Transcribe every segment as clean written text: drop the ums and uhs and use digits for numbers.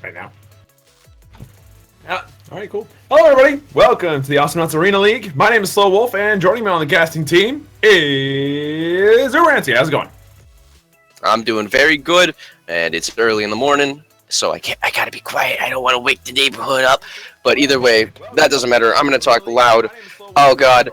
right now. Yeah. All right, cool. Hello, everybody. Welcome to the Awesomenauts Arena League. My name is Slow Wolf, and joining me on the casting team is Urancy. How's it going? I'm doing very good, and it's early in the morning, so I gotta be quiet. I don't want to wake the neighborhood up. But either way, that doesn't matter. I'm gonna talk loud. Oh God,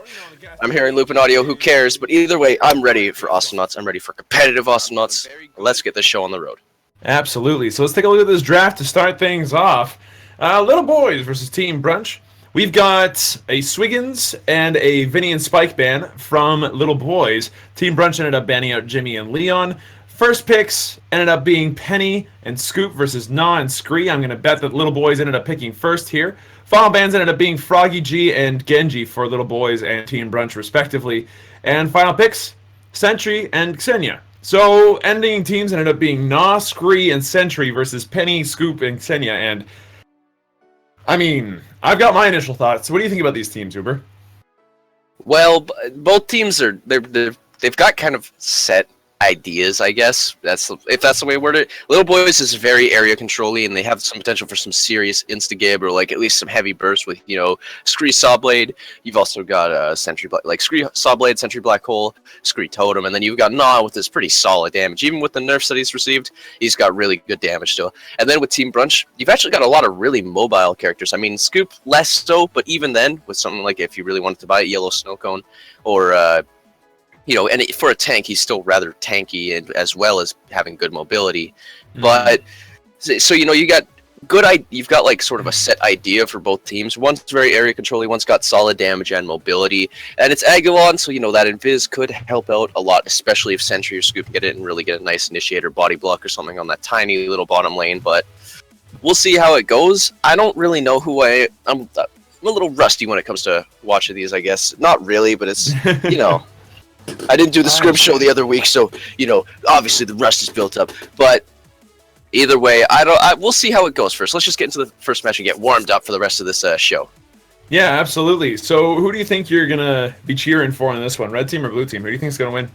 I'm hearing Lupin audio. Who cares? But either way, I'm ready for Awesomenauts. I'm ready for competitive Awesomenauts. Let's get this show on the road. Absolutely. So let's take a look at this draft to start things off. Little Boys versus Team Brunch. We've got a Swiggins and a Vinny and Spike ban from Little Boys. Team Brunch ended up banning out Jimmy and Leon. First picks ended up being Penny and Scoop versus Na and Scree. I'm going to bet that Little Boys ended up picking first here. Final bans ended up being Froggy G and Genji for Little Boys and Team Brunch, respectively. And final picks, Sentry and Xenia. So ending teams ended up being Na, Scree, and Sentry versus Penny, Scoop, and Xenia. And I mean, I've got my initial thoughts. What do you think about these teams, Uber? Well, both teams they've got kind of set ideas, I guess. If that's the way to word it. Little Boys is very area control-y, and they have some potential for some serious insta-gib or like at least some heavy bursts with, you know, Scree Sawblade. You've also got Sentry like Scree Sawblade, Sentry Black Hole, Scree Totem, and then you've got Na with this pretty solid damage. Even with the nerfs that he's received, he's got really good damage still. And then with Team Brunch, you've actually got a lot of really mobile characters. I mean, Scoop less so, but even then, with something like if you really wanted to buy a Yellow Snow Cone or you know, and for a tank, he's still rather tanky, and as well as having good mobility. Mm-hmm. But so you know, you've got like sort of a set idea for both teams. One's very area controlling, one's got solid damage and mobility, and it's Agilon, so you know that Invis could help out a lot, especially if Sentry or Scoop can get it and really get a nice initiator body block or something on that tiny little bottom lane. But we'll see how it goes. I don't really know who I'm a little rusty when it comes to watching these, I guess. Not really, but it's you know. I didn't do the script show the other week, so you know, obviously the rust is built up. But either way, we'll see how it goes first. Let's just get into the first match and get warmed up for the rest of this show. Yeah, absolutely. So, who do you think you're gonna be cheering for in this one? Red team or blue team? Who do you think is gonna win?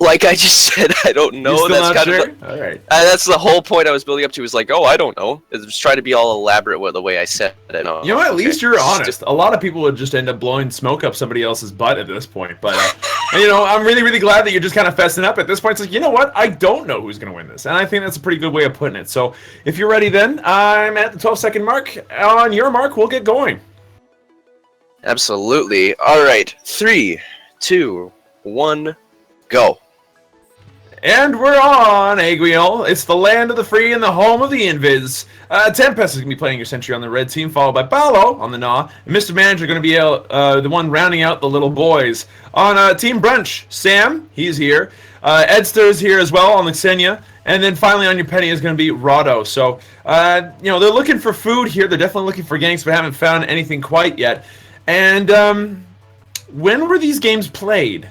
Like I just said, I don't know. You're still that's not kind sure? of all right. That's the whole point I was building up to. Was like, oh, I don't know. It's trying to be all elaborate with the way I said it. You know, at least you're honest. A lot of people would just end up blowing smoke up somebody else's butt at this point. But you know, I'm really, really glad that you're just kind of fessing up at this point. It's like, you know what? I don't know who's gonna win this, and I think that's a pretty good way of putting it. So, if you're ready, then I'm at the 12-second mark. On your mark, we'll get going. Absolutely. All right. 3, 2, 1, go. And we're on, Aguiel. It's the land of the free and the home of the Invis. Tempest is going to be playing your Sentry on the red team, followed by Paolo on the Na. And Mr. Manager going to be the one rounding out the Little Boys. On Team Brunch, Sam, he's here. Edster's here as well on the Xenia. And then finally on your Penny is going to be Rado. So, you know, they're looking for food here. They're definitely looking for ganks, but haven't found anything quite yet. And when were these games played?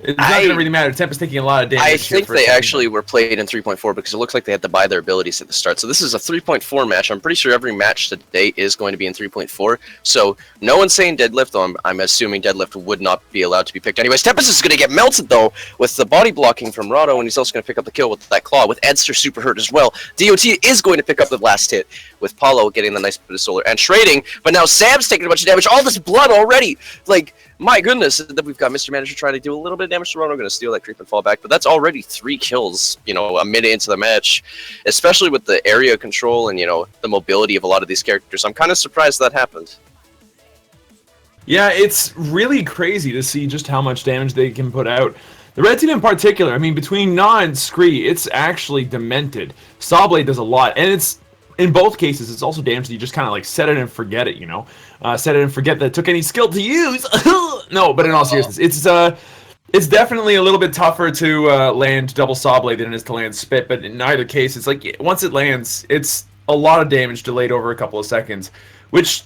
It's not going to really matter. Tempest taking a lot of damage. I think they actually were played in 3.4 because it looks like they had to buy their abilities at the start. So this is a 3.4 match. I'm pretty sure every match today is going to be in 3.4. So no one's saying deadlift, though I'm assuming deadlift would not be allowed to be picked. Anyways, Tempest is going to get melted, though, with the body blocking from Rado, and he's also going to pick up the kill with that claw, with Edster super hurt as well. DOT is going to pick up the last hit, with Paulo getting the nice bit of solar and trading, but now Sam's taking a bunch of damage. All this blood already! Like, my goodness, that we've got Mr. Manager trying to do a little bit of damage to Rado. Going to steal that creep and fall back, but that's already 3 kills, you know, a minute into the match, especially with the area control and, you know, the mobility of a lot of these characters. I'm kind of surprised that happened. Yeah, it's really crazy to see just how much damage they can put out. The red team in particular, I mean, between Na and Scree, it's actually demented. Sawblade does a lot, and it's, in both cases, it's also damage that you just kind of like set it and forget it, you know? Set it and forget that it took any skill to use. No, but in all seriousness, it's definitely a little bit tougher to land double Sawblade than it is to land Spit, but in either case, it's like, once it lands, it's a lot of damage delayed over a couple of seconds, which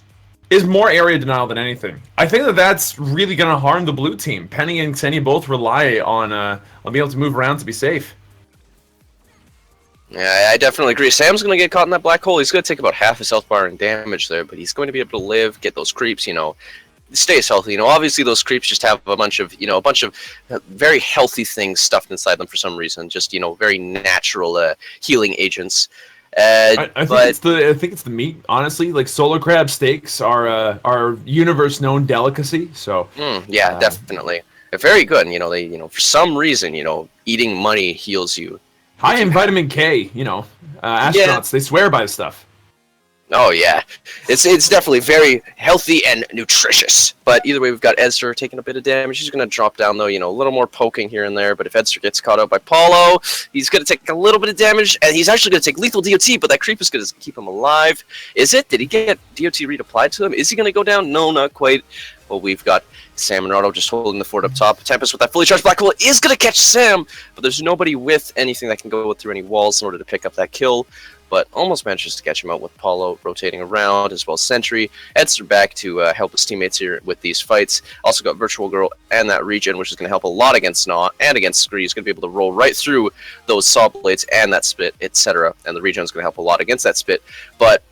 is more area denial than anything. I think that that's really going to harm the blue team. Penny and Xenia both rely on being able to move around to be safe. Yeah, I definitely agree. Sam's going to get caught in that black hole. He's going to take about half his health bar and damage there, but he's going to be able to live, get those creeps, you know. stays healthy. You know, obviously those creeps just have a bunch of very healthy things stuffed inside them for some reason. Just very natural healing agents. I think it's the meat. Honestly, like solar crab steaks are universe known delicacy. So yeah, definitely. They're very good. And, they for some reason eating money heals you. High in vitamin K. Astronauts they swear by this stuff. Oh yeah, it's definitely very healthy and nutritious. But either way, we've got Edster taking a bit of damage. He's going to drop down though, a little more poking here and there. But if Edster gets caught up by Paulo, he's going to take a little bit of damage, and he's actually going to take lethal DOT. But that creep is going to keep him alive. Is it? Did he get DOT reapplied to him? Is he going to go down? No, not quite. Well, we've got Sam and Rado just holding the fort up top. Tempest with that fully charged black hole is going to catch Sam, but there's nobody with anything that can go through any walls in order to pick up that kill. But almost manages to catch him out with Paulo rotating around, as well as Sentry. Edster back to help his teammates here with these fights. Also got Virtual Girl and that regen, which is going to help a lot against Gnaw and against Scree. He's going to be able to roll right through those saw blades and that spit, etc. And the regen is going to help a lot against that spit. But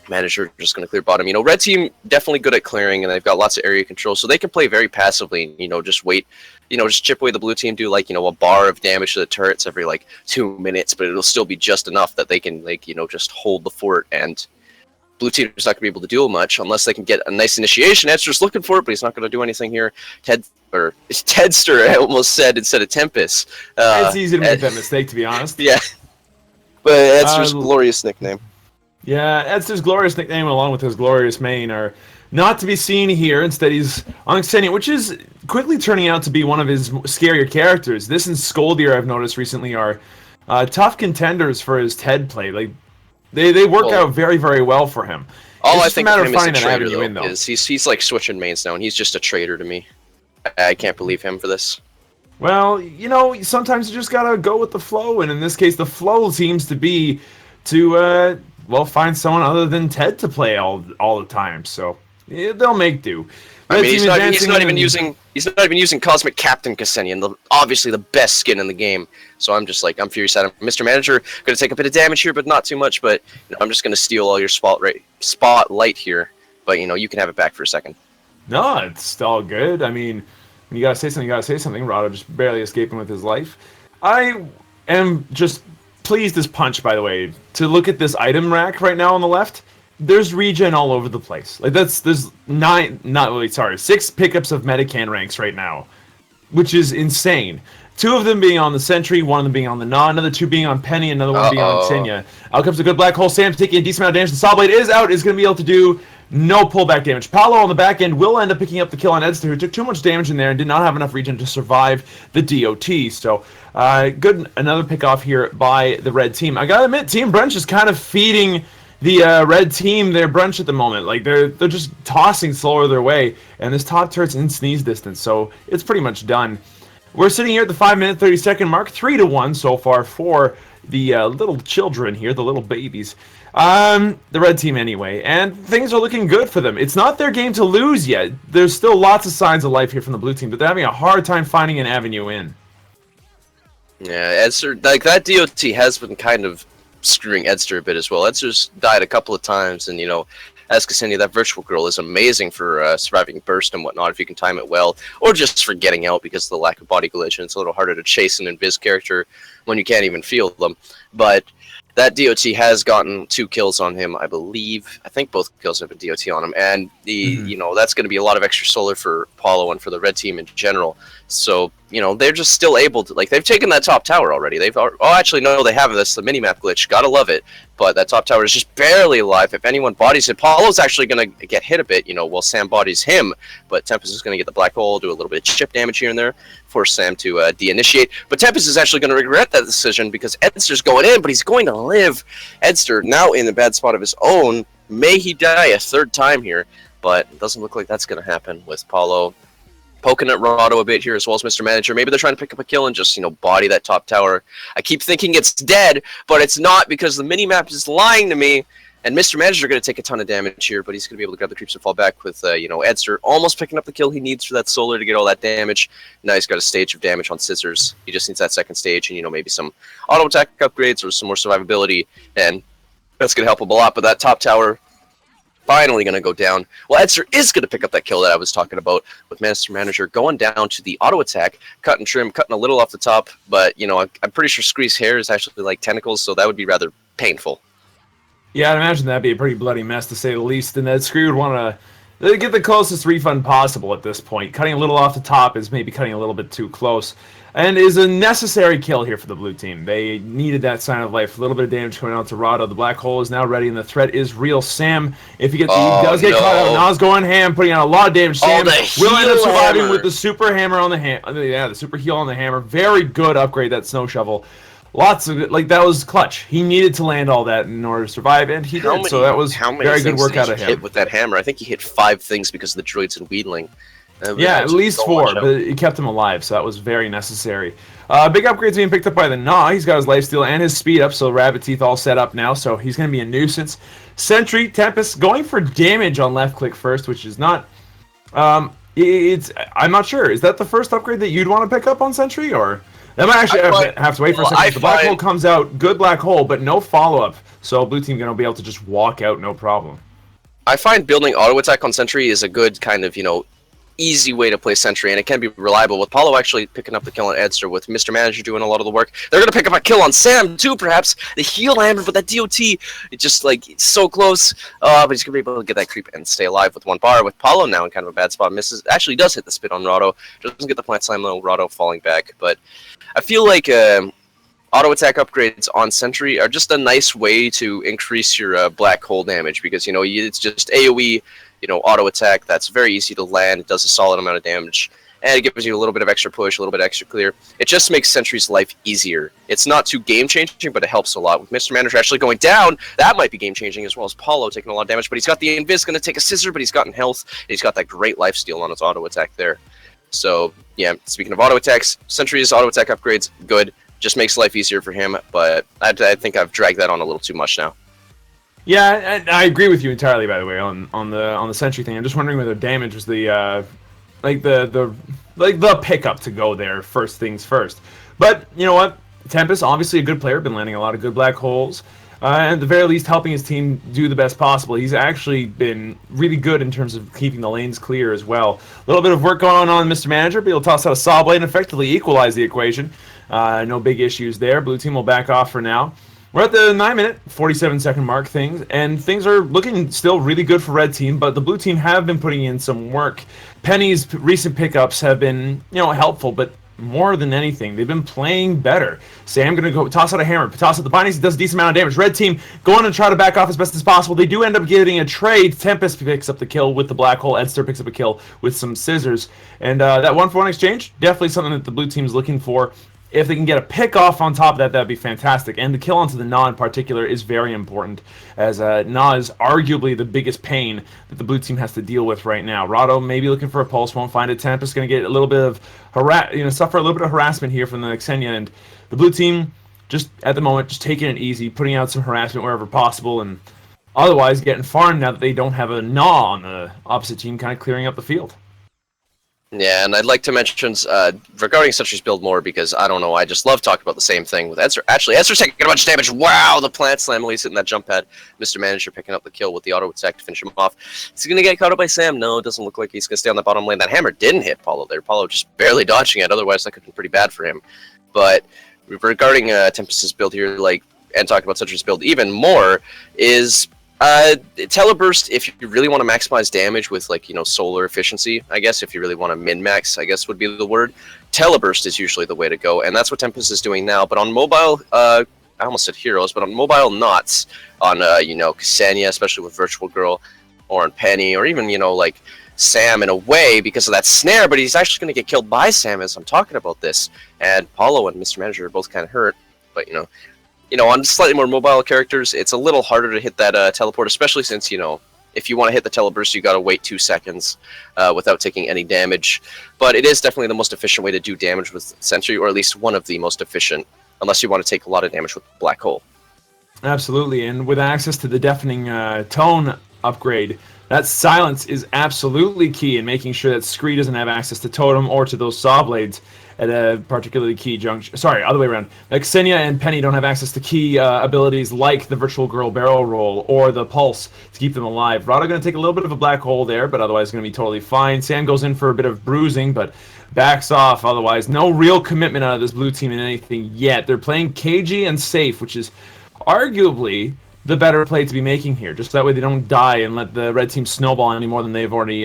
Manager just going to clear bottom. Red team definitely good at clearing, and they've got lots of area control, so they can play very passively. Just wait. Just chip away the blue team, do a bar of damage to the turrets every 2 minutes, but it'll still be just enough that they can just hold the fort, and blue team is not going to be able to do much unless they can get a nice initiation. Edster's looking for it, but he's not going to do anything here. Tedster, I almost said instead of Tempest. It's easy to make that mistake, to be honest. Yeah, but Edster's glorious nickname. Yeah, Edster's glorious nickname, along with his glorious main, are not to be seen here. Instead, he's on Xenia, which is quickly turning out to be one of his scarier characters. This and Skoldir, I've noticed recently, are tough contenders for his Ted play. They work out very, very well for him. All I think of him as a traitor, though, is he's like switching mains now, and he's just a traitor to me. I can't believe him for this. Well, sometimes you just gotta go with the flow, and in this case, the flow seems to be to find someone other than Ted to play all the time. So they'll make do. I mean, he's not even using Cosmic Captain Ksenia, obviously the best skin in the game. So I'm furious at him. Mr. Manager, going to take a bit of damage here, but not too much. But I'm just going to steal all your spotlight here. But you can have it back for a second. No, it's all good. I mean, when you gotta say something, Rado just barely escaping with his life. I am just pleased as punch, by the way, to look at this item rack right now on the left. There's regen all over the place. There's 6 pickups of Medican ranks right now, which is insane. 2 of them being on the Sentry, 1 of them being on the Gnaw, another 2 being on Penny, another 1 being on Xenia. Out comes a good black hole. Sam taking a decent amount of damage. The Sawblade is out. Is going to be able to do no pullback damage. Paulo on the back end will end up picking up the kill on Edster, who took too much damage in there and did not have enough regen to survive the DOT. So, good, another pick off here by the red team. I gotta admit, Team Brunch is kind of feeding the red team their brunch at the moment. They're just tossing slower their way, and this top turret's in sneeze distance, so it's pretty much done. We're sitting here at the 5-minute 30-second mark, 3-1 so far for the little children here, the little babies. The red team anyway, and things are looking good for them. It's not their game to lose yet. There's still lots of signs of life here from the blue team, but they're having a hard time finding an avenue in. Yeah, Edster, that DOT has been kind of screwing Edster a bit as well. Edster's died a couple of times, and as Ksenia, that Virtual Girl is amazing for surviving burst and whatnot if you can time it well, or just for getting out because of the lack of body glitch, and it's a little harder to chase an invis character when you can't even feel them. But that DOT has gotten 2 kills on him, I believe. I think both kills have been DOT on him, and that's going to be a lot of extra solar for Paulo and for the red team in general. So they're just still able to they've taken that top tower already. They have this, the minimap glitch. Gotta love it. But that top tower is just barely alive. If anyone bodies it, Paulo's actually going to get hit a bit, while Sam bodies him. But Tempest is going to get the black hole, do a little bit of chip damage here and there, force Sam to de-initiate. But Tempest is actually going to regret that decision because Edster's going in, but he's going to live. Edster, now in a bad spot of his own, may he die a 3rd time here. But it doesn't look like that's going to happen with Paulo poking at Rado a bit here, as well as Mr. Manager. Maybe they're trying to pick up a kill and just, body that top tower. I keep thinking it's dead, but it's not because the minimap is lying to me. And Mr. Manager are going to take a ton of damage here, but he's going to be able to grab the creeps and fall back with, Edster almost picking up the kill he needs for that solar to get all that damage. Now he's got a stage of damage on Scissors. He just needs that 2nd stage and, maybe some auto attack upgrades or some more survivability, and that's going to help him a lot. But that top tower, finally going to go down. Well, Edster is going to pick up that kill that I was talking about with Mr. Manager going down to the auto attack, cutting trim, cutting a little off the top, but, you know, I'm pretty sure Scree's hair is actually like tentacles, so that would be rather painful. Yeah, I'd imagine that'd be a pretty bloody mess, to say the least, and that Scree would want to get the closest refund possible at this point. Cutting a little off the top is maybe cutting a little bit too close, and is a necessary kill here for the blue team. They needed that sign of life. A little bit of damage coming out to Rado. The black hole is now ready, and the threat is real. Sam, if he does get caught out, Nas going ham, putting out a lot of damage. Sam will end up surviving with the super hammer on the the super heal on the hammer. Very good upgrade, that snow shovel. Lots of it, like, that was clutch. He needed to land all that in order to survive, and he did. So that was very good work out of him. Hit with that hammer. I think he hit 5 things because of the droids and wheedling. Yeah, at least 4, but it kept him alive, so that was very necessary. Big upgrades being picked up by the Gnaw. He's got his lifesteal and his speed up, so Rabbit Teeth all set up now, so he's going to be a nuisance. Sentry, Tempest, going for damage on left click first, which is not... I'm not sure. Is that the first upgrade that you'd want to pick up on Sentry, or... That might actually have to wait for a second. The black hole comes out, good black hole, but no follow-up, so blue team going to be able to just walk out, no problem. I find building auto attack on Sentry is a good kind of, easy way to play Sentry, and it can be reliable. With Paulo actually picking up the kill on Edster, with Mr. Manager doing a lot of the work, they're going to pick up a kill on Sam too, perhaps. The heal hammer, but that DOT, it's just it's so close. But he's going to be able to get that creep and stay alive with 1 bar. With Paulo now in kind of a bad spot, misses. Actually does hit the spit on Rado, doesn't get the plant slam, though. Rado falling back, but I feel like auto attack upgrades on Sentry are just a nice way to increase your black hole damage, because it's just AoE. Auto attack, that's very easy to land. It does a solid amount of damage, and it gives you a little bit of extra push, a little bit extra clear. It just makes Sentry's life easier. It's not too game-changing, but it helps a lot. With Mr. Manager actually going down, that might be game-changing, as well as Paulo taking a lot of damage, but he's got the Invis, going to take a scissor, but he's gotten health, and he's got that great lifesteal on his auto attack there. So, yeah, speaking of auto attacks, Sentry's auto attack upgrades, good. Just makes life easier for him, but I think I've dragged that on a little too much now. Yeah, I agree with you entirely. By the way, on the Sentry thing, I'm just wondering whether damage was the the pickup to go there first things first. But you know what, Tempest, obviously a good player, been landing a lot of good black holes, and at the very least helping his team do the best possible. He's actually been really good in terms of keeping the lanes clear as well. A little bit of work going on Mr. Manager, but he'll toss out a Saw Blade and effectively equalize the equation. No big issues there. Blue team will back off for now. We're at the 9-minute, 47-second mark, and things are looking still really good for red team, but the blue team have been putting in some work. Penny's recent pickups have been, helpful, but more than anything, they've been playing better. Sam going to go toss out a hammer, toss out the bindings, does a decent amount of damage. Red team going to try to back off as best as possible. They do end up getting a trade. Tempest picks up the kill with the black hole. Edster picks up a kill with some scissors. And that 1-for-1 exchange, definitely something that the blue team is looking for. If they can get a pick off on top of that, that'd be fantastic. And the kill onto the Gnaw in particular is very important, as Gnaw is arguably the biggest pain that the blue team has to deal with right now. Rado maybe looking for a pulse, won't find it. Tempest going to get a little bit of suffer a little bit of harassment here from the Xenia, and the blue team just at the moment just taking it easy, putting out some harassment wherever possible, and otherwise getting farmed now that they don't have a Gnaw on the opposite team, kind of clearing up the field. Yeah, and I'd like to mention regarding Sentry's build more, because I don't know, I just love talking about the same thing with Edster. Actually, Edster's taking a bunch of damage. Wow, the plant slam, he's hitting that jump pad. Mr. Manager picking up the kill with the auto attack to finish him off. Is he going to get caught up by Sam? No, it doesn't look like he's going to stay on the bottom lane. That hammer didn't hit Paulo there. Paulo just barely dodging it, otherwise that could have been pretty bad for him. But regarding Tempest's build here, and talking about Sentry's build even more, is... Teleburst, if you really want to maximize damage with solar efficiency, I guess, if you really want to min-max, I guess would be the word, Teleburst is usually the way to go, and that's what Tempest is doing now. But on mobile, I almost said heroes, but on mobile knots, on Ksenia, especially with Virtual Girl, or on Penny, or even Sam in a way, because of that snare, but he's actually going to get killed by Sam as I'm talking about this, and Paulo and Mr. Manager are both kind of hurt, but on slightly more mobile characters, it's a little harder to hit that teleport, especially since, if you want to hit the teleburst, you got to wait 2 seconds without taking any damage. But it is definitely the most efficient way to do damage with Sentry, or at least one of the most efficient, unless you want to take a lot of damage with Black Hole. Absolutely, and with access to the Deafening Tone upgrade, That silence is absolutely key in making sure that Scree doesn't have access to Totem or to those Saw Blades at a particularly key junction. Sorry, other way around. Like Xenia and Penny don't have access to key abilities like the Virtual Girl Barrel Roll or the Pulse to keep them alive. Rado going to take a little bit of a black hole there, but otherwise going to be totally fine. Sam goes in for a bit of bruising, but backs off otherwise. No real commitment out of this blue team in anything yet. They're playing cagey and safe, which is arguably the better play to be making here. Just that way they don't die and let the red team snowball any more than they've already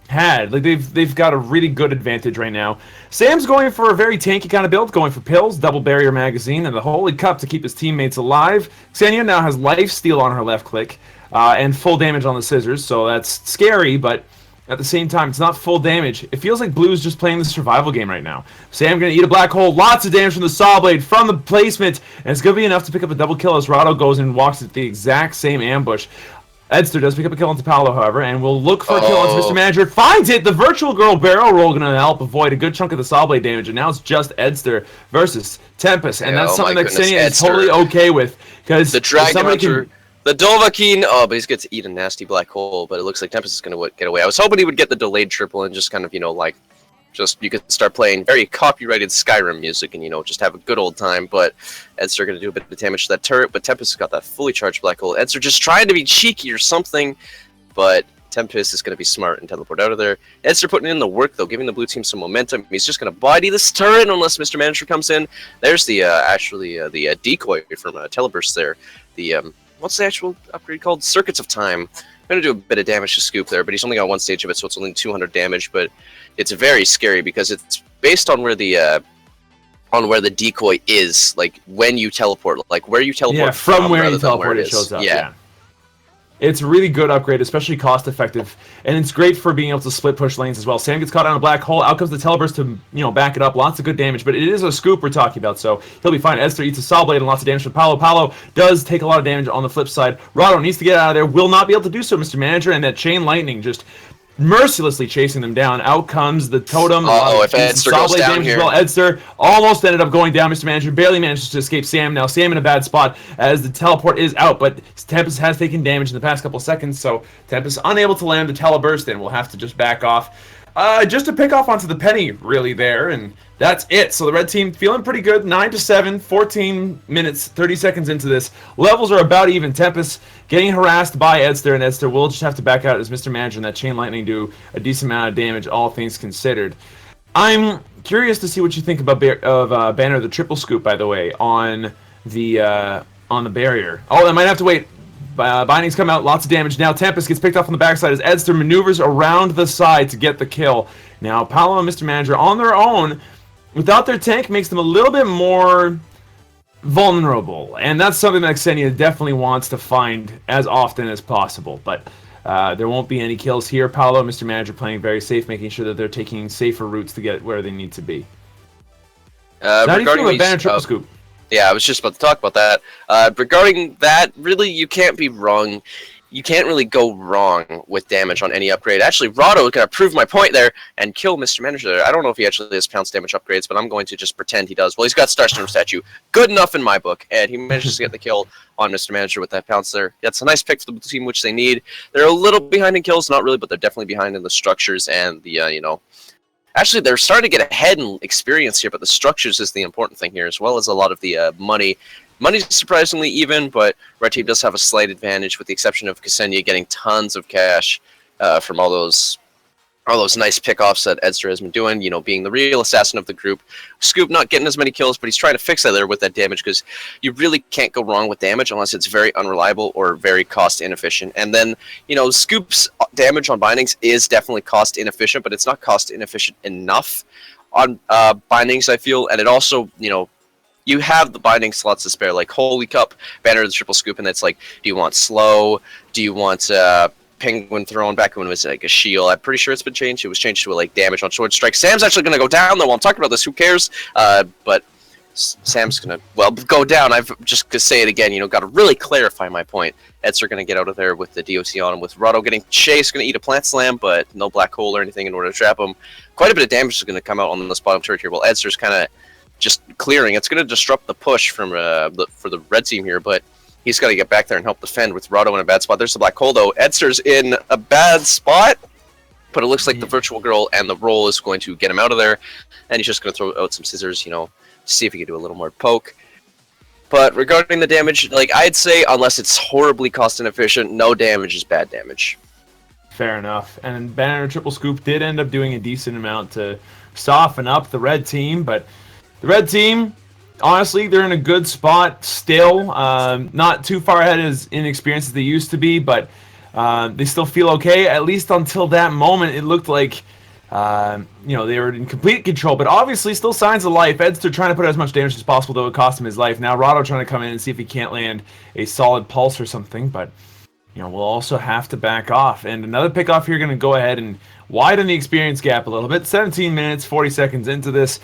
had. Like they've got a really good advantage right now. Sam's going for a very tanky kind of build, going for pills, double barrier magazine, and the Holy Cup to keep his teammates alive. Xenia now has life steal on her left click and full damage on the scissors, so that's scary, but at the same time, it's not full damage. It feels like Blue's just playing the survival game right now. Sam going to eat a black hole. Lots of damage from the Saw Blade, from the placement. And it's going to be enough to pick up a double kill as Rado goes and walks at the exact same ambush. Edster does pick up a kill onto Paolo, however, and will look for a kill onto Mr. Manager. Finds it! The Virtual Girl Barrel Roll going to help avoid a good chunk of the Saw Blade damage. And now it's just Edster versus Tempest. And that's something that Xenia is totally okay with. Because the Dragon Hunter... The Dovahkiin, but he's going to eat a nasty black hole, but it looks like Tempest is going to get away. I was hoping he would get the delayed triple and just kind of, just you could start playing very copyrighted Skyrim music and, just have a good old time, but Edster going to do a bit of damage to that turret, but Tempest has got that fully charged black hole. Edster just trying to be cheeky or something, but Tempest is going to be smart and teleport out of there. Edster putting in the work, though, giving the blue team some momentum. He's just going to body this turret unless Mr. Manager comes in. There's the, the decoy from Teleburst there. The, what's the actual upgrade called? Circuits of Time. I'm going to do a bit of damage to Scoop there, but he's only got one stage of it, so it's only 200 damage, but it's very scary because it's based on where the decoy is, like when you teleport, like where you teleport from where you teleport it shows up. Yeah. It's a really good upgrade, especially cost effective, and it's great for being able to split push lanes as well. Sam gets caught on a black hole. Out comes the Teleburst to back it up. Lots of good damage, but it is a Scoop we're talking about, so he'll be fine. Edster eats a Saw Blade and lots of damage from Paolo. Paolo does take a lot of damage on the flip side. Rado needs to get out of there. Will not be able to do so, Mr. Manager, and that Chain Lightning just mercilessly chasing them down. Out comes the Totem. If Edster goes down here. Well, Edster almost ended up going down. Mr. Manager barely manages to escape Sam. Now Sam in a bad spot as the teleport is out, but Tempest has taken damage in the past couple seconds, so Tempest unable to land the Teleburst and will have to just back off. Just to pick off onto the Penny really there, and that's it. So the red team feeling pretty good. 9-7, 14 minutes, 30 seconds into this. Levels are about even. Tempest getting harassed by Edster, and Edster will just have to back out as Mr. Manager and that Chain Lightning do a decent amount of damage, all things considered. I'm curious to see what you think about Banner the triple scoop, by the way, on the barrier. Oh, I might have to wait. Bindings come out, lots of damage. Now Tempest gets picked off on the backside as Edster maneuvers around the side to get the kill. Now Paolo and Mr. Manager on their own, without their tank, makes them a little bit more vulnerable. And that's something that Xenia definitely wants to find as often as possible. But there won't be any kills here. Paolo and Mr. Manager playing very safe, making sure that they're taking safer routes to get where they need to be. How do you feel about Banner triple scoop? Yeah, I was just about to talk about that. Regarding that, really, you can't be wrong. You can't really go wrong with damage on any upgrade. Actually, Rado is going to prove my point there and kill Mr. Manager there. I don't know if he actually has pounce damage upgrades, but I'm going to just pretend he does. Well, he's got Starstorm Statue. Good enough in my book, and he manages to get the kill on Mr. Manager with that pounce there. That's a nice pick for the team, which they need. They're a little behind in kills, not really, but they're definitely behind in the structures and the, Actually, they're starting to get ahead in experience here, but the structures is the important thing here, as well as a lot of the money. Money's surprisingly even, but Red Team does have a slight advantage, with the exception of Ksenia getting tons of cash from all those nice pickoffs that Edster has been doing, being the real assassin of the group. Scoop not getting as many kills, but he's trying to fix that there with that damage, because you really can't go wrong with damage unless it's very unreliable or very cost inefficient. And then, Scoop's damage on bindings is definitely cost inefficient, but it's not cost inefficient enough on bindings, I feel. And it also, you have the binding slots to spare, like Holy Cup, Banner, the triple scoop, and it's like, do you want slow? Do you want Penguin thrown back when it was like a shield? I'm pretty sure it's been changed. It was changed to like damage on sword strike. Sam's actually going to go down though while I'm talking about this. Who cares? But Sam's going to, go down. I've just to say it again, got to really clarify my point. Edster going to get out of there with the DOT on him, with Rado getting chased, going to eat a plant slam, but no black hole or anything in order to trap him. Quite a bit of damage is going to come out on this bottom turret here, while Edster's kind of just clearing. It's going to disrupt the push from for the red team here, but He's got to get back there and help defend with Rado in a bad spot. There's the black hole, though. Edster's in a bad spot, but it looks like the virtual girl and the roll is going to get him out of there, and he's just going to throw out some scissors, see if he can do a little more poke. But regarding the damage, I'd say, unless it's horribly cost inefficient, no damage is bad damage. Fair enough. And Banner Triple Scoop did end up doing a decent amount to soften up the red team, but the red team, honestly, they're in a good spot still. Not too far ahead as inexperienced as they used to be, but they still feel okay. At least until that moment, it looked like they were in complete control. But obviously, still signs of life. Edster trying to put as much damage as possible, though it cost him his life. Now Rado trying to come in and see if he can't land a solid pulse or something, but we'll also have to back off. And another pickoff here going to go ahead and widen the experience gap a little bit. 17 minutes, 40 seconds into this.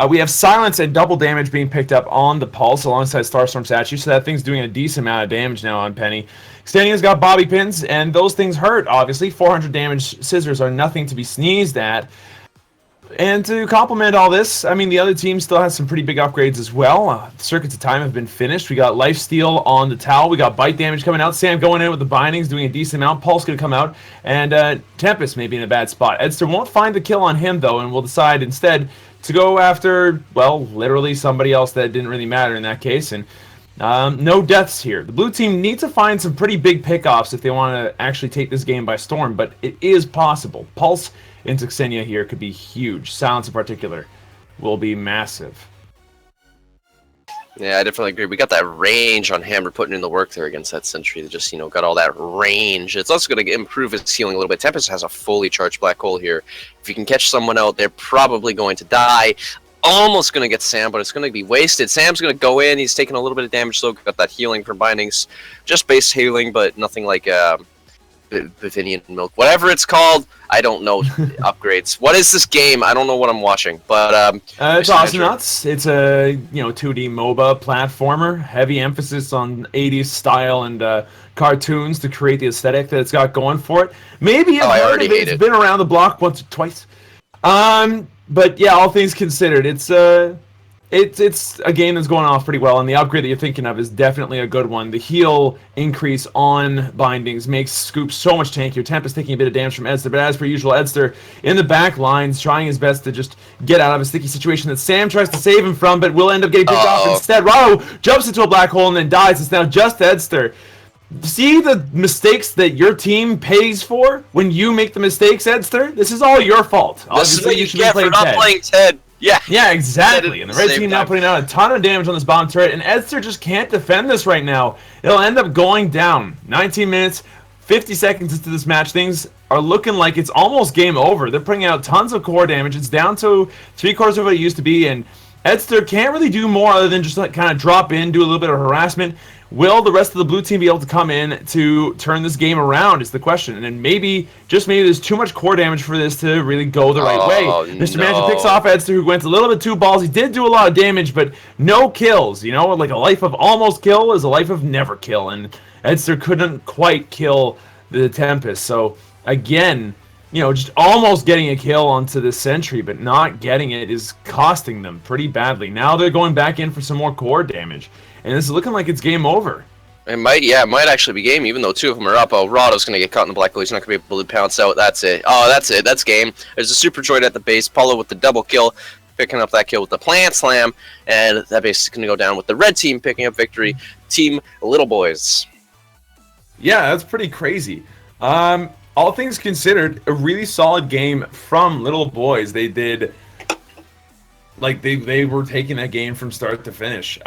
We have silence and double damage being picked up on the pulse alongside Starstorm statue, so that thing's doing a decent amount of damage now on Penny. Xtenia's got bobby pins, and those things hurt, obviously. 400 damage scissors are nothing to be sneezed at. And to complement all this, the other team still has some pretty big upgrades as well. Circuits of Time have been finished. We got Lifesteal on the towel. We got bite damage coming out. Sam going in with the bindings, doing a decent amount. Pulse going to come out. And Tempest may be in a bad spot. Edster won't find the kill on him, though, and will decide instead to go after, literally somebody else that didn't really matter in that case. And no deaths here. The blue team needs to find some pretty big pickoffs if they want to actually take this game by storm, but it is possible. Pulse into Xenia here could be huge. Silence in particular will be massive. Yeah, I definitely agree. We got that range on Hammer putting in the work there against that Sentry. That just, got all that range. It's also going to improve his healing a little bit. Tempest has a fully charged black hole here. If you can catch someone out, they're probably going to die. Almost going to get Sam, but it's going to be wasted. Sam's going to go in. He's taking a little bit of damage, so got that healing from bindings. Just base healing, but nothing like Bavinian milk, whatever it's called. I don't know. Upgrades. What is this game? I don't know what I'm watching, but it's Awesomenauts. It's a 2D MOBA platformer. Heavy emphasis on 80s style and cartoons to create the aesthetic that it's got going for it. Maybe it's been around the block once or twice. But yeah, all things considered, it's a game that's going off pretty well, and the upgrade that you're thinking of is definitely a good one. The heal increase on bindings makes Scoop so much tankier. Tempest taking a bit of damage from Edster, but as per usual, Edster in the back lines trying his best to just get out of a sticky situation that Sam tries to save him from, but will end up getting picked off instead. Rado jumps into a black hole and then dies. It's now just Edster. See the mistakes that your team pays for when you make the mistakes, Edster? This is all your fault. This is what you get for not playing Ted. Yeah, exactly. And the red team now putting out a ton of damage on this bottom turret, and Edster just can't defend this right now. It'll end up going down. 19 minutes, 50 seconds into this match. Things are looking like it's almost game over. They're putting out tons of core damage. It's down to 3/4 of what it used to be, and Edster can't really do more other than just kind of drop in, do a little bit of harassment. Will the rest of the blue team be able to come in to turn this game around is the question. And then maybe, just maybe, there's too much core damage for this to really go the right way. Mr. Magic picks off Edster, who went a little bit too balls. He did do a lot of damage, but no kills. Like a life of almost kill is a life of never kill. And Edster couldn't quite kill the Tempest. So, again, just almost getting a kill onto this Sentry, but not getting it is costing them pretty badly. Now they're going back in for some more core damage. And this is looking like it's game over. It might actually be game, even though two of them are up. Rado's going to get caught in the black hole. He's not going to be able to pounce out. That's it. That's game. There's a Super Droid at the base. Paulo with the double kill, picking up that kill with the Plant Slam. And that base is going to go down with the red team picking up victory. Team Little Boys. Yeah, that's pretty crazy. All things considered, a really solid game from Little Boys. They did... they were taking that game from start to finish.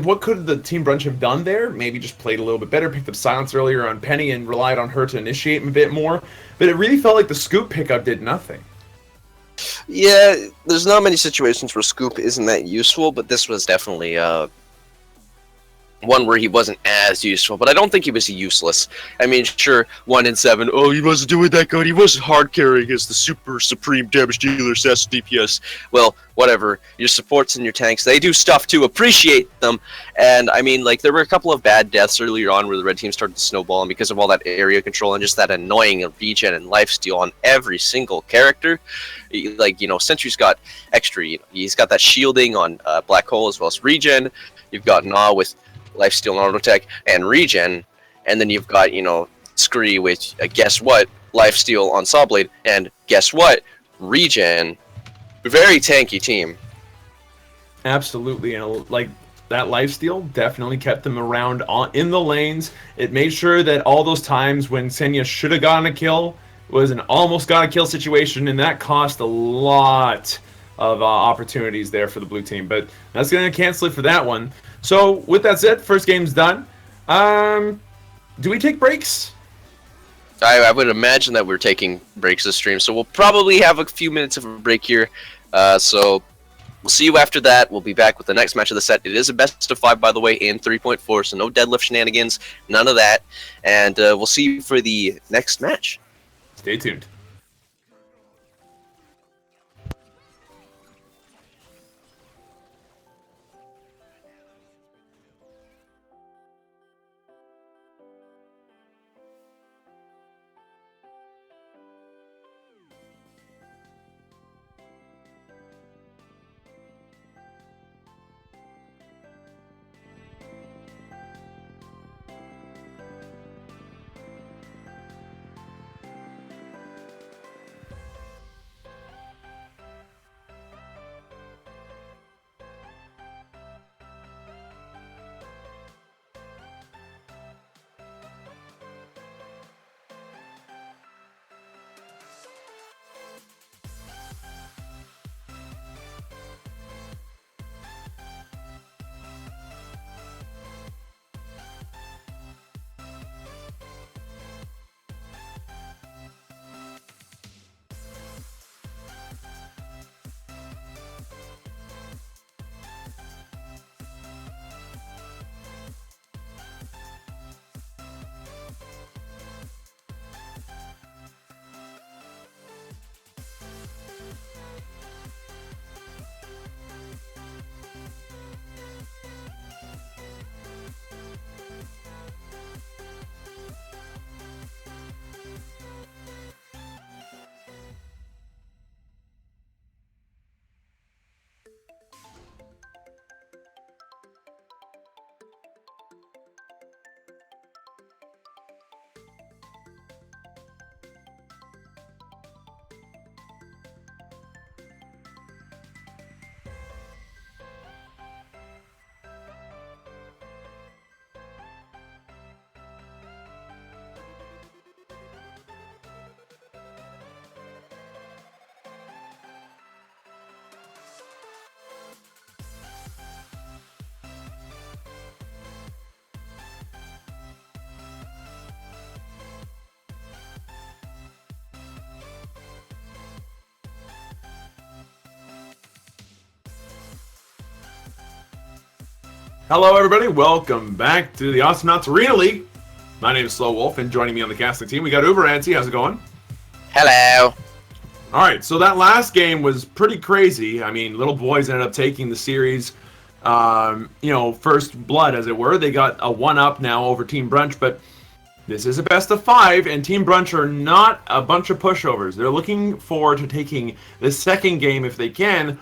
What could the Team Brunch have done there? Maybe just played a little bit better, picked up silence earlier on Penny and relied on her to initiate a bit more. But it really felt like the Scoop pickup did nothing. Yeah, there's not many situations where Scoop isn't that useful, but this was definitely one where he wasn't as useful, but I don't think he was useless. Sure, 1 in 7. Oh, he wasn't doing that good. He wasn't hard carrying as the super supreme damage dealer, assassin DPS. Well, whatever. Your supports and your tanks, they do stuff to appreciate them. And there were a couple of bad deaths earlier on where the red team started to snowball, and because of all that area control and just that annoying regen and lifesteal on every single character. Sentry's got extra. He's got that shielding on Black Hole as well as regen. You've got Gnaw with Lifesteal, Nanotech, and Regen, and then you've got Scree with guess what, Lifesteal on Sawblade, and guess what, Regen. Very tanky team. Absolutely, and like that lifesteal definitely kept them around in the lanes. It made sure that all those times when Senya should have gotten a kill was an almost got a kill situation, and that cost a lot of opportunities there for the blue team. But that's going to cancel it for that one. So with that said, first game's done. Do we take breaks? I would imagine that we're taking breaks this stream, so we'll probably have a few minutes of a break here. So we'll see you after that. We'll be back with the next match of the set. It is a best of 5, by the way, in 3.4, so no deadlift shenanigans, none of that. And we'll see you for the next match. Stay tuned. Hello, everybody. Welcome back to the Astronauts Arena League. My name is Slow Wolf, and joining me on the casting team, we got Uber Anti. How's it going? Hello. All right, so that last game was pretty crazy. I mean, Little Boys ended up taking the series, first blood, as it were. They got a 1-up now over Team Brunch, but this is a best of 5, and Team Brunch are not a bunch of pushovers. They're looking forward to taking the second game if they can.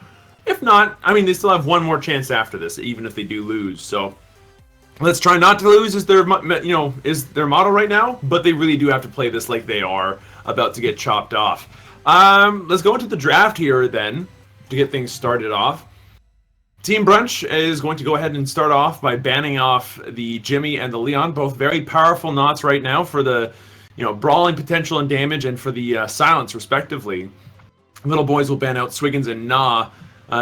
If not, I mean, they still have one more chance after this, even if they do lose. So let's try not to lose is their motto right now. But they really do have to play this like they are about to get chopped off. Let's go into the draft here then to get things started off. Team Brunch is going to go ahead and start off by banning off the Jimmy and the Leon, both very powerful knots right now for the brawling potential and damage, and for the silence respectively. Little Boys will ban out Swiggins and Gnaw.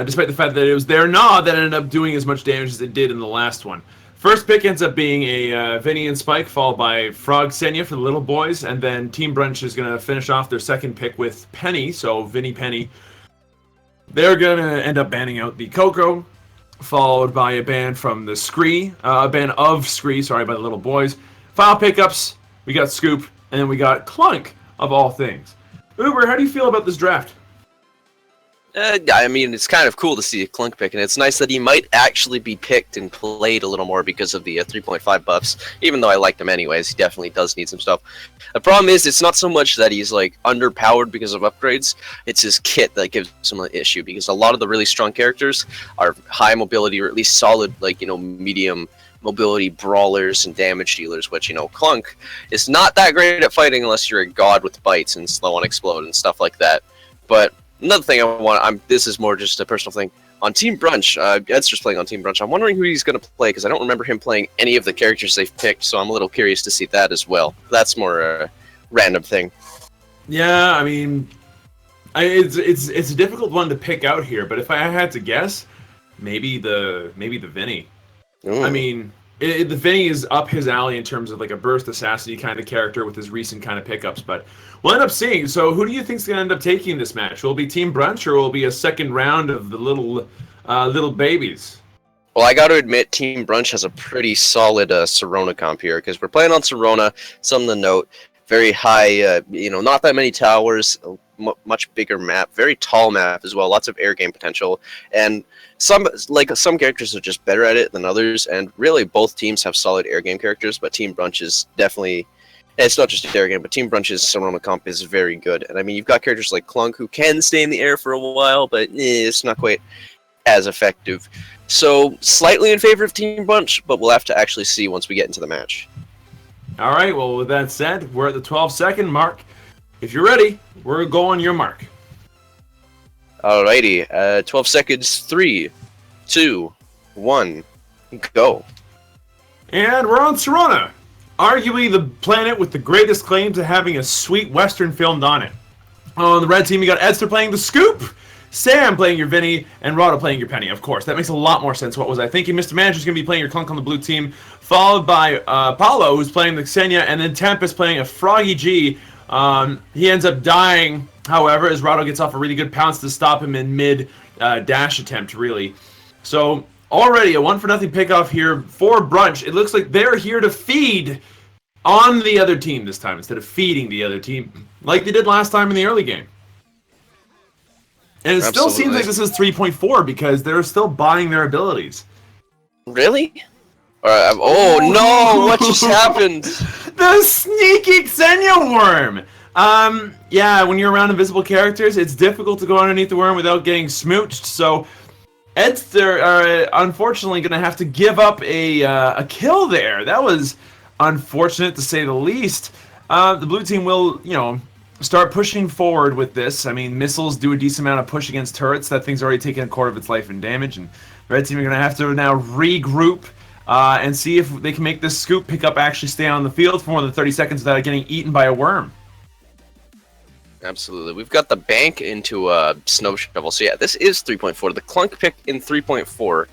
Despite the fact that it was their Gnaw that ended up doing as much damage as it did in the last one. First pick ends up being a Vinny and Spike, followed by Frog Senya for the Little Boys, and then Team Brunch is going to finish off their second pick with Penny, so Vinny Penny. They're going to end up banning out the Coco, followed by a ban from the Scree, a ban of Scree, sorry, by the Little Boys. Final pickups, we got Scoop, and then we got Clunk, of all things. Uber, how do you feel about this draft? I mean, it's kind of cool to see a Clunk pick, and it's nice that he might actually be picked and played a little more because of the 3.5 buffs. Even though I liked him anyways, he definitely does need some stuff. The problem is, it's not so much that he's like underpowered because of upgrades. It's his kit that gives him an issue, because a lot of the really strong characters are high mobility, or at least solid, like, you know, medium mobility brawlers and damage dealers, which, you know, Clunk is not that great at fighting unless you're a god with bites and slow on explode and stuff like that. But another thing I want, this is more just a personal thing. On Team Brunch, Ed's just playing on Team Brunch. I'm wondering who he's going to play, because I don't remember him playing any of the characters they've picked, so I'm a little curious to see that as well. That's more a random thing. Yeah, I mean, it's a difficult one to pick out here, but if I had to guess, maybe the Vinny. I mean, the Vinny is up his alley in terms of like a burst assassin kind of character with his recent kind of pickups, but we'll end up seeing. So who do you think's going to end up taking this match? Will it be Team Brunch, or will it be a second round of the little babies? Well, I got to admit, Team Brunch has a pretty solid Sirona comp here, because we're playing on Sirona, something to note. Very high, you know, not that many towers, much bigger map, very tall map as well, lots of air game potential, and some characters are just better at it than others, and really both teams have solid air game characters, but Team Brunch is definitely, it's not just air game, but Team Brunch's Sirona comp is very good. And I mean, you've got characters like Clunk who can stay in the air for a while, but it's not quite as effective. So slightly in favor of Team Brunch, but we'll have to actually see once we get into the match. All right, well, with that said, we're at the 12-second mark. If you're ready, we're going your mark. Alrighty, 12 seconds, 3, 2, 1, go. And we're on Sirona, arguably the planet with the greatest claim to having a sweet Western filmed on it. On the red team, you got Edster playing the Scoop, Sam playing your Vinny, and Rado playing your Penny. Of course, that makes a lot more sense. What was I thinking? Mr. Manager's going to be playing your Clunk on the blue team, followed by Paulo, who's playing the Xenia, and then Tempest playing a Froggy G. He ends up dying, however, as Rado gets off a really good pounce to stop him in mid dash attempt, really. So already a 1-for-0 pickoff here for Brunch. It looks like they're here to feed on the other team this time, instead of feeding the other team, like they did last time in the early game. And it still seems like this is 3.4, because they're still buying their abilities. Really? Oh no, what just happened? The sneaky Xenia worm! Yeah, when you're around invisible characters, it's difficult to go underneath the worm without getting smooched, so Edster are unfortunately going to have to give up a kill there. That was unfortunate, to say the least. The blue team will, you know, start pushing forward with this. I mean, missiles do a decent amount of push against turrets. That thing's already taken a quarter of its life in damage, and the red team are going to have to now regroup and see if they can make this Scoop pickup actually stay on the field for more than 30 seconds without getting eaten by a worm. Absolutely. We've got the bank into a Snow Shovel. So yeah, this is 3.4. The Clunk pick in 3.4.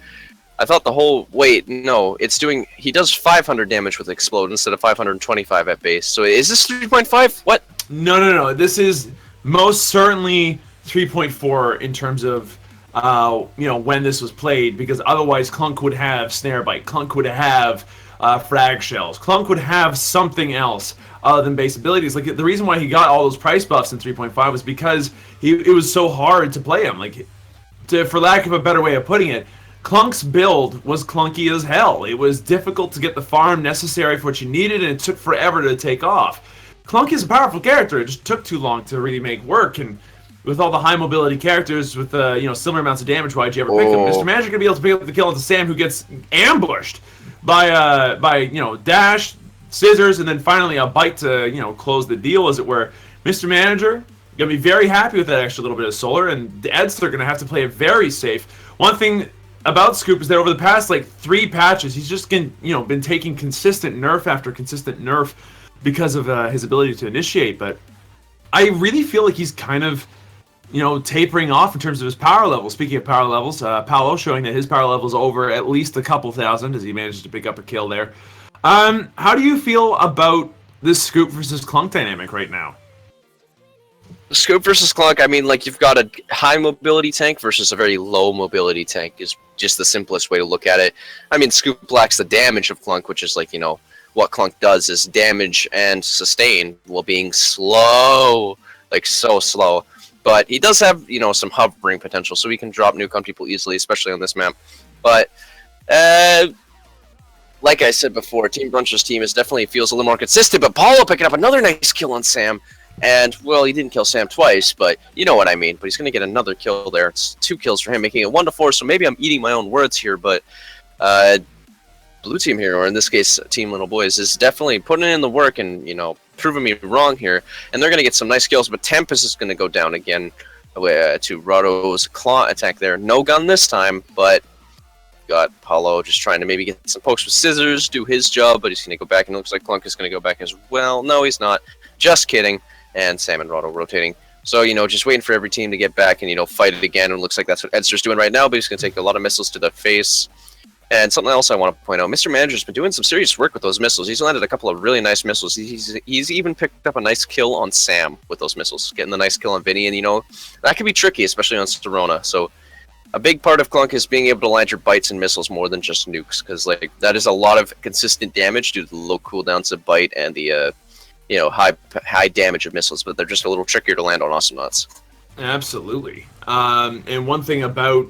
I thought the whole... Wait, no. It's doing... He does 500 damage with Explode instead of 525 at base. So is this 3.5? What? No. This is most certainly 3.4 in terms of, you know, when this was played, because otherwise Clunk would have Snare Bite. Clunk would have Frag Shells. Clunk would have something else other than base abilities. Like, the reason why he got all those price buffs in 3.5 was because it was so hard to play him. Like, for lack of a better way of putting it, Clunk's build was clunky as hell. It was difficult to get the farm necessary for what you needed, and it took forever to take off. Clunk is a powerful character. It just took too long to really make work, and with all the high mobility characters with you know, similar amounts of damage, why'd you ever pick them? Mr. Magic gonna be able to pick up the kill into Sam, who gets ambushed by you know, dash, scissors, and then finally a bite to, you know, close the deal, as it were. Mr. Manager gonna be very happy with that extra little bit of solar, and the Edster gonna have to play it very safe. One thing about Scoop is that over the past like 3 patches, he's just been taking consistent nerf after consistent nerf because of his ability to initiate. But I really feel like he's kind of, you know, tapering off in terms of his power level. Speaking of power levels, Paolo showing that his power level is over at least a couple thousand as he manages to pick up a kill there. How do you feel about this Scoop versus Clunk dynamic right now? Scoop versus Clunk, I mean, like, you've got a high mobility tank versus a very low mobility tank is just the simplest way to look at it. I mean, Scoop lacks the damage of Clunk, which is like, you know, what Clunk does is damage and sustain while being slow, like so slow. but he does have, some hovering potential, so he can drop nuke on people easily, especially on this map. But like I said before, Team Brunch's team definitely feels a little more consistent, but Paulo picking up another nice kill on Sam. And, well, he didn't kill Sam twice, but you know what I mean. But he's going to get another kill there. It's 2 kills for him, making it 1-4, so maybe I'm eating my own words here, but Blue Team here, or in this case, Team Little Boys, is definitely putting in the work and, proving me wrong here. And they're going to get some nice kills, but Tempest is going to go down again to Rado's claw attack there. No gun this time, but got Paulo just trying to maybe get some pokes with scissors, do his job, but he's going to go back, and it looks like Clunk is going to go back as well. No, he's not. Just kidding. And Sam and Rado rotating. So, just waiting for every team to get back and, fight it again. And it looks like that's what Edster's doing right now, but he's going to take a lot of missiles to the face. And something else I want to point out, Mr. Manager's been doing some serious work with those missiles. He's landed a couple of really nice missiles. He's even picked up a nice kill on Sam with those missiles, getting the nice kill on Vinny. And, that can be tricky, especially on Serona. So, a big part of Clunk is being able to land your bites and missiles more than just nukes, because, that is a lot of consistent damage due to the low cooldowns of bite and the, high damage of missiles, but they're just a little trickier to land on Astronauts. Absolutely. And one thing about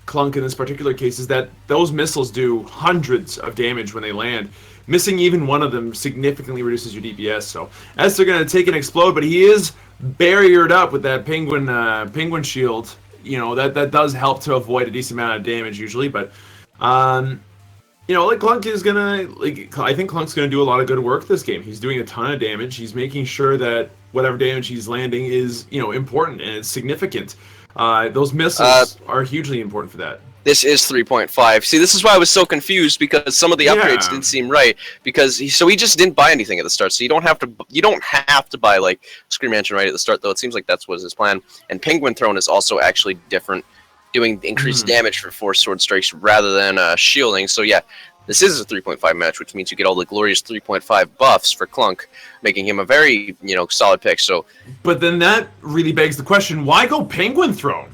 Clunk in this particular case is that those missiles do hundreds of damage when they land. Missing even one of them significantly reduces your DPS. So as they're going to take and explode, but he is barriered up with that penguin shield. That does help to avoid a decent amount of damage usually, but Clunk is gonna I think Clunk's gonna do a lot of good work this game. He's doing a ton of damage. He's making sure that whatever damage he's landing is, important and it's significant. Those missiles are hugely important for that. This is 3.5. See, this is why I was so confused, because some of the upgrades didn't seem right. Because he just didn't buy anything at the start. So you don't have to buy Scream Engine right at the start, though. It seems like that's was his plan. And Penguin Throne is also actually different, doing increased damage for 4 sword strikes rather than shielding. So yeah, this is a 3.5 match, which means you get all the glorious 3.5 buffs for Clunk, making him a very solid pick. So, but then that really begs the question: why go Penguin Throne?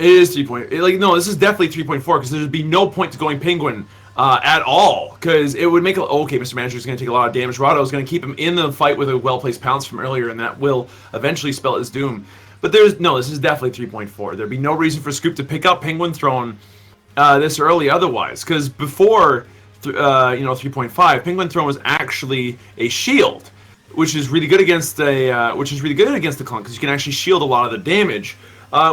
It is 3. No, this is definitely 3.4, because there'd be no point to going Penguin at all, because it would make okay, Mr. Manager is going to take a lot of damage. Rado is going to keep him in the fight with a well-placed pounce from earlier, and that will eventually spell his doom. But this is definitely 3.4. There'd be no reason for Scoop to pick up Penguin Throne this early otherwise, because before 3.5, Penguin Throne was actually a shield, which is really good against the Clunk, because you can actually shield a lot of the damage.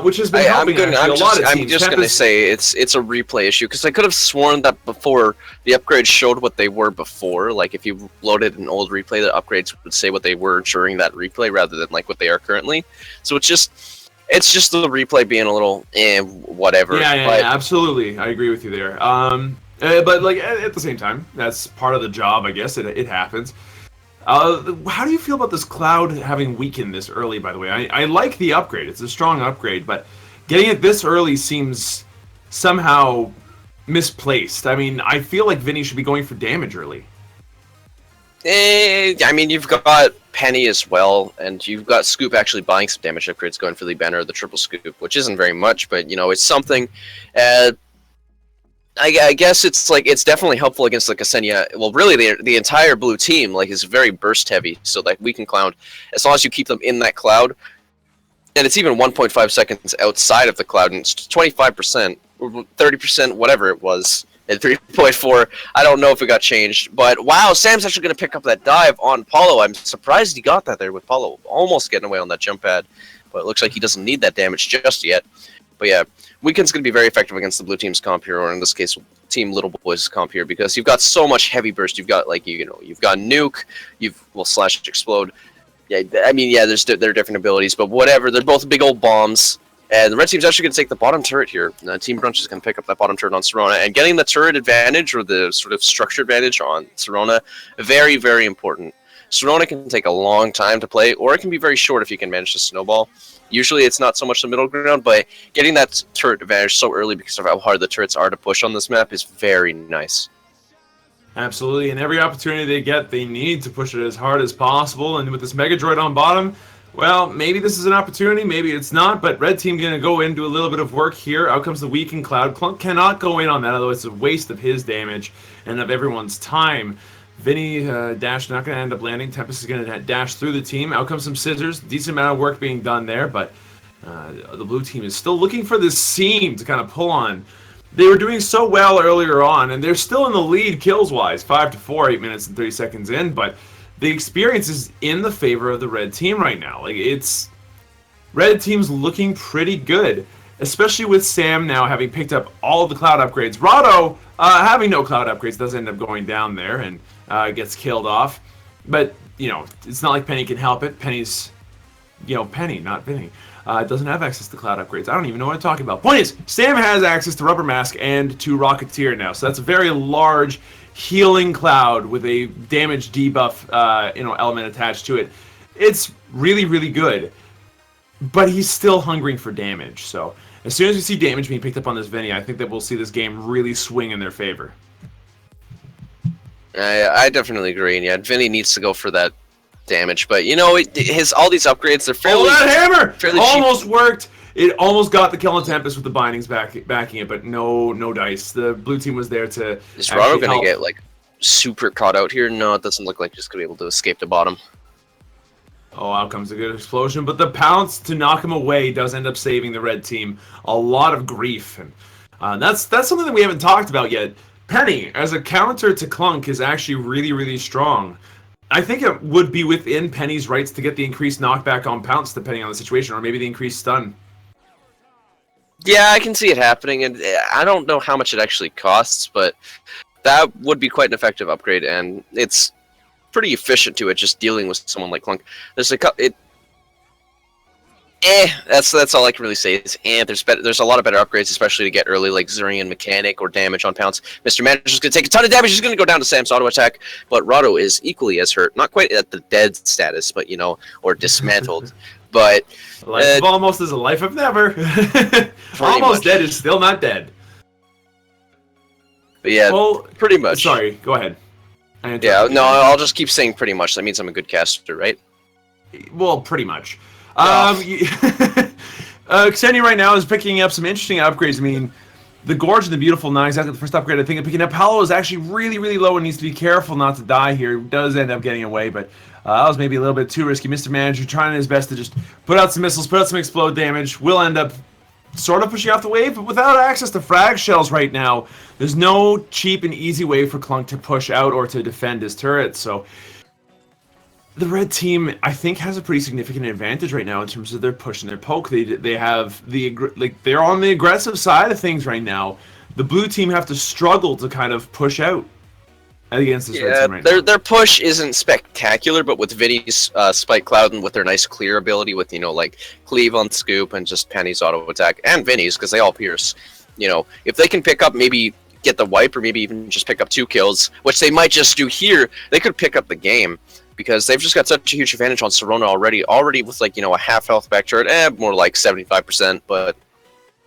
Which has been helping a lot of teams. I'm just going to say it's a replay issue, because I could have sworn that before the upgrades showed what they were before. Like, if you loaded an old replay, the upgrades would say what they were during that replay rather than what they are currently. So it's just the replay being a little whatever. Yeah, absolutely. I agree with you there. But at the same time, that's part of the job, I guess. It happens. How do you feel about this Cloud having weakened this early, by the way? I like the upgrade. It's a strong upgrade, but getting it this early seems somehow misplaced. I mean, I feel like Vinny should be going for damage early. You've got Penny as well, and you've got Scoop actually buying some damage upgrades, going for the banner or the triple Scoop, which isn't very much, but, it's something. I guess it's definitely helpful against Ksenia. Well, really, the entire blue team is very burst heavy, so we can cloud as long as you keep them in that cloud, and it's even 1.5 seconds outside of the cloud, and it's 25% or 30%, whatever it was, at 3.4. I don't know if it got changed, but wow, Sam's actually going to pick up that dive on Paulo. I'm surprised he got that there with Paulo almost getting away on that jump pad, but it looks like he doesn't need that damage just yet. But yeah, Weekend's going to be very effective against the blue team's comp here, or in this case, Team Little Boys' comp here, because you've got so much heavy burst. You've got you've got nuke, slash explode. Yeah, there's there are different abilities, but whatever. They're both big old bombs, and the red team's actually going to take the bottom turret here. Team Brunch is going to pick up that bottom turret on Serona, and getting the turret advantage, or the sort of structure advantage on Serona, very, very important. Serona can take a long time to play, or it can be very short if you can manage to snowball. Usually it's not so much the middle ground, but getting that turret advantage so early because of how hard the turrets are to push on this map is very nice. Absolutely, and every opportunity they get, they need to push it as hard as possible, and with this Mega Droid on bottom, well, maybe this is an opportunity, maybe it's not, but Red Team going to go in, do a little bit of work here. Out comes the weakened Cloud. Clunk cannot go in on that, although it's a waste of his damage and of everyone's time. Vinny dash not going to end up landing. Tempest is going to dash through the team. Out comes some scissors. Decent amount of work being done there, but the blue team is still looking for this seam to kind of pull on. They were doing so well earlier on, and they're still in the lead kills-wise, 5-4, 8 minutes and 30 seconds in, but the experience is in the favor of the red team right now. Like, it's... Red team's looking pretty good, especially with Sam now having picked up all of the cloud upgrades. Rado, having no cloud upgrades, does end up going down there and gets killed off. But, you know, it's not like Penny can help it. Penny's, you know, Penny, not Vinny. Doesn't have access to cloud upgrades. I don't even know what I'm talking about. Point is, Sam has access to Rubber Mask and to Rocketeer now. So that's a very large healing cloud with a damage debuff element attached to it. It's really, really good. But he's still hungering for damage. So as soon as we see damage being picked up on this Vinny, I think that we'll see this game really swing in their favor. I definitely agree. And yeah, Vinny needs to go for that damage, but you know, all these upgrades, they're fairly. Oh, that hammer! Fairly almost cheap. Worked. It almost got the kill on Tempest with the bindings backing it, but no dice. The blue team was there to. Is Rado gonna get like super caught out here? No, it doesn't look like he's gonna be able to escape the bottom. Oh, out comes a good explosion, but the pounce to knock him away does end up saving the red team a lot of grief, and that's something that we haven't talked about yet. Penny, as a counter to Clunk, is actually really, really strong. I think it would be within Penny's rights to get the increased knockback on Pounce, depending on the situation, or maybe the increased stun. Yeah, I can see it happening, and I don't know how much it actually costs, but that would be quite an effective upgrade, and it's pretty efficient to it, just dealing with someone like Clunk. There's that's all I can really say. Is there's a lot of better upgrades, especially to get early, like Zurian Mechanic or damage on Pounce. Mr. Manager's going to take a ton of damage. He's going to go down to Sam's auto attack, but Rado is equally as hurt. Not quite at the dead status, but, you know, or dismantled. But life of almost is a life of never. Almost dead is still not dead. But yeah, well, pretty much. Sorry, go ahead. Yeah, no, I'll just keep saying pretty much. That means I'm a good caster, right? Well, pretty much. Xenia right now is picking up some interesting upgrades. I mean, the Gorge and the Beautiful, not exactly the first upgrade I think of picking up. Paolo is actually really, really low and needs to be careful not to die here. Does end up getting away, but that was maybe a little bit too risky. Mr. Manager trying his best to just put out some missiles, put out some explode damage. Will end up sort of pushing off the wave, but without access to frag shells right now, there's no cheap and easy way for Clunk to push out or to defend his turret, so the red team, I think, has a pretty significant advantage right now in terms of their push and their poke. They have they're on the aggressive side of things right now. The blue team have to struggle to kind of push out against this red team right now. Their push isn't spectacular, but with Vinny's Spike Cloud and with their nice clear ability, with, you know, like Cleave on Scoop and just Penny's auto attack and Vinny's, because they all pierce. You know, if they can pick up, maybe get the wipe, or maybe even just pick up 2 kills, which they might just do here, they could pick up the game. Because they've just got such a huge advantage on Sirona already with, like, you know, a half health back turret, more like 75%, but,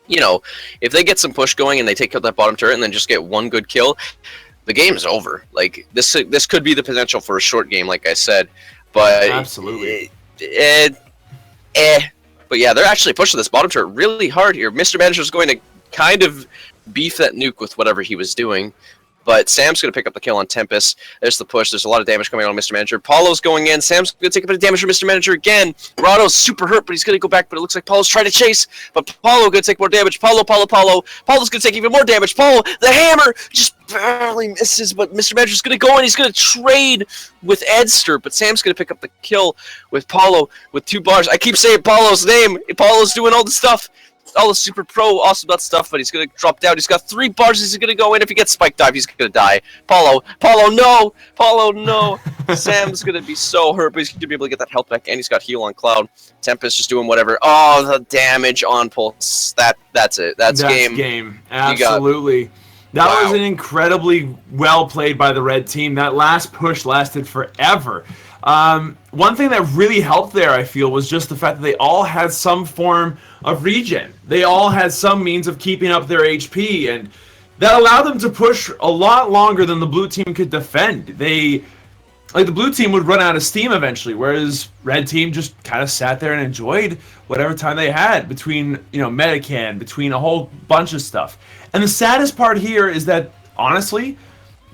you know, if they get some push going and they take out that bottom turret and then just get 1 good kill, the game's over. Like, this could be the potential for a short game, like I said, but absolutely. But yeah, they're actually pushing this bottom turret really hard here. Mr. Manager's going to kind of beef that nuke with whatever he was doing. But Sam's going to pick up the kill on Tempest. There's the push. There's a lot of damage coming on Mr. Manager. Paulo's going in. Sam's going to take a bit of damage from Mr. Manager again. Rado's super hurt, but he's going to go back. But it looks like Paulo's trying to chase. But Paulo going to take more damage. Paulo's going to take even more damage. Paulo, the hammer, just barely misses. But Mr. Manager's going to go in. He's going to trade with Edster. But Sam's going to pick up the kill with Paulo with 2 bars. I keep saying Paulo's name. Paulo's doing all the stuff. All the super pro, awesome that stuff, but he's going to drop down. He's got 3 bars. He's going to go in. If he gets spike dive, he's going to die. Paulo, no. Sam's going to be so hurt, but he's going to be able to get that health back, and he's got heal on Cloud. Tempest just doing whatever. Oh, the damage on Pulse. That's it. That's game. Absolutely. That was an incredibly well played by the red team. That last push lasted forever. One thing that really helped there, I feel, was just the fact that they all had some form of regen. They all had some means of keeping up their HP, and that allowed them to push a lot longer than the blue team could defend. The blue team would run out of steam eventually, whereas red team just kind of sat there and enjoyed whatever time they had between, you know, Medican, between a whole bunch of stuff. And the saddest part here is that, honestly,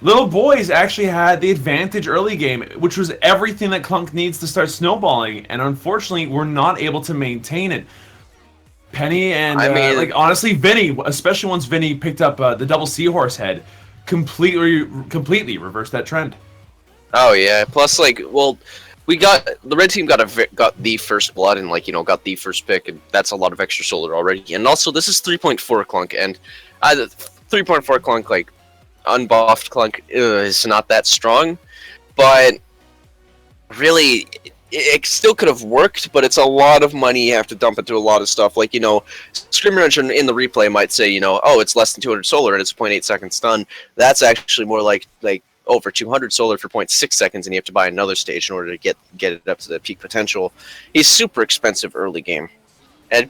Little Boys actually had the advantage early game, which was everything that Clunk needs to start snowballing, and unfortunately, we're not able to maintain it. Penny and I mean, like honestly, Vinny, especially once Vinny picked up the double seahorse head, completely reversed that trend. oh yeah. Plus, like, well, we got the red team got the first blood and like got the first pick, and that's a lot of extra solar already. And also, this is 3.4 Clunk, and 3.4 Clunk, like unbuffed Clunk, is not that strong, but really. It still could have worked, but it's a lot of money you have to dump into a lot of stuff. Like, Screamer Engine in the replay might say, oh, it's less than 200 solar and it's 0.8 second stun. That's actually more like over 200 solar for 0.6 seconds, and you have to buy another stage in order to get it up to the peak potential. He's super expensive early game.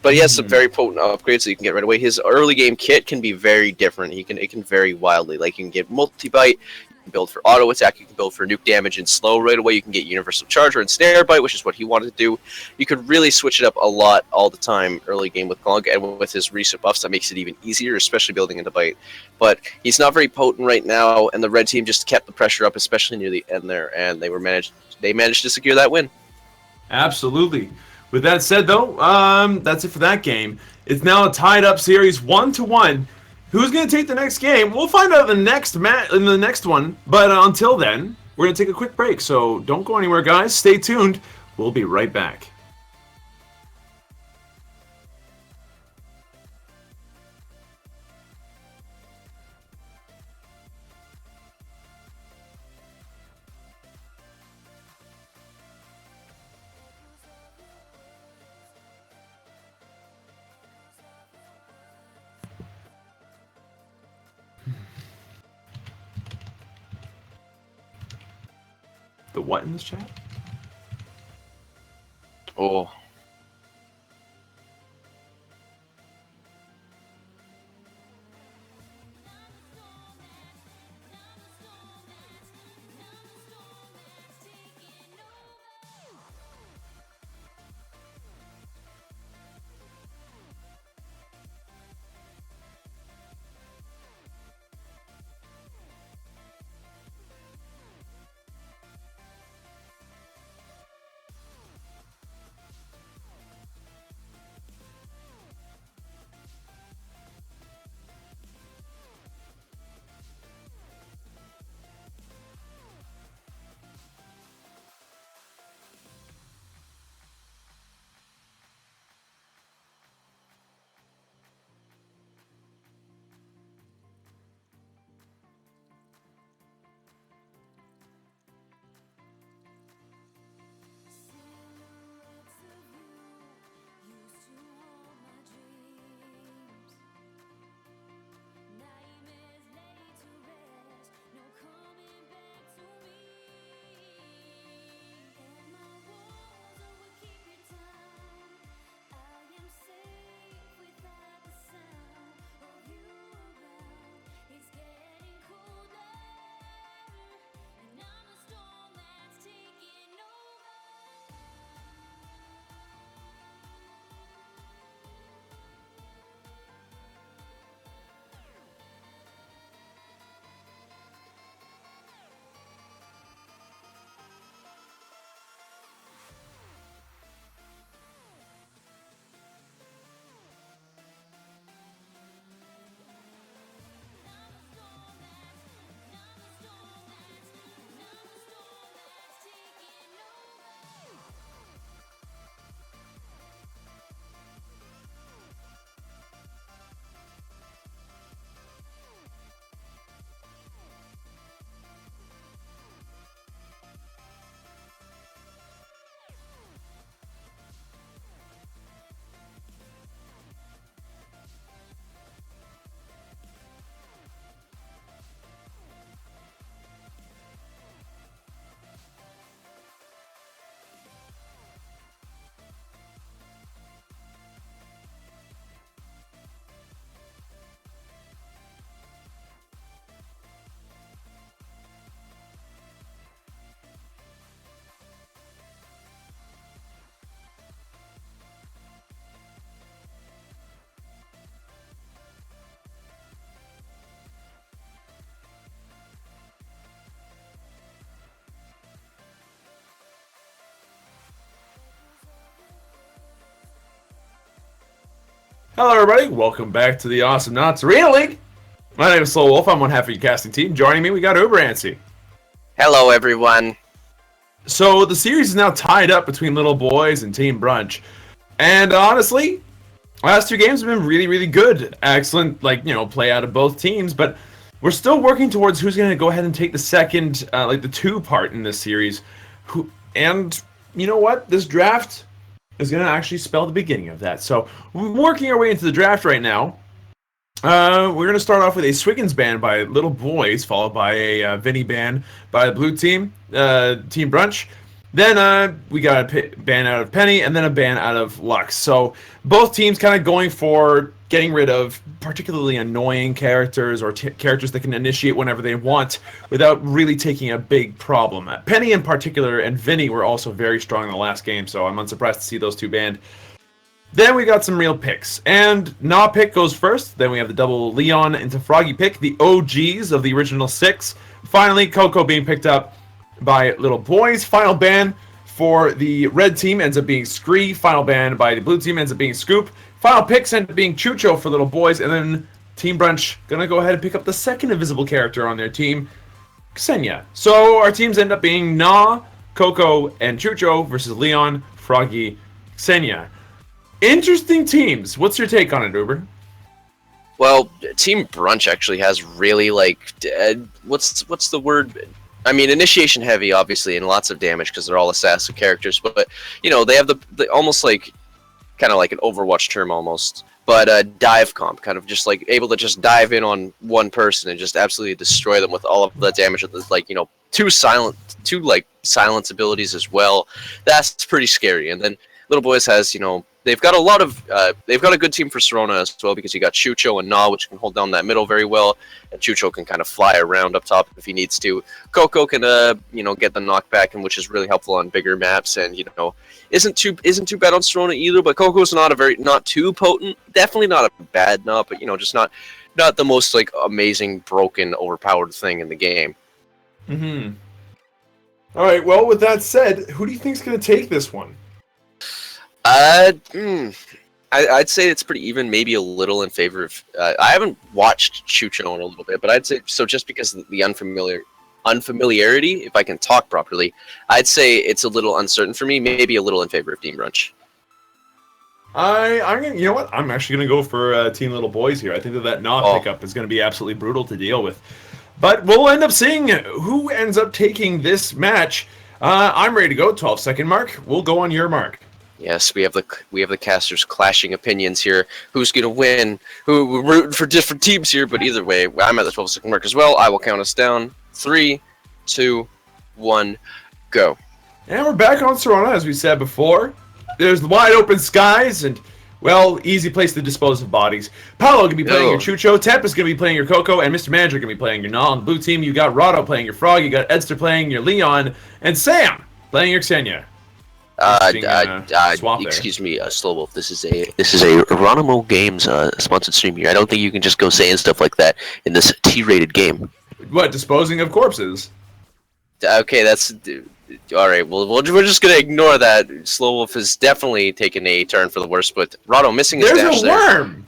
But he has some very potent upgrades that you can get right away. His early game kit can be very different. It can vary wildly. Like, you can get multi-bite, you can build for auto attack, you can build for nuke damage and slow right away, you can get universal charger and snare bite, which is what he wanted to do. You could really switch it up a lot all the time early game with Clunk, and with his recent buffs, that makes it even easier, especially building into bite. But he's not very potent right now, and the red team just kept the pressure up, especially near the end there, and they managed to secure that win. Absolutely. With that said, though, that's it for that game. It's now a tied-up series, 1-1. Who's going to take the next game? We'll find out in the next one. But until then, we're going to take a quick break. So don't go anywhere, guys. Stay tuned. We'll be right back. The what in this chat? Oh. Hello, everybody. Welcome back to the Awesome Knots Arena League. My name is Slow Wolf. I'm one half of your casting team. Joining me, we got Uber Antsy. Hello, everyone. So the series is now tied up between Little Boys and Team Brunch. And honestly, last two games have been really, really good. Excellent, play out of both teams. But we're still working towards who's going to go ahead and take the second, the two part in this series. And you know what? This draft is going to actually spell the beginning of that. So we're working our way into the draft right now. We're going to start off with a Swiggins ban by Little Boys, followed by a Vinny ban by the blue team, Team Brunch. Then we got a ban out of Penny, and then a ban out of Lux. So both teams kind of going for getting rid of particularly annoying characters or characters that can initiate whenever they want without really taking a big problem. Penny in particular and Vinny were also very strong in the last game, so I'm unsurprised to see those two banned. Then we got some real picks, and Na pick goes first. Then we have the double Leon into Froggy pick, the OGs of the original 6. Finally, Coco being picked up by Little Boys. Final ban for the red team ends up being Scree. Final ban by the blue team ends up being Scoop. Final picks end up being Chucho for Little Boys, and then Team Brunch gonna go ahead and pick up the second invisible character on their team, Ksenia. So our teams end up being Na, Coco, and Chucho versus Leon, Froggy, Ksenia. Interesting teams. What's your take on it, Uber? Well, Team Brunch actually has really what's the word? I mean, initiation heavy, obviously, and lots of damage because they're all assassin characters. But they have the almost kind of like an Overwatch term almost. But dive comp, kind of just able to just dive in on one person and just absolutely destroy them with all of the damage with two silence abilities as well. That's pretty scary. And then Little Boys has they've got a good team for Serona as well because you got Chucho and Na, which can hold down that middle very well, and Chucho can kind of fly around up top if he needs to. Coco can get the knockback, and which is really helpful on bigger maps, and isn't too bad on Serona either. But Coco's not too potent, definitely not a bad Na, but just not the most amazing broken overpowered thing in the game. Mm-hmm. All right. Well, with that said, who do you think's going to take this one? I'd say it's pretty even, maybe a little in favor of. I haven't watched Chucho in a little bit, but I'd say so just because of the unfamiliarity. If I can talk properly, I'd say it's a little uncertain for me. Maybe a little in favor of Team Brunch. I'm gonna, you know what? I'm actually gonna go for Team Little Boys here. I think that Na pickup is gonna be absolutely brutal to deal with. But we'll end up seeing who ends up taking this match. I'm ready to go. 12-second mark. We'll go on your mark. Yes, we have the casters clashing opinions here. Who's gonna win? We're rooting for different teams here, but either way, I'm at the 12-second mark as well. I will count us down. 3, 2, 1, go. And we're back on Serona, as we said before. There's wide open skies and, easy place to dispose of bodies. Paolo gonna be playing your Chucho, Tempest gonna be playing your Coco, and Mr. Manager gonna be playing your Na. On the blue team, you got Rado playing your Frog, you got Edster playing your Leon, and Sam playing your Ksenia. Excuse me, Slow Wolf. This is a Ronimo Games sponsored stream here. I don't think you can just go saying stuff like that in this T-rated game. What, disposing of corpses? Okay, that's all right. Well, we're just gonna ignore that. Slow Wolf has definitely taken a turn for the worse, but Rado missing his dash there. There's a worm.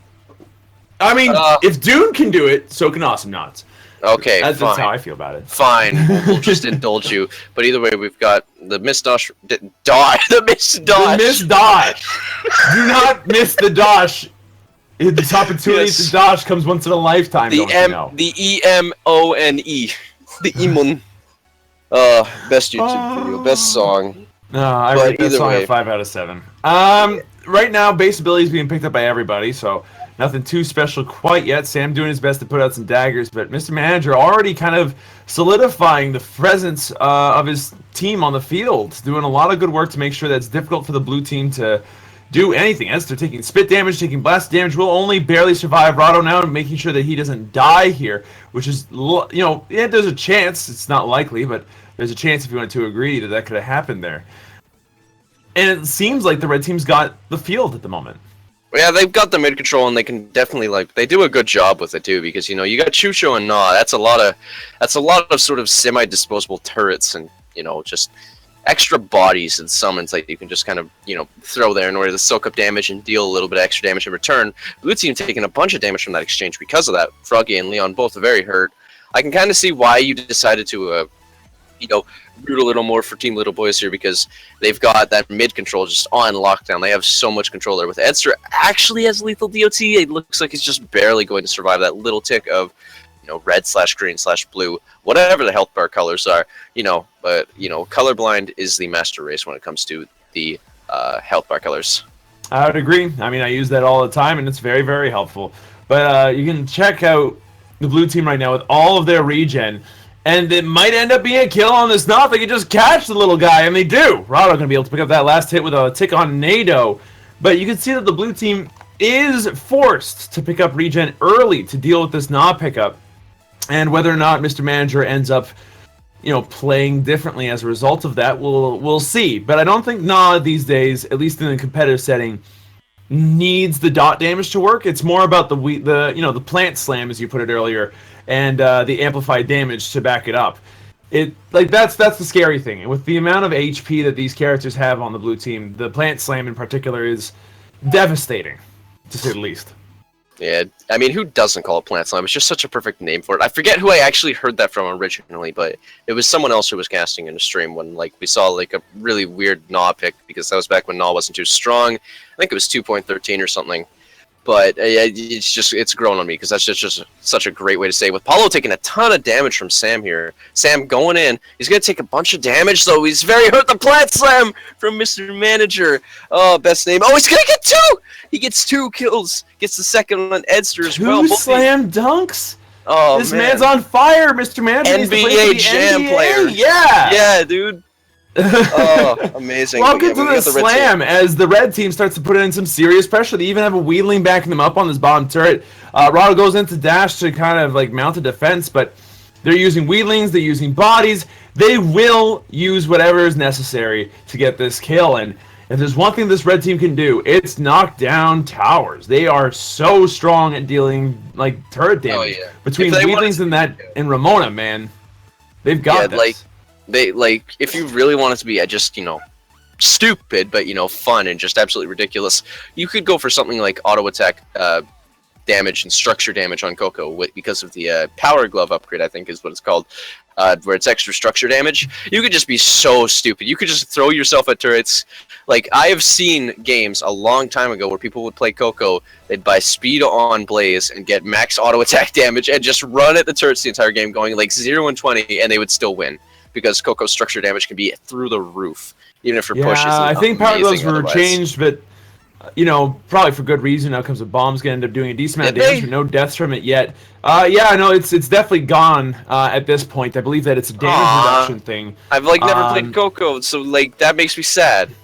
I mean, if Dune can do it, so can Awesome Knots. Okay, that's how I feel about it. Fine, we'll just indulge you. But either way, we've got the missed dosh. The missed dosh. The missed dosh. Do not miss the dosh. This opportunity to dosh comes once in a lifetime. The EMONE. The Emon. Best YouTube video, best song. No, I rate that song a 5 out of 7. Right now, base ability is being picked up by everybody, so nothing too special quite yet. Sam doing his best to put out some daggers, but Mr. Manager already kind of solidifying the presence of his team on the field, doing a lot of good work to make sure that it's difficult for the blue team to do anything. As they're taking spit damage, taking blast damage, will only barely survive. Rado now making sure that he doesn't die here, which is, there's a chance. It's not likely, but there's a chance if you want to agree that could have happened there. And it seems like the red team's got the field at the moment. Yeah, they've got the mid control, and they can definitely they do a good job with it too. Because you got Chucho and Na. That's a lot of sort of semi-disposable turrets, and just extra bodies and summons that you can just kind of, throw there in order to soak up damage and deal a little bit of extra damage in return. Blue team taking a bunch of damage from that exchange because of that. Froggy and Leon both very hurt. I can kind of see why you decided to, root a little more for Team Little Boys here, because they've got that mid control just on lockdown. They have so much control there. With Edster actually has lethal DOT, it looks like he's just barely going to survive that little tick of, red/green/blue, whatever the health bar colors are, but, colorblind is the master race when it comes to the health bar colors. I would agree. I mean, I use that all the time, and it's very, very helpful. But you can check out the blue team right now with all of their regen, and it might end up being a kill on this Knot. They can just catch the little guy, and they do. Rado going to be able to pick up that last hit with a tick on Nado. But you can see that the blue team is forced to pick up regen early to deal with this Knot pickup. And whether or not Mr. Manager ends up, playing differently as a result of that, we'll see. But I don't think Nah these days, at least in a competitive setting, needs the dot damage to work. It's more about the plant slam, as you put it earlier, and the amplified damage to back it up. That's the scary thing. With the amount of HP that these characters have on the blue team, the plant slam in particular is devastating, to say the least. Yeah, I mean, who doesn't call it Plant Slam? It's just such a perfect name for it. I forget who I actually heard that from originally, but it was someone else who was casting in a stream when, we saw, a really weird Gnaw pick, because that was back when Gnaw wasn't too strong. I think it was 2.13 or something. But it's grown on me, because that's just such a great way to say it. With Paulo taking a ton of damage from Sam here. Sam going in. He's going to take a bunch of damage, though. He's very hurt. The Plant Slam from Mr. Manager. Oh, best name. Oh, he's going to get 2! He gets 2 kills. Gets the second on Edster as well. 2 slam dunks? Oh, this man's on fire, Mr. Manager. NBA Jam player. Yeah. Yeah, dude. Oh, amazing. Welcome to the slam as the red team starts to put in some serious pressure. They even have a Wheedling backing them up on this bottom turret. Rado goes into dash to kind of mount a defense, but they're using Wheedlings, they're using bodies. They will use whatever is necessary to get this kill. And if there's one thing this red team can do, it's knock down towers. They are so strong at dealing turret damage. Oh, yeah. Between Wheedlings and Ramona, man, they've got this. If you really want it to be just, stupid, but, fun and just absolutely ridiculous, you could go for something like auto attack damage and structure damage on Coco because of the Power Glove upgrade, I think is what it's called, where it's extra structure damage. You could just be so stupid. You could just throw yourself at turrets. I have seen games a long time ago where people would play Coco, they'd buy speed on Blaze and get max auto attack damage and just run at the turrets the entire game going 0 and 20, and they would still win. Because Coco's structure damage can be through the roof, even if your push is I think Power Gloves were changed, but probably for good reason. Outcomes of bombs gonna end up doing a decent amount of damage, but no deaths from it yet. It's definitely gone at this point. I believe that it's a damage reduction thing. I've never played Coco, so that makes me sad.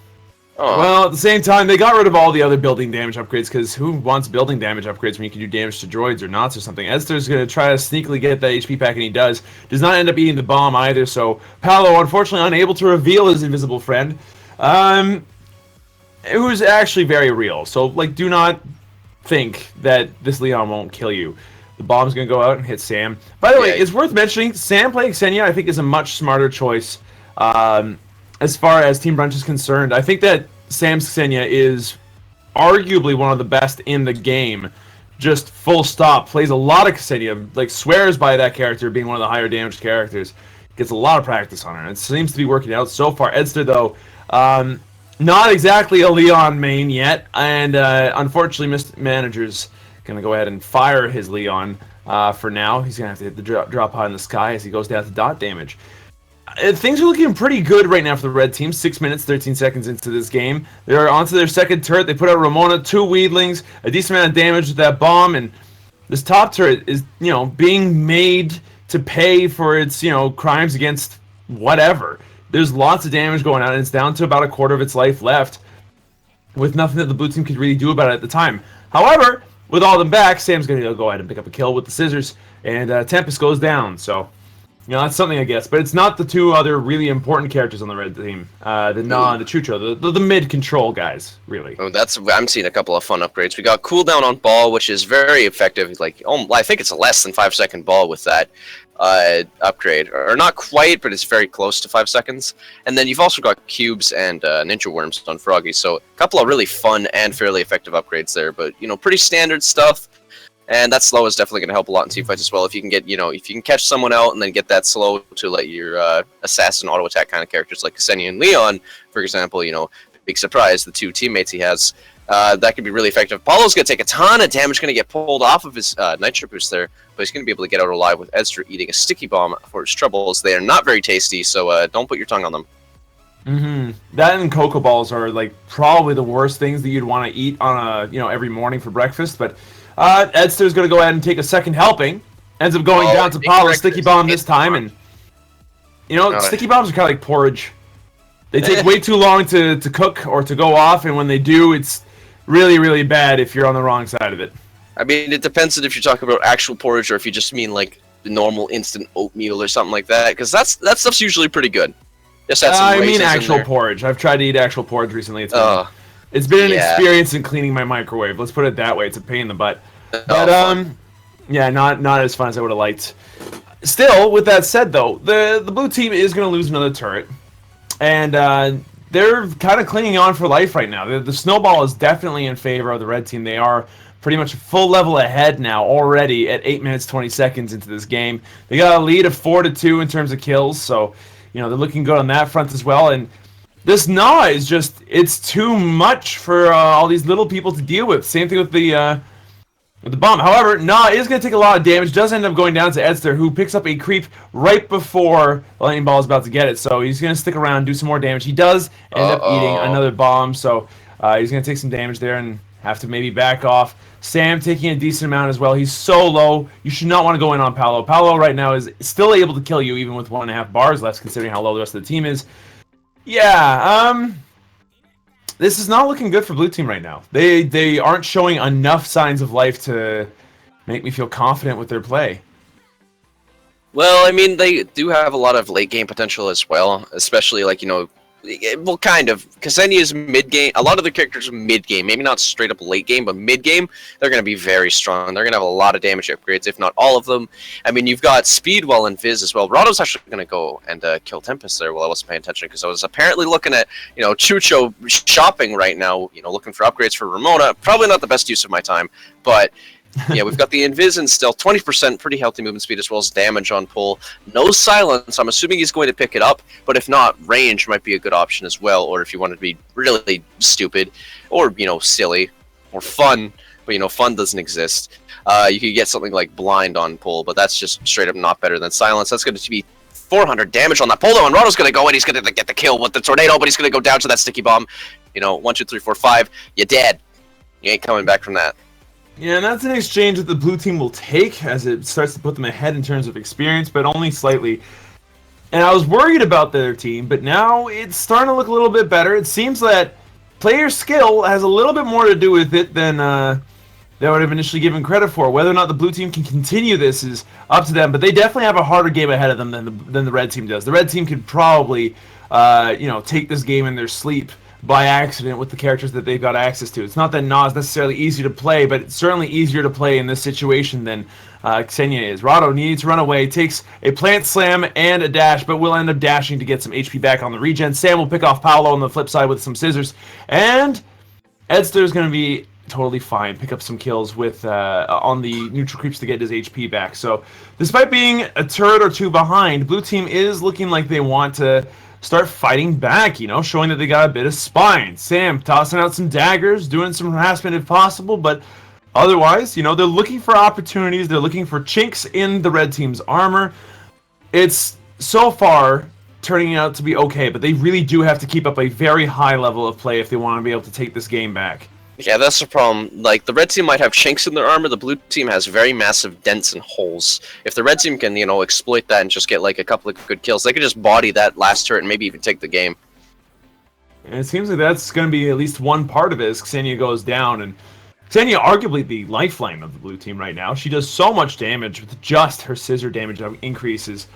Well, at the same time, they got rid of all the other building damage upgrades, because who wants building damage upgrades when you can do damage to droids or knots or something? Edster's going to try to sneakily get that HP pack, and he does. Does not end up eating the bomb either, so Paolo, unfortunately, unable to reveal his invisible friend. Who's actually very real, so, do not think that this Leon won't kill you. The bomb's going to go out and hit Sam. By the way, it's worth mentioning, Sam playing Xenia, I think, is a much smarter choice. As far as Team Brunch is concerned, I think that Sam's Xenia is arguably one of the best in the game. Just full stop. Plays a lot of Xenia. Swears by that character being one of the higher damage characters. Gets a lot of practice on her. It seems to be working out so far. Edster, though, not exactly a Leon main yet. And unfortunately, Mr. Manager's going to go ahead and fire his Leon for now. He's going to have to hit the drop high in the sky as he goes down to dot damage. Things are looking pretty good right now for the red team. 6 minutes, 13 seconds into this game. They're onto their second turret. They put out Ramona, 2 Wheedlings, a decent amount of damage with that bomb, and this top turret is, being made to pay for its, crimes against whatever. There's lots of damage going on, and it's down to about a quarter of its life left, with nothing that the blue team could really do about it at the time. However, with all them back, Sam's going to go ahead and pick up a kill with the scissors, and Tempest goes down, so... that's something, I guess. But it's not the 2 other really important characters on the red team. The Nah and the Chucho. The mid-control guys, really. Oh, I'm seeing a couple of fun upgrades. We got cooldown on ball, which is very effective. I think it's a less than 5-second ball with that. upgrade, or not quite, but it's very close to 5 seconds. And then you've also got cubes and ninja worms on Froggy, so a couple of really fun and fairly effective upgrades there. But pretty standard stuff. And that slow is definitely going to help a lot in teamfights as well. If you can get, if you can catch someone out and then get that slow to let your assassin auto attack kind of characters like Ksenia and Leon, for example, big surprise, the two teammates he has, that could be really effective. Paulo's going to take a ton of damage, going to get pulled off of his Nitro Boost there, but he's going to be able to get out alive with Edster eating a sticky bomb for his troubles. They are not very tasty, so don't put your tongue on them. That and Cocoa Balls are like probably the worst things that you'd want to eat on a every morning for breakfast, but Edster's going to go ahead and take a second helping. Ends up going down to Paulo's Sticky Bomb this time, and Sticky Bombs are kind of like porridge. They take way too long to cook or to go off, and when they do, it's really, really bad if you're on the wrong side of it. I mean, it depends on if you're talking about actual porridge or if you just mean like the normal instant oatmeal or something like that, because that stuff's usually pretty good. Just add some I mean raisins actual porridge. I've tried to eat actual porridge recently. It's been an experience in cleaning my microwave. Let's put it that way. It's a pain in the butt. But yeah, not as fun as I would have liked. Still, with that said though, the blue team is going to lose another turret, and they're kind of clinging on for life right now. The snowball is definitely in favor of the red team. They are pretty much a full level ahead now already at 8 minutes 20 seconds into this game. They got a lead of 4-2 in terms of kills, so they're looking good on that front as well. And this Gnaw is just, it's too much for all these little people to deal with. Same thing with the bomb. However, Gnaw is going to take a lot of damage. Does end up going down to Edster, who picks up a creep right before the lightning ball is about to get it. So he's going to stick around, do some more damage. He does end up eating another bomb, so he's going to take some damage there and have to maybe back off. Sam taking a decent amount as well. He's so low. You should not want to go in on Paolo. Paolo right now is still able to kill you even with 1.5 bars left, considering how low the rest of the team is. Yeah, this is not looking good for blue team right now. They aren't showing enough signs of life to make me feel confident with their play. Well, I mean, they do have a lot of late game potential as well, especially like, well, kind of. Ksenia's mid-game, a lot of their characters are mid-game, maybe not straight up late game, but mid-game, they're going to be very strong. They're going to have a lot of damage upgrades, if not all of them. I mean, you've got Speedwell and Viz as well. Rado's actually going to go and kill Tempest there while I wasn't paying attention, because I was apparently looking at, Chucho shopping right now, looking for upgrades for Ramona. Probably not the best use of my time, but yeah, we've got the Invis and still 20% pretty healthy movement speed as well as damage on pull. No silence. I'm assuming he's going to pick it up, but if not, range might be a good option as well. Or if you want to be really stupid, or silly, or fun, but fun doesn't exist. You could get something like blind on pull, but that's just straight up not better than silence. That's going to be 400 damage on that pull though, and Rado's going to go in. He's going to get the kill with the tornado, but he's going to go down to that sticky bomb. 1, 2, 3, 4, 5. You're dead. You ain't coming back from that. Yeah, and that's an exchange that the blue team will take as it starts to put them ahead in terms of experience, but only slightly. And I was worried about their team, but now it's starting to look a little bit better. It seems that player skill has a little bit more to do with it than they would have initially given credit for. Whether or not the blue team can continue this is up to them, but they definitely have a harder game ahead of them than the red team does. The red team could probably, take this game in their sleep by accident with the characters that they've got access to. It's not that Gnaw is necessarily easy to play, but it's certainly easier to play in this situation than Ksenia is. Rado needs to run away, takes a plant slam and a dash, but will end up dashing to get some HP back on the regen. Sam will pick off Paolo on the flip side with some scissors, and Edster is going to be totally fine. Pick up some kills with on the neutral creeps to get his HP back. So despite being a turret or two behind, blue team is looking like they want to start fighting back, showing that they got a bit of spine. Sam tossing out some daggers, doing some harassment if possible, but otherwise, they're looking for opportunities. They're looking for chinks in the red team's armor. It's so far turning out to be okay, but they really do have to keep up a very high level of play if they want to be able to take this game back. Yeah, that's the problem. Like, the red team might have chinks in their armor, the blue team has very massive dents and holes. If the red team can, exploit that and just get, like, a couple of good kills, they could just body that last turret and maybe even take the game. And it seems like that's going to be at least one part of it as Ksenia goes down, and Ksenia arguably the lifeline of the blue team right now. She does so much damage with just her scissor damage increases.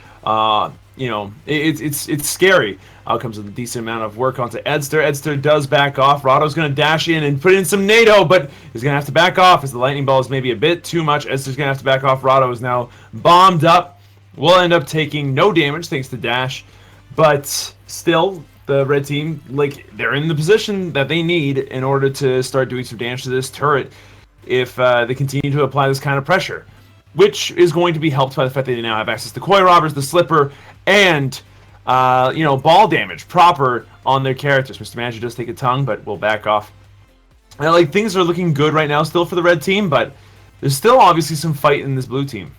It's scary. Comes with a decent amount of work onto Edster. Edster does back off. Rado's going to dash in and put in some NATO, but he's going to have to back off as the lightning ball is maybe a bit too much. Edster's going to have to back off. Rado is now bombed up. will end up taking no damage thanks to dash, but still the red team, like, they're in the position that they need in order to start doing some damage to this turret if they continue to apply this kind of pressure, which is going to be helped by the fact that they now have access to Koi Robbers, the Slipper, and ball damage proper on their characters. Mr. Manager does take a tongue, but we'll back off. And, like, things are looking good right now still for the red team, but there's still obviously some fight in this blue team.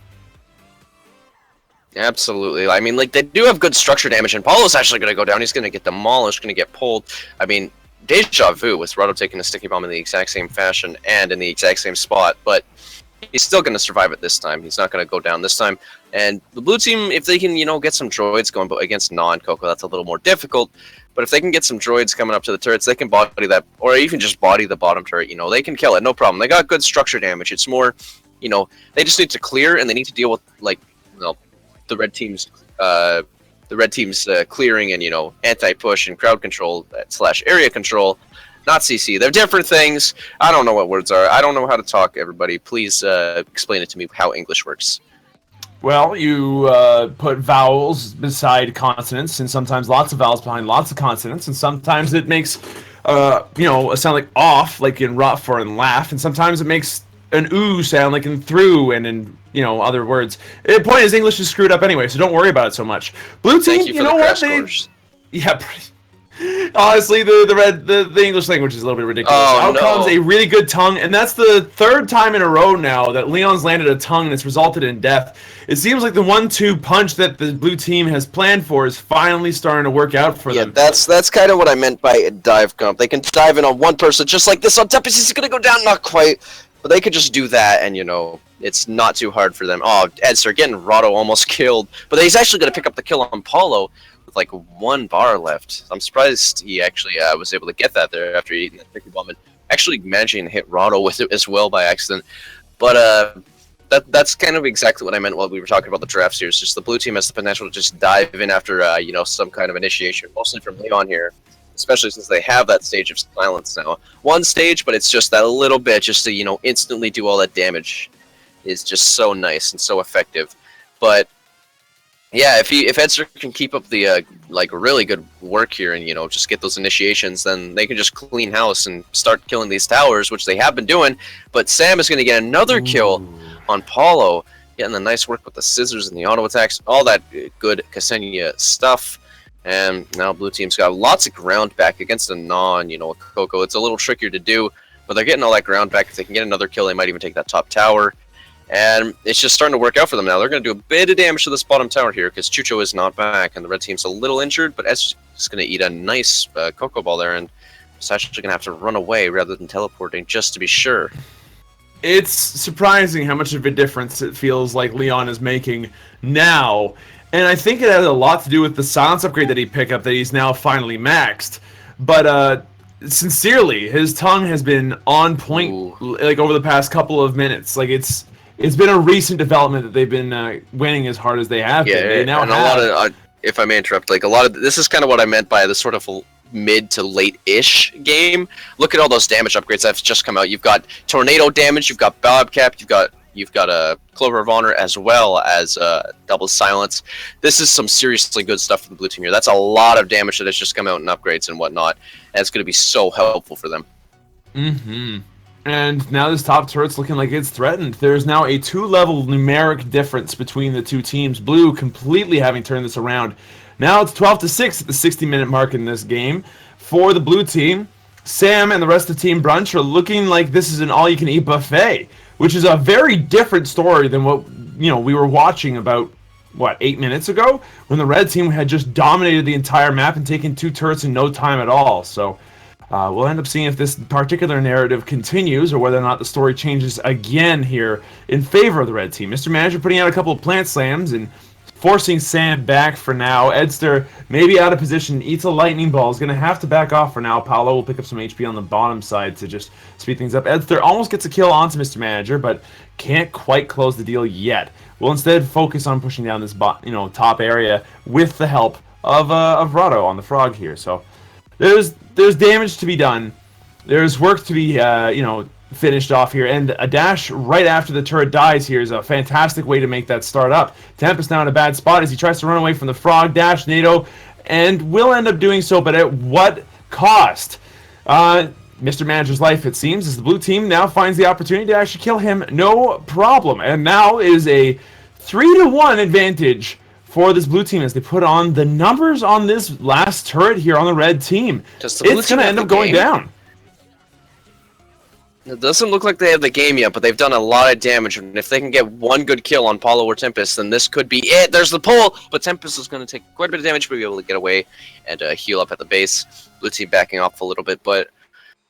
Absolutely. I mean, like, they do have good structure damage, and Paulo's actually going to go down. He's going to get demolished, going to get pulled. I mean, deja vu with Rado taking a sticky bomb in the exact same fashion and in the exact same spot, but he's still going to survive it this time. He's not going to go down this time. And the blue team, if they can, get some droids going, but against non-Coco, that's a little more difficult. But if they can get some droids coming up to the turrets, they can body that, or even just body the bottom turret. They can kill it, no problem. They got good structure damage. It's more, they just need to clear, and they need to deal with, like, the red team's clearing and anti-push and crowd control / area control, not CC. They're different things. I don't know what words are. I don't know how to talk. Everybody, please explain it to me how English works. Well, you put vowels beside consonants, and sometimes lots of vowels behind lots of consonants, and sometimes it makes a sound like off, like in rough or in laugh, and sometimes it makes an ooh sound like in through and in other words. The point is, English is screwed up anyway, so don't worry about it so much. Blue team, Thank you for the crash course. Yeah. Honestly, the English language is a little bit ridiculous. Out comes a really good tongue, and that's the third time in a row now that Leon's landed a tongue and it's resulted in death. It seems like the 1-2 punch that the blue team has planned for is finally starting to work out for them. Yeah, that's kind of what I meant by dive comp. They can dive in on one person just like this on Tempest. He's going to go down, not quite, but they could just do that, and it's not too hard for them. Oh, Edster getting Rado almost killed, but he's actually going to pick up the kill on Paulo with like 1 bar left. I'm surprised he actually was able to get that there after eating that sticky bomb and actually managing to hit Rado with it as well by accident. But that's kind of exactly what I meant while we were talking about the drafts here. It's just the blue team has the potential to just dive in after some kind of initiation, mostly from Leon here, especially since they have that stage of silence now. One stage, but it's just that little bit just to instantly do all that damage is just so nice and so effective. But yeah, if Edster can keep up the really good work here and just get those initiations, then they can just clean house and start killing these towers, which they have been doing. But Sam is going to get another kill on Paulo, getting the nice work with the scissors and the auto attacks, all that good Ksenia stuff. And now blue team's got lots of ground back against a Coco. It's a little trickier to do, but they're getting all that ground back. If they can get another kill, they might even take that top tower. And it's just starting to work out for them now. They're going to do a bit of damage to this bottom tower here because Chucho is not back, and the red team's a little injured, but Ed's just going to eat a nice Coco Ball there, and it's actually going to have to run away rather than teleporting just to be sure. It's surprising how much of a difference it feels like Leon is making now. And I think it has a lot to do with the silence upgrade that he picked up that he's now finally maxed. But sincerely, his tongue has been on point like over the past couple of minutes. Like it's been a recent development that they've been winning as hard as they have been. They now and a lot of, if I may interrupt, like a lot of this is kind of what I meant by the sort of mid to late-ish game. Look at all those damage upgrades that have just come out. You've got tornado damage, you've got Bobcap, you've got a Clover of Honor, as well as double silence. This is some seriously good stuff for the blue team here. That's a lot of damage that has just come out in upgrades and whatnot, and it's going to be so helpful for them. And now this top turret's looking like it's threatened. There's now a 2-level numeric difference between the two teams. Blue completely having turned this around. Now it's 12-6 at the 60-minute mark in this game. For the blue team, Sam and the rest of Team Brunch are looking like this is an all-you-can-eat buffet, which is a very different story than what we were watching about 8 minutes ago, when the red team had just dominated the entire map and taken 2 turrets in no time at all. So we'll end up seeing if this particular narrative continues or whether or not the story changes again here in favor of the red team. Mr. Manager putting out a couple of plant slams and forcing Sam back for now. Edster maybe out of position, eats a lightning ball, is going to have to back off for now. Paulo will pick up some HP on the bottom side to just speed things up. Edster almost gets a kill onto Mr. Manager, but can't quite close the deal yet. We'll instead focus on pushing down this top area with the help of Rado on the Frog here. So there's damage to be done. There's work to be finished off here, and a dash right after the turret dies here is a fantastic way to make that start up. Tempest now in a bad spot as he tries to run away from the frog. Dash NATO, and will end up doing so, but at what cost? Mr. Manager's life, it seems, as the blue team now finds the opportunity to actually kill him, no problem. And now is a 3-1 advantage for this blue team as they put on the numbers on this last turret here on the red team. It's going to end up going down. It doesn't look like they have the game yet, but they've done a lot of damage. And if they can get one good kill on Paulo or Tempest, then this could be it. There's the pull, but Tempest is going to take quite a bit of damage, but be able to get away and heal up at the base. Blue team backing off a little bit, but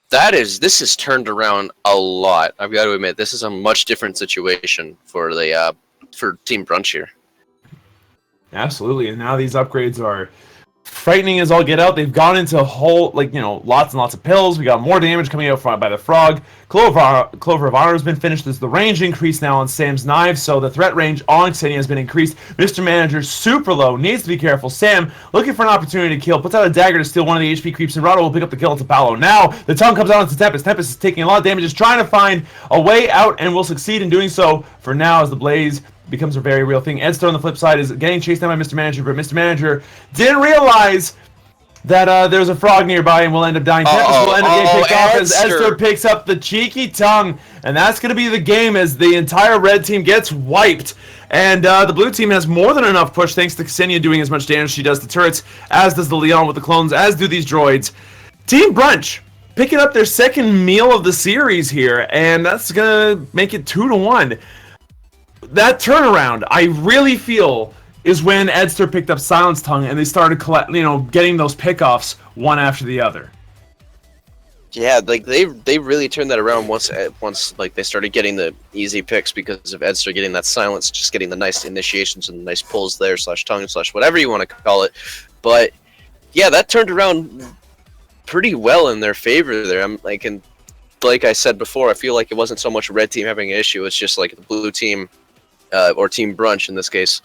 this has turned around a lot. I've got to admit, this is a much different situation for the for Team Brunch here. Absolutely, and now these upgrades are frightening as all get out. They've gone into a whole, lots and lots of pills. We got more damage coming out by the frog. Clover of Honor has been finished. There's the range increase now on Sam's knives, so the threat range on Ksenia has been increased. Mr. Manager, super low, needs to be careful. Sam, looking for an opportunity to kill, puts out a dagger to steal one of the HP creeps, and Rado will pick up the kill to Paulo. Now, the tongue comes out onto Tempest. Tempest is taking a lot of damage, is trying to find a way out, and will succeed in doing so for now as the Blaze becomes a very real thing. Edstar on the flip side is getting chased down by Mr. Manager, but Mr. Manager didn't realize that there's a frog nearby and will end up dying. Tempest will end up getting picked off as Edstar picks up the cheeky tongue, and that's going to be the game as the entire red team gets wiped. And the blue team has more than enough push thanks to Ksenia doing as much damage as she does to turrets, as does the Leon with the clones, as do these droids. Team Brunch picking up their second meal of the series here, and that's going to make it 2-1. That turnaround, I really feel, is when Edstar picked up Silence Tongue and they started, getting those pickoffs one after the other. Yeah, like they really turned that around once like they started getting the easy picks because of Edstar getting that silence, just getting the nice initiations and the nice pulls there, /tongue, whatever you want to call it. But yeah, that turned around pretty well in their favor there. Like I said before, I feel like it wasn't so much red team having an issue; it's just like the blue team. Or Team Brunch in this case,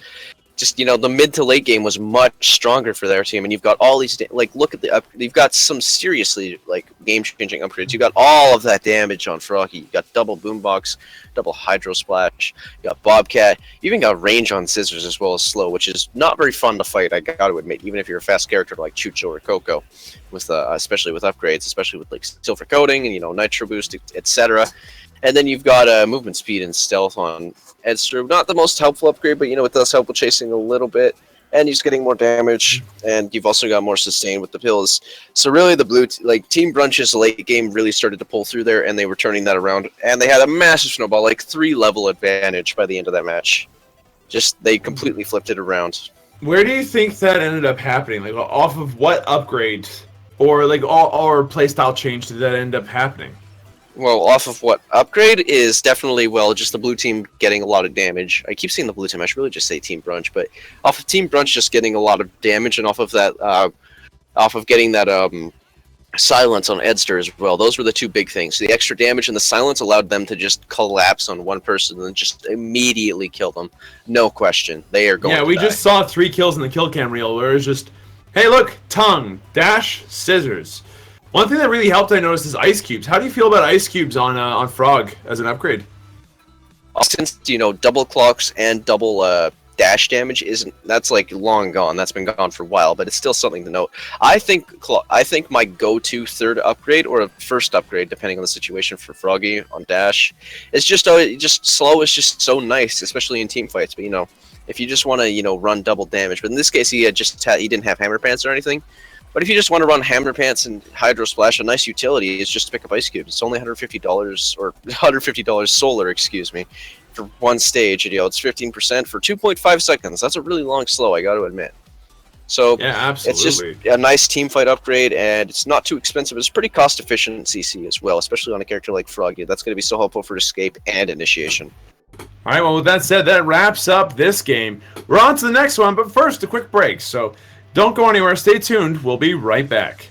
just the mid to late game was much stronger for their team, and you've got all these look at you've got some seriously game changing upgrades. You got all of that damage on Froggy. You got double boombox, double hydro splash. You got Bobcat. You even got range on Scissors as well as slow, which is not very fun to fight. I got to admit, even if you're a fast character like Chucho or Coco, with especially with upgrades, especially with silver coating and nitro boost, etc. And then you've got movement speed and stealth on Edstar. Not the most helpful upgrade, but it does help with chasing a little bit. And he's getting more damage. And you've also got more sustain with the pills. So really the Team Brunch's late game really started to pull through there, and they were turning that around. And they had a massive snowball, 3-level advantage by the end of that match. They completely flipped it around. Where do you think that ended up happening? Off of what upgrade? Or or playstyle change did that end up happening? Well, off of what upgrade is definitely, just the blue team getting a lot of damage. I keep saying the blue team, I should really just say Team Brunch, but off of Team Brunch just getting a lot of damage, and off of that, off of getting that silence on Edstar as well. Those were the two big things. The extra damage and the silence allowed them to just collapse on one person and just immediately kill them. No question. They are going to die. Just saw 3 kills in the kill cam reel where it was just, hey look, tongue, dash, scissors. One thing that really helped, I noticed, is ice cubes. How do you feel about ice cubes on Frog as an upgrade? Since double clocks and double dash damage that's long gone. That's been gone for a while, but it's still something to note. I think my go-to third upgrade or a first upgrade, depending on the situation for Froggy on dash, is just slow is just so nice, especially in team fights. But if you just want to run double damage, but in this case he didn't have hammer pants or anything. But if you just want to run Hammer Pants and Hydro Splash, a nice utility is just to pick up Ice Cubes. It's only $150 or $150 solar, excuse me, for one stage. It's 15% for 2.5 seconds. That's a really long slow, I got to admit. So yeah, absolutely. It's just a nice team fight upgrade, and it's not too expensive. It's pretty cost efficient CC as well, especially on a character like Froggy. That's going to be so helpful for escape and initiation. All right, well, with that said, that wraps up this game. We're on to the next one, but first, a quick break. So don't go anywhere. Stay tuned. We'll be right back.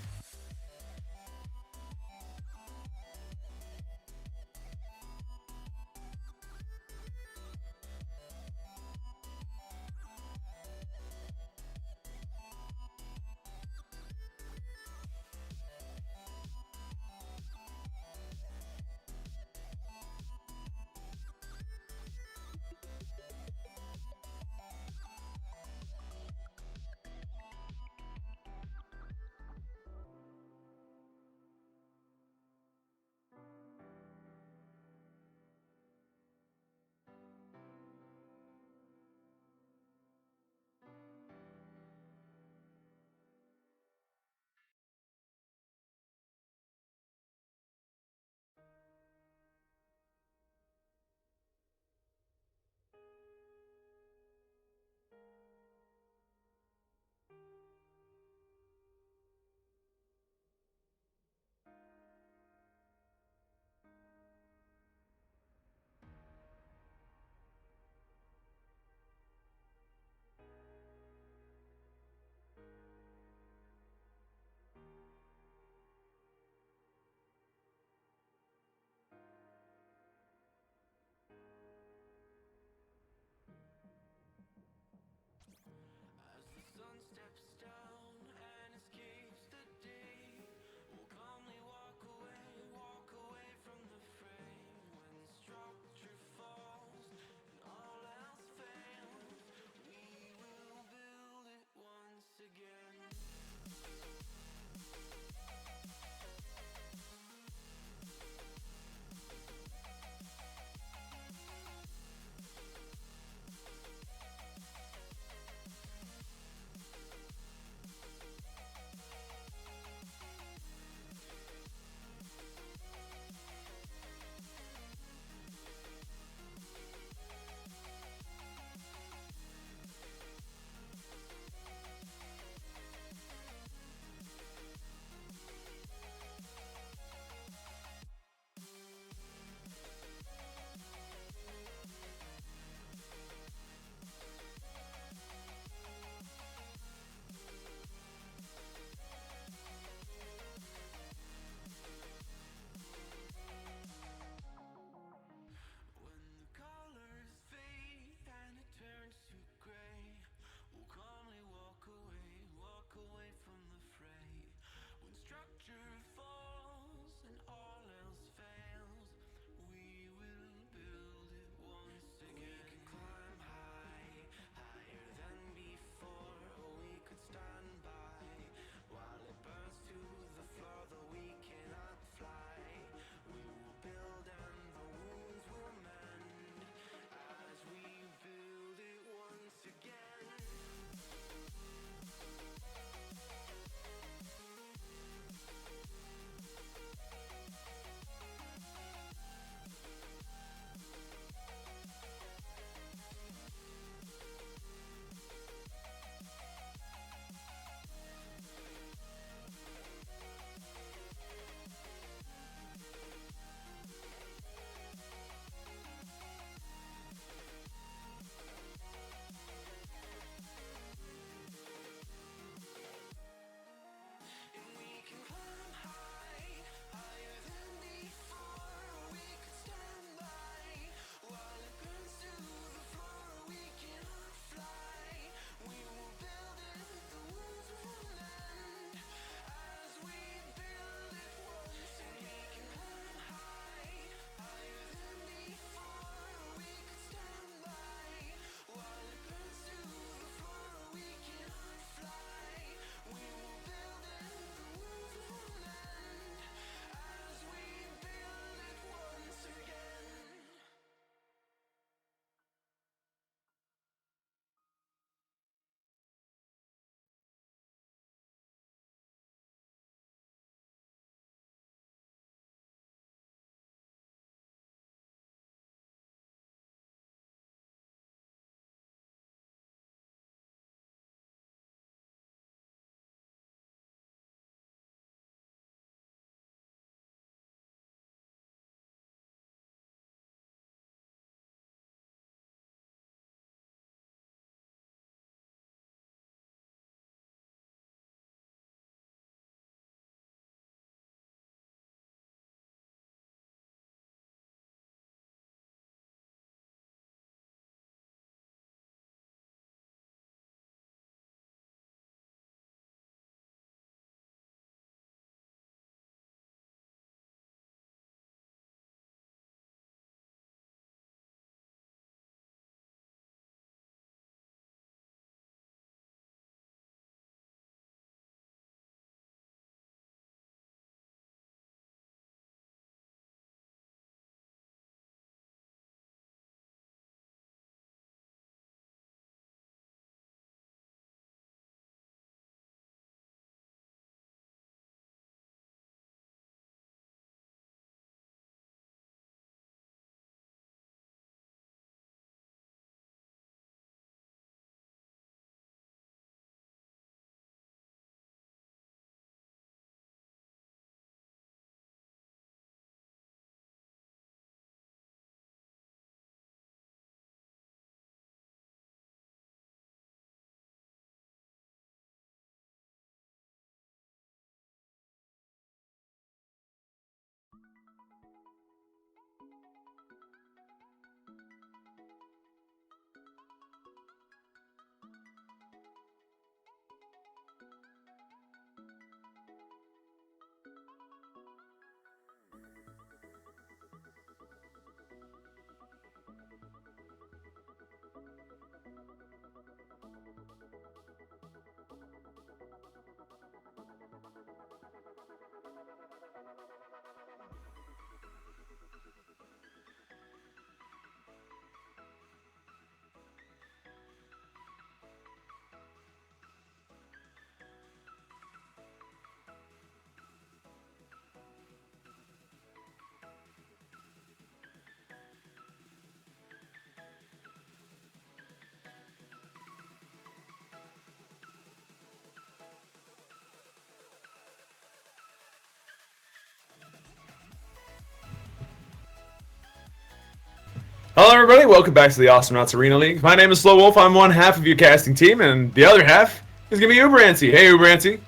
Hello, everybody. Welcome back to the Awesomenauts Arena League. My name is Slow Wolf. I'm one half of your casting team, and the other half is going to be Ubrancy. Hey, Ubrancy.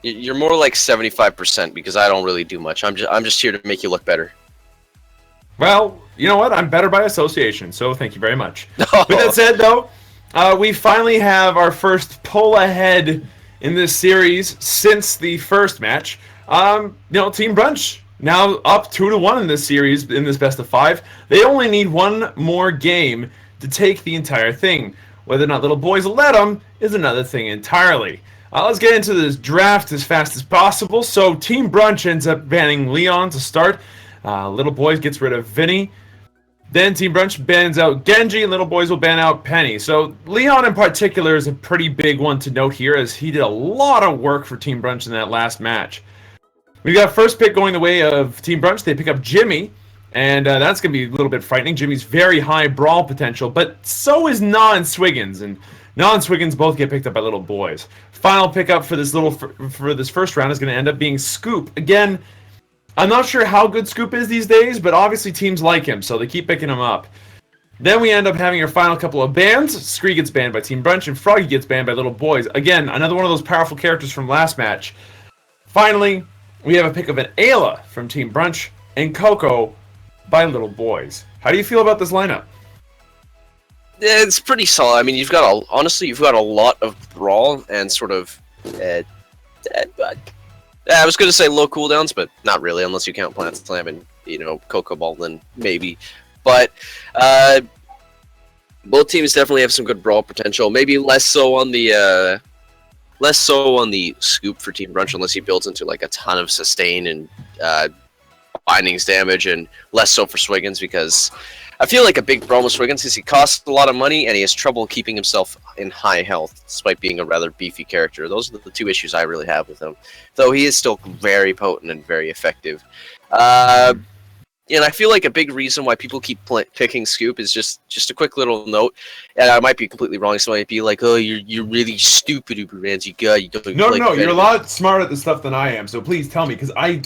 You're more like 75% because I don't really do much. I'm just here to make you look better. Well, you know what? I'm better by association, so thank you very much. With that said, though, we finally have our first pull ahead in this series since the first match. Team Brunch now up 2-1 in this series, in this best of 5. They only need one more game to take the entire thing. Whether or not Little Boys will let them is another thing entirely. Let's get into this draft as fast as possible. So Team Brunch ends up banning Leon to start. Little Boys gets rid of Vinny. Then Team Brunch bans out Genji, and Little Boys will ban out Penny. So Leon in particular is a pretty big one to note here, as he did a lot of work for Team Brunch in that last match. We've got first pick going the way of Team Brunch. They pick up Jimmy, and that's going to be a little bit frightening. Jimmy's very high brawl potential, but so is Na and Swiggins, and Na and Swiggins both get picked up by Little Boys. Final pickup for this first round is going to end up being Scoop. Again, I'm not sure how good Scoop is these days, but obviously teams like him, so they keep picking him up. Then we end up having our final couple of bans. Scree gets banned by Team Brunch, and Froggy gets banned by Little Boys. Again, another one of those powerful characters from last match. Finally, we have a pick of an Ayla from Team Brunch and Coco by Little Boys. How do you feel about this lineup? It's pretty solid. I mean, you've got a lot of brawl and sort of. I was going to say low cooldowns, but not really, unless you count Plant Slam and Coco Ball, then maybe. But both teams definitely have some good brawl potential. Maybe less so on the Scoop for Team Brunch, unless he builds into like a ton of sustain and bindings damage, and less so for Swiggins, because I feel like a big problem with Swiggins is he costs a lot of money and he has trouble keeping himself in high health, despite being a rather beefy character. Those are the two issues I really have with him, though he is still very potent and very effective. And I feel like a big reason why people keep picking Scoop is just a quick little note, and I might be completely wrong. Somebody might be like, "Oh, you're really stupid, Ubrancy. God, you don't." No, you're a lot smarter at this stuff than I am. So please tell me, because I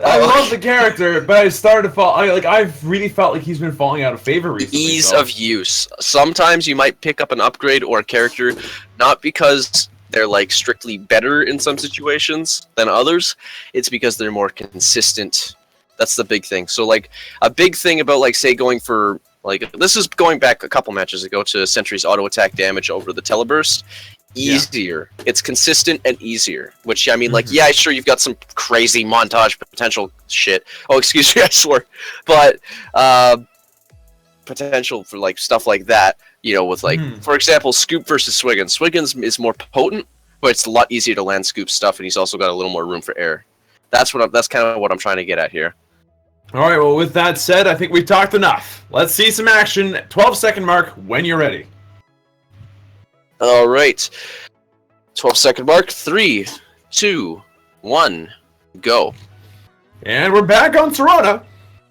love the character, but I started to fall. I've really felt like he's been falling out of favor recently. Ease of use. Sometimes you might pick up an upgrade or a character, not because they're like strictly better in some situations than others. It's because they're more consistent. That's the big thing. So like a big thing about like say going for like this is going back a couple matches ago to Sentry's auto attack damage over the teleburst. Easier. Yeah. It's consistent and easier. Which I mean, like, yeah, sure, you've got some crazy montage potential shit. Oh, excuse me, I swore. But potential for like stuff like that. With like, for example, Scoop versus Swiggins. Swiggins is more potent, but it's a lot easier to land Scoop stuff, and he's also got a little more room for air. That's kind of what I'm trying to get at here. All right, well, with that said, I think we've talked enough. Let's see some action. 12-second mark when you're ready. All right. 12-second mark. 3, 2, 1, go. And we're back on Torona,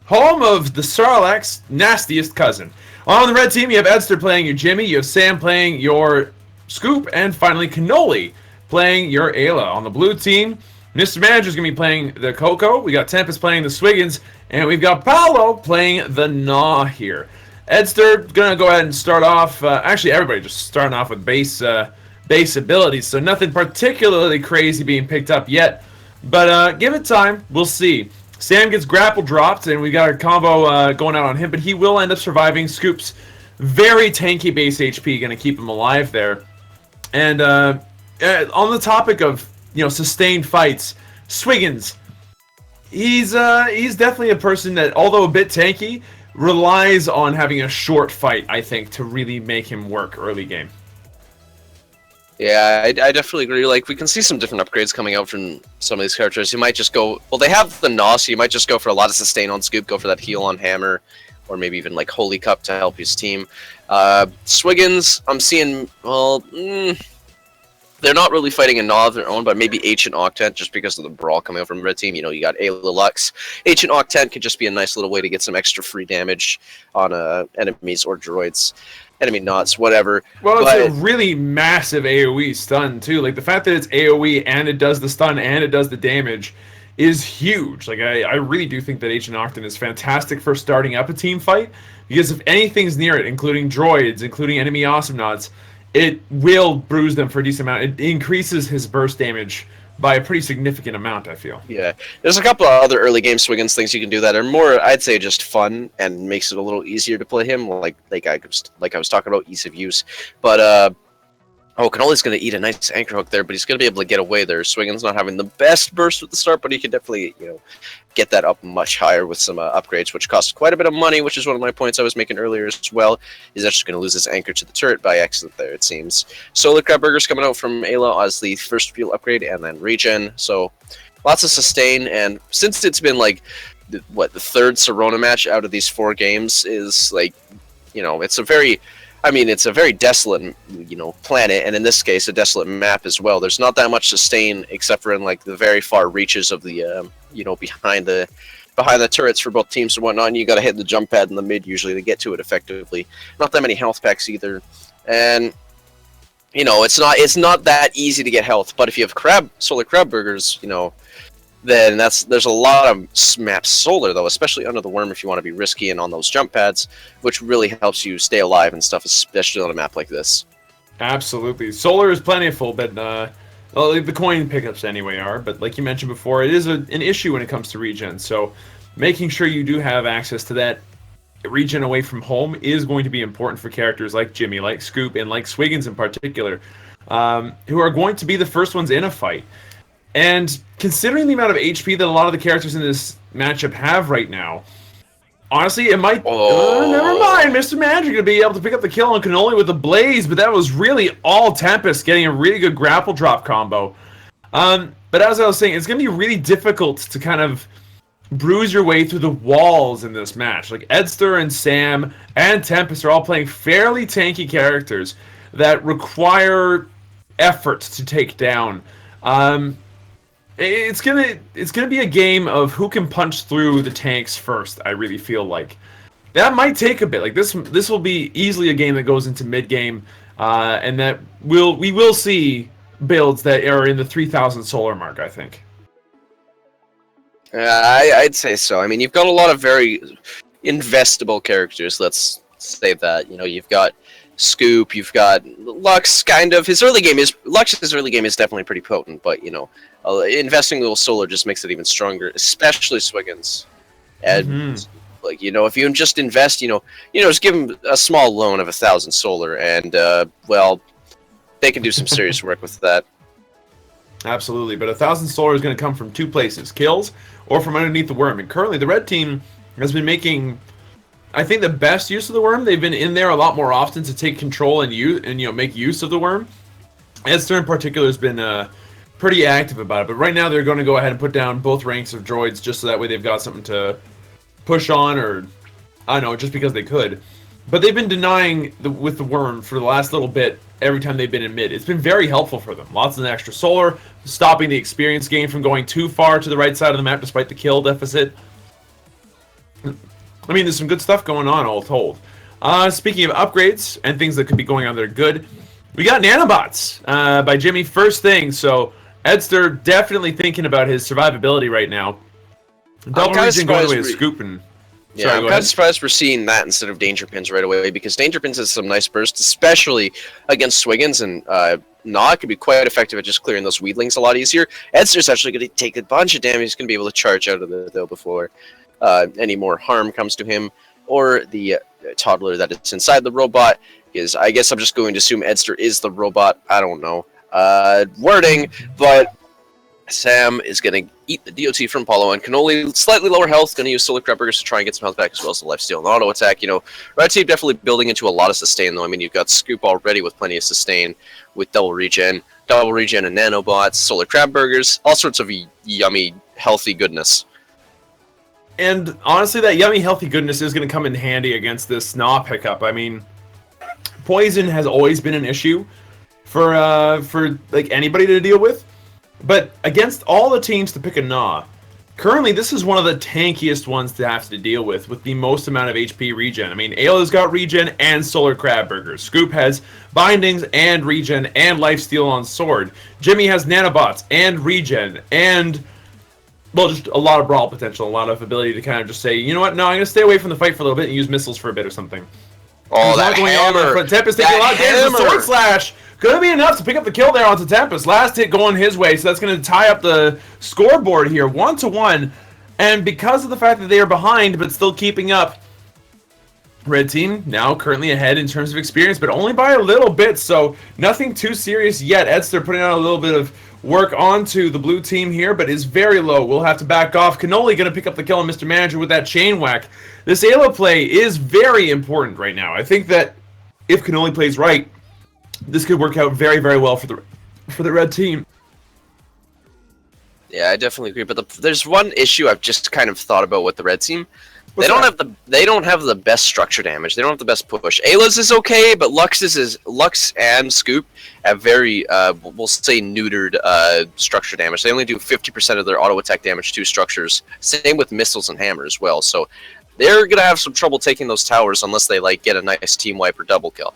home of the Sarlacc's nastiest cousin. On the red team, you have Edster playing your Jimmy, you have Sam playing your Scoop, and finally Cannoli playing your Ayla. On the blue team, Mr. Manager's going to be playing the Coco, we got Tempest playing the Swiggins, and we've got Paolo playing the Na here. Edster going to go ahead and start off, actually everybody just starting off with base abilities, so nothing particularly crazy being picked up yet, but give it time, we'll see. Sam gets grapple dropped, and we got a combo going out on him, but he will end up surviving. Scoop's very tanky base HP, going to keep him alive there. And on the topic of sustained fights, Swiggins, he's definitely a person that, although a bit tanky, relies on having a short fight, I think, to really make him work early game. Yeah, I definitely agree. Like, we can see some different upgrades coming out from some of these characters. You might just go... Well, they have the Gnaw, so you might just go for a lot of sustain on Scoop, go for that heal on Hammer, or maybe even, like, Holy Cup to help his team. Swiggins, I'm seeing... Well, they're not really fighting a Gnaw of their own, but maybe Ancient Octant, just because of the brawl coming out from Red Team. You got Ayla Lux. Ancient Octant could just be a nice little way to get some extra free damage on enemies or droids. Enemy knots, whatever. Well, it's a really massive AoE stun, too. Like, the fact that it's AoE and it does the stun and it does the damage is huge. Like, I really do think that Agent Octon is fantastic for starting up a team fight, because if anything's near it, including droids, including enemy Awesomenauts, it will bruise them for a decent amount. It increases his burst damage by a pretty significant amount, I feel. Yeah, there's a couple of other early game Swiggins things you can do that are more, I'd say, just fun and makes it a little easier to play him. Like I was talking about, ease of use. But Cannoli's going to eat a nice anchor hook there, but he's going to be able to get away there. Swiggins not having the best burst at the start, but he can definitely, get that up much higher with some upgrades, which cost quite a bit of money, which is one of my points I was making earlier as well. He's actually going to lose his anchor to the turret by accident there, it seems. Solar Crab Burgers coming out from Ayla as the first fuel upgrade, and then regen. So lots of sustain, and since it's been like, the third Serona match out of these 4 games is like, it's a very desolate, planet, and in this case, a desolate map as well. There's not that much sustain, except for in like the very far reaches of the, behind the turrets for both teams and whatnot. And you got to hit the jump pad in the mid usually to get to it effectively. Not that many health packs either, and it's not that easy to get health. But if you have Solar Crab Burgers, then there's a lot of maps solar though, especially under the worm if you want to be risky and on those jump pads, which really helps you stay alive and stuff, especially on a map like this. Absolutely. Solar is plentiful, but the coin pickups anyway are, but like you mentioned before, it is an issue when it comes to regen, so making sure you do have access to that regen away from home is going to be important for characters like Jimmy, like Scoop, and like Swiggins in particular, who are going to be the first ones in a fight. And considering the amount of HP that a lot of the characters in this matchup have right now, honestly, it might... never mind, Mr. Magic to be able to pick up the kill on Cannoli with the Blaze, but that was really all Tempest getting a really good grapple drop combo. But as I was saying, it's going to be really difficult to kind of bruise your way through the walls in this match. Like, Edster and Sam and Tempest are all playing fairly tanky characters that require effort to take down. It's gonna be a game of who can punch through the tanks first. I really feel like that might take a bit. Like this will be easily a game that goes into mid game, and that we will see builds that are in the 3,000 solar mark, I think. I'd say so. I mean, you've got a lot of very investable characters. Let's say that. You've got Scoop, you've got Lux. Kind of Lux's early game is definitely pretty potent, but investing a little solar just makes it even stronger, especially Swiggins. And if you just invest, just give them a small loan of 1,000 solar, and they can do some serious work with that. Absolutely, but 1,000 solar is going to come from 2 places: kills or from underneath the worm. And currently, the red team has been making, I think, the best use of the worm. They've been in there a lot more often to take control and make use of the worm. Edster in particular has been pretty active about it, but right now they're going to go ahead and put down both ranks of droids just so that way they've got something to push on, or I don't know, just because they could. But they've been denying with the worm for the last little bit every time they've been in mid. It's been very helpful for them. Lots of extra solar, stopping the experience gain from going too far to the right side of the map despite the kill deficit. I mean, there's some good stuff going on, all told. Speaking of upgrades and things that could be going on that are good, we got nanobots by Jimmy first thing. So Edster definitely thinking about his survivability right now. Double regen going away with Scoop and... Yeah, I'm kind of surprised we're seeing that instead of Danger Pins right away, because Danger Pins has some nice bursts, especially against Swiggins, and Gnaw can be quite effective at just clearing those Weedlings a lot easier. Edster's actually going to take a bunch of damage. He's going to be able to charge out of it, though, before any more harm comes to him, or the toddler that is inside the robot. Because I guess I'm just going to assume Edster is the robot. I don't know. Wording, but Sam is going to eat the DOT from Apollo, and Cannoli, slightly lower health, going to use Solar Crab Burgers to try and get some health back, as well as the lifesteal and auto attack. Red Team definitely building into a lot of sustain, though. I mean, you've got Scoop already with plenty of sustain, with double regen and nanobots, Solar Crab Burgers, all sorts of yummy, healthy goodness. And honestly, that yummy, healthy goodness is going to come in handy against this Gnaw pickup. I mean, poison has always been an issue for like anybody to deal with. But against all the teams to pick a Gnaw, currently this is one of the tankiest ones to have to deal with the most amount of HP regen. I mean, Ayla's got regen and Solar Crab Burgers. Scoop has bindings and regen and lifesteal on sword. Jimmy has nanobots and regen and well, just a lot of brawl potential, a lot of ability to kind of just say, you know what, no, I'm going to stay away from the fight for a little bit and use missiles for a bit or something. Oh, that hammer! Tempest taking a lot of damage. The sword slash could be enough to pick up the kill there onto Tempest. Last hit going his way, so that's going to tie up the scoreboard here, 1-1. And because of the fact that they are behind but still keeping up, Red Team now currently ahead in terms of experience, but only by a little bit, so nothing too serious yet. Edster putting out a little bit of work onto the blue team here, but is very low. We'll have to back off. Cannoli going to pick up the kill on Mr. Manager with that chain whack. This Ayla play is very important right now. I think that if Cannoli plays right, this could work out very, very well for the Red Team. Yeah, I definitely agree. But there's one issue I've just kind of thought about with the Red Team. They don't have the best structure damage. They don't have the best push. Ayla's is okay, but Lux and Scoop have very we'll say neutered structure damage. They only do 50% of their auto attack damage to structures. Same with missiles and hammer as well. So they're gonna have some trouble taking those towers unless they like get a nice team wipe or double kill.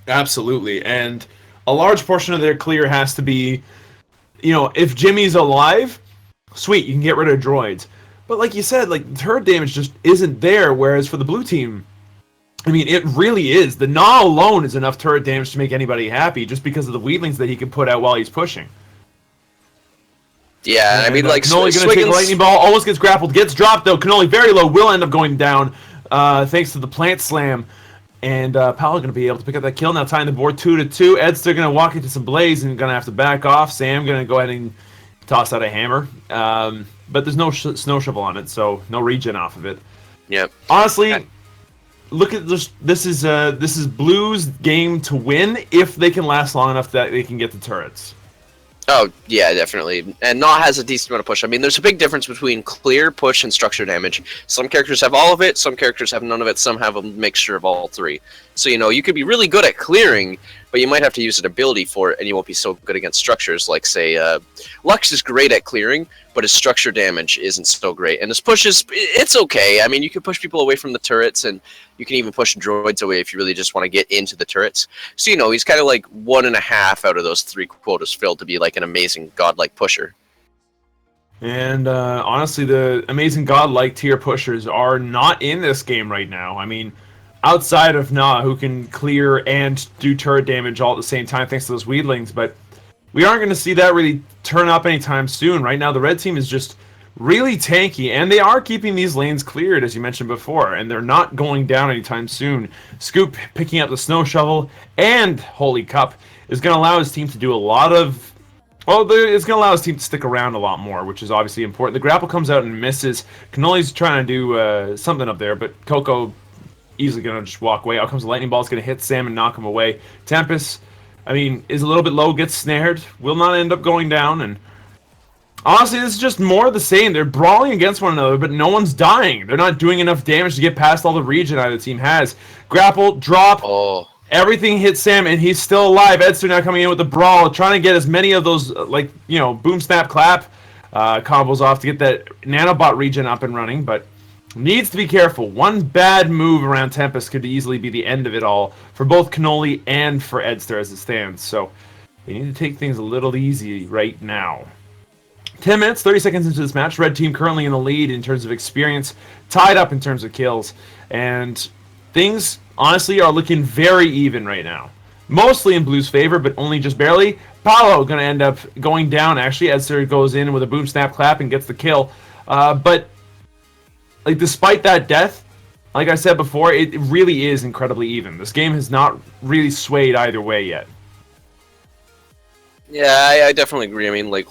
Absolutely, and a large portion of their clear has to be, you know, if Jimmy's alive, sweet, you can get rid of droids. But like you said, like, turret damage just isn't there, whereas for the blue team, I mean, it really is. The Gnaw alone is enough turret damage to make anybody happy just because of the weedlings that he can put out while he's pushing. Yeah, and I mean, like, Cannoli going to take a lightning ball, almost gets grappled, gets dropped, though. Cannoli very low, will end up going down thanks to the plant slam. And Paolo going to be able to pick up that kill, now tying the board 2-2. Ed's still going to walk into some blaze and going to have to back off. Sam going to go ahead and toss out a hammer. But there's no snow shovel on it, so no regen off of it. Yep. Honestly, look at this. This is Blue's game to win if they can last long enough that they can get the turrets. Oh, yeah, definitely. And Gnaw has a decent amount of push. I mean, there's a big difference between clear, push, and structure damage. Some characters have all of it, some characters have none of it, some have a mixture of all three. So, you know, you could be really good at clearing, but you might have to use an ability for it, and you won't be so good against structures. Like, say, Lux is great at clearing, but his structure damage isn't so great. And his push it's okay. I mean, you can push people away from the turrets, and you can even push droids away if you really just want to get into the turrets. So, you know, he's kind of like 1.5 out of those 3 quotas filled to be like an amazing godlike pusher. And honestly, the amazing godlike tier pushers are not in this game right now. I mean, outside of Gnaw, who can clear and do turret damage all at the same time thanks to those weedlings, but we aren't going to see that really turn up anytime soon. Right now, the red team is just really tanky, and they are keeping these lanes cleared, as you mentioned before, and they're not going down anytime soon. Scoop picking up the snow shovel and Holy Cup is going to allow his team to do a lot of... Well, it's going to allow his team to stick around a lot more, which is obviously important. The grapple comes out and misses. Cannoli's trying to do something up there, but Coco easily going to just walk away. Out comes the lightning ball. It's going to hit Sam and knock him away. Tempest, I mean, is a little bit low, gets snared, will not end up going down, and honestly, this is just more of the same. They're brawling against one another, but no one's dying. They're not doing enough damage to get past all the regen either team has. Grapple, drop, everything hits Sam, and he's still alive. Edster now coming in with the brawl, trying to get as many of those, like, you know, boom, snap, clap combos off to get that nanobot regen up and running, but needs to be careful. One bad move around Tempest could easily be the end of it all for both Cannoli and for Edster as it stands, so they need to take things a little easy right now. 10 minutes, 30 seconds into this match. Red team currently in the lead in terms of experience, tied up in terms of kills, and things, honestly, are looking very even right now. Mostly in Blue's favor, but only just barely. Paolo going to end up going down, actually. Edster goes in with a boom, snap, clap, and gets the kill. But like, despite that death, like I said before, it really is incredibly even. This game has not really swayed either way yet. Yeah, I definitely agree. I mean, like,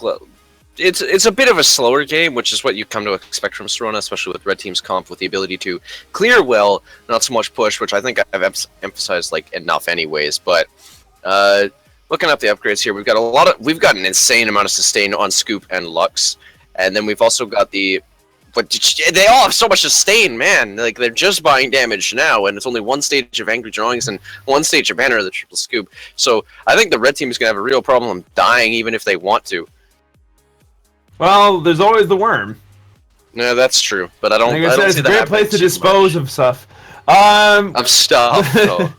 it's a bit of a slower game, which is what you come to expect from Sirona, especially with Red Team's comp with the ability to clear well, not so much push, which I think I've emphasized like enough anyways. But looking up the upgrades here, we've got an insane amount of sustain on Scoop and Lux, and then we've also got but they all have so much sustain, man. Like, they're just buying damage now, and it's only one stage of Angry Drawings and one stage of Banner of the Triple Scoop. So I think the Red Team is going to have a real problem dying even if they want to. Well, there's always the worm. No, that's true, but I don't. Like I said, it's a great place to dispose of stuff. Of stuff. No.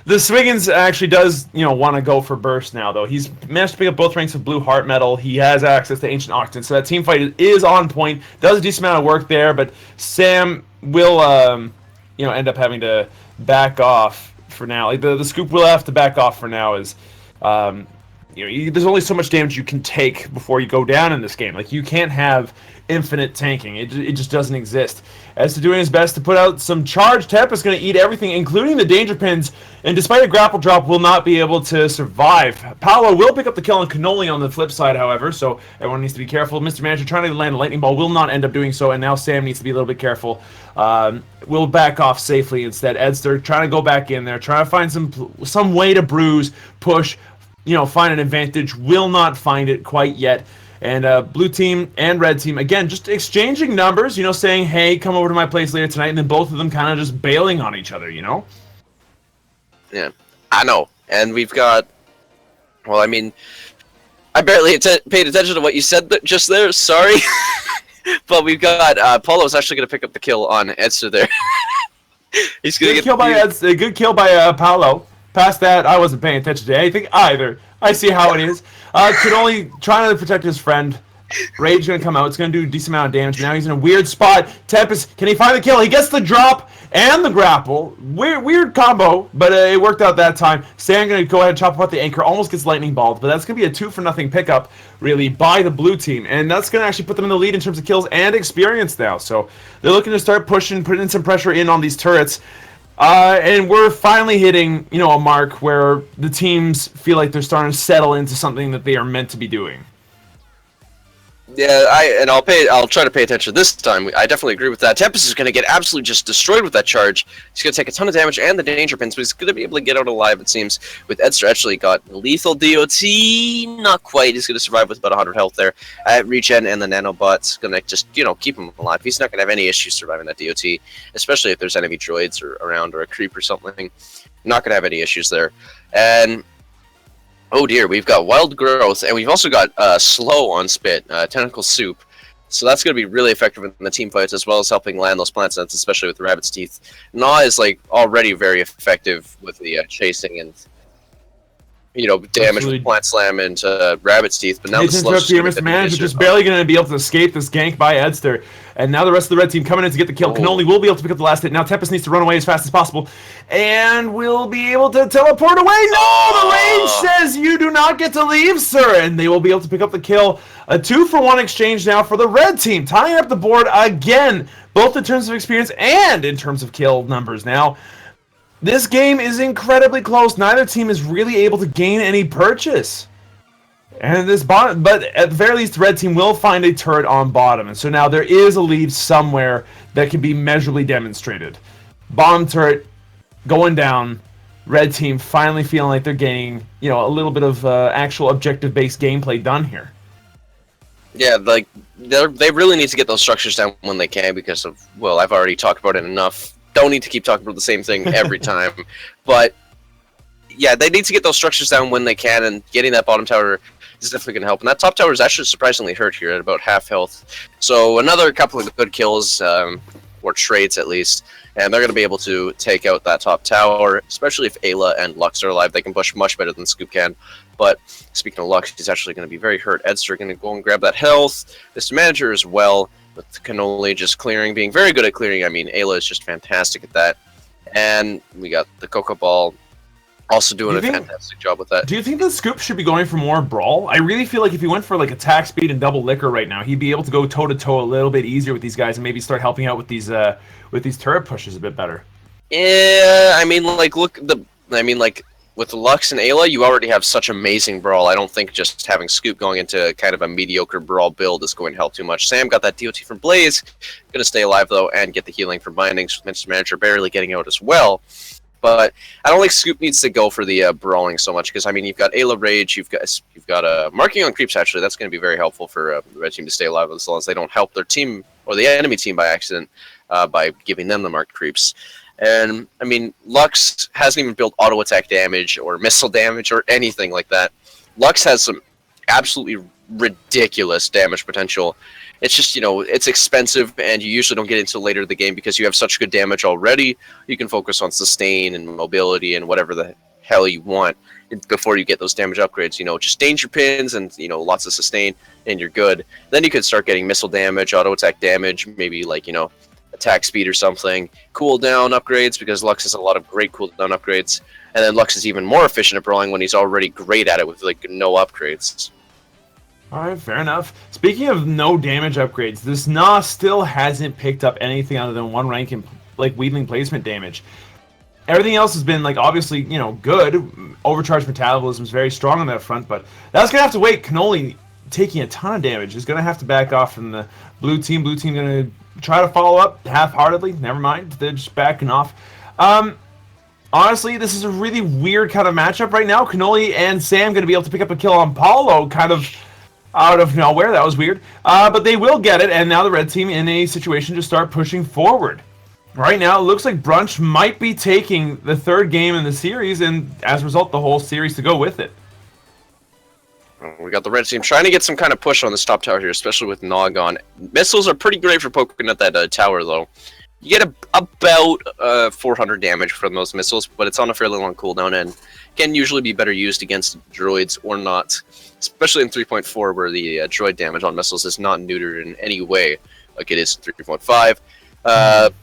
The Swiggins actually does, want to go for burst now, though. He's managed to pick up both ranks of blue heart metal. He has access to Ancient Octane, so that team fight is on point. Does a decent amount of work there, but Sam will, end up having to back off for now. Like the Scoop will have to back off for now, as there's only so much damage you can take before you go down in this game. Like, you can't have infinite tanking. It just doesn't exist. As to doing his best to put out some charge, Tempest going to eat everything, including the danger pins, and despite a grapple drop, will not be able to survive. Paolo will pick up the kill on Cannoli on the flip side, however, so everyone needs to be careful. Mr. Manager trying to land a lightning ball will not end up doing so, and now Sam needs to be a little bit careful. Will back off safely instead. Edster trying to go back in there, trying to find some way to bruise, push, find an advantage. Will not find it quite yet. And blue team and red team, again, just exchanging numbers, saying, hey, come over to my place later tonight, and then both of them kind of just bailing on each other, Yeah, I know. And we've got, I barely paid attention to what you said just there, sorry. But we've got, Polo's actually going to pick up the kill on Edster there. He's going to get good kill by Paolo. Past that, I wasn't paying attention to anything either. I see how it is. Cannoli trying to protect his friend. Rage going to come out. It's going to do a decent amount of damage. Now he's in a weird spot. Tempest, can he find the kill? He gets the drop and the grapple. Weird combo, but it worked out that time. Sam going to go ahead and chop apart the anchor. Almost gets lightning balled, but that's going to be a 2-for-0 pickup, really, by the blue team. And that's going to actually put them in the lead in terms of kills and experience now. So they're looking to start pushing, putting some pressure in on these turrets. And we're finally hitting, a mark where the teams feel like they're starting to settle into something that they are meant to be doing. Yeah, I'll try to pay attention this time. I definitely agree with that. Tempest is going to get absolutely just destroyed with that charge. He's going to take a ton of damage and the danger pins, but he's going to be able to get out alive, it seems. With Edster actually got lethal DOT, not quite. He's going to survive with about 100 health there. Regen and the nanobot's going to just, keep him alive. He's not going to have any issues surviving that DOT, especially if there's enemy droids around or a creep or something. Not going to have any issues there. And oh dear, we've got Wild Growth, and we've also got Slow on Spit, Tentacle Soup. So that's going to be really effective in the team fights, as well as helping land those plant sets, especially with the Rabbit's Teeth. Gnaw is already very effective with the chasing and damage Absolutely. with Plant Slam and Rabbit's Teeth. But now the Slow's Mr. Manager just barely going to be able to escape this gank by Edster. And now the rest of the red team coming in to get the kill. Cannoli will be able to pick up the last hit. Now Tempest needs to run away as fast as possible. And we'll be able to teleport away. No! The range says you do not get to leave, sir. And they will be able to pick up the kill. A 2-for-1 exchange now for the red team. Tying up the board again. Both in terms of experience and in terms of kill numbers now. This game is incredibly close. Neither team is really able to gain any purchase. And this bottom, but at the very least, the red team will find a turret on bottom. And so now there is a lead somewhere that can be measurably demonstrated. Bottom turret going down. Red team finally feeling like they're getting, a little bit of actual objective-based gameplay done here. Yeah, they really need to get those structures down when they can because of, I've already talked about it enough. Don't need to keep talking about the same thing every time. But yeah, they need to get those structures down when they can, and getting that bottom tower is definitely going to help. And that top tower is actually surprisingly hurt here at about half health. So another couple of good kills, or trades at least, and they're going to be able to take out that top tower, especially if Ayla and Lux are alive. They can push much better than Scoop can. But speaking of Lux, he's actually going to be very hurt. Edster going to go and grab that health. Mr. Manager as well, with Cannoli just clearing, being very good at clearing. I mean, Ayla is just fantastic at that. And we got the Cocoa Ball also doing a fantastic job with that. Do you think the Scoop should be going for more Brawl? I really feel like if he went for attack speed and double liquor right now, he'd be able to go toe-to-toe a little bit easier with these guys and maybe start helping out with these turret pushes a bit better. Yeah, I mean, with Lux and Ayla, you already have such amazing Brawl. I don't think just having Scoop going into kind of a mediocre Brawl build is going to help too much. Sam got that DOT from Blaze, going to stay alive though, and get the healing from Bindings. Mr. Manager barely getting out as well. But I don't think Scoop needs to go for the brawling so much because, I mean, you've got Ayla Rage, you've got marking on creeps, actually. That's going to be very helpful for the red team to stay alive as long as they don't help their team or the enemy team by accident by giving them the marked creeps. And, I mean, Lux hasn't even built auto attack damage or missile damage or anything like that. Lux has some absolutely ridiculous damage potential. It's just, it's expensive, and you usually don't get into later in the game because you have such good damage already. You can focus on sustain and mobility and whatever the hell you want before you get those damage upgrades. Just danger pins and, lots of sustain, and you're good. Then you could start getting missile damage, auto attack damage, maybe like, attack speed or something. Cooldown upgrades, because Lux has a lot of great cooldown upgrades. And then Lux is even more efficient at brawling when he's already great at it with like no upgrades. Alright, fair enough. Speaking of no damage upgrades, this Na still hasn't picked up anything other than 1 rank in like Weedling placement damage. Everything else has been like obviously, good. Overcharged metabolism is very strong on that front, but that's gonna have to wait. Cannoli taking a ton of damage is gonna have to back off from the blue team. Blue team gonna try to follow up half-heartedly. Never mind, they're just backing off. Honestly, this is a really weird kind of matchup right now. Cannoli and Sam going to be able to pick up a kill on Paulo, kind of out of nowhere. That was weird. But they will get it, and now the red team in a situation to start pushing forward. Right now, it looks like Brunch might be taking the 3rd game in the series, and as a result, the whole series to go with it. We got the red team trying to get some kind of push on this top tower here, especially with Nog on. Missiles are pretty great for poking at that tower, though. You get about 400 damage from those missiles, but it's on a fairly long cooldown and can usually be better used against droids or not, especially in 3.4 where the droid damage on missiles is not neutered in any way like it is in 3.5.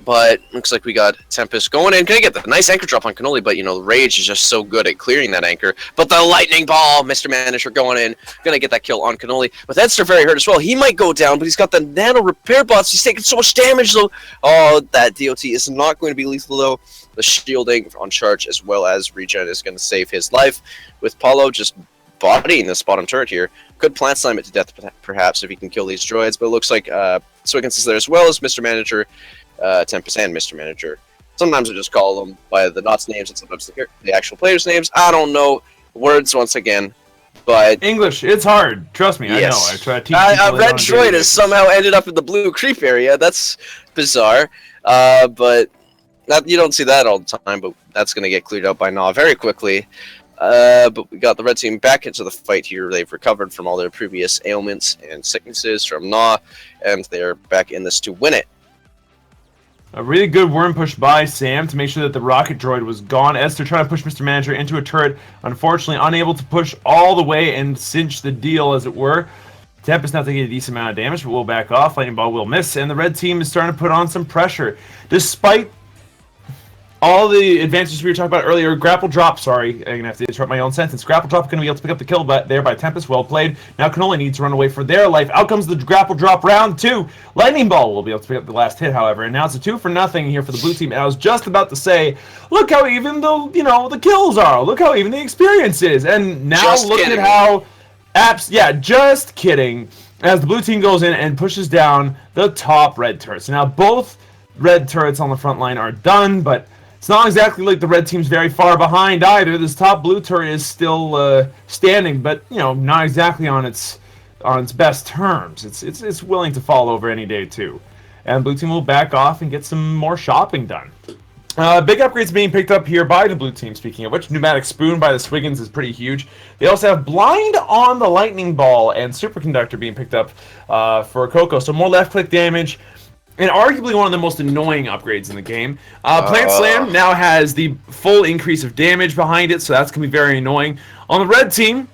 But looks like we got Tempest going in. Gonna get the nice anchor drop on Cannoli, but Rage is just so good at clearing that anchor. But the lightning ball, Mr. Manager going in, gonna get that kill on Cannoli. But Edster very hurt as well. He might go down, but he's got the nano repair bots. He's taking so much damage though. Oh, that DOT is not going to be lethal though. The shielding on charge as well as regen is gonna save his life. With Paulo just bodying this bottom turret here. Could plant slime it to death perhaps if he can kill these droids, but it looks like Swiggins is there as well as Mr. Manager. Tempest and Mr. Manager. Sometimes I just call them by the Knots names and sometimes the actual players' names. I don't know words once again, but English, it's hard. Trust me, yes. I know. I try to teach people. Red Droid has somehow ended up in the blue creep area. That's bizarre, but you don't see that all the time. But that's going to get cleared up by Na very quickly. But we got the red team back into the fight here. They've recovered from all their previous ailments and sicknesses from Na, and they're back in this to win it. A really good worm push by Sam to make sure that the rocket droid was gone. Esther trying to push Mr. Manager into a turret. Unfortunately, unable to push all the way and cinch the deal, as it were. Tempest now taking a decent amount of damage, but will back off. Lightning Ball will miss, and the red team is starting to put on some pressure. Despite all the advantages we were talking about earlier, grapple drop, sorry, I'm going to have to interrupt my own sentence. Grapple drop going to be able to pick up the kill there by Tempest, well played. Now Cannoli needs to run away for their life. Out comes the grapple drop, round 2. Lightning Ball will be able to pick up the last hit, however, and now it's a 2-0 here for the blue team. And I was just about to say, look how even the kills are. Look how even the experience is. And now just look kidding. at how just kidding. As the blue team goes in and pushes down the top red turrets. Now both red turrets on the front line are done, but it's not exactly like the red team's very far behind either. This top blue turret is still standing, but not exactly on its best terms. It's willing to fall over any day too. And blue team will back off and get some more shopping done. Big upgrades being picked up here by the blue team, speaking of which. Pneumatic Spoon by the Swiggins is pretty huge. They also have Blind on the Lightning Ball and Superconductor being picked up for Coco. So more left-click damage. And arguably one of the most annoying upgrades in the game. Plant Slam now has the full increase of damage behind it, so that's going to be very annoying. On the red team,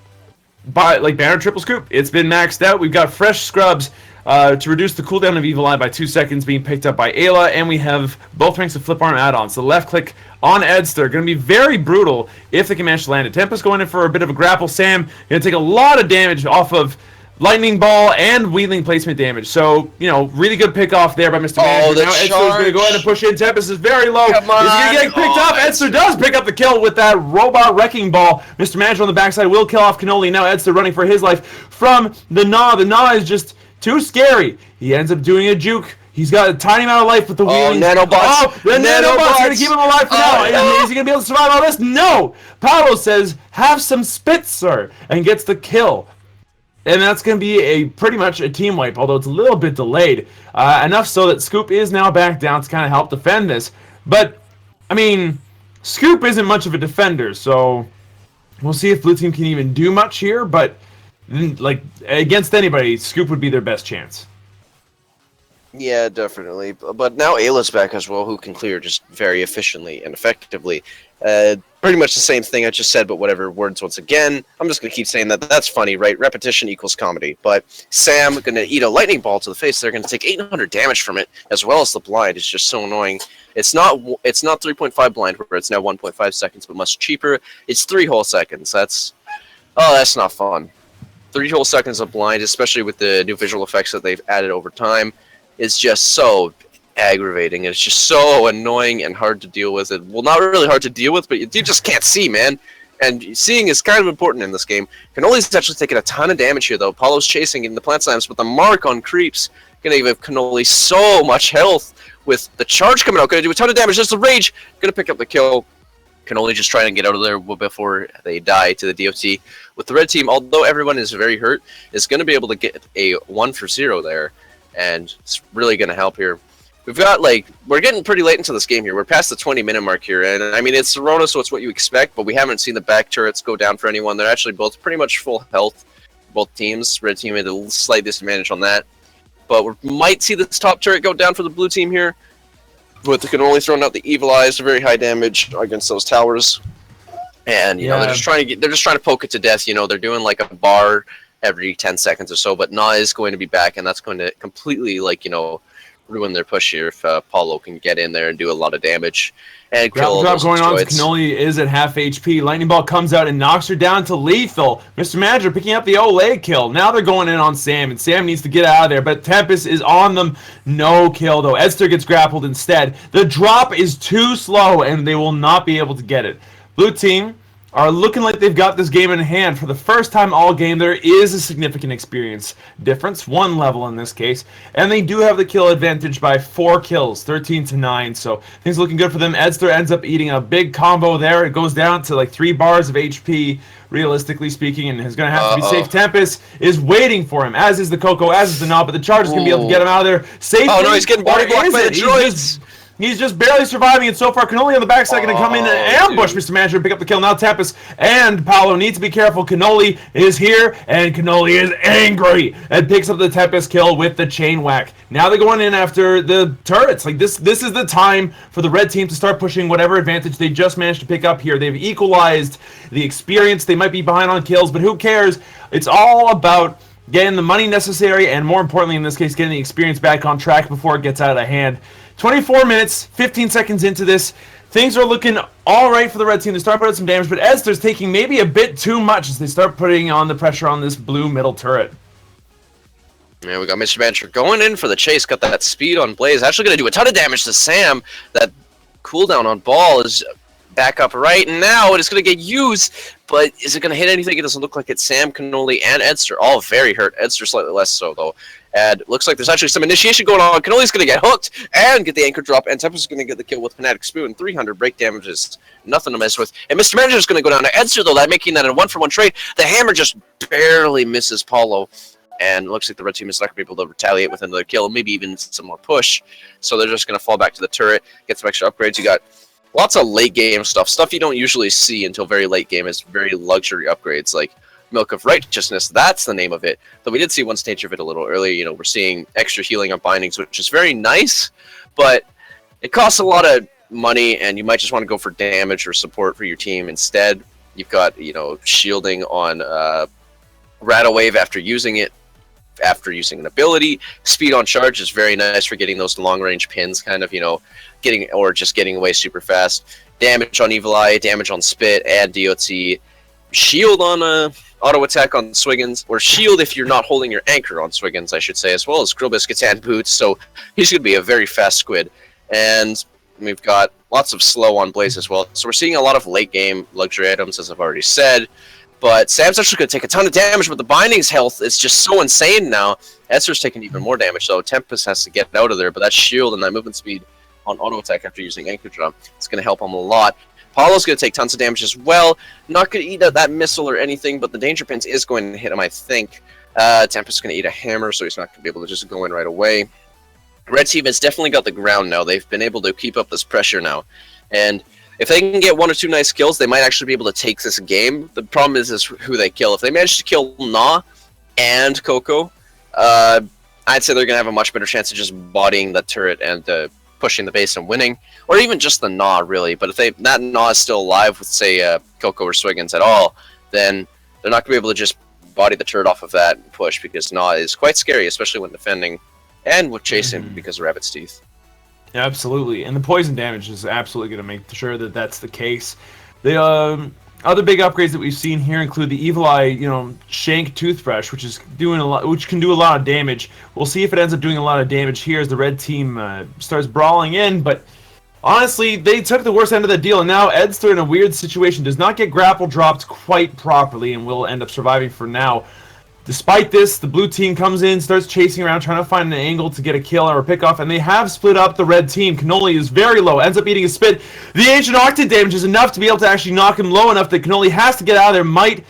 Banner Triple Scoop, it's been maxed out. We've got Fresh Scrubs to reduce the cooldown of Evil Eye by 2 seconds being picked up by Ayla, and we have both ranks of Flip Arm add-ons. The left click on Edster, going to be very brutal if they can manage to land it. Tempest going in for a bit of a grapple. Sam going to take a lot of damage off of Lightning Ball and Wheeling placement damage. So, really good pick off there by Mr. Manager. Now Edster's going to go ahead and push in. Tempest is very low. He's going to get picked up. Edster does pick up the kill with that robot wrecking ball. Mr. Manager on the backside will kill off Cannoli. Now Edster running for his life from the Na. The Na is just too scary. He ends up doing a juke. He's got a tiny amount of life with the wheeling. Nanobots. The Nanobots going to keep him alive for now. Is he going to be able to survive all this? No. Paolo says, have some spit, sir, and gets the kill. And that's going to be pretty much a team wipe, although it's a little bit delayed. Enough so that Scoop is now back down to kind of help defend this. But, Scoop isn't much of a defender, so we'll see if Blue Team can even do much here. But like against anybody, Scoop would be their best chance. Yeah, definitely. But now Ayla's back as well, who can clear just very efficiently and effectively. Pretty much the same thing I just said, but whatever words once again. I'm just going to keep saying that. That's funny, right? Repetition equals comedy. But Sam going to eat a lightning ball to the face. They're going to take 800 damage from it, as well as the blind. It's just so annoying. It's not 3.5 blind, where it's now 1.5 seconds, but much cheaper. It's 3 whole seconds. That's not fun. 3 whole seconds of blind, especially with the new visual effects that they've added over time, is just so aggravating. It's just so annoying and hard to deal with. Well, not really hard to deal with, but you just can't see, man. And seeing is kind of important in this game. Cannoli's actually taking a ton of damage here, though. Apollo's chasing in the plant slams, but the mark on creeps gonna give Cannoli so much health. With the charge coming out, gonna do a ton of damage. There's the rage, gonna pick up the kill. Cannoli just trying to get out of there before they die to the DOT. With the red team, although everyone is very hurt, is gonna be able to get a 1-for-0 there. And it's really going to help here. We've got, we're getting pretty late into this game here. We're past the 20-minute mark here. And, I mean, it's Serona, so it's what you expect. But we haven't seen the back turrets go down for anyone. They're actually both pretty much full health, both teams. Red team had a slight disadvantage on that. But we might see this top turret go down for the blue team here. With the Cannoli throwing out the Evil Eyes, very high damage against those towers. And, you know, they're just trying to poke it to death. You know, they're doing, like, a bar every 10 seconds or so, but Na is going to be back, and that's going to completely, ruin their push here if Paulo can get in there and do a lot of damage. And Grapple drop going on. Cannoli is at half HP. Lightning Ball comes out and knocks her down to lethal. Mr. Manager picking up the Olay kill. Now they're going in on Sam, and Sam needs to get out of there, but Tempest is on them. No kill, though. Edster gets grappled instead. The drop is too slow, and they will not be able to get it. Blue team are looking like they've got this game in hand. For the first time all game, there is a significant experience difference, 1 level in this case, and they do have the kill advantage by 4 kills, 13-9, so things looking good for them. Edster ends up eating a big combo there. It goes down to 3 bars of HP, realistically speaking, and is going to have to be safe. Tempest is waiting for him, as is the Coco, as is the Knob, but the charge is going to be able to get him out of there safely. Oh no, he's getting body blocked by the droids! He's just barely surviving, and so far Cannoli on the backside going to come in and ambush Mr. Manager and pick up the kill. Now Tempest and Paolo need to be careful. Cannoli is here, and Cannoli is angry and picks up the Tempest kill with the chain whack. Now they're going in after the turrets. This is the time for the red team to start pushing whatever advantage they just managed to pick up here. They've equalized the experience. They might be behind on kills, but who cares? It's all about getting the money necessary, and more importantly in this case, getting the experience back on track before it gets out of hand. 24 minutes, 15 seconds into this. Things are looking all right for the red team. They start putting some damage, but Edster's taking maybe a bit too much as they start putting on the pressure on this blue middle turret. Yeah, we got Mr. Manager going in for the chase. Got that speed on Blaze. Actually going to do a ton of damage to Sam. That cooldown on Ball is back up right now. It is going to get used, but is it going to hit anything? It doesn't look like it's Sam, Cannoli, and Edster. All very hurt. Edster slightly less so, though. And it looks like there's actually some initiation going on. Cannoli's going to get hooked and get the anchor drop, and Tempest is going to get the kill with Fanatic Spoon. 300 break damage is nothing to mess with. And Mr. Manager is going to go down to Edster, though, making that a 1-for-1 trade. The hammer just barely misses Paulo, and it looks like the red team is not going to be able to retaliate with another kill, maybe even some more push. So they're just going to fall back to the turret, get some extra upgrades. You got lots of late game stuff you don't usually see until very late game. Is very luxury upgrades like Milk of Righteousness. That's the name of it. But we did see one stage of it a little earlier. You know, we're seeing extra healing on bindings, which is very nice, but it costs a lot of money, and you might just want to go for damage or support for your team instead. You've got, you know, shielding on Rattle Wave after using it, after using an ability. Speed on charge is very nice for getting those long range pins, kind of, you know, getting away super fast. Damage on Evil Eye, damage on Spit and DOT. Shield on auto attack on Swiggins, or shield if you're not holding your anchor on Swiggins, I should say, as well as Grill Biscuits and Boots. So he's going to be a very fast squid. And we've got lots of slow on Blaze as well. So we're seeing a lot of late game luxury items, as I've already said. But Sam's actually going to take a ton of damage, but the binding's health is just so insane now. Edster's taking even more damage, so Tempest has to get out of there. But that shield and that movement speed on auto attack after using anchor drop, it's going to help him a lot. Paulo's going to take tons of damage as well. Not going to eat that missile or anything, but the danger pins is going to hit him, I think. Tempest is going to eat a hammer, so he's not going to be able to just go in right away. Red team has definitely got the ground now. They've been able to keep up this pressure now. And if they can get 1 or 2 nice kills, they might actually be able to take this game. The problem is who they kill. If they manage to kill Na, and Coco, I'd say they're going to have a much better chance of just bodying the turret and pushing the base and winning, or even just the Gnaw, really. But if that Gnaw is still alive with, say, Coco or Swiggins at all, then they're not going to be able to just body the turret off of that and push, because Gnaw is quite scary, especially when defending and with chasing because of Rabbit's Teeth. Yeah, absolutely, and the poison damage is absolutely going to make sure that that's the case. The other big upgrades that we've seen here include the Evil Eye, Shank Toothbrush, which can do a lot of damage. We'll see if it ends up doing a lot of damage here as the red team starts brawling in, but honestly, they took the worst end of the deal, and now Edster in a weird situation does not get grapple dropped quite properly and will end up surviving for now. Despite this, the blue team comes in, starts chasing around, trying to find an angle to get a kill or a pickoff, and they have split up the red team. Cannoli is very low, ends up eating a spit. The Ancient Octane damage is enough to be able to actually knock him low enough that Cannoli has to get out of there,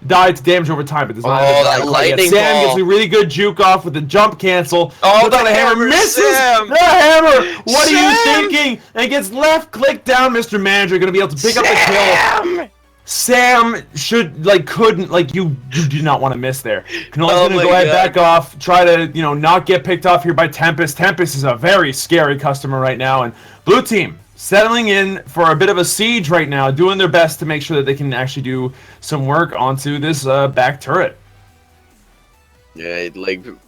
die to damage over time, but does not that lightning Sam ball. gets a really good juke off with the jump cancel. Oh, the hammer misses! Sam. The hammer! What Sam. are you thinking? And gets left click down, Mr. Manager, going to be able to pick up the kill. Sam you do not want to miss there. Cannoli's going to go ahead, back off, try to, not get picked off here by Tempest. Tempest is a very scary customer right now, and blue team settling in for a bit of a siege right now, doing their best to make sure that they can actually do some work onto this back turret. Yeah,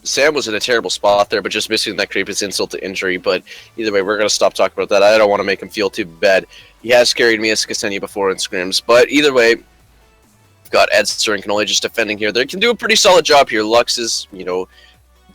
Sam was in a terrible spot there, but just missing that creep is insult to injury. But either way, we're going to stop talking about that. I don't want to make him feel too bad. He has carried Mia Ksenia before in scrims. But either way, we've got Edster and Cannoli just defending here. They can do a pretty solid job here. Lux is,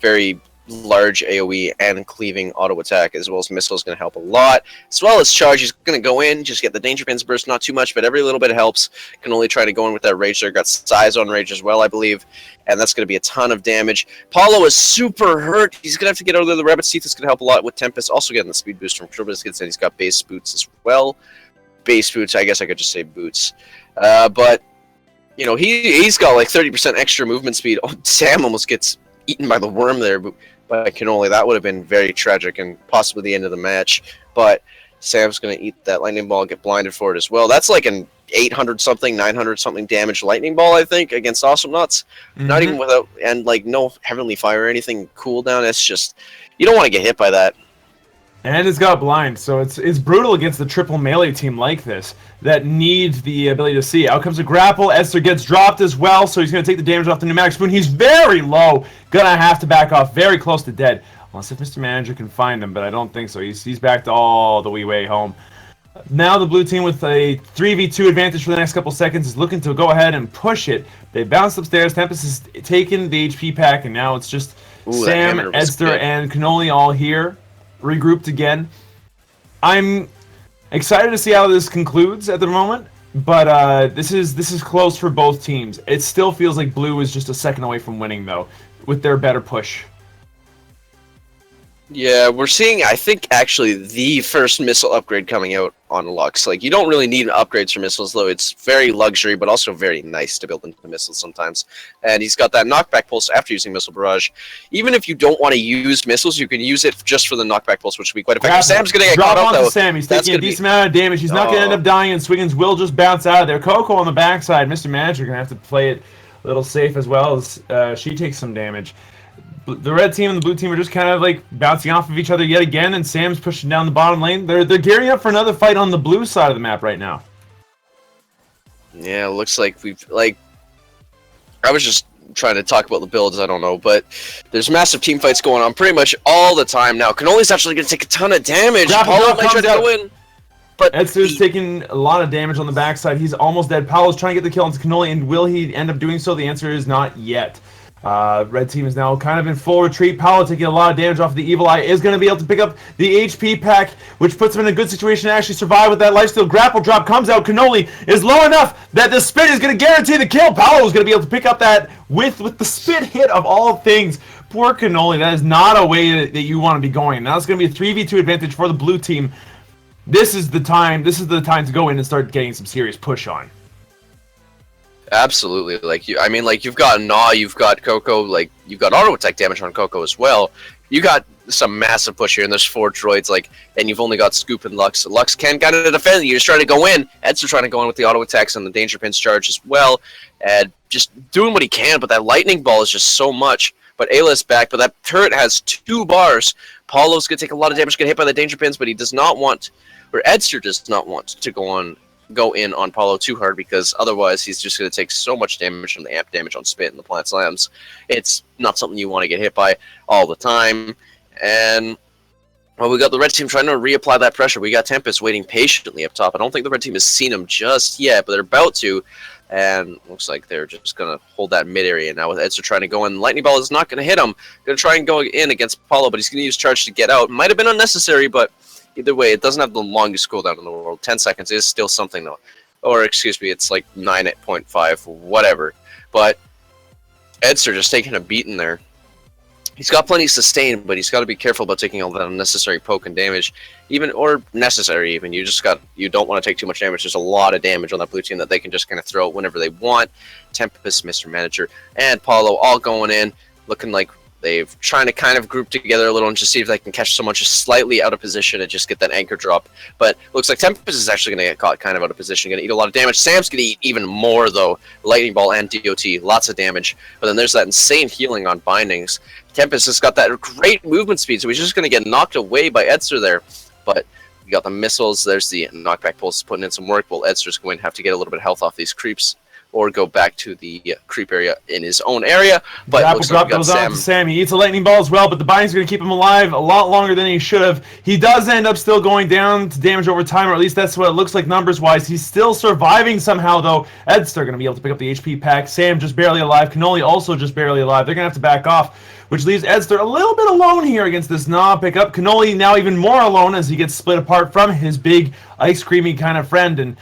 very large AoE and cleaving auto attack, as well as missile is going to help a lot. As well as charge, he's going to go in, just get the danger pins burst, not too much, but every little bit helps. Can only try to go in with that rage there. Got size on rage as well, I believe, and that's going to be a ton of damage. Paulo is super hurt. He's going to have to get out of there. The Rabbit's Teeth is going to help a lot with Tempest. Also getting the speed boost from Trubiscuits, and he's got base boots as well. Base boots, I guess I could just say boots. But, he's got like 30% extra movement speed. Oh, Sam almost gets eaten by the worm there, but by Cannoli. That would have been very tragic and possibly the end of the match. But Sam's going to eat that lightning ball, get blinded for it as well. That's like an 800-something, 900-something damage lightning ball, I think, against Awesome Nuts. Not even without, and no Heavenly Fire or anything cooldown. It's just, you don't want to get hit by that. And it's got blind, so it's brutal against the triple melee team like this that needs the ability to see. Out comes a grapple. Edster gets dropped as well, so he's going to take the damage off the pneumatic spoon. He's very low. Gonna have to back off, very close to dead. Unless if Mr. Manager can find him, but I don't think so. He's backed all the wee way home. Now the blue team with a 3v2 advantage for the next couple seconds is looking to go ahead and push it. They bounce upstairs. Tempest has taken the HP pack, and now it's just Sam, Edster, and Cannoli all here, regrouped again. I'm excited to see how this concludes at the moment, but this is close for both teams. It still feels like blue is just a second away from winning, though, with their better push. Yeah, we're seeing, I think, actually the first missile upgrade coming out on Lux. You don't really need upgrades for missiles, though. It's very luxury, but also very nice to build into missiles sometimes. And he's got that knockback pulse after using Missile Barrage. Even if you don't want to use missiles, you can use it just for the knockback pulse, which would be quite effective. Sam's going to get caught up, though. Sam. He's taking a decent amount of damage. He's not going to end up dying, and Swiggins will just bounce out of there. Coco on the backside. Mr. Manager going to have to play it a little safe as well as she takes some damage. The red team and the blue team are just kind of bouncing off of each other yet again, and Sam's pushing down the bottom lane. They're gearing up for another fight on the blue side of the map right now. Yeah, it looks like we've I was just trying to talk about the builds, I don't know, but there's massive team fights going on pretty much all the time now. Cannoli's actually going to take a ton of damage. Paulo might try to go in, but Edster's taking a lot of damage on the backside. He's almost dead. Paulo's trying to get the kill into Cannoli, and will he end up doing so? The answer is not yet. Red team is now kind of in full retreat. Paulo taking a lot of damage off of the Evil Eye is going to be able to pick up the HP pack, which puts him in a good situation to actually survive with that lifesteal. Grapple drop comes out. Cannoli is low enough that the spit is going to guarantee the kill. Paulo is going to be able to pick up that with the spit hit of all things. Poor Cannoli. That is not a way that you want to be going. Now it's going to be a 3v2 advantage for the blue team. This is the time to go in and start getting some serious push on. Absolutely, you've got Gnaw, you've got Coco, you've got auto attack damage on Coco as well. You got some massive push here, and there's 4 droids, like, and you've only got Scoop and Lux. Lux can kind of defend. You're just trying to go in. Ed's trying to go in with the auto attacks and the danger pins charge as well, and just doing what he can. But that lightning ball is just so much. But Ayla's back, but that turret has 2 bars. Paulo's gonna take a lot of damage, get hit by the danger pins, but he does not want, or Edster does not want to go in on Paulo too hard, because otherwise he's just going to take so much damage from the amp damage on Spit and the Plant Slams. It's not something you want to get hit by all the time. And well, we got the red team trying to reapply that pressure. We got Tempest waiting patiently up top. I don't think the red team has seen him just yet, but they're about to. And looks like they're just going to hold that mid area now with Edster trying to go in. Lightning Ball is not going to hit him. Going to try and go in against Paulo, but he's going to use charge to get out. Might have been unnecessary, but either way, it doesn't have the longest cooldown in the world. 10 seconds is still something, though. Or, excuse me, it's like 9.5, whatever. But Edster just taking a beating there. He's got plenty of sustain, but he's got to be careful about taking all that unnecessary poke and damage. Or necessary even. You don't want to take too much damage. There's a lot of damage on that blue team that they can just kind of throw whenever they want. Tempest, Mr. Manager, and Paulo all going in, looking like they've trying to kind of group together a little and just see if they can catch someone just slightly out of position and just get that anchor drop. But looks like Tempest is actually going to get caught kind of out of position, going to eat a lot of damage. Sam's going to eat even more, though. Lightning Ball and DOT, lots of damage. But then there's that insane healing on Bindings. Tempest has got that great movement speed, so he's just going to get knocked away by Edster there. But we got the missiles. There's the knockback pulse putting in some work, while Edster's going to have to get a little bit of health off these creeps, or go back to the creep area in his own area. But Grapple drop goes on to Sam. He eats a lightning ball as well, but the binding's going to keep him alive a lot longer than he should have. He does end up still going down to damage over time, or at least that's what it looks like numbers-wise. He's still surviving somehow, though. Ed's still going to be able to pick up the HP pack. Sam just barely alive. Cannoli also just barely alive. They're going to have to back off, which leaves Edster a little bit alone here against this Nah pickup. Cannoli now even more alone as he gets split apart from his big ice creamy kind of friend, and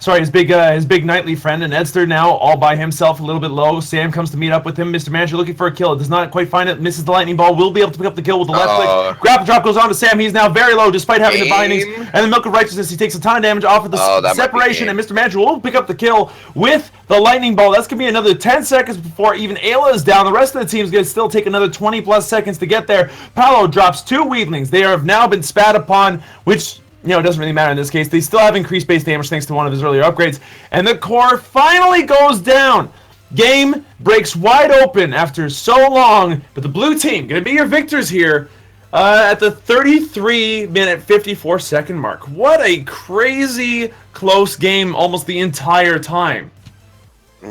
his big knightly friend, and Edster now all by himself, a little bit low. Sam comes to meet up with him. Mr. Manager looking for a kill. Does not quite find it. Misses the lightning ball. Will be able to pick up the kill with the left click. Grapple drop goes on to Sam. He's now very low despite having the bindings. And the Milk of Righteousness, he takes a ton of damage off of the separation, and Mr. Manager will pick up the kill with the lightning ball. That's going to be another 10 seconds before even Ayla is down. The rest of the team's going to still take another 20 plus seconds to get there. Paulo drops 2 weaklings. They have now been spat upon, which, it doesn't really matter in this case. They still have increased base damage thanks to one of his earlier upgrades. And the core finally goes down. Game breaks wide open after so long. But the blue team going to be your victors here at the 33-minute, 54-second mark. What a crazy close game almost the entire time.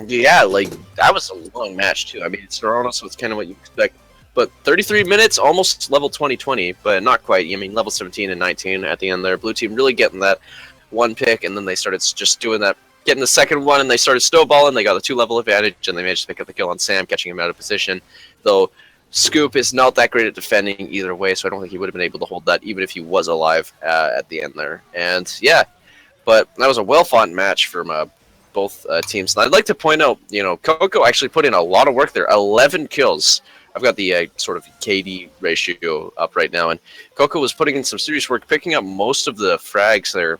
Yeah, that was a long match, too. I mean, it's Toronto, so it's kind of what you expect. But 33 minutes, almost level 20-20, but not quite. I mean, level 17 and 19 at the end there. Blue team really getting that one pick, and then they started just doing that, getting the second one, and they started snowballing. They got a 2-level advantage, and they managed to pick up the kill on Sam, catching him out of position. Though Scoop is not that great at defending either way, so I don't think he would have been able to hold that, even if he was alive at the end there. And yeah, but that was a well-fought match from both teams. And I'd like to point out, Coco actually put in a lot of work there. 11 kills. I've got the sort of KD ratio up right now, and Coco was putting in some serious work, picking up most of the frags there.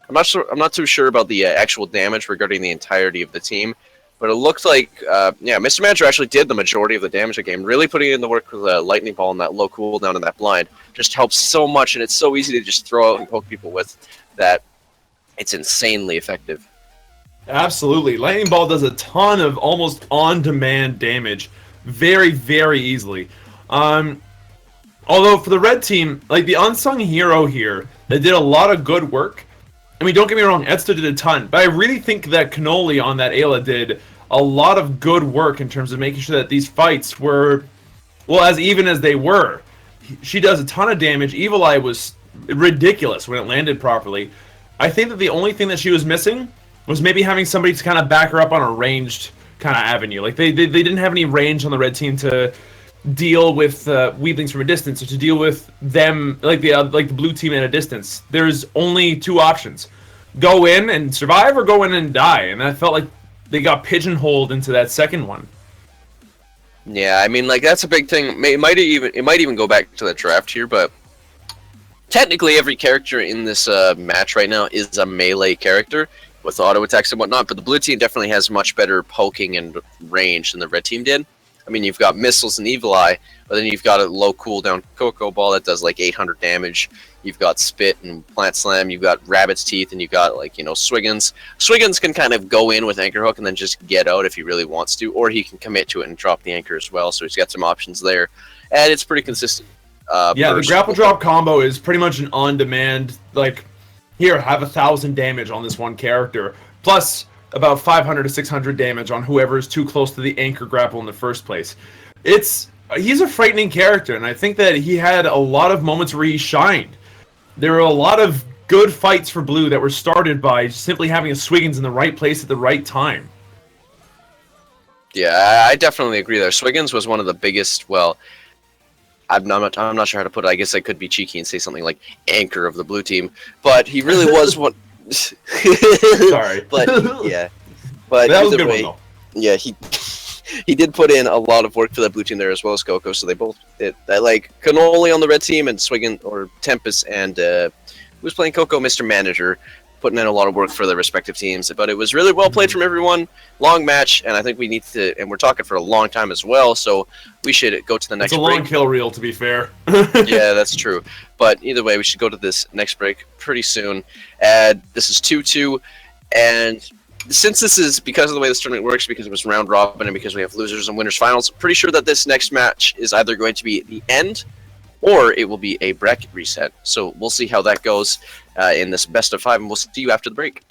I'm not too sure about the actual damage regarding the entirety of the team, but it looked like, Mr. Manager actually did the majority of the damage of the game, really putting in the work with the lightning ball and that low cooldown and that blind. Just helps so much, and it's so easy to just throw out and poke people with that. It's insanely effective. Absolutely. Lightning ball does a ton of almost on-demand damage very, very easily. Although for the red team, the unsung hero here, they did a lot of good work. I mean, don't get me wrong, Edster did a ton, but I really think that Cannoli on that Ayla did a lot of good work in terms of making sure that these fights were, as even as they were. She does a ton of damage. Evil Eye was ridiculous when it landed properly. I think that the only thing that she was missing was maybe having somebody to kind of back her up on a ranged kind of avenue. They didn't have any range on the red team to deal with weaklings from a distance, or to deal with them like the blue team at a distance. There's only 2 options: go in and survive, or go in and die. And I felt like they got pigeonholed into that second one. Yeah, I mean, that's a big thing. It might even go back to the draft here, but technically every character in this match right now is a melee character with auto attacks and whatnot, but the blue team definitely has much better poking and range than the red team did. I mean, you've got missiles and Evil Eye, but then you've got a low cooldown Coco Ball that does like 800 damage. You've got Spit and Plant Slam. You've got Rabbit's Teeth, and you've got like Swiggins. Swiggins can kind of go in with Anchor Hook and then just get out if he really wants to, or he can commit to it and drop the anchor as well. So he's got some options there, and it's pretty consistent. Yeah, the grapple drop combo is pretty much an on-demand, like, here, have 1,000 damage on this one character, plus about 500 to 600 damage on whoever is too close to the anchor grapple in the first place. He's a frightening character, and I think that he had a lot of moments where he shined. There were a lot of good fights for Blue that were started by simply having a Swiggins in the right place at the right time. Yeah, I definitely agree there. Swiggins was one of the biggest, well, I'm not sure how to put it. I guess I could be cheeky and say something like anchor of the blue team, but he really was one. Sorry, but yeah, but that was a good one though. Yeah, he did put in a lot of work for the blue team there as well as Coco. So they both did. Like Cannoli on the red team and Swiggin or Tempest and who's playing Coco, Mr. Manager, putting in a lot of work for their respective teams. But it was really well played from everyone. Long match, and I think we need to. And we're talking for a long time as well, so we should go to the next. It's a break. long kill reel, to be fair. Yeah, that's true. But either way, we should go to this next break pretty soon. And this is 2-2, and since this is because of the way this tournament works, because it was round robin, and because we have losers and winners finals, pretty sure that this next match is either going to be the end or it will be a bracket reset. So we'll see how that goes in this best of 5, and we'll see you after the break.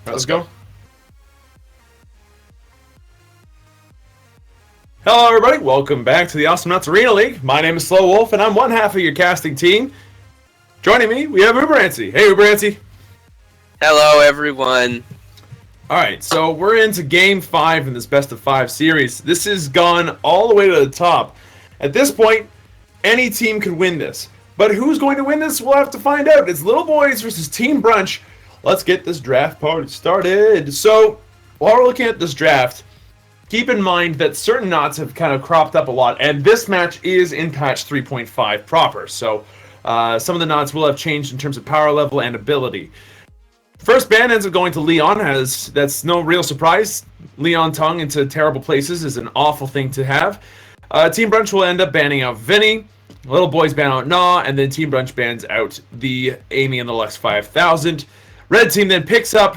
Let's go. Hello, everybody. Welcome back to the Awesome Nuts Arena League. My name is Slow Wolf, and I'm one half of your casting team. Joining me, we have Uberancy. Hey, Uberancy. Hello, everyone. All right, so we're into Game 5 in this Best of 5 series. This has gone all the way to the top. At this point, any team could win this. But who's going to win this? We'll have to find out. It's Little Boys versus Team Brunch. Let's get this draft party started. So, while we're looking at this draft, keep in mind that certain knots have kind of cropped up a lot, and this match is in patch 3.5 proper. So, some of the knots will have changed in terms of power level and ability. First ban ends up going to Leon, as that's no real surprise. Leon Tongue into terrible places is an awful thing to have. Team Brunch will end up banning out Vinny. Little Boys ban out Nah, and then Team Brunch bans out the Amy and the Lux 5000. Red team then picks up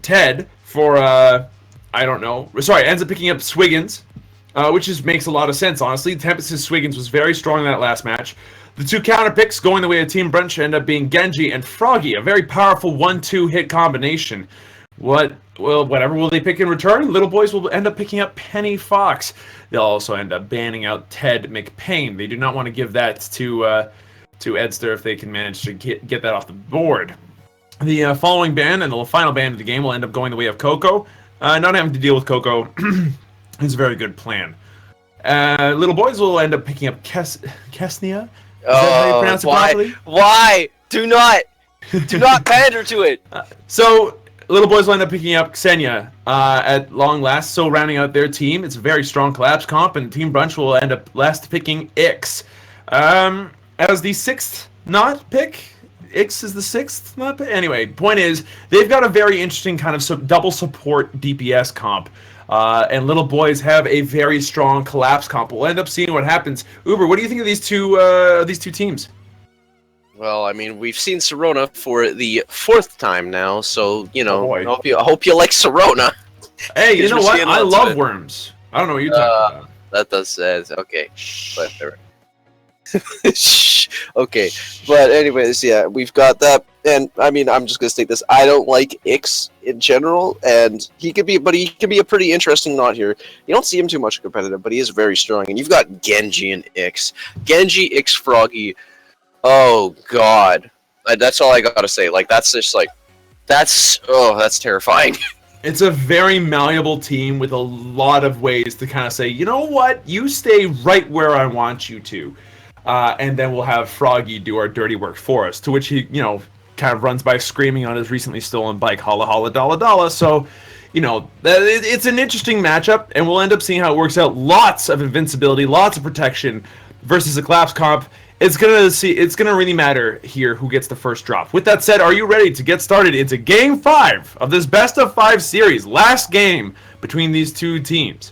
Ted for, I don't know. Sorry, ends up picking up Swiggins, which makes a lot of sense, honestly. Tempest's Swiggins was very strong in that last match. The two counter picks going the way of Team Brunch end up being Genji and Froggy, a very powerful 1-2 hit combination. Whatever will they pick in return? Little Boys will end up picking up Penny Fox. They'll also end up banning out Ted McPain. They do not want to give that to Edster if they can manage to get that off the board. The following ban and the final ban of the game will end up going the way of Coco. Not having to deal with Coco is a very good plan. Little Boys will end up picking up Kesnia. Is that how you pronounce it properly? Why? Do not pander to it. So, Little Boys will end up picking up Xenia at long last. So, rounding out their team, it's a very strong collapse comp, and Team Brunch will end up last picking Ix. As the sixth not pick. Ix is the sixth not pick. Anyway, point is, they've got a very interesting kind of double support DPS comp. And Little Boys have a very strong collapse comp. We'll end up seeing what happens. Uber, what do you think of these two teams? Well, I mean, we've seen Sirona for the fourth time now, so you know. Oh, I hope you like Sirona. Hey, you know what? I love worms. I don't know what you're talking about. That does okay, but okay, but anyways, yeah, we've got that, and I mean, I'm just gonna state this: I don't like Ix in general, and he can be a pretty interesting knot here. You don't see him too much competitive, but he is very strong. And you've got Genji and Ix, Ix, Froggy. Oh God, that's all I gotta say. Like that's terrifying. It's a very malleable team with a lot of ways to kind of say, you know what, you stay right where I want you to. And then we'll have Froggy do our dirty work for us, to which he, kind of runs by screaming on his recently stolen bike, holla holla dollar dollar. So, it's an interesting matchup, and we'll end up seeing how it works out. Lots of invincibility, lots of protection versus a collapse comp. It's gonna really matter here who gets the first drop. With that said, are you ready to get started into Game 5 of this Best of 5 series? Last game between these two teams.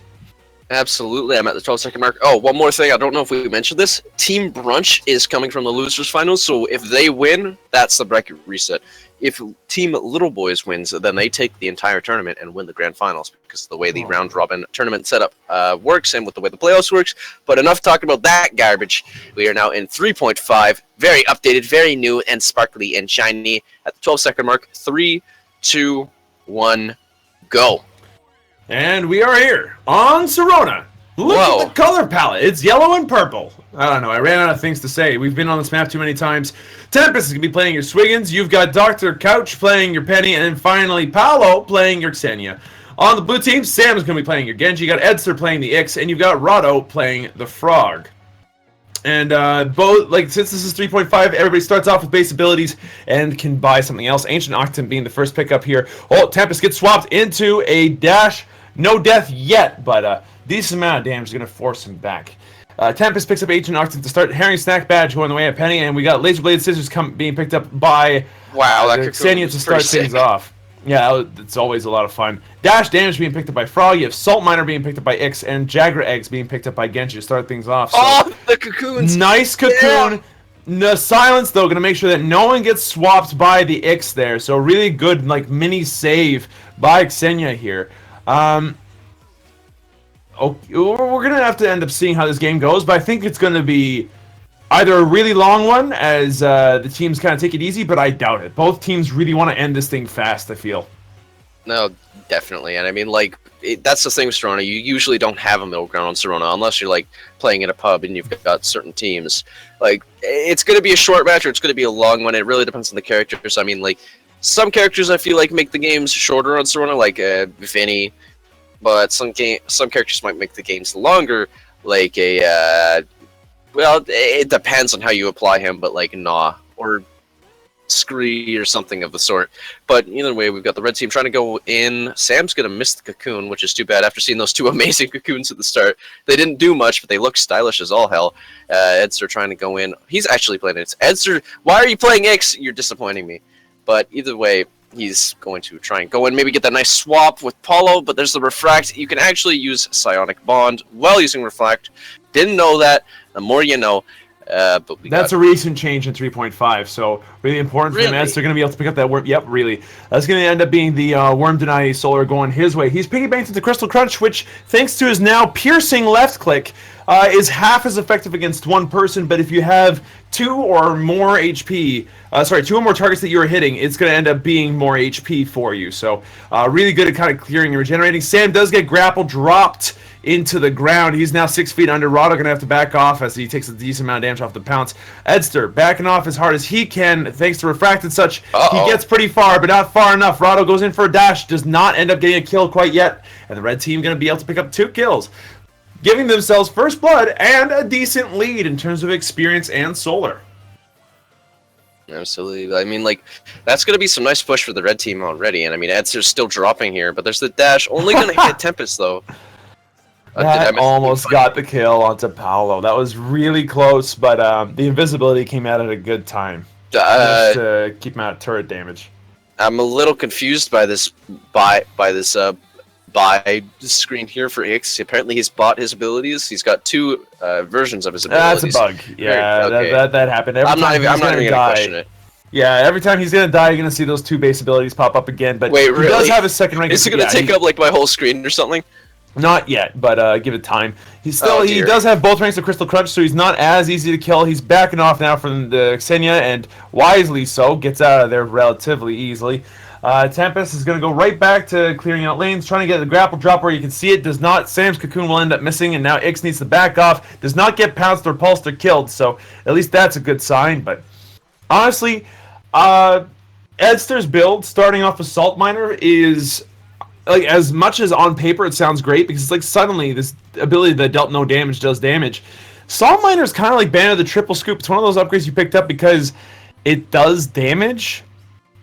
Absolutely, I'm at the 12-second mark. Oh, one more thing, I don't know if we mentioned this. Team Brunch is coming from the losers finals, so if they win, that's the bracket reset. If Team Little Boys wins, then they take the entire tournament and win the grand finals, because of the way the round-robin tournament setup works and with the way the playoffs works. But enough talking about that garbage. We are now in 3.5, very updated, very new, and sparkly and shiny. At the 12-second mark, 3, 2, 1, go. And we are here on Sirona. Look at the color palette. It's yellow and purple. I don't know. I ran out of things to say. We've been on this map too many times. Tempest is going to be playing your Swiggins. You've got Dr. Couch playing your Penny. And then finally, Paolo playing your Xenia. On the blue team, Sam is going to be playing your Genji. You got Edster playing the Ix. And you've got Rado playing the Frog. And since this is 3.5, everybody starts off with base abilities and can buy something else. Ancient Octant being the first pickup here. Oh, Tempest gets swapped into a Dash No death yet, but decent amount of damage is going to force him back. Tempest picks up Ancient Arctic to start. Herring Snack Badge going the way of Penny, and we got Laser Blade Scissors being picked up by Xenia to start things off. Yeah, it's always a lot of fun. Dash Damage being picked up by Frog. You have Salt Miner being picked up by Ix, and Jagger Eggs being picked up by Genji to start things off. So, the cocoons! Nice cocoon. Yeah. The silence, though, going to make sure that no one gets swapped by the Ix there. So really good, like, mini save by Xenia here. We're going to have to end up seeing how this game goes, but I think it's going to be either a really long one as the teams kind of take it easy, but I doubt it. Both teams really want to end this thing fast, I feel. No, definitely. And I mean, like, that's the thing with Serona. You usually don't have a middle ground on Serona unless you're, like, playing in a pub and you've got certain teams. Like, it's going to be a short match or it's going to be a long one. It really depends on the characters. I mean, like, some characters I feel like make the games shorter on Serona, like Vinny. But some characters might make the games longer, like well, it depends on how you apply him, but like Nah or Scree or something of the sort. But either way, we've got the red team trying to go in. Sam's going to miss the cocoon, which is too bad after seeing those two amazing cocoons at the start. They didn't do much, but they look stylish as all hell. Edster trying to go in. He's actually playing it. Edster, why are you playing Ix? You're disappointing me. But either way, he's going to try and go in, maybe get that nice swap with Paulo, but there's the Refract. You can actually use Psionic Bond while using Refract. Didn't know that. The more you know. But that's a recent change in 3.5, so really important for him. They're going to be able to pick up that worm. Yep, really. That's going to end up being the Worm Deny Solar going his way. He's piggybacked into Crystal Crunch, which, thanks to his now piercing left click, is half as effective against one person, but if you have two or more targets that you're hitting, it's going to end up being more HP for you. So really good at kind of clearing and regenerating. Sam does get grapple dropped into the ground. He's now 6 feet under. Rado going to have to back off as he takes a decent amount of damage off the pounce. Edster backing off as hard as he can, thanks to Refract and such. He gets pretty far, but not far enough. Rado goes in for a dash, does not end up getting a kill quite yet, and the red team going to be able to pick up 2 kills, giving themselves first blood and a decent lead in terms of experience and solar. Absolutely. I mean, like, that's going to be some nice push for the red team already, and I mean, Edster's still dropping here, but there's the dash. Only going to hit Tempest, though. That almost got the kill onto Paulo. That was really close, but the invisibility came out at a good time. Just to keep him out of turret damage. I'm a little confused by this buy screen here for Ix. Apparently he's bought his abilities. He's got 2 versions of his abilities. That's a bug. Yeah, okay. that happened. I'm not even going to question it. Yeah, every time he's going to die, you're going to see those 2 base abilities pop up again. But wait, really? He does have his second rank. Is it going to take up like my whole screen or something? Not yet, but give it time. He does have both ranks of Crystal Crunch, so he's not as easy to kill. He's backing off now from the Xenia, and wisely so, gets out of there relatively easily. Tempest is going to go right back to clearing out lanes, trying to get the grapple drop where you can see it. Does not. Sam's cocoon will end up missing, and now Ix needs to back off. Does not get pounced or pulsed or killed, so at least that's a good sign. But honestly, Edster's build, starting off with Salt Miner, is, like, as much as on paper it sounds great, because it's like suddenly this ability that dealt no damage does damage. Salt Miner is kind of like Banner the Triple Scoop. It's one of those upgrades you picked up because it does damage,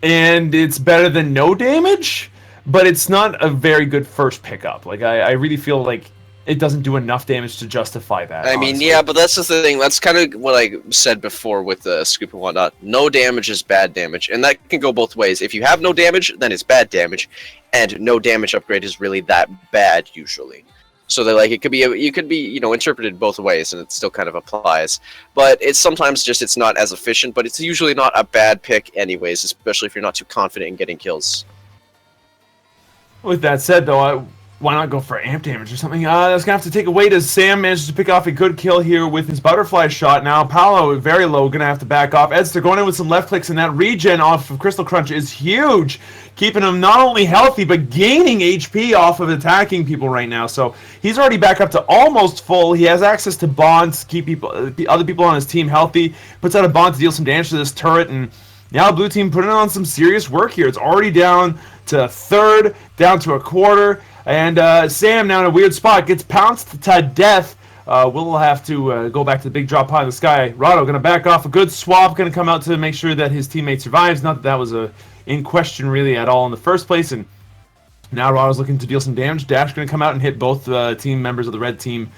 and it's better than no damage, but it's not a very good first pickup. Like, I really feel like it doesn't do enough damage to justify that. I mean, yeah, but that's the thing. That's kind of what I said before with the scoop and whatnot. No damage is bad damage, and that can go both ways. If you have no damage, then it's bad damage, and no damage upgrade is really that bad usually. So that, like, it could be interpreted both ways, and it still kind of applies. But it's sometimes just it's not as efficient, but it's usually not a bad pick anyways, especially if you're not too confident in getting kills. With that said, though, why not go for amp damage or something? That's going to have to take a wait as Sam manages to pick off a good kill here with his butterfly shot. Now, Paulo, very low, going to have to back off. Edster going in with some left clicks, and that regen off of Crystal Crunch is huge, keeping him not only healthy, but gaining HP off of attacking people right now. So he's already back up to almost full. He has access to bonds to keep other people on his team healthy, puts out a bond to deal some damage to this turret, and now blue team putting on some serious work here. It's already down to a third, down to a quarter. And Sam, now in a weird spot, gets pounced to death. We'll have to go back to the big drop high in the sky. Rado going to back off. A good swap going to come out to make sure that his teammate survives. Not that that was in question really at all in the first place. And Now Rado's looking to deal some damage. Dash going to come out and hit both team members of the red team.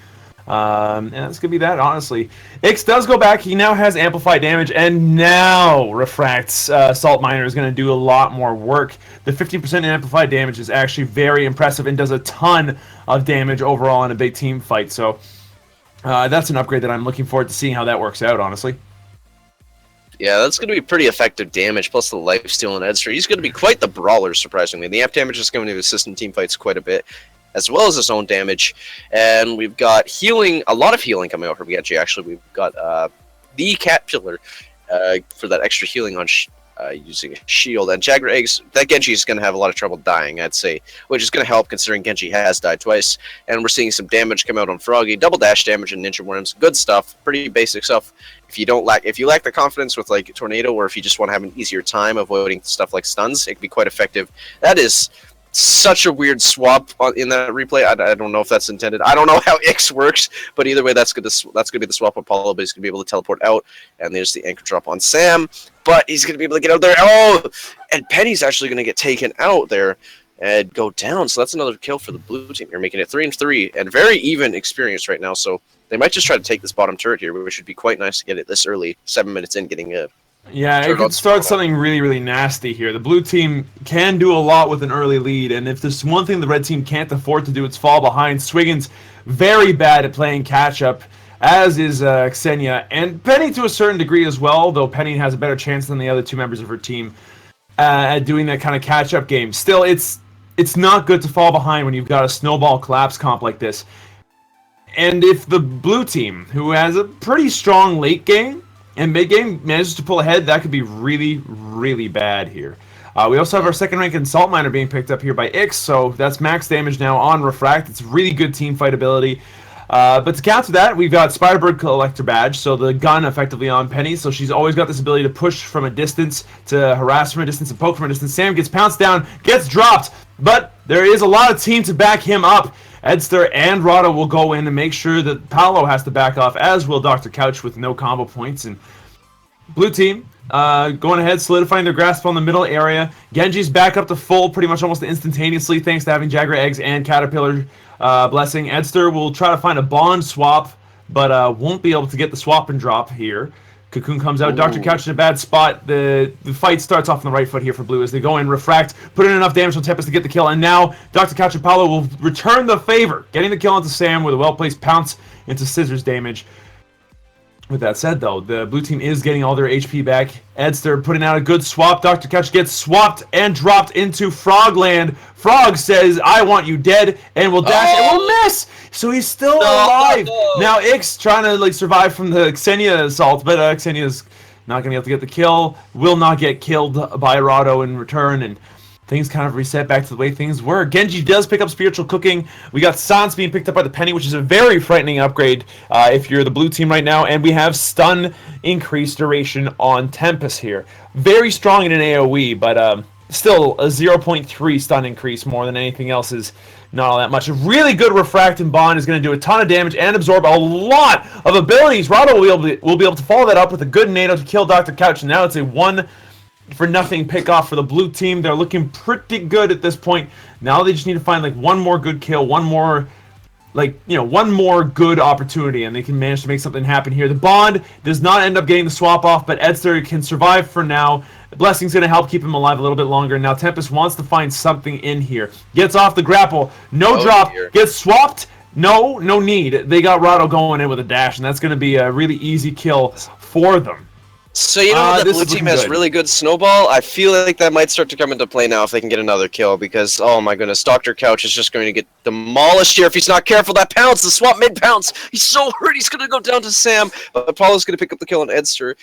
And that's going to be that, honestly. Ix does go back. He now has amplified damage, and now Refract's Salt Miner is going to do a lot more work. The 50% amplified damage is actually very impressive and does a ton of damage overall in a big team fight. So that's an upgrade that I'm looking forward to seeing how that works out, honestly. Yeah, that's going to be pretty effective damage, plus the lifesteal and Edster. He's going to be quite the brawler, surprisingly. The amp damage is going to assist in team fights quite a bit, as well as his own damage. And we've got healing, a lot of healing coming out from Genji, actually. We've got the Caterpillar for that extra healing on using a shield. And Jagger Eggs, that Genji is going to have a lot of trouble dying, I'd say, which is going to help considering Genji has died twice. And we're seeing some damage come out on Froggy, double dash damage and Ninja Worms. Good stuff, pretty basic stuff. If you lack the confidence with like Tornado, or if you just want to have an easier time avoiding stuff like stuns, it can be quite effective. That is such a weird swap in that replay. I don't know if that's intended. I don't know how Ix works, but either way, that's gonna be the swap on Apollo. But he's gonna be able to teleport out, and there's the anchor drop on Sam. But he's gonna be able to get out there. Oh, and Penny's actually gonna get taken out there and go down. So that's another kill for the blue team. You're making it 3-3 and very even experience right now. So they might just try to take this bottom turret here, which would be quite nice to get it this early, 7 minutes in, getting a. Yeah, it could start something really, really nasty here. The blue team can do a lot with an early lead, and if there's one thing the red team can't afford to do, it's fall behind. Swiggin's very bad at playing catch-up, as is Xenia, and Penny to a certain degree as well, though Penny has a better chance than the other two members of her team at doing that kind of catch-up game. Still, it's not good to fall behind when you've got a snowball collapse comp like this. And if the blue team, who has a pretty strong late game, and mid-game manages to pull ahead, that could be really, really bad here. We also have our second rank in Salt Miner being picked up here by Ix, so that's max damage now on Refract. It's really good team fight ability. But to counter that, we've got Spiderbird Collector Badge, so the gun effectively on Penny, so she's always got this ability to push from a distance, to harass from a distance, and poke from a distance. Sam gets pounced down, gets dropped, but there is a lot of team to back him up. Edster and Rado will go in and make sure that Paolo has to back off, as will Dr. Couch with no combo points. And blue team going ahead, solidifying their grasp on the middle area. Genji's back up to full pretty much almost instantaneously, thanks to having Jagger Eggs and Caterpillar Blessing. Edster will try to find a bond swap, but won't be able to get the swap and drop here. Cocoon comes out. Ooh. Dr. Couch in a bad spot. The fight starts off on the right foot here for blue as they go in, refract, put in enough damage on Tempest to get the kill, and now Dr. Couch and Paolo will return the favor, getting the kill onto Sam with a well-placed pounce into scissors damage. With that said, though, the blue team is getting all their HP back. Edster putting out a good swap. Dr. Couch gets swapped and dropped into Frogland. Frog says, I want you dead, and will dash and will miss! So he's still alive! Now Ix trying to survive from the Xenia assault, but Xenia's not going to be able to get the kill. Will not get killed by Rado in return, and things kind of reset back to the way things were. Genji does pick up Spiritual Cooking. We got Sans being picked up by the Penny, which is a very frightening upgrade if you're the blue team right now. And we have Stun increased duration on Tempest here. Very strong in an AoE, but still a 0.3 stun increase more than anything else is not all that much. A really good Refract and Bond is going to do a ton of damage and absorb a lot of abilities. Rado will be able to follow that up with a good NATO to kill Dr. Couch. And now it's a 1-for-nothing pick off for the blue team. They're looking pretty good at this point. Now they just need to find one more good kill, one more good opportunity, and they can manage to make something happen here. The Bond does not end up getting the swap off, but Edster can survive for now. The Blessing's going to help keep him alive a little bit longer. Now Tempest wants to find something in here. Gets off the grapple. No drop. Dear. Gets swapped. No need. They got Rado going in with a dash, and that's going to be a really easy kill for them. So you know the blue team has really good snowball. I feel like that might start to come into play now if they can get another kill, because oh my goodness, Dr. Couch is just going to get demolished here if he's not careful. That pounce, the swap mid pounce. He's so hurt. He's going to go down to Sam. But Apollo's going to pick up the kill on Edster.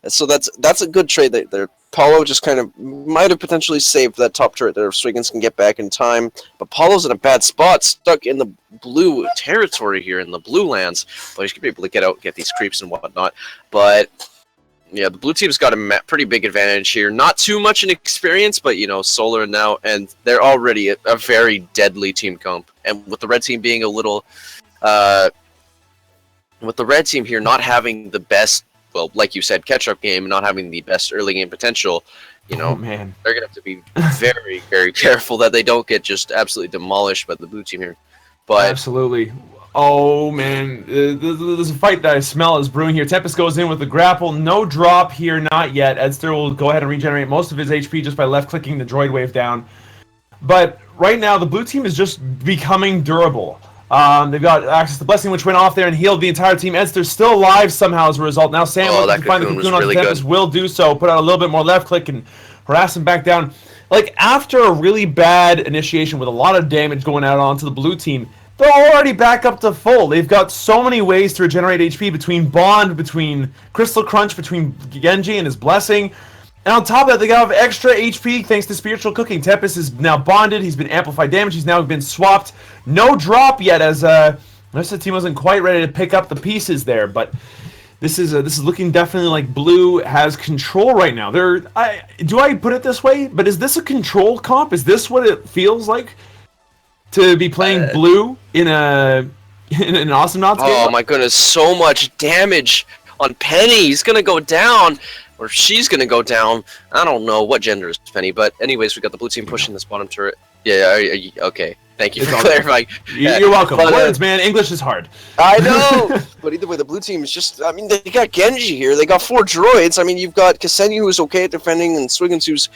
So that's a good trade there. Paulo just kind of might have potentially saved that top turret there if Swiggins can get back in time. But Paulo's in a bad spot, stuck in the blue territory here in the blue lands. But he's going to be able to get out, get these creeps and whatnot. But yeah, the blue team's got a pretty big advantage here. Not too much in experience, but, Solar now, and they're already a very deadly team comp. And with the red team being a little... with the red team here not having the best well, like you said, catch-up game, not having the best early game potential, you know, Oh man, they're gonna have to be very, very careful that they don't get just absolutely demolished by the blue team here. But absolutely. Oh man, there's a fight that I smell is brewing here. Tempest goes in with the grapple, no drop here, not yet. Edster will go ahead and regenerate most of his HP just by left-clicking the droid wave down. But right now, the blue team is just becoming durable. They've got access to Blessing, which went off there and healed the entire team. Edster's still alive somehow as a result. Now Sam looking to find the cocoon off the Tempest will do so. Put out a little bit more left click and harass him back down. Like, after a really bad initiation with a lot of damage going out onto the blue team, they're already back up to full. They've got so many ways to regenerate HP between Bond, between Crystal Crunch, between Genji and his Blessing. And on top of that, they got extra HP thanks to Spiritual Cooking. Tempest is now bonded. He's been amplified damage. He's now been swapped. No drop yet, as the rest of the team wasn't quite ready to pick up the pieces there. But this is looking definitely like Blue has control right now. Do I put it this way? But is this a control comp? Is this what it feels like to be playing Blue in an Awesome Knots game? Oh my goodness, so much damage on Penny. He's gonna go down. Or she's gonna go down. I don't know what gender is Penny, but anyways, we got the blue team pushing this bottom turret. Yeah, okay. Thank you for clarifying. You're welcome. But, words, man. English is hard. I know, but either way, the blue team is just. I mean, they got Genji here. They got 4 droids. I mean, you've got Ksenia, who's okay at defending, and Swiggins, who's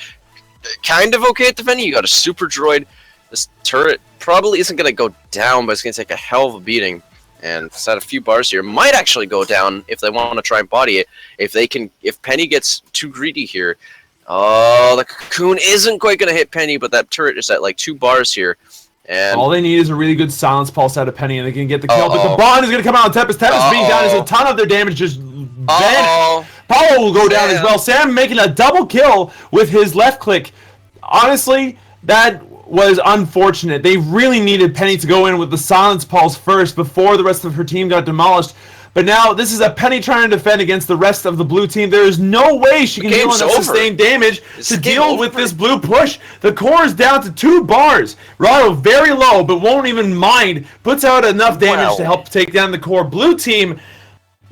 kind of okay at defending. You got a super droid. This turret probably isn't gonna go down, but it's gonna take a hell of a beating. And set a few bars here might actually go down if they want to try and body it. If Penny gets too greedy here, oh, the cocoon isn't quite going to hit Penny, but that turret is at like 2 bars here. And all they need is a really good silence pulse out of Penny, and they can get the kill. But the Bond is going to come out on Tempest. Tempest being down is a ton of their damage just vanished. Paulo will go down as well. Sam making a double kill with his left click. Honestly, that was unfortunate. They really needed Penny to go in with the silence pulse first before the rest of her team got demolished. But now this is a Penny trying to defend against the rest of the blue team. There is no way she can deal with sustained damage to deal with this blue push. The core is down to 2 bars. Rado very low, but won't even mind. Puts out enough damage to help take down the core. Blue team,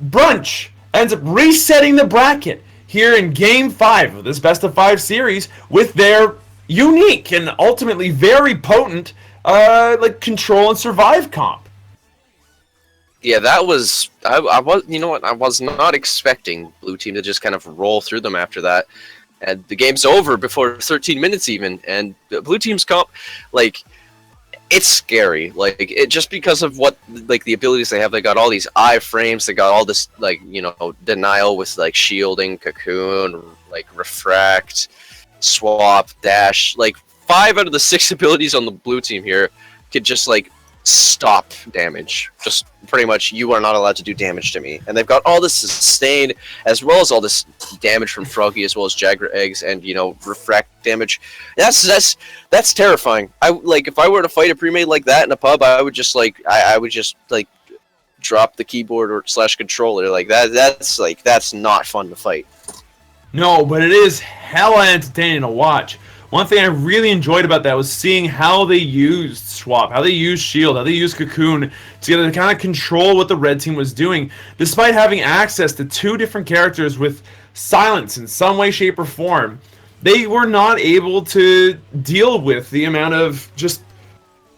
Brunch, ends up resetting the bracket here in Game 5 of this Best of 5 series with their unique and ultimately very potent like control and survive comp. Yeah, that was I was, you know what, I was not expecting blue team to just kind of roll through them after that, and the game's over before 13 minutes even. And blue team's comp, like, it's scary, like, it just because of what, like, the abilities they have. They got all these iframes, they got all this, like, you know, denial with like shielding, cocoon, like refract, swap, dash. Like 5 out of the 6 abilities on the blue team here could just like stop damage. Just pretty much, you are not allowed to do damage to me. And they've got all this sustain as well as all this damage from Froggy as well as Jagger eggs and, you know, refract damage. That's terrifying. I like, if I were to fight a pre-made like that in a pub, I would just like I would just like drop the keyboard or / controller. Like that's not fun to fight. No, but it is hella entertaining to watch. One thing I really enjoyed about that was seeing how they used Swap, how they used Shield, how they used Cocoon to kind of control what the red team was doing, despite having access to 2 different characters with silence in some way, shape, or form. They were not able to deal with the amount of just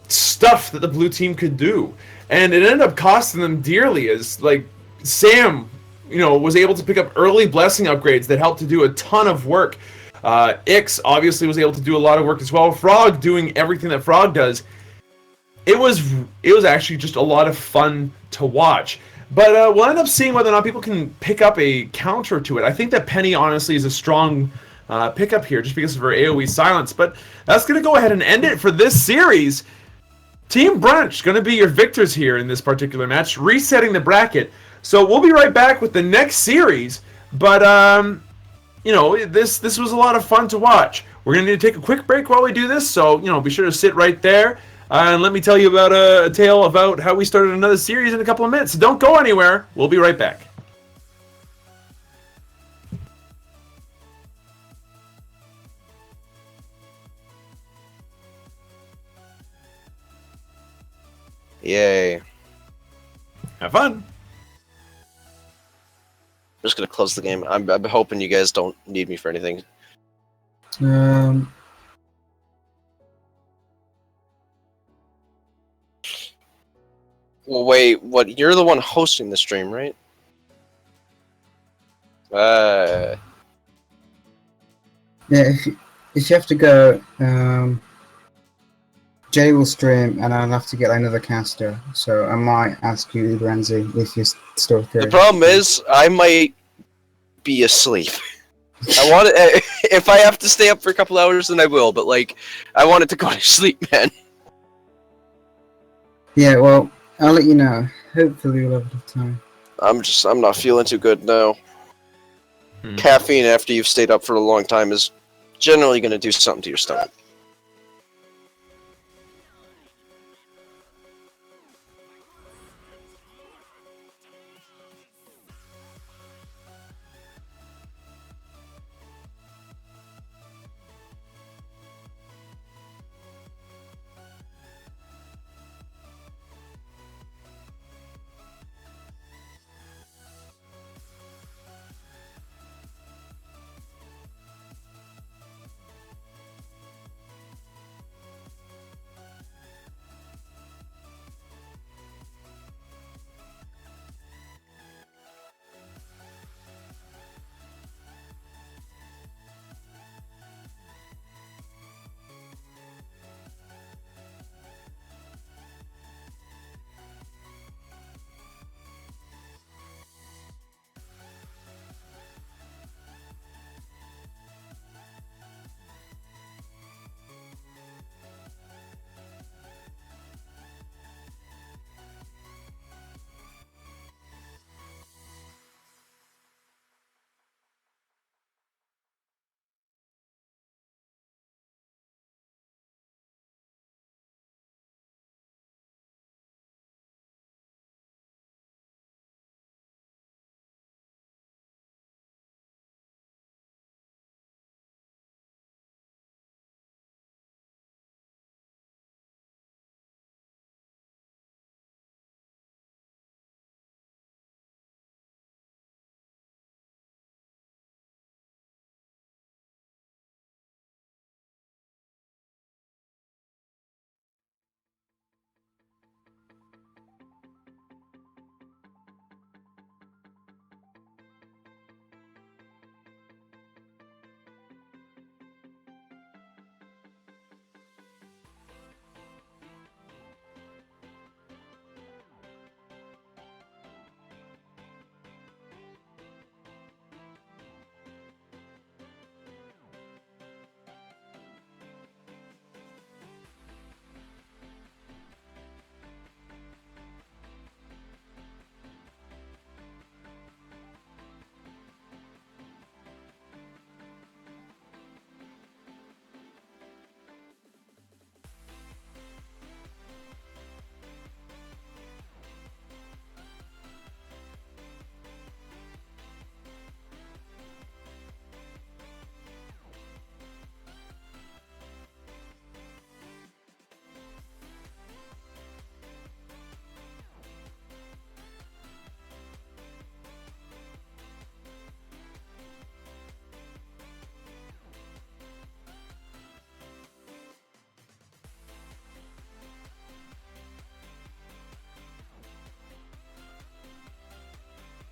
stuff that the blue team could do. And it ended up costing them dearly, as like Sam, you know, was able to pick up early blessing upgrades that helped to do a ton of work. Ix obviously was able to do a lot of work as well. Frog doing everything that Frog does. It was actually just a lot of fun to watch. But we'll end up seeing whether or not people can pick up a counter to it. I think that Penny honestly is a strong pickup here just because of her AoE silence. But that's going to go ahead and end it for this series. Team Brunch going to be your victors here in this particular match, resetting the bracket. So we'll be right back with the next series, but you know, this was a lot of fun to watch. We're gonna need to take a quick break while we do this, so you know, be sure to sit right there and let me tell you about a tale about how we started another series in a couple of minutes. So don't go anywhere. We'll be right back. Yay! Have fun. just gonna close the game. I'm hoping you guys don't need me for anything. Um, Well, wait, what? You're the one hosting the stream, right? yeah, if you have to go, Jay will stream, and I'll have to get another caster. So I might ask you, Renzi, if you're still The there. problem is, I might be asleep. I want it. If I have to stay up for a couple hours, then I will. But like, I want it to go to sleep, man. Yeah, well, I'll let you know. Hopefully we'll have enough time. I'm not feeling too good now. Caffeine after you've stayed up for a long time is generally going to do something to your stomach.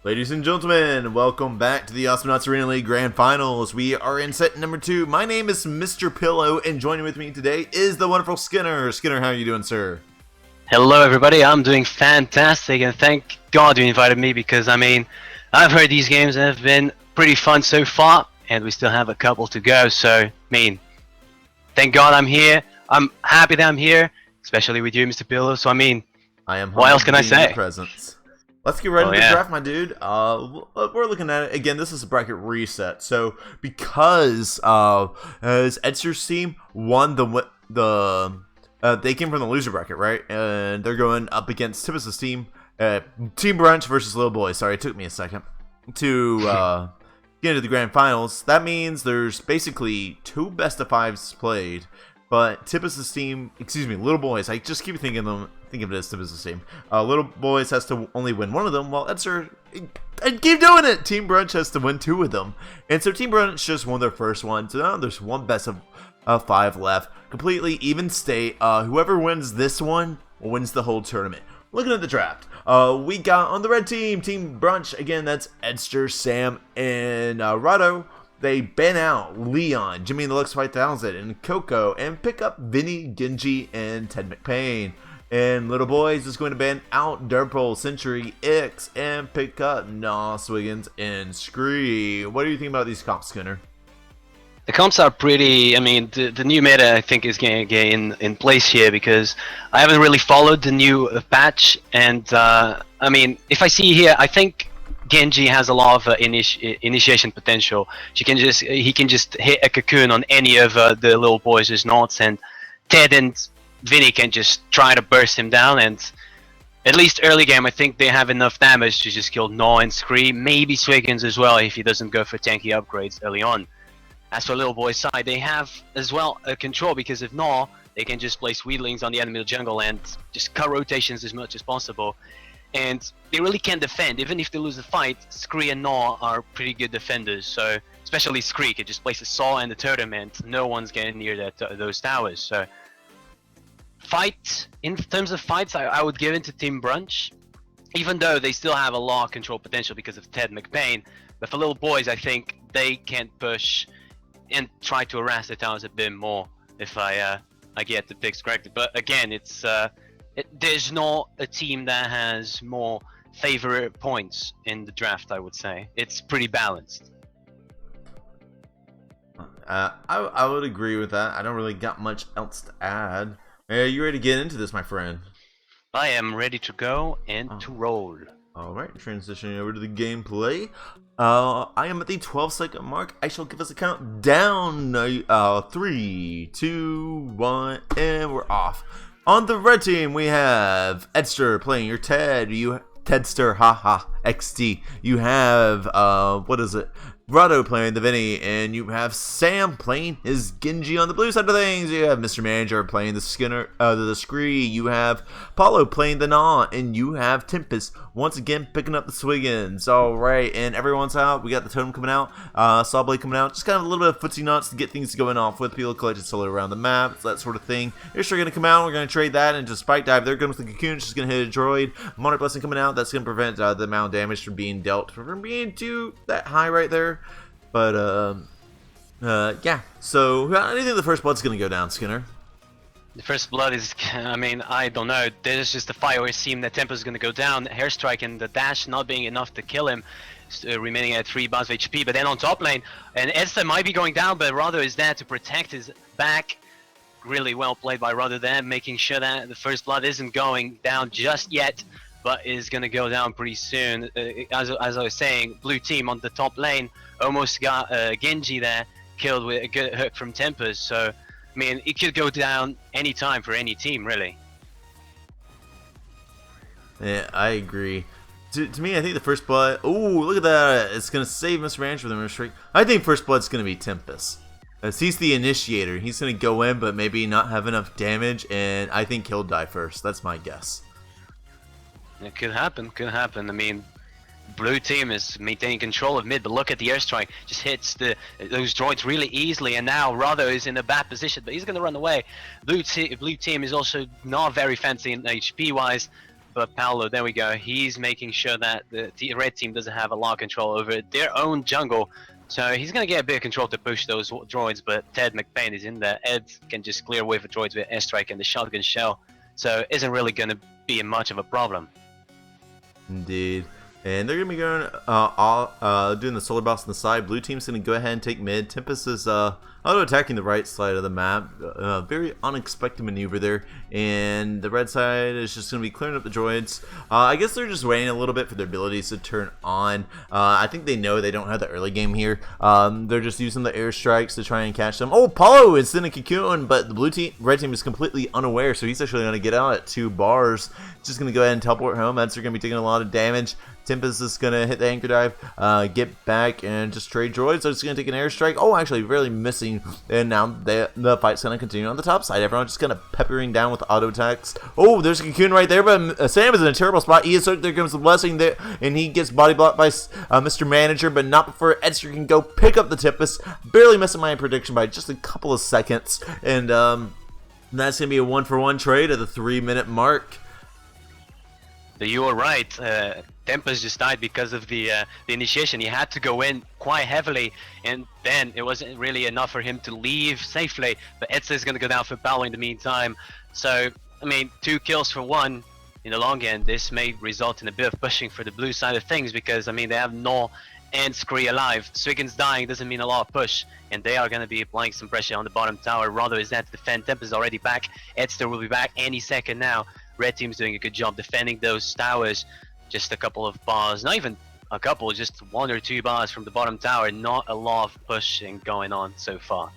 Ladies and gentlemen, welcome back to the Astronauts Arena League Grand Finals. We are in set number 2. My name is Mr. Pillow, and joining with me today is the wonderful Skinner. Skinner, how are you doing, sir? Hello everybody, I'm doing fantastic, and thank God you invited me, because I mean, I've heard these games have been pretty fun so far, and we still have a couple to go, so I mean, thank God I'm here. I'm happy that I'm here, especially with you, Mr. Pillow, so I mean, I am what else can I humbled to be in your say? presence. Let's get right into the yeah. draft, my dude. We're looking at it again. This is a bracket reset. So because as Edster's team won they came from the loser bracket, right? And they're going up against Tibbs' team, Team Brunch versus Little Boy. Sorry, it took me a second to get into the grand finals. That means there's basically 2 best of 5s played. But Tibbs' team, excuse me, Little Boys, I just keep think of it as Tibbs' team. Little Boys has to only win one of them, while Edster and keep doing it. Team Brunch has to win 2 of them. And so Team Brunch just won their first one. So now there's one best of 5 left. Completely even state. Whoever wins this one wins the whole tournament. Looking at the draft, we got on the red team, Team Brunch. Again, that's Edster, Sam, and Rado. They ban out Leon, Jimmy and the Lux 5000, and Coco, and pick up Vinny, Genji, and Ted McPain. And Little Boys is going to ban out Derpol, Century, X, and pick up Nos, Wiggins, and Scree. What do you think about these comps, Skinner? The comps are pretty. I mean, the new meta I think is going to get in place here because I haven't really followed the new patch, and I mean, if I see here, I think Genji has a lot of initiation potential. He can just hit a cocoon on any of the Little Boys' knots, and Ted and Vinny can just try to burst him down. And at least early game, I think they have enough damage to just kill Gnaw and Scree, maybe Swiggins as well if he doesn't go for tanky upgrades early on. As for Little Boy's side, they have as well a control because if Gnaw, they can just place Weedlings on the enemy jungle and just cut rotations as much as possible. And they really can defend. Even if they lose the fight, Scree and Gnaw are pretty good defenders. So especially Scree can just place a Saw and the Totem and no one's getting near those towers. So fight, in terms of fights, I would give it to Team Brunch. Even though they still have a lot of control potential because of Ted McPain. But for Little Boys, I think they can push and try to harass the towers a bit more if I get the picks correctly. But again, it's there's not a team that has more favorite points in the draft. I would say it's pretty balanced. I would agree with that. I don't really got much else to add. Are you ready to get into this, my friend? I am ready to go and to roll. Alright, transitioning over to the gameplay. I am at the 12-second mark. I shall give us a countdown. 3, 2, 1, and we're off. On the red team, we have Edster playing your Ted. Tedster, haha, XD. You have, what is it? Rado playing the Vinny, and you have Sam playing his Genji on the blue side of things. You have Mr. Manager playing the Skinner, the Scree. You have Paulo playing the Gnaw, and you have Tempest once again picking up the Swiggins. All right, and everyone's out. We got the Totem coming out, Sawblade coming out. Just kind of a little bit of footsie knots to get things going off with. People collected solo around the map, that sort of thing. Here's going to come out. We're going to trade that into Spike Dive. There comes the Cocoon. She's going to hit a droid. Monarch Blessing coming out. That's going to prevent the amount of damage from being dealt from being too that high right there. But, yeah. So, how do you think the first blood's going to go down, Skinner? The first blood is, I mean, I don't know. There's just a fire seem that Tempo is going to go down. Hairstrike and the dash not being enough to kill him, remaining at 3 bars of HP. But then on top lane, and Edster might be going down, but Rado is there to protect his back. Really well played by Rado there, making sure that the first blood isn't going down just yet, but is going to go down pretty soon. As I was saying, blue team on the top lane almost got Genji there, killed with a good hook from Tempest. So, I mean, it could go down any time for any team, really. Yeah, I agree. To me, I think the first blood... Oh, look at that. It's going to save Mr. Ranch with the Murder. I think first blood's going to be Tempest. As he's the initiator. He's going to go in, but maybe not have enough damage, and I think he'll die first. That's my guess. It could happen, I mean, blue team is maintaining control of mid, but look at the airstrike. Just hits those droids really easily, and now Rado is in a bad position, but he's going to run away. Blue team is also not very fancy in HP-wise, but Paulo, there we go. He's making sure that the red team doesn't have a lot of control over their own jungle. So he's going to get a bit of control to push those droids, but Ted McPain is in there. Ed can just clear away for droids with airstrike and the shotgun shell, so it isn't really going to be much of a problem. Indeed. And they're going to be going doing the solar boss on the side. Blue team's going to go ahead and take mid. Tempest is auto-attacking the right side of the map. Very unexpected maneuver there. And the red side is just going to be clearing up the droids. I guess they're just waiting a little bit for their abilities to turn on. I think they know they don't have the early game here. They're just using the airstrikes to try and catch them. Oh, Paulo is in a cocoon, but the red team is completely unaware, so he's actually going to get out at 2 bars. Just going to go ahead and teleport home. That's going to be taking a lot of damage. Tempest is going to hit the anchor dive, get back, and just trade droids. So it's going to take an airstrike. Oh, actually, really missing. And now the fight's going to continue on the top side. Everyone's just kind of peppering down with auto attacks. Oh, there's a Cocoon right there, but Sam is in a terrible spot. There comes the blessing there, and he gets body blocked by Mr. Manager, but not before Edster can go pick up the Tempest. Barely missing my prediction by just a couple of seconds. And that's going to be a 1-for-1 trade at the 3-minute mark. You were right. Tempest just died because of the initiation. He had to go in quite heavily, and then it wasn't really enough for him to leave safely. But Edster is going to go down for Paolo in the meantime. So, I mean, 2 kills for 1 in the long end. This may result in a bit of pushing for the blue side of things because, I mean, they have Gnaw and Scree alive. Swiggins dying doesn't mean a lot of push, and they are going to be applying some pressure on the bottom tower. Rondo is there to defend. Tempest is already back. Edster will be back any second now. Red team's doing a good job defending those towers. Just a couple of bars, not even a couple, just 1 or 2 bars from the bottom tower. Not a lot of pushing going on so far.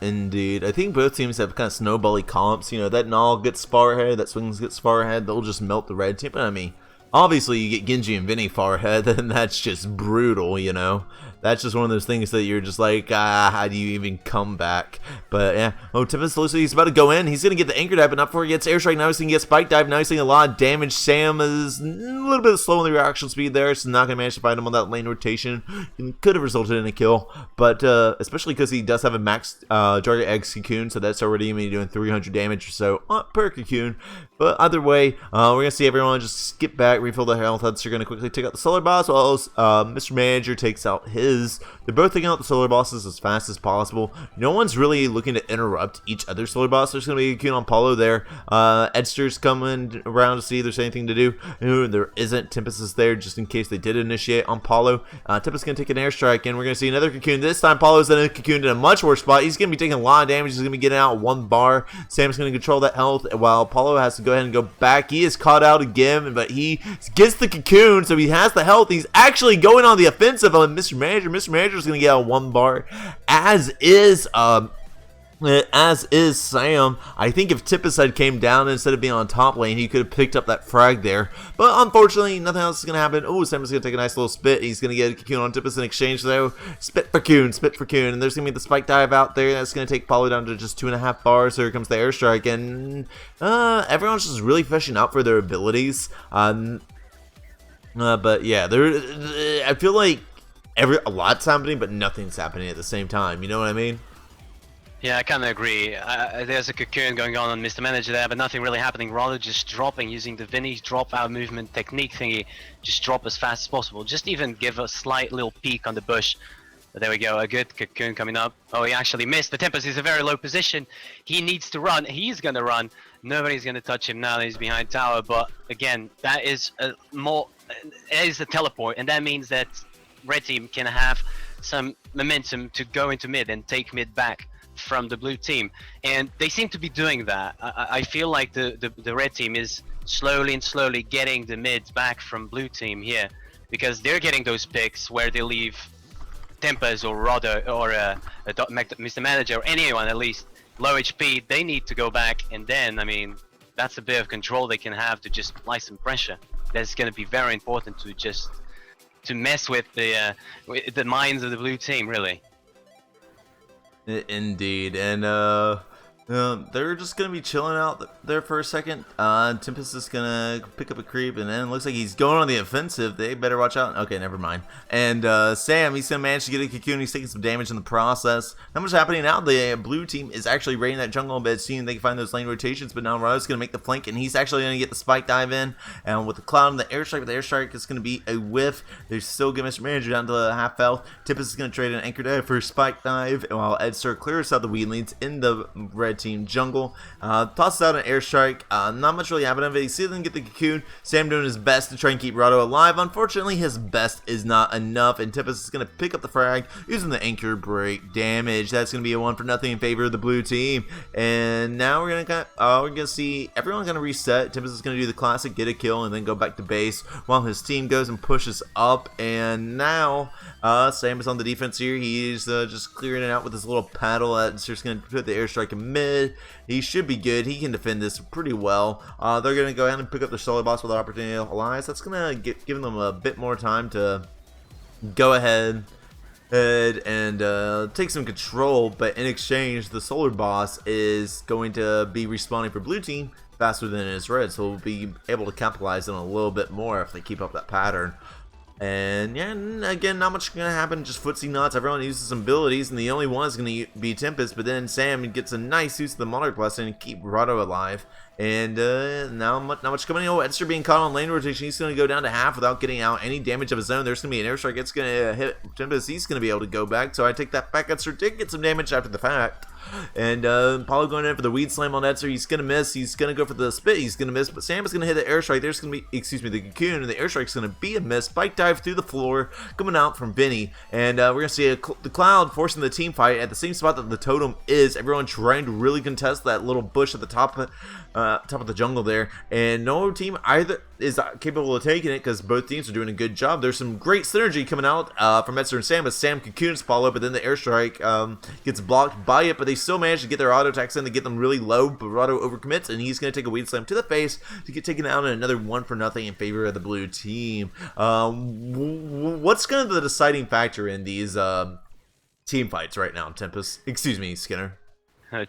Indeed. I think both teams have kind of snowbally comps. You know, that Null gets far ahead, that Swings gets far ahead, they'll just melt the red team. But I mean, obviously you get Genji and Vinny far ahead, then that's just brutal, you know? That's just one of those things that you're just like, how do you even come back? But yeah, Tempest Lucy, he's about to go in. He's going to get the anchor dive, but not before he gets airstrike. Now he's going to get spike dive. Now he's seeing a lot of damage. Sam is a little bit slow in the reaction speed there, so not going to manage to find him on that lane rotation. It could have resulted in a kill, but especially because he does have a max Jarga Eggs Cocoon, so that's already going to be doing 300 damage or so per Cocoon. But either way, we're going to see everyone just skip back, refill their health. They're going to quickly take out the Solar Boss, while Mr. Manager takes out his. They're both taking out the Solar Bosses as fast as possible. No one's really looking to interrupt each other's Solar Boss. There's going to be a Cocoon on Paulo there. Edster's coming around to see if there's anything to do. There isn't. Tempest is there just in case they did initiate on Paulo. Tempest is going to take an airstrike, and we're going to see another Cocoon. This time, Paulo's in a Cocoon in a much worse spot. He's going to be taking a lot of damage. He's going to be getting out 1 bar. Sam's going to control that health, while Paulo has to go ahead and go back. He is caught out again, but he gets the Cocoon, so he has the health. He's actually going on the offensive on Mr. Manager. Mr. Manager is going to get out 1 bar, as is Sam. I think if Tempest had came down instead of being on top lane, he could have picked up that frag there. But unfortunately, nothing else is going to happen. Oh, Sam's going to take a nice little spit. He's going to get a Cocoon on Tempest in exchange, though. Spit for Cocoon. And there's going to be the spike dive out there. That's going to take Paulo down to just 2.5 bars. So here comes the airstrike. And everyone's just really fishing out for their abilities. But yeah, I feel like a lot's happening, but nothing's happening at the same time. You know what I mean? Yeah, I kind of agree. There's a Cocoon going on Mr. Manager there, but nothing really happening. Rather just dropping using the Vinny's drop out movement technique thingy. Just drop as fast as possible. Just even give a slight little peek on the bush. But there we go, a good Cocoon coming up. Oh, he actually missed. The Tempest is a very low position. He needs to run. He's going to run. Nobody's going to touch him now that he's behind tower. But again, that is it is a teleport, and that means that red team can have some momentum to go into mid and take mid back from the blue team, and they seem to be doing that. I feel like the red team is slowly getting the mids back from blue team here, because they're getting those picks where they leave Tempest or Rodo or Mr. Manager or anyone at least low HP. They need to go back, and then I mean that's a bit of control they can have to just apply some pressure. That's going to be very important to mess with the minds of the blue team, really. Indeed, and they're just gonna be chilling out there for a second. Tempest is gonna pick up a creep, and then it looks like he's going on the offensive. They better watch out. Okay, never mind. And Sam, he's gonna manage to get a Cocoon. He's taking some damage in the process. Not much happening now. The blue team is actually raiding that jungle a bit, seeing they can find those lane rotations. But now Rado's gonna make the flank, and he's actually gonna get the spike dive in. And with the cloud and the airstrike, it's gonna be a whiff. They're still getting Mr. Manager down to half health. Tempest is gonna trade an anchor dive for a spike dive, while Edster clears out the weed leads in the red team jungle. Tosses out an airstrike. Not much really happening, but he sees them get the Cocoon. Sam doing his best to try and keep Rado alive. Unfortunately, his best is not enough, and Tempest is going to pick up the frag using the anchor break damage. That's going to be a 1-for-0 in favor of the blue team. And now we're gonna see everyone going to reset. Tempest is going to do the classic get a kill and then go back to base while his team goes and pushes up. And now Sam is on the defense here. He's just clearing it out with his little paddle. That's just going to put the airstrike in mid. mid. He should be good. He can defend this pretty well. They're going to go ahead and pick up their Solar Boss with Opportunity Alliance. That's going to give them a bit more time to go ahead and take some control, but in exchange, the Solar Boss is going to be respawning for blue team faster than it is red, so we'll be able to capitalize on a little bit more if they keep up that pattern. And yeah, again, not much going to happen, just footsie nuts. Everyone uses some abilities, and the only one is going to be Tempest, but then Sam gets a nice use of the Monarch Blessing and keep Rado alive. And now not much coming in. Oh, Edster being caught on lane rotation. He's going to go down to half without getting out any damage of his own. There's going to be an airstrike. It's going to hit Tempest. He's going to be able to go back, so I take that back. Edster did get some damage after the fact. And Paulo going in for the Weed Slam on Edster. He's going to miss. He's going to go for the Spit. He's going to miss. But Sam is going to hit the airstrike. There's going to be, the Cocoon. And the airstrike's going to be a miss. Spike dive through the floor coming out from Vinny. And we're going to see the Cloud forcing the team fight at the same spot that the totem is. Everyone trying to really contest that little bush at the top of the jungle there. And no team either is capable of taking it because both teams are doing a good job. There's some great synergy coming out from Edster and Sam, as Sam cocoons Paulo, but then the airstrike gets blocked by it, but they still manage to get their auto attacks in to get them really low. Barado overcommits, and he's going to take a Weed Slam to the face to get taken out in another 1-0 in favor of the blue team. What's kind of the deciding factor in these team fights right now, Tempest? Excuse me, Skinner.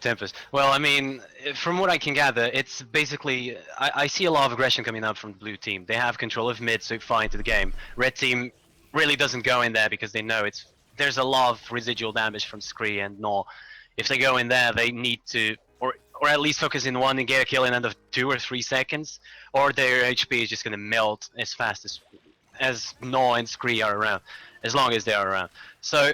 Tempest. Well, I mean, from what I can gather, it's basically I see a lot of aggression coming out from the blue team. They have control of mid so far into the game. Red team really doesn't go in there because they know there's a lot of residual damage from Scree and Gnaw. If they go in there, they need to, or at least focus in one and get a kill in under 2 or 3 seconds, or their HP is just going to melt as fast as Gnaw and Scree are around, as long as they are around. So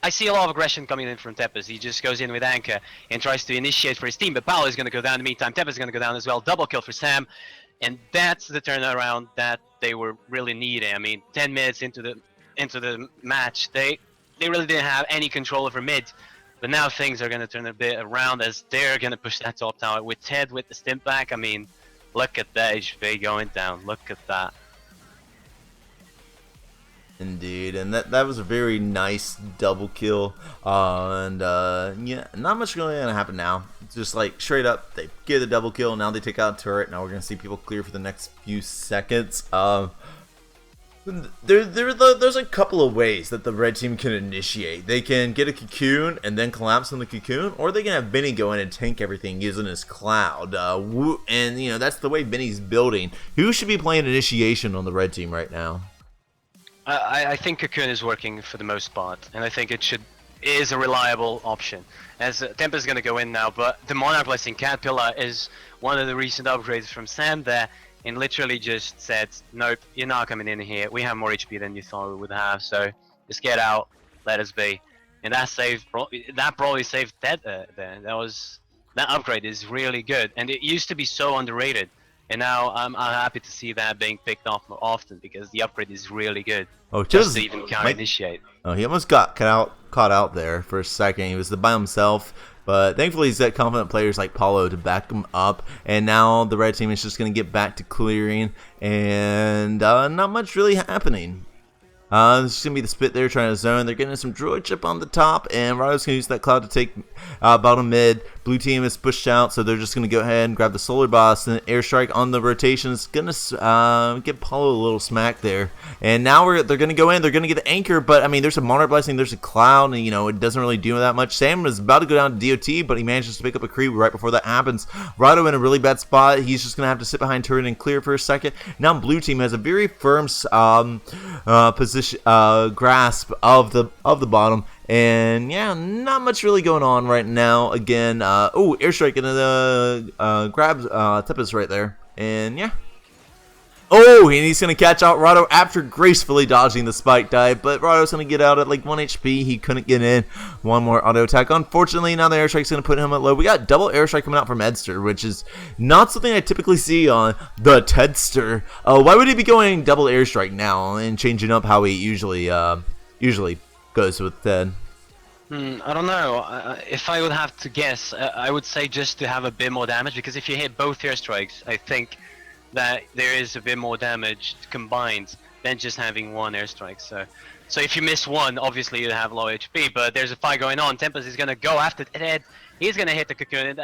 I see a lot of aggression coming in from Tempest. He just goes in with Anchor and tries to initiate for his team, but Paolo is going to go down in the meantime. Tempest is going to go down as well. Double kill for Sam, and that's the turnaround that they were really needing. I mean, 10 minutes into the match, they really didn't have any control over mid, but now things are going to turn a bit around as they're going to push that top tower with Ted with the stimp back. I mean, look at that HP going down. Look at that. Indeed, and that was a very nice double kill, yeah, not much really gonna happen now. It's just like straight up, they get the double kill, now they take out a turret. Now we're gonna see people clear for the next few seconds. There's a couple of ways that the red team can initiate. They can get a cocoon and then collapse on the cocoon, or they can have Benny go in and tank everything using his cloud. And you know, that's the way Benny's building. Who should be playing initiation on the red team right now? I think Cocoon is working for the most part, and I think it is a reliable option. As Tempest is going to go in now, but the Monarch Blessing Caterpillar is one of the recent upgrades from Sam there, and literally just said, nope, you're not coming in here. We have more HP than you thought we would have, so just get out, let us be. And that probably saved Ted there. That upgrade is really good, and it used to be so underrated. And now I'm happy to see that being picked off more often because the upgrade is really good. Oh, just to even counter initiate. Oh, he almost got caught out there for a second. He was by himself, but thankfully he's got confident players like Paulo to back him up. And now the red team is just going to get back to clearing, and not much really happening. This is going to be the Spit there trying to zone. They're getting some droid chip on the top, and Rado's going to use that cloud to take bottom mid. Blue team is pushed out, so they're just going to go ahead and grab the Solar Boss, and airstrike on the rotation is going to give Paulo a little smack there. And now they're going to go in. They're going to get the anchor, but I mean, there's a Monarch Blessing, there's a cloud, and you know, it doesn't really do that much. Sam is about to go down to DOT, but he manages to pick up a creep right before that happens. Rado in a really bad spot. He's just going to have to sit behind turret and clear for a second. Now blue team has a very firm position grasp of the bottom, and yeah, not much really going on right now. Again, oh, airstrike and grabs Tempest right there, and yeah. Oh, and he's going to catch out Rado after gracefully dodging the spike dive, but Rado's going to get out at like 1 HP. He couldn't get in. One more auto attack. Unfortunately, now the airstrike's going to put him at low. We got double airstrike coming out from Edster, which is not something I typically see on the Tedster. Why would he be going double airstrike now and changing up how he usually goes with Ted? I don't know. If I would have to guess, I would say just to have a bit more damage, because if you hit both airstrikes, I think that there is a bit more damage combined than just having one airstrike. So if you miss one, obviously you have low HP, but there's a fight going on. Tempest is going to go after Ted, He's gonna hit the cocoon.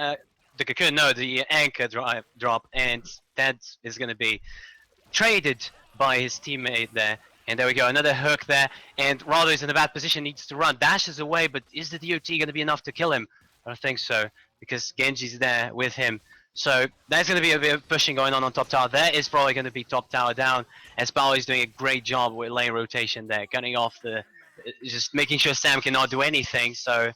The anchor drop, and that is gonna be traded by his teammate there. And there we go, another hook there. And Rado is in a bad position, needs to run, dashes away, but is the DOT going to be enough to kill him? I don't think so, because Genji's there with him. So there's going to be a bit of pushing going on top tower. There is probably going to be top tower down, as Paolo is doing a great job with lane rotation there, cutting off just making sure Sam cannot do anything. So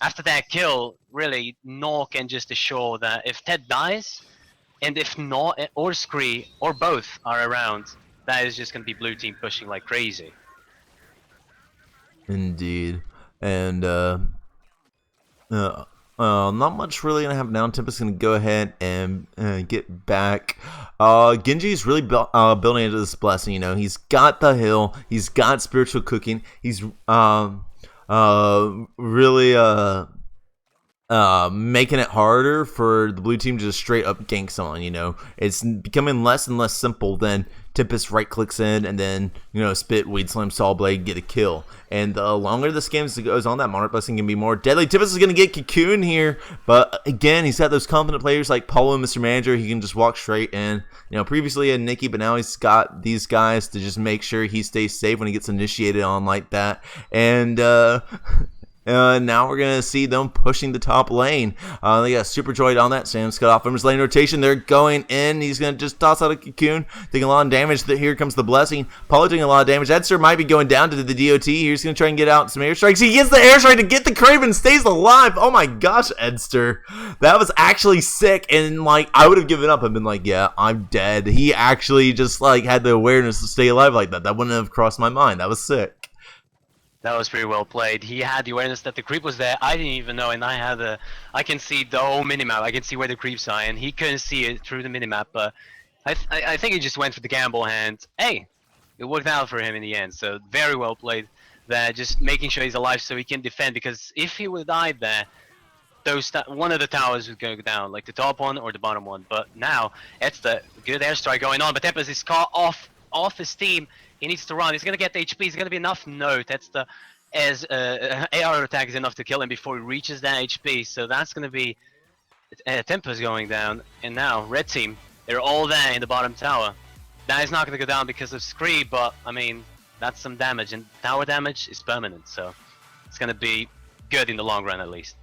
after that kill, really, Nor can just assure that if Ted dies, and if not, or Scree, or both are around, that is just going to be blue team pushing like crazy. Indeed. And not much really gonna happen now. Tempest's gonna go ahead and get back. Genji's really building into this blessing. You know, he's got the hill, he's got spiritual cooking, he's really making it harder for the blue team to just straight up gank someone. You know, it's becoming less and less simple. Then Tempest right clicks in and then, you know, spit, weed slam, saw blade, get a kill. And the longer this game goes on, that Monarch Blessing can be more deadly. Tempest is going to get Cocoon here, but again, he's got those confident players like Paulo and Mr. Manager. He can just walk straight in. You know, previously he had Nikki, but now he's got these guys to just make sure he stays safe when he gets initiated on like that. And now we're going to see them pushing the top lane. They got Super Droid on that. Sam's cut off from his lane rotation. They're going in. He's going to just toss out a Cocoon. Taking a lot of damage. Here comes the Blessing. Paulo taking a lot of damage. Edster might be going down to the DOT. He's going to try and get out some airstrikes. He gets the airstrike to get the Craven. Stays alive. Oh my gosh, Edster. That was actually sick. And like, I would have given up and been like, yeah, I'm dead. He actually just like had the awareness to stay alive like that. That wouldn't have crossed my mind. That was sick. That was pretty well played. He had the awareness that the creep was there. I didn't even know, and I can see the whole minimap. I can see where the creeps are, and he couldn't see it through the minimap. But I think he just went for the gamble, and hey, it worked out for him in the end. So very well played there, just making sure he's alive so he can defend. Because if he would have died there, one of the towers would go down, like the top one or the bottom one. But now it's the good airstrike going on. But Tempest is caught off his team. He needs to run. He's gonna get the HP. He's gonna be enough. No, that's AR attack is enough to kill him before he reaches that HP. So that's gonna be Tempest going down. And now red team, they're all there in the bottom tower. That is not gonna go down because of Scree, but I mean that's some damage, and tower damage is permanent. So it's gonna be good in the long run at least.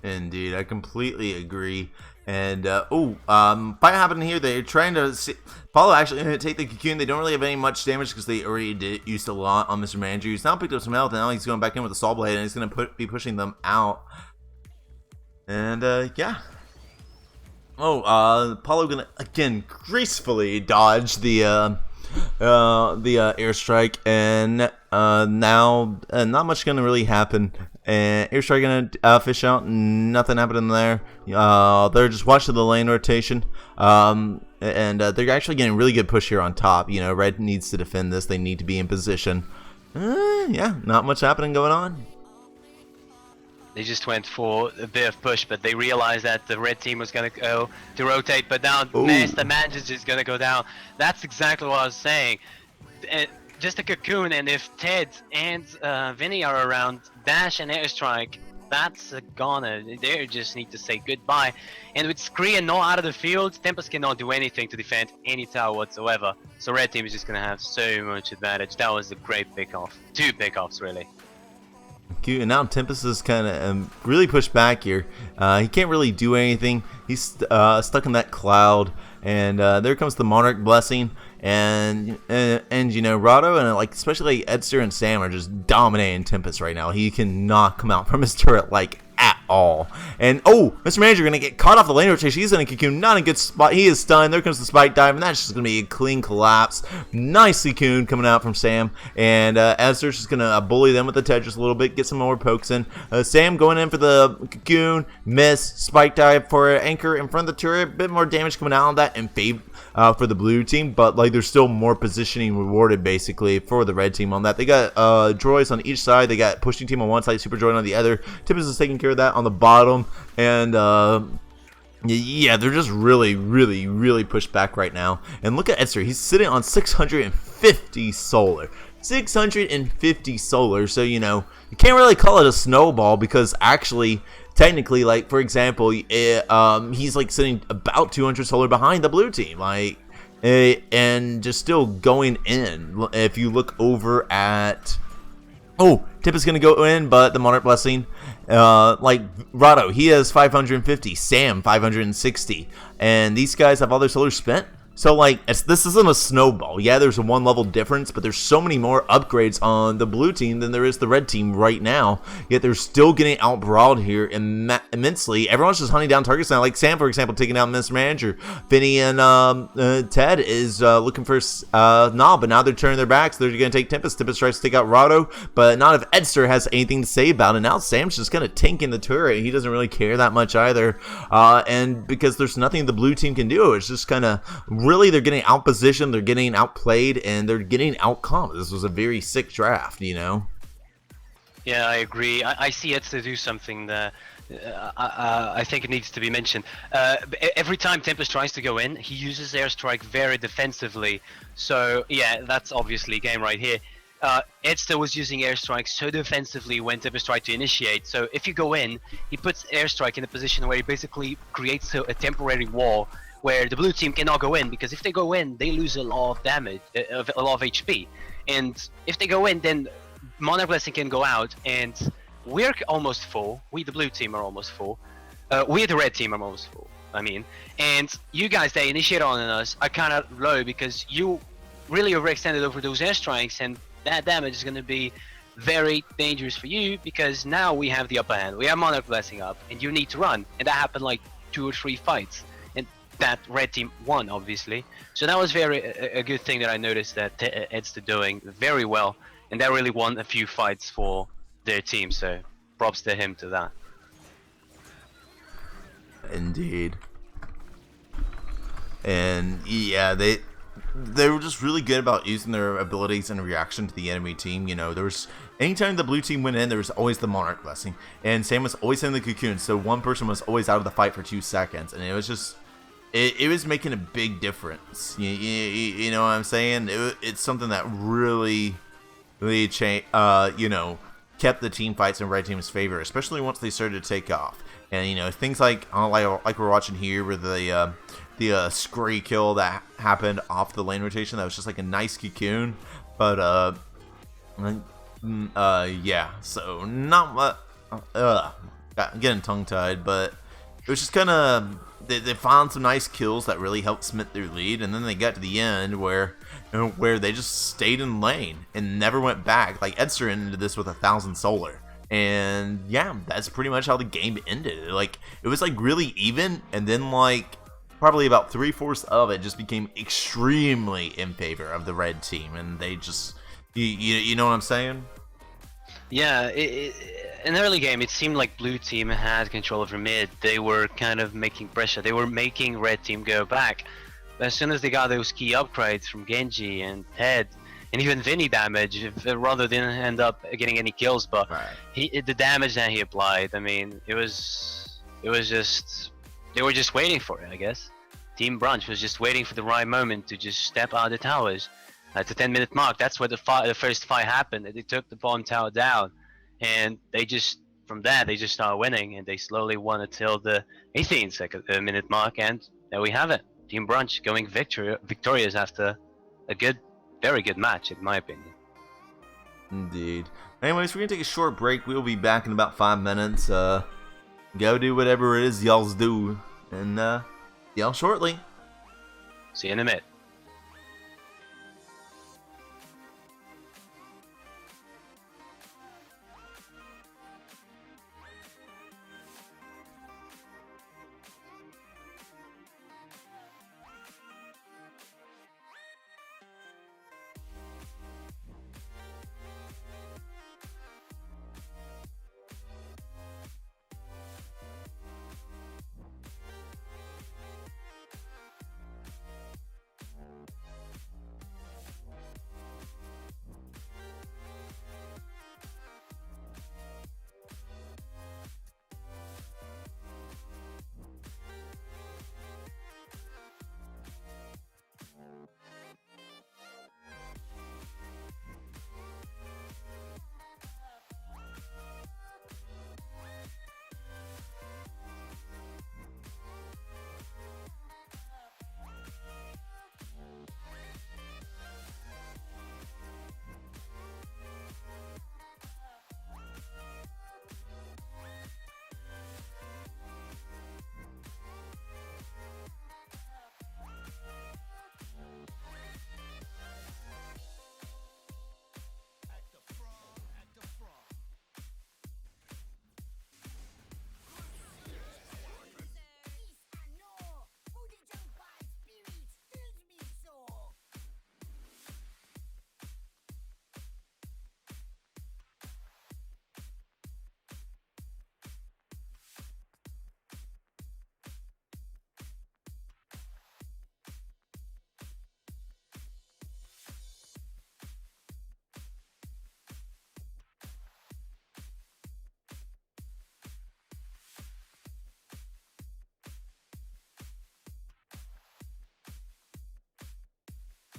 Indeed, I completely agree. And fight happening here. They're trying to see Paulo actually going to take the Cocoon. They don't really have any much damage because they already used a lot on Mr. Manager. He's now picked up some health, and now he's going back in with the Saw Blade, and he's going to be pushing them out. And yeah. Paulo going to again gracefully dodge the airstrike, and now not much going to really happen. And airstrike gonna fish out. Nothing happening there. They're just watching the lane rotation. And they're actually getting really good push here on top. You know, red needs to defend this. They need to be in position. Yeah, not much happening going on. They just went for a bit of push, but they realized that the red team was gonna go to rotate. But now Master Manager is gonna go down. That's exactly what I was saying. Just a Cocoon, and if Ted and Vinny are around, dash and airstrike, that's a goner. They just need to say goodbye. And with Scree and Nor out of the field, Tempest cannot do anything to defend any tower whatsoever. So red team is just gonna have so much advantage. That was a great pick-off. 2 pick-offs really. Cute. And now Tempest is kind of really pushed back here. He can't really do anything. He's stuck in that cloud. And there comes the Monarch Blessing, and you know, Rado and like especially like Edster and Sam are just dominating Tempest right now. He cannot come out from his turret like at all. And Mr. Manager gonna get caught off the lane rotation. He's in a Cocoon, not a good spot. He is stunned. There comes the spike dive, and that's just gonna be a clean collapse. Nice Cocoon coming out from Sam, and Edster's just gonna bully them with the Tetris a little bit, get some more pokes in. Sam going in for the Cocoon, miss, spike dive for anchor in front of the turret. A bit more damage coming out on that in favor for the blue team, but like there's still more positioning rewarded basically for the red team on that. They got droids on each side. They got pushing team on one side, super droid on the other. Tempest is taking care of that on the bottom, and yeah, they're just really pushed back right now. And look at Edster. He's sitting on 650 solar. 650 solar. So, you know, you can't really call it a snowball because actually, technically, like, for example, he's like sitting about 200 solar behind the blue team. Like, and just still going in. If you look over at... Oh, Tip is going to go in, but the Monarch Blessing, like Rado, he has 550, Sam 560, and these guys have all their solar spent. So, like, this isn't a snowball. Yeah, there's a one level difference, but there's so many more upgrades on the blue team than there is the red team right now. Yet they're still getting out-brawled here immensely. Everyone's just hunting down targets now. Like Sam, for example, taking out Mr. Manager. Vinny and Ted is looking for Knob, but now they're turning their backs. They're going to take Tempest. Tempest tries to take out Rado, but not if Edster has anything to say about it. Now Sam's just kind of tanking the turret. He doesn't really care that much either. And because there's nothing the blue team can do, it's just kind of... Really, they're getting outpositioned, they're getting outplayed, and they're getting outcomped. This was a very sick draft, you know? Yeah, I agree. I see it to do something that I think it needs to be mentioned. Every time Tempest tries to go in, he uses airstrike very defensively. So, yeah, that's obviously game right here. Edster was using airstrike so defensively when Tempest tried to initiate. So if you go in, he puts airstrike in a position where he basically creates a temporary wall where the blue team cannot go in, because if they go in, they lose a lot of damage, a lot of HP. And if they go in, then Monarch Blessing can go out, and we're almost full. We, the blue team, are almost full. We, the red team, are almost full, I mean. And you guys that initiate on us are kind of low because you really overextended over those airstrikes, and that damage is going to be very dangerous for you, because now we have the upper hand. We have Monarch Blessing up, and you need to run. And that happened like 2 or 3 fights. That red team won, obviously. So that was a good thing that I noticed that Edster doing very well, and that really won a few fights for their team. So props to him to that. Indeed. And yeah, they were just really good about using their abilities in reaction to the enemy team. You know, there was anytime the blue team went in, there was always the Monarch Blessing, and Sam was always in the cocoon. So one person was always out of the fight for 2 seconds, and it was just. It was making a big difference. You know what I'm saying? It's something that really changed, you know, kept the team fights in red team's favor, especially once they started to take off. And, you know, things like we're watching here with the Scurry kill that happened off the lane rotation. That was just like a nice cocoon. But, yeah, so not getting tongue-tied, but it was just kind of... They found some nice kills that really helped cement their lead, and then they got to the end where they just stayed in lane and never went back. Like Edster ended this with 1,000 solar, and yeah, that's pretty much how the game ended. Like it was like really even, and then like probably about 3/4 of it just became extremely in favor of the red team, and they just you know what I'm saying? Yeah, in the early game, it seemed like blue team had control over mid. They were kind of making pressure. They were making red team go back. But as soon as they got those key upgrades from Genji and Ted, and even Vinny damage, Rado didn't end up getting any kills, but the damage that he applied, I mean, it was just, they were just waiting for it, I guess. Team Brunch was just waiting for the right moment to just step out of the towers. At the 10-minute mark, that's where the first fight happened. They took the bottom tower down, and they just, from that, they just started winning, and they slowly won until the 18th minute mark, and there we have it. Team Brunch going victorious after a very good match, in my opinion. Indeed. Anyways, we're gonna take a short break. We'll be back in about 5 minutes. Go do whatever it is y'all's do, and y'all shortly. See you in a minute.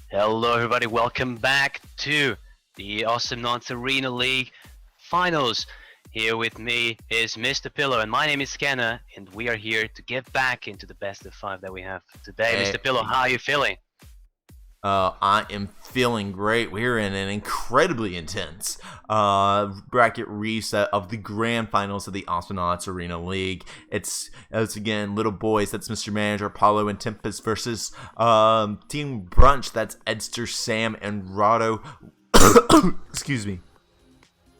Hello, everybody. Welcome back to the Awesome Nonce Arena League Finals. Here with me is Mr. Pillow, and my name is Scanner, and we are here to get back into the best of 5 that we have today. Hey. Mr. Pillow, how are you feeling? I am feeling great. We're in an incredibly intense bracket reset of the grand finals of the Astronauts Arena League. It's again Little Boys, that's Mr. Manager, Apollo and Tempest versus Team Brunch, that's Edster, Sam, and Rado. Excuse me.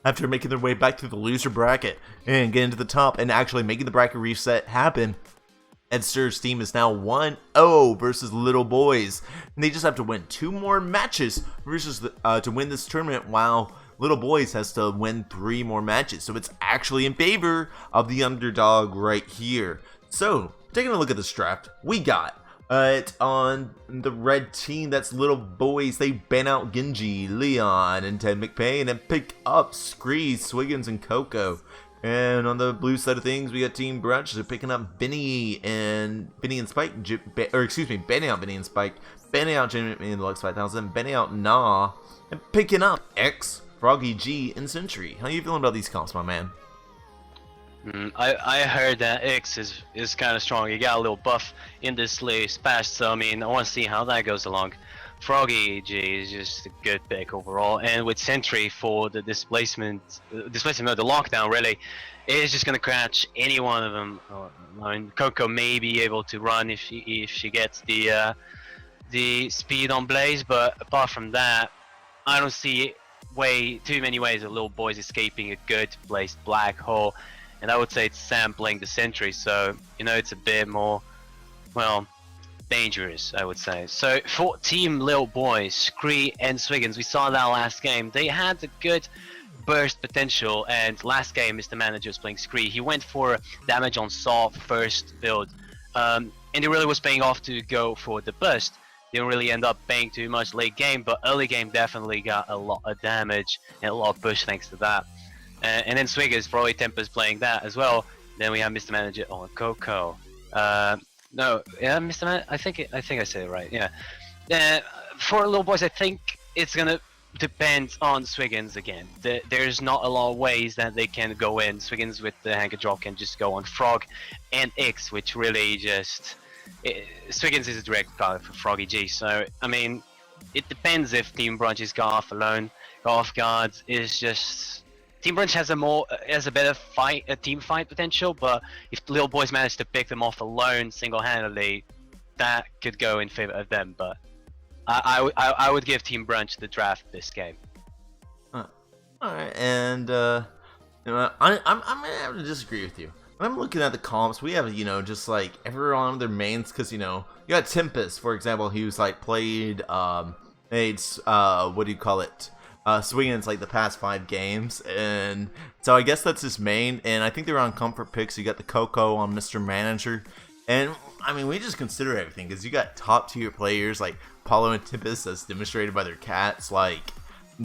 After making their way back through the loser bracket and getting to the top and actually making the bracket reset happen, Edster's team is now 1-0 versus Little Boys, and they just have to win 2 more matches versus to win this tournament, while Little Boys has to win 3 more matches. So it's actually in favor of the underdog right here. So taking a look at this draft, we got it on the red team, that's Little Boys. They ban out Genji, Leon, and Ted McPay, and pick up Scree, Swiggins, and Coco. And on the blue side of things, we got Team Brunch. They're picking up Benny and Spike, banning out Benny and Spike, banning out Jimmy and the Lux 5000, banning out Nah, and picking up X, Froggy G, and Sentry. How you feeling about these comps, my man? I heard that X is kind of strong. He got a little buff in this latest patch, so I mean, I want to see how that goes along. Froggy G is just a good pick overall, and with Sentry for the displacement, the lockdown really, is just gonna catch any one of them. I mean, Coco may be able to run if she gets the speed on Blaze, but apart from that, I don't see too many ways of Little Boys escaping a good placed black hole, and I would say it's Sam playing the Sentry, so you know it's a bit more, well, dangerous, I would say. So for Team Little Boys, Scree and Swiggins, we saw that last game. They had a good burst potential, and last game Mr. Manager was playing Scree. He went for damage on Saw first build, and it really was paying off to go for the burst. Didn't really end up paying too much late game, but early game definitely got a lot of damage and a lot of push thanks to that. And then Swiggins, probably Tempest playing that as well. Then we have Mr. Manager on Coco. No, yeah, Mr. Man, I think I said it right. Yeah. For Little Boys, I think it's gonna depend on Swiggins again. There's not a lot of ways that they can go in. Swiggins with the Hanker Drop can just go on Frog and X, which really just Swiggins is a direct card for Froggy G. So I mean, it depends if Team Brunch is Garth alone. Garth guards is just. Team Brunch has a better team fight potential, but if the Little Boys manage to pick them off alone single-handedly, that could go in favor of them. But I would give Team Brunch the draft this game. All right, and I'm gonna have to disagree with you. When I'm looking at the comps, we have just like everyone on their mains, because you got Tempest, for example, who's like played what do you call it? Swiggins like the past 5 games, and so I guess that's his main, and I think they're on comfort picks. You got the Coco on Mr. Manager, and I mean, we just consider everything, because you got top tier players like Paulo and Tempest, as demonstrated by their cats. Like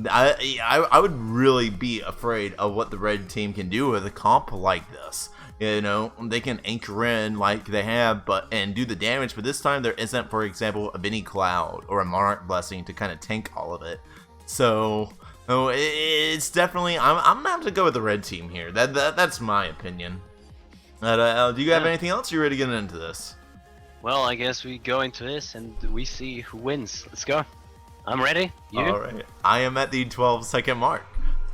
I would really be afraid of what the red team can do with a comp like this. They can anchor in like they have, and do the damage, but this time there isn't, for example, a Benny Cloud or a Monarch Blessing to kind of tank all of it. So, it's definitely, I'm gonna have to go with the red team here. That's my opinion. Do you have anything else? You ready to get into this? Well, I guess we go into this and we see who wins. Let's go. I'm ready. You? All right. I am at the 12-second mark.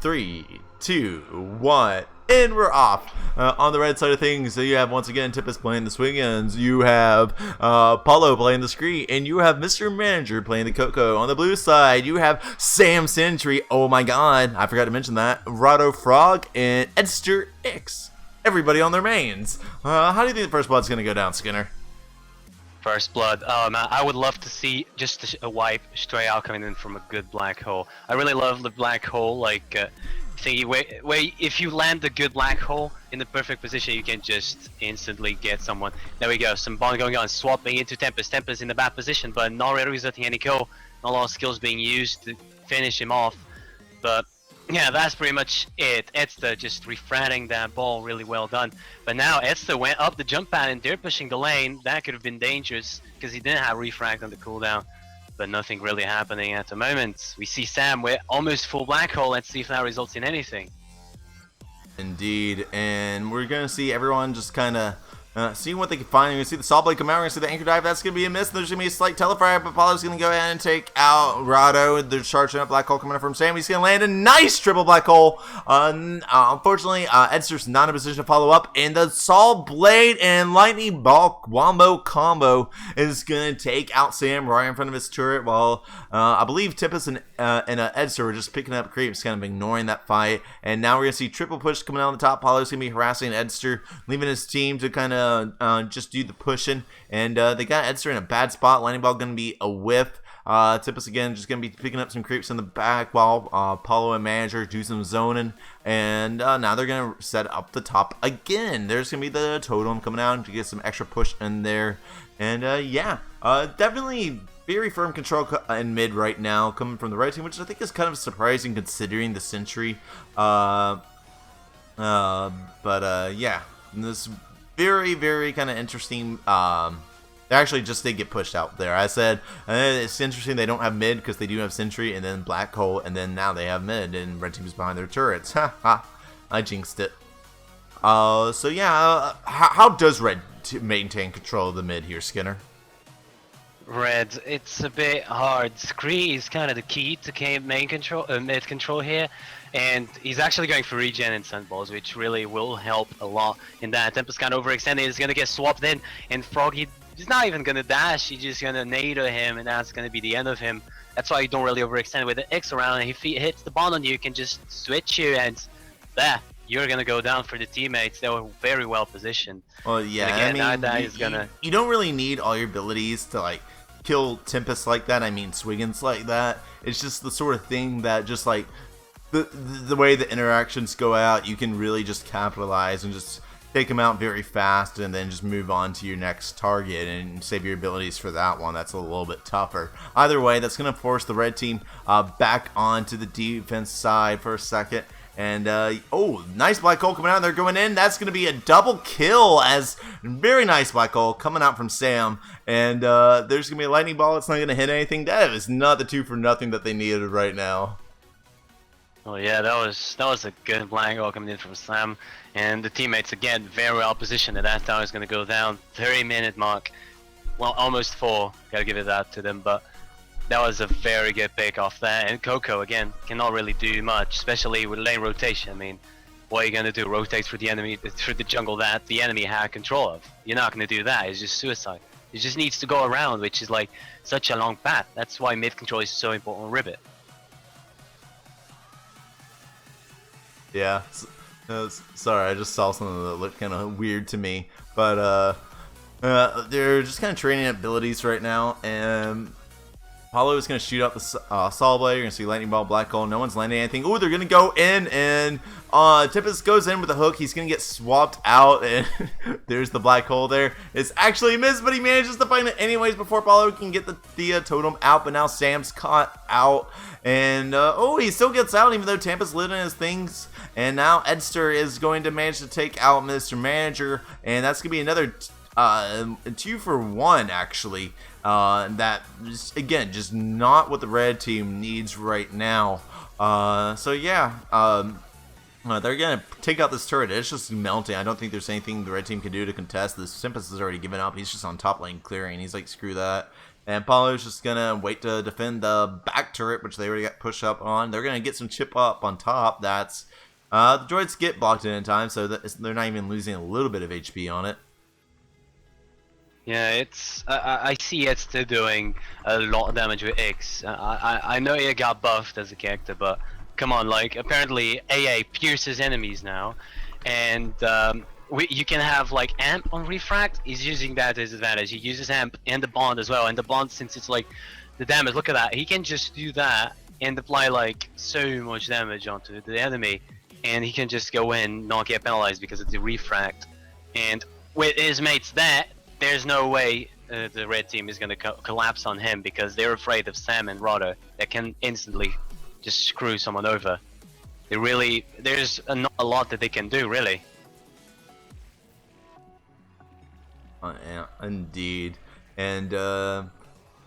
3, 2, 1. And we're off. On the red side of things, so you have once again Tempest playing the Swiggins, you have Paulo playing the Scree, and you have Mr. Manager playing the Coco. On the blue side, you have Sam Sentry. Oh my god, I forgot to mention that. Rado Frog and Edster X. Everybody on their mains. How do you think the first blood's gonna go down, Skinner? First blood. Oh man, I would love to see just a wipe straight out coming in from a good black hole. I really love the black hole, like thingy where if you land a good black hole in the perfect position, you can just instantly get someone. There we go, some bond going on, swapping into Tempest. Tempest in the bad position, but not really resulting in any kill. Not a lot of skills being used to finish him off. But yeah, that's pretty much it. Edster just refracting that ball really well done. But now Edster went up the jump pad and they're pushing the lane. That could have been dangerous because he didn't have refract on the cooldown. but nothing really happening at the moment. We see Sam with almost full black hole. Let's see if that results in anything. Indeed, and we're gonna see everyone just kind of seeing what they can find. You're gonna see the Saw Blade come out. We're gonna see the Anchor Dive. That's gonna be a miss. There's gonna be a slight Telefire, but Apollo's gonna go ahead and take out Rado. They're charging up Black Hole coming up from Sam. He's gonna land a nice triple Black Hole. Unfortunately, Edster's not in a position to follow up, and the Saw Blade and Lightning Bolt Wombo combo is gonna take out Sam right in front of his turret. While I believe Tempest and Edster were just picking up creeps, kind of ignoring that fight. And now we're gonna see triple push coming out on the top. Apollo's gonna be harassing Edster, leaving his team to kind of just do the pushing, and they got Edster in a bad spot. Lightning Ball gonna be a whiff. Tempest again just gonna be picking up some creeps in the back while Apollo and Manager do some zoning, and now they're gonna set up the top again. There's gonna be the totem coming out to get some extra push in there, and yeah, definitely very firm control in mid right now coming from the red team, which I think is kind of surprising considering the Sentry. But yeah, this very, very kind of interesting. They actually just did get pushed out there. I said it's interesting they don't have mid because they do have Sentry and then Black Hole, and then now they have mid and red team's behind their turrets. Ha ha! I jinxed it. So yeah, how does red maintain control of the mid here, Skinner? Red, it's a bit hard. Scree is kind of the key to mid control here, and he's actually going for regen and Sunballs, which really will help a lot in that. Tempest kind of overextended, he's gonna get swapped in, and Froggy is not even gonna dash, he's just gonna nade him, and that's gonna be the end of him. That's why you don't really overextend with the X around, and if he hits the bond on you, you can just switch you, and there, you're gonna go down for the teammates. They were very well positioned. Well, yeah, again, I mean, you don't really need all your abilities to like kill Tempest like that. I mean, Swiggins like that. It's just the sort of thing that just like the way the interactions go out, you can really just capitalize and just take them out very fast and then just move on to your next target and save your abilities for that one. That's a little bit tougher. Either way, that's going to force the red team back onto the defense side for a second. And, oh, nice Black Hole coming out. They're going in. That's going to be a double kill as very nice Black Hole coming out from Sam. And there's going to be a Lightning Ball. It's not going to hit anything. That is not the 2 for nothing that they needed right now. Oh yeah, that was a good Black Hole coming in from Sam. And the teammates, again, very well positioned. And that tower is going to go down. 30-minute mark. Well, almost 4. Got to give it that to them. But that was a very good pick off that, and Coco again cannot really do much, especially with lane rotation. I mean, what are you gonna do? Rotate through the enemy, through the jungle that the enemy had control of? You're not gonna do that. It's just suicide. It just needs to go around, which is like such a long path. That's why mid control is so important on Ribbit. Yeah, sorry, I just saw something that looked kind of weird to me, but they're just kind of training abilities right now, and Apollo is going to shoot out the Saw Blade. You're going to see Lightning Ball, Black Hole. No one's landing anything. Oh, they're going to go in, and Tempest goes in with a hook. He's going to get swapped out, and there's the Black Hole there. It's actually a miss, but he manages to find it anyways before Apollo can get the totem out, but now Sam's caught out, and oh, he still gets out even though Tempest lit in his things, and now Edster is going to manage to take out Mr. Manager, and that's going to be another 2 for 1 actually. That again, just not what the red team needs right now. So yeah, they're gonna take out this turret. It's just melting. I don't think there's anything the red team can do to contest this. Tempest has already given up. He's just on top lane clearing. He's like, screw that. And Apollo's just gonna wait to defend the back turret, which they already got pushed up on. They're gonna get some chip up on top. That's the droids get blocked in time, so they're not even losing a little bit of HP on it. Yeah, it's I see it's still doing a lot of damage with X. I know he got buffed as a character, but come on, like apparently AA pierces enemies now, and you can have like Amp on Refract. He's using that to his advantage. He uses Amp and the Bond as well, and the Bond, since it's like the damage. Look at that. He can just do that and apply like so much damage onto the enemy, and he can just go in, not get penalized because of the Refract. And with his mates there's no way the red team is going to collapse on him because they're afraid of Sam and Rado that can instantly just screw someone over. There's not a lot that they can do, really. Yeah, indeed. And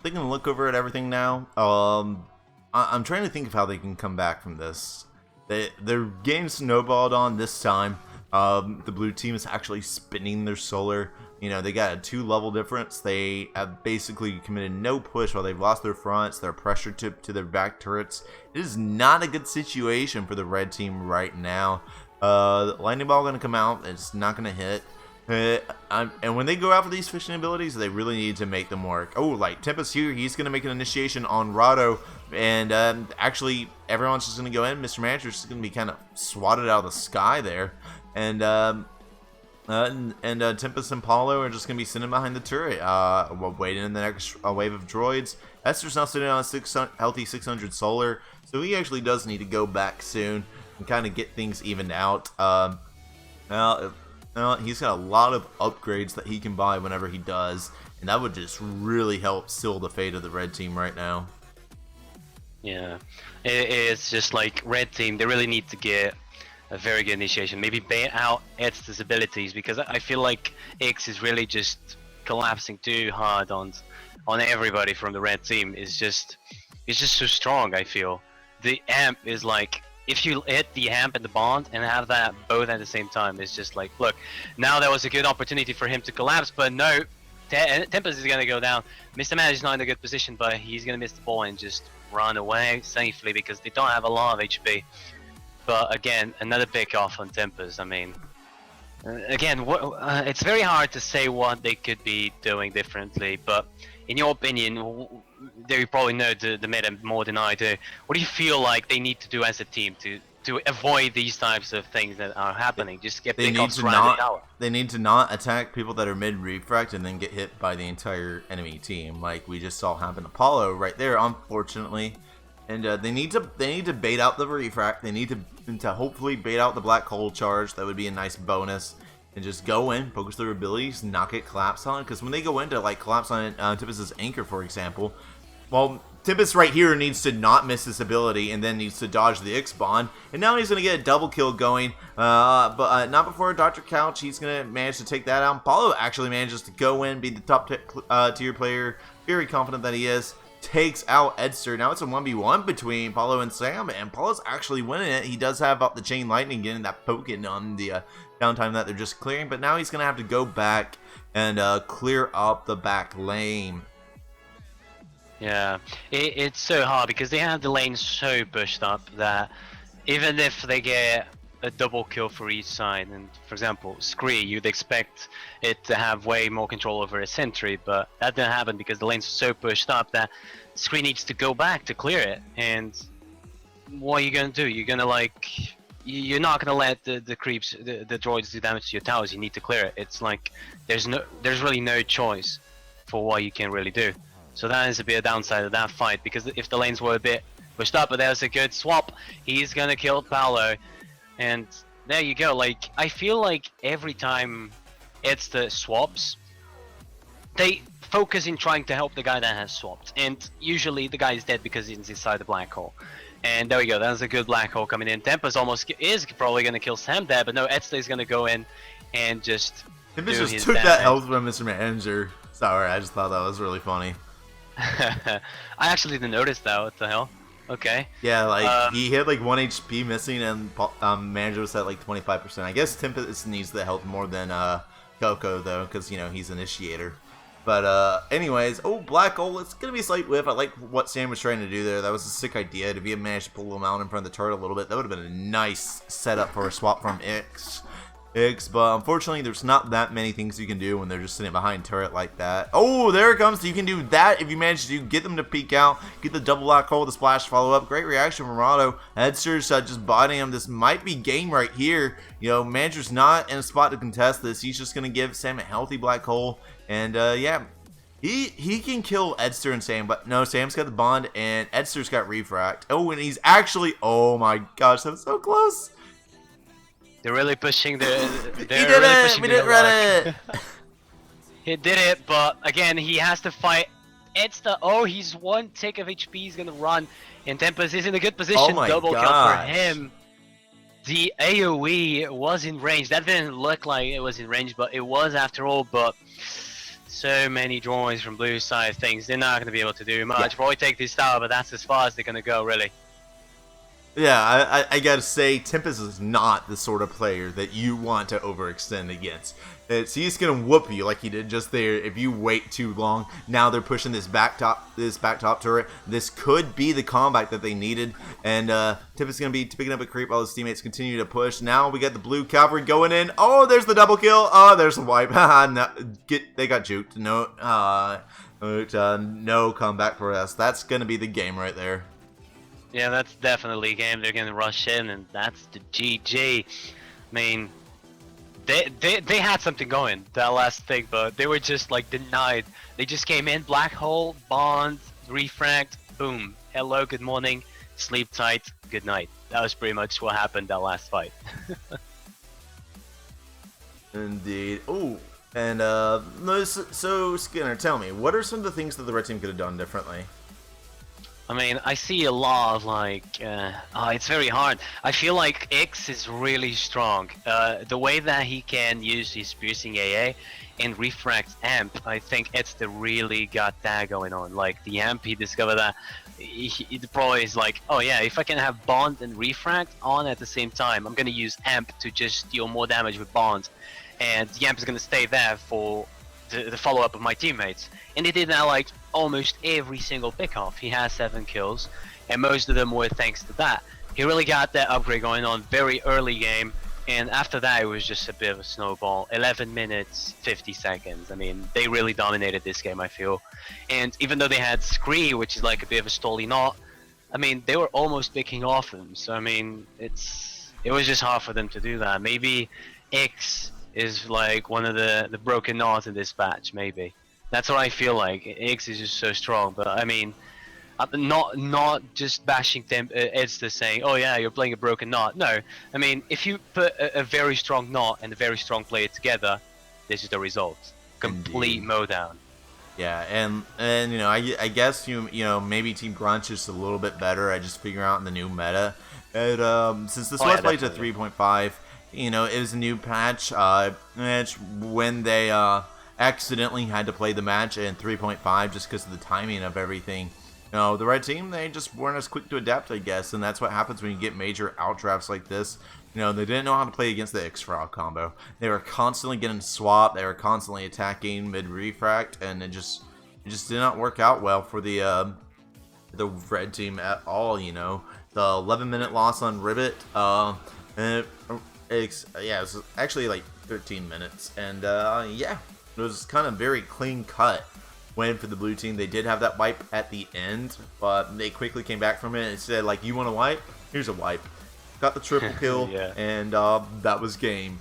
they can look over at everything now. I'm trying to think of how they can come back from this. Their game snowballed on this time. The blue team is actually spinning their solar. You know, they got a 2-level difference. They have basically committed no push while they've lost their fronts. They're pressure tip to their back turrets. It is not a good situation for the red team right now. Lightning ball going to come out. It's not going to hit. And when they go out for these fishing abilities, they really need to make them work. Oh, like Tempest here, he's going to make an initiation on Rado. And actually, everyone's just going to go in. Mr. Manager's just going to be kind of swatted out of the sky there. And Tempest and Paulo are just going to be sitting behind the turret, waiting in the next wave of droids. Esther's now sitting on a healthy 600 solar, so he actually does need to go back soon and kind of get things evened out. He's got a lot of upgrades that he can buy whenever he does, and that would just really help seal the fate of the red team right now. Yeah, it's just like red team, they really need to get a very good initiation. Maybe bait out Ed's abilities, because I feel like X is really just collapsing too hard on everybody from the red team. It's just so strong. I feel the amp is like, if you hit the amp and the bond and have that both at the same time, it's just like, look, now there was a good opportunity for him to collapse, but no, Tempest is gonna go down. Mr. Man is not in a good position, but he's gonna miss the ball and just run away safely because they don't have a lot of HP. But again, another pick off on Tempest. I mean, again, it's very hard to say what they could be doing differently. But in your opinion, you probably know the meta more than I do. What do you feel like they need to do as a team to avoid these types of things that are happening? Just get pick offs around the tower. They need to not attack people that are mid refract and then get hit by the entire enemy team, like we just saw happen to Apollo right there, unfortunately. And they need to bait out the refract. They need to hopefully bait out the black hole charge. That would be a nice bonus. And just go in, focus their abilities, not get collapse on. Because when they go into like collapse on Tempest's anchor, for example, well, Tempest right here needs to not miss this ability and then needs to dodge the X-Bond. And now he's going to get a double kill going. But not before Dr. Couch. He's going to manage to take that out. Paulo actually manages to go in, be the top tier player. Very confident that he is. Takes out Edster. Now it's a 1v1 between Paulo and Sam, and Paulo's actually winning it. He does have up the chain lightning, getting that poking on the downtime that they're just clearing, but now he's going to have to go back and clear up the back lane. Yeah, it's so hard because they have the lane so pushed up that even if they get a double kill for each side, and for example, Scree, you'd expect it to have way more control over a sentry, but that didn't happen because the lane's so pushed up that Scree needs to go back to clear it. And what are you gonna do? You're gonna you're not gonna let the creeps, the droids do damage to your towers. You need to clear it. It's like there's really no choice for what you can really do. So that is a bit of downside of that fight, because if the lanes were a bit pushed up, but there's a good swap, he's gonna kill Paulo. And there you go. Like, I feel like every time it's the swaps, they focus in trying to help the guy that has swapped, and usually the guy is dead because he's inside the black hole. And there we go. That's a good black hole coming in. Tempest is probably gonna kill Sam there, but no, Edsta is gonna go in and just Tempest just took that health from Mr. Manager. Sorry, I just thought that was really funny. I actually didn't notice that. What the hell? Okay. Yeah, like he had like 1 HP missing, and Manager was at like 25%. I guess Tempest needs the health more than Coco though, because you know he's initiator. But anyways, oh, black hole. It's gonna be a slight whiff. I like what Sam was trying to do there. That was a sick idea to be managed to pull him out in front of the turret a little bit. That would have been a nice setup for a swap from X. But unfortunately, there's not that many things you can do when they're just sitting behind turret like that. Oh, there it comes. You can do that if you manage to get them to peek out, get the double black hole with the splash follow up. Great reaction from Rado. Edster's just botting him. This might be game right here. You know, Manager's not in a spot to contest this. He's just gonna give Sam a healthy black hole, and yeah, he can kill Edster and Sam. But no, Sam's got the bond, and Edster's got refract. Oh, and he's actually. Oh my gosh, that was so close. They're really pushing the. He did it! We didn't run it! He did it, but again, he has to fight Edsta. Oh, he's 1 tick of HP. He's gonna run, and Tempest is in a good position. Oh my Double kill for gosh. him. The AOE was in range. That didn't look like it was in range, but it was after all. But so many drawings from blue side things. They're not going to be able to do much. Probably take this tower, but that's as far as they're going to go, really. Yeah, I gotta say, Tempest is not the sort of player that you want to overextend against. He's gonna whoop you like he did just there if you wait too long. Now they're pushing this back top turret. This could be the comeback that they needed, and Tempest is gonna be picking up a creep while his teammates continue to push. Now we got the blue cavalry going in. Oh, there's the double kill. Oh, there's the wipe. No, they got juked. No comeback for us. That's gonna be the game right there. Yeah, that's definitely a game they're gonna rush in, and that's the GG. I mean, they had something going that last thing, but they were just like denied. They just came in, black hole, bond, refract, boom. Hello, good morning, sleep tight, good night. That was pretty much what happened that last fight. Indeed. Oh, and so Skinner, tell me, what are some of the things that the red team could have done differently? I mean, I see a lot of like, it's very hard. I feel like X is really strong. The way that he can use his piercing AA and refract amp, I think it's the really got that going on. Like the amp, he discovered that he probably is like, oh yeah, if I can have bond and refract on at the same time, I'm gonna use amp to just deal more damage with bond, and the amp is gonna stay there for the follow-up of my teammates. And he did that like almost every single pickoff. He has 7 kills, and most of them were thanks to that. He really got that upgrade going on very early game, and after that it was just a bit of a snowball. 11 minutes, 50 seconds. I mean, they really dominated this game, I feel. And even though they had Scree, which is like a bit of a stally knot, I mean, they were almost picking off him. So I mean, it was just hard for them to do that. Maybe X is like one of the broken knots in this batch, maybe. That's what I feel like. X is just so strong, but I mean, not just bashing them. It's the saying, oh yeah, you're playing a broken knot. No, I mean, if you put a very strong knot and a very strong player together, this is the result. Complete Indeed. mowdown. Yeah, and you know, I guess you know maybe Team Grunch is a little bit better at just figuring out the new meta. And since this was played to 3.5, you know, it was a new patch. When they accidentally had to play the match in 3.5 just because of the timing of everything. You know, the red team, they just weren't as quick to adapt, I guess, and that's what happens when you get major outdrafts like this. You know, they didn't know how to play against the X-Frog combo. They were constantly getting swapped, they were constantly attacking mid-refract, and it just did not work out well for the red team at all, you know. The 11-minute loss on Ribbit, it was actually like 13 minutes, and yeah, it was kind of very clean cut win for the blue team. They did have that wipe at the end, but they quickly came back from it and said, like, you want a wipe? Here's a wipe. Got the triple kill, Yeah. and that was game.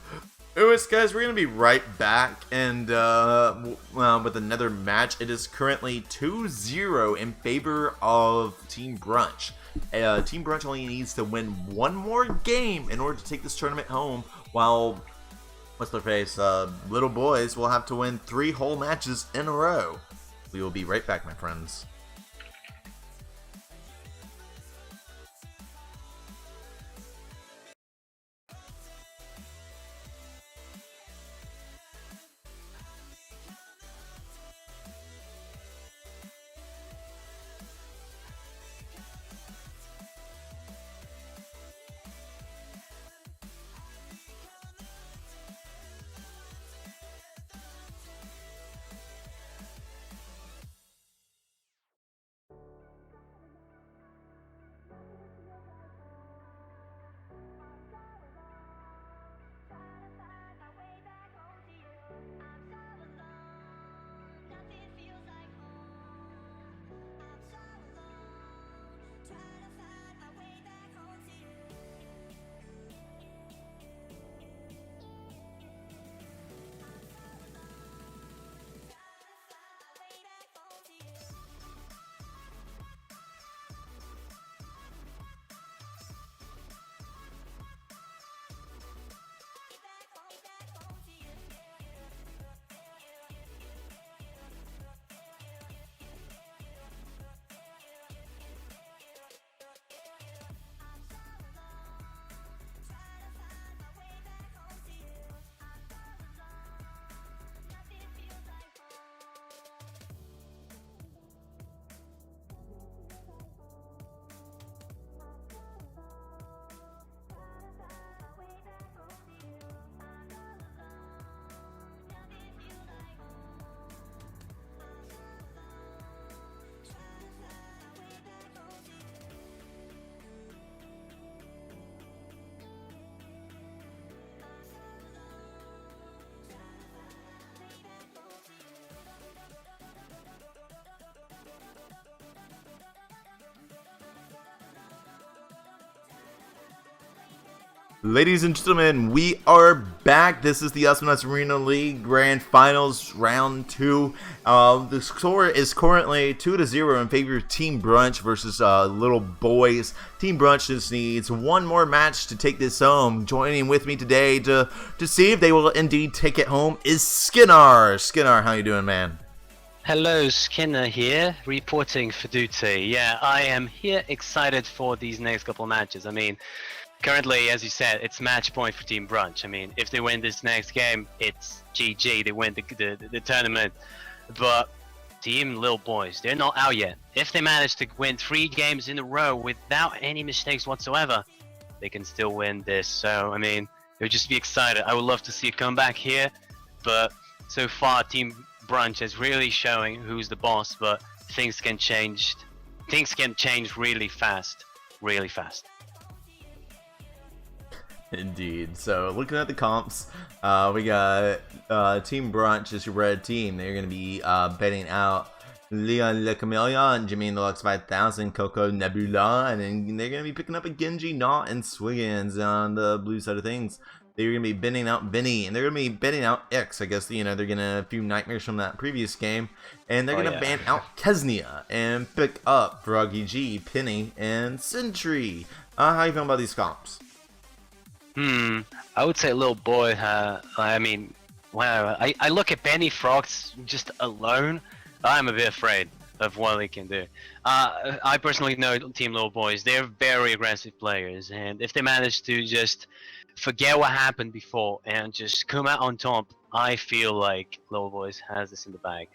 Anyways, guys, we're going to be right back, and with another match. It is currently 2-0 in favor of Team Brunch. Team Brunch only needs to win one more game in order to take this tournament home, while what's their face? Little boys will have to win 3 whole matches in a row. We will be right back, my friends. Ladies and gentlemen, we are back. This is the Astronauts Arena League Grand Finals Round 2. The score is currently 2-0 in favor of Team Brunch versus Little Boys. Team Brunch just needs one more match to take this home. Joining with me today to see if they will indeed take it home is Skinner. Skinner, how you doing, man? Hello, Skinner here, reporting for duty. Yeah, I am here excited for these next couple matches. I mean, currently, as you said, it's match point for Team Brunch. I mean, if they win this next game, it's GG. They win the tournament. But Team Little Boys, they're not out yet. If they manage to win 3 games in a row without any mistakes whatsoever, they can still win this. So, I mean, they'll just be excited. I would love to see a comeback here. But so far, Team Brunch is really showing who's the boss. But things can change. Things can change really fast. Really fast. Indeed. So looking at the comps, we got Team Brunch is your red team. They're going to be betting out Leon Le Chameleon, Jimmy Deluxe 5000, Coco Nebula, and then they're going to be picking up a Genji, Knot, and Swiggins on the blue side of things. They're going to be betting out Vinny, and they're going to be betting out X. I guess, you know, they're going to a few nightmares from that previous game. And they're going to ban out Kesnia and pick up Froggy G, Penny, and Sentry. How you feeling about these comps? I would say Little Boy, I mean, wow, I look at Benny Frogs just alone, I'm a bit afraid of what they can do. I personally know Team Little Boys, they're very aggressive players, and if they manage to just forget what happened before and just come out on top, I feel like Little Boys has this in the bag.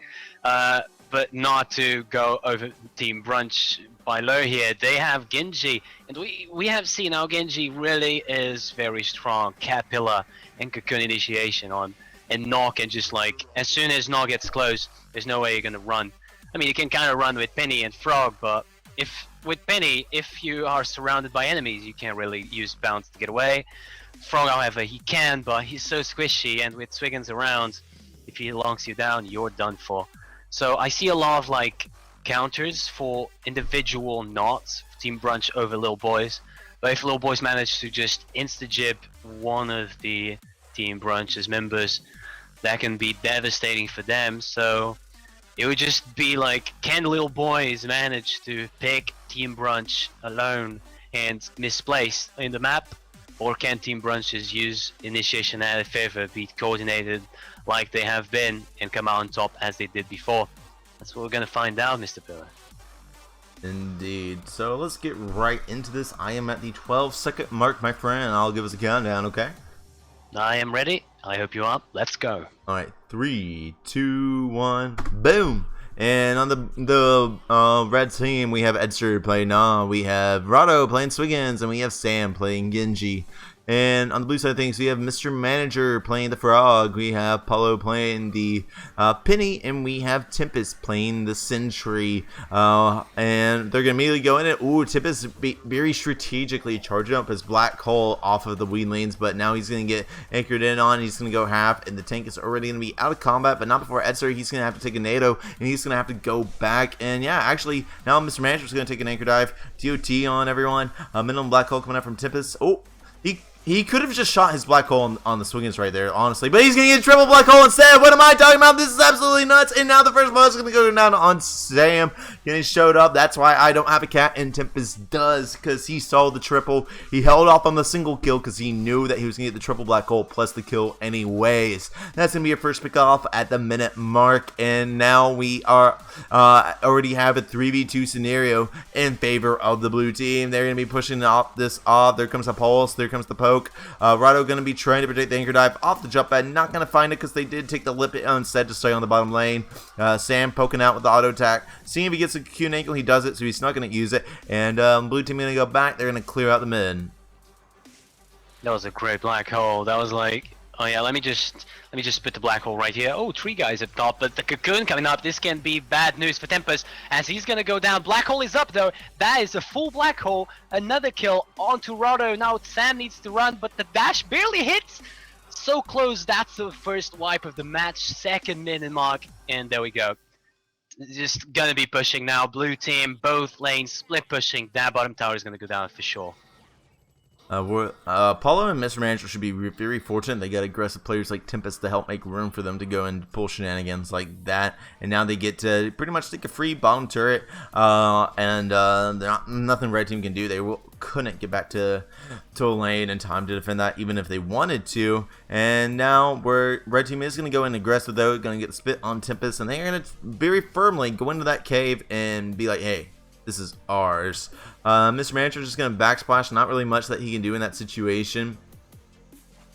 But not to go over Team Brunch by low here, they have Genji, and we have seen how Genji really is very strong. Caterpillar and Cocoon Initiation on, and Nog can just like, as soon as Nog gets close, there's no way you're gonna run. I mean, you can kind of run with Penny and Frog, but with Penny, if you are surrounded by enemies, you can't really use bounce to get away. Frog, however, he can, but he's so squishy, and with Swiggins around, if he locks you down, you're done for. So I see a lot of like counters for individual knots, Team Brunch over Little Boys. But if Little Boys manage to just insta-jib one of the Team Brunch's members, that can be devastating for them. So it would just be like, can Little Boys manage to pick Team Brunch alone and misplace in the map? Or can Team Brunch just use Initiation out of favor, be coordinated like they have been, and come out on top as they did before? That's what we're gonna find out, Mr. Pillar. Indeed. So let's get right into this. I am at the 12-second mark, my friend. I'll give us a countdown, okay? I am ready. I hope you are. Let's go. Alright, 3, 2, 1, boom! And on the red team, we have Edster playing Nah, we have Rado playing Swiggins, and we have Sam playing Genji. And on the blue side of things, we have Mr. Manager playing the Frog, we have Paulo playing the Penny, and we have Tempest playing the Sentry. And they're going to immediately go in it. Ooh, Tempest very strategically charging up his Black Hole off of the weed lanes, but now he's going to get anchored in on, he's going to go half, and the tank is already going to be out of combat, but not before Edster. He's going to have to take a NATO, and he's going to have to go back. And yeah, actually, now Mr. Manager is going to take an anchor dive. TOT on everyone. Minimum Black Hole coming up from Tempest. Oh, he could have just shot his Black Hole on the Swiggins right there, honestly. But he's going to get a triple Black Hole instead. What am I talking about? This is absolutely nuts. And now the first blood is going to go down on Sam. He showed up. That's why I don't have a cat, and Tempest does, because he saw the triple. He held off on the single kill because he knew that he was going to get the triple Black Hole plus the kill anyways. That's going to be a first pick off at the minute mark. And now we are already have a 3v2 scenario in favor of the blue team. They're going to be pushing this off. There comes the pulse. There comes the poke. Rado going to be trying to protect the anchor dive off the jump pad. Not going to find it because they did take the lip instead to stay on the bottom lane. Sam poking out with the auto attack. Seeing if he gets a Q and ankle, he does it, so he's not going to use it. And blue team going to go back. They're going to clear out the mid. That was a great Black Hole. That was like, oh yeah, let me just put the Black Hole right here. Oh, 3 guys up top, but the Cocoon coming up. This can be bad news for Tempest as he's gonna go down. Black Hole is up though. That is a full Black Hole. Another kill onto Rado. Now Sam needs to run, but the dash barely hits. So close. That's the first wipe of the match. Second minute mark, and there we go. Just gonna be pushing now. Blue team, both lanes, split pushing. That bottom tower is gonna go down for sure. Paulo and Mr. Manager should be very fortunate. They got aggressive players like Tempest to help make room for them to go and pull shenanigans like that. And now they get to pretty much take a free bottom turret. And nothing Red Team can do. They couldn't get back to a lane in time to defend that, even if they wanted to. And now Red Team is going to go in aggressive, though. Going to get the spit on Tempest. And they're going to very firmly go into that cave and be like, hey, this is ours. Mr. Manager is just going to backsplash. Not really much that he can do in that situation.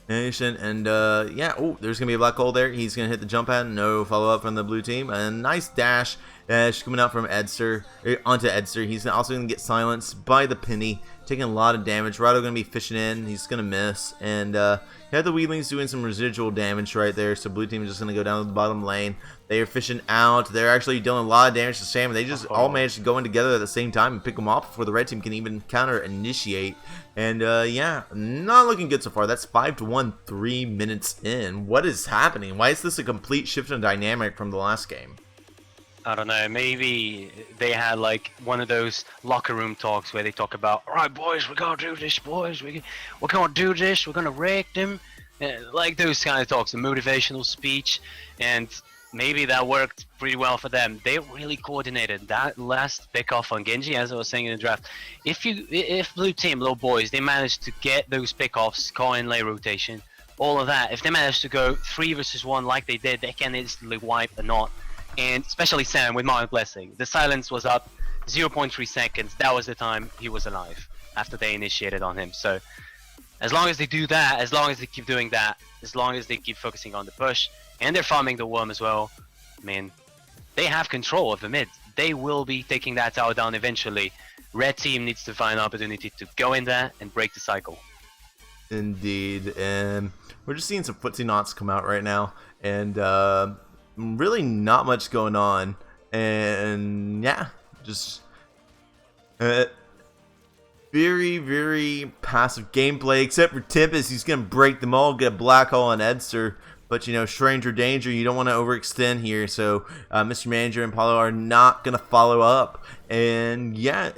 And yeah, oh, there's going to be a black hole there. He's going to hit the jump pad. No follow-up from the blue team. A nice dash coming out from Edster onto Edster. He's also going to get silenced by the Penny, taking a lot of damage. Rado going to be fishing in. He's going to miss. And he had the Weedlings doing some residual damage right there. So blue team is just going to go down to the bottom lane. They are fishing out. They're actually dealing a lot of damage to Sam. They just all managed to go in together at the same time and pick them off before the red team can even counter initiate. And yeah, not looking good so far. That's 5-1, 3 minutes in. What is happening? Why is this a complete shift in dynamic from the last game? I don't know, maybe they had like one of those locker room talks where they talk about, alright boys, we're gonna do this, boys, we're gonna do this, we're gonna wreck them, like those kind of talks, a motivational speech, and maybe that worked pretty well for them. They really coordinated that last pick off on Genji, as I was saying in the draft. If blue team, little boys, they managed to get those pickoffs, call in lane rotation, all of that, if they managed to go 3 versus 1 like they did, they can instantly wipe a knot. And especially Sam with Mark Blessing. The silence was up 0.3 seconds. That was the time he was alive after they initiated on him. So as long as they do that, as long as they keep doing that, as long as they keep focusing on the push, and they're farming the worm as well, I mean, they have control of the mid. They will be taking that tower down eventually. Red team needs to find an opportunity to go in there and break the cycle. Indeed. And we're just seeing some footsie knots come out right now. And really not much going on, and yeah, just very passive gameplay, except for Tempest. He's gonna break them all, get a black hole on Edster, but you know, stranger danger, you don't want to overextend here. So Mr. Manager and Paulo are not gonna follow up, and yeah,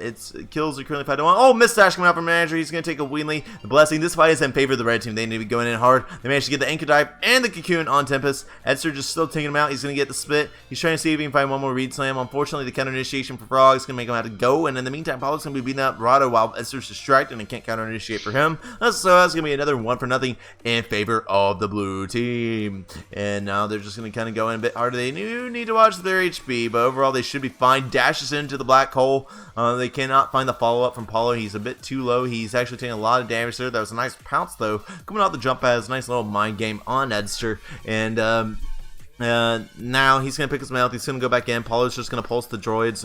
kills are currently 5-1. Oh, misdash coming out from Manager. He's gonna take a Wheatley. The blessing. This fight is in favor of the red team. They need to be going in hard. They managed to get the anchor dive and the cocoon on Tempest. Edster just still taking him out. He's gonna get the spit. He's trying to see if he can find one more read slam. Unfortunately, the counter initiation for Frog is gonna make him have to go. And in the meantime, Paulo's gonna be beating up Rado while Edster's distracted and can't counter initiate for him. So that's gonna be another 1-0 in favor of the blue team. And now they're just gonna kind of go in a bit harder. They do need to watch their HP, but overall they should be fine. Dashes into the black hole. They cannot find the follow-up from Paulo. He's a bit too low. He's actually taking a lot of damage there. That was a nice pounce, though. Coming off the jump pads, nice little mind game on Edster. And now he's going to pick his mouth. He's going to go back in. Paulo's just going to pulse the droids.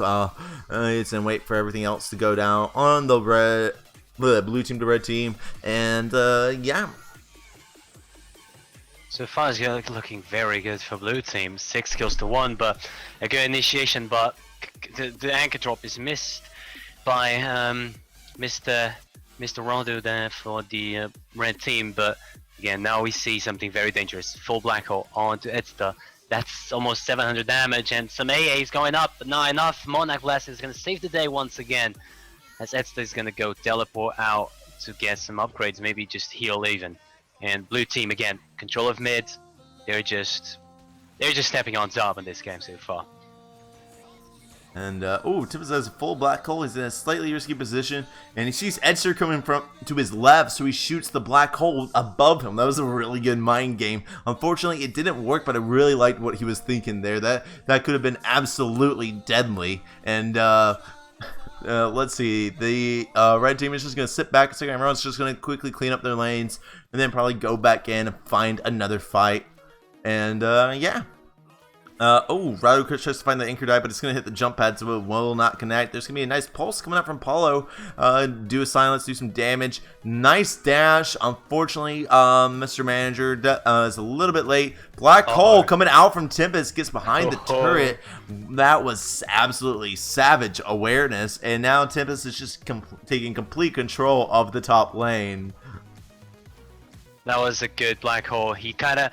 It's going to wait for everything else to go down on the blue team to red team. And yeah. So far it's looking very good for blue team. 6 kills to 1, but a good initiation, but the anchor drop is missed by Mr. Rondo there for the red team. But again, now we see something very dangerous. Full black hole onto Edster. That's almost 700 damage, and some AA is going up, but not enough. Monarch Blast is going to save the day once again, as Edster is going to go teleport out to get some upgrades, maybe just heal even. And blue team again, control of mid. They're just stepping on top in this game so far. And oh, Tempest has a full black hole. He's in a slightly risky position, and he sees Edster coming from to his left, so he shoots the black hole above him. That was a really good mind game. Unfortunately, it didn't work, but I really liked what he was thinking there. That could have been absolutely deadly. And let's see, the red team is just going to sit back a second. Everyone's just going to quickly clean up their lanes, and then probably go back in and find another fight. And yeah. Oh, Rado tries to find the anchor dive, but it's going to hit the jump pad, so it will not connect. There's going to be a nice pulse coming up from Paulo. Do a silence, do some damage. Nice dash. Unfortunately, Mr. Manager is a little bit late. Black hole coming out from Tempest, gets behind the turret. That was absolutely savage awareness. And now Tempest is just taking complete control of the top lane. That was a good black hole. He kind of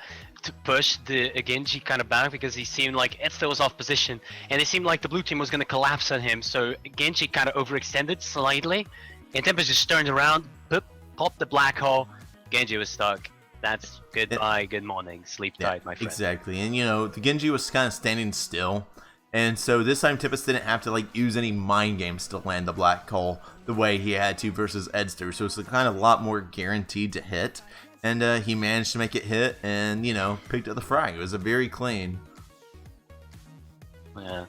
push the Genji kind of back because he seemed like Edster was off position, and it seemed like the blue team was going to collapse on him. So Genji kind of overextended slightly, and Tempest just turned around, boop, Pop the black hole. Genji was stuck. That's goodbye, good morning. Sleep tight, my friend. Exactly. And the Genji was kind of standing still. And so this time Tempest didn't have to use any mind games to land the black hole the way he had to versus Edster. So it's kind of a lot more guaranteed to hit. And he managed to make it hit and, picked up the frag. It was a very clean. Yeah.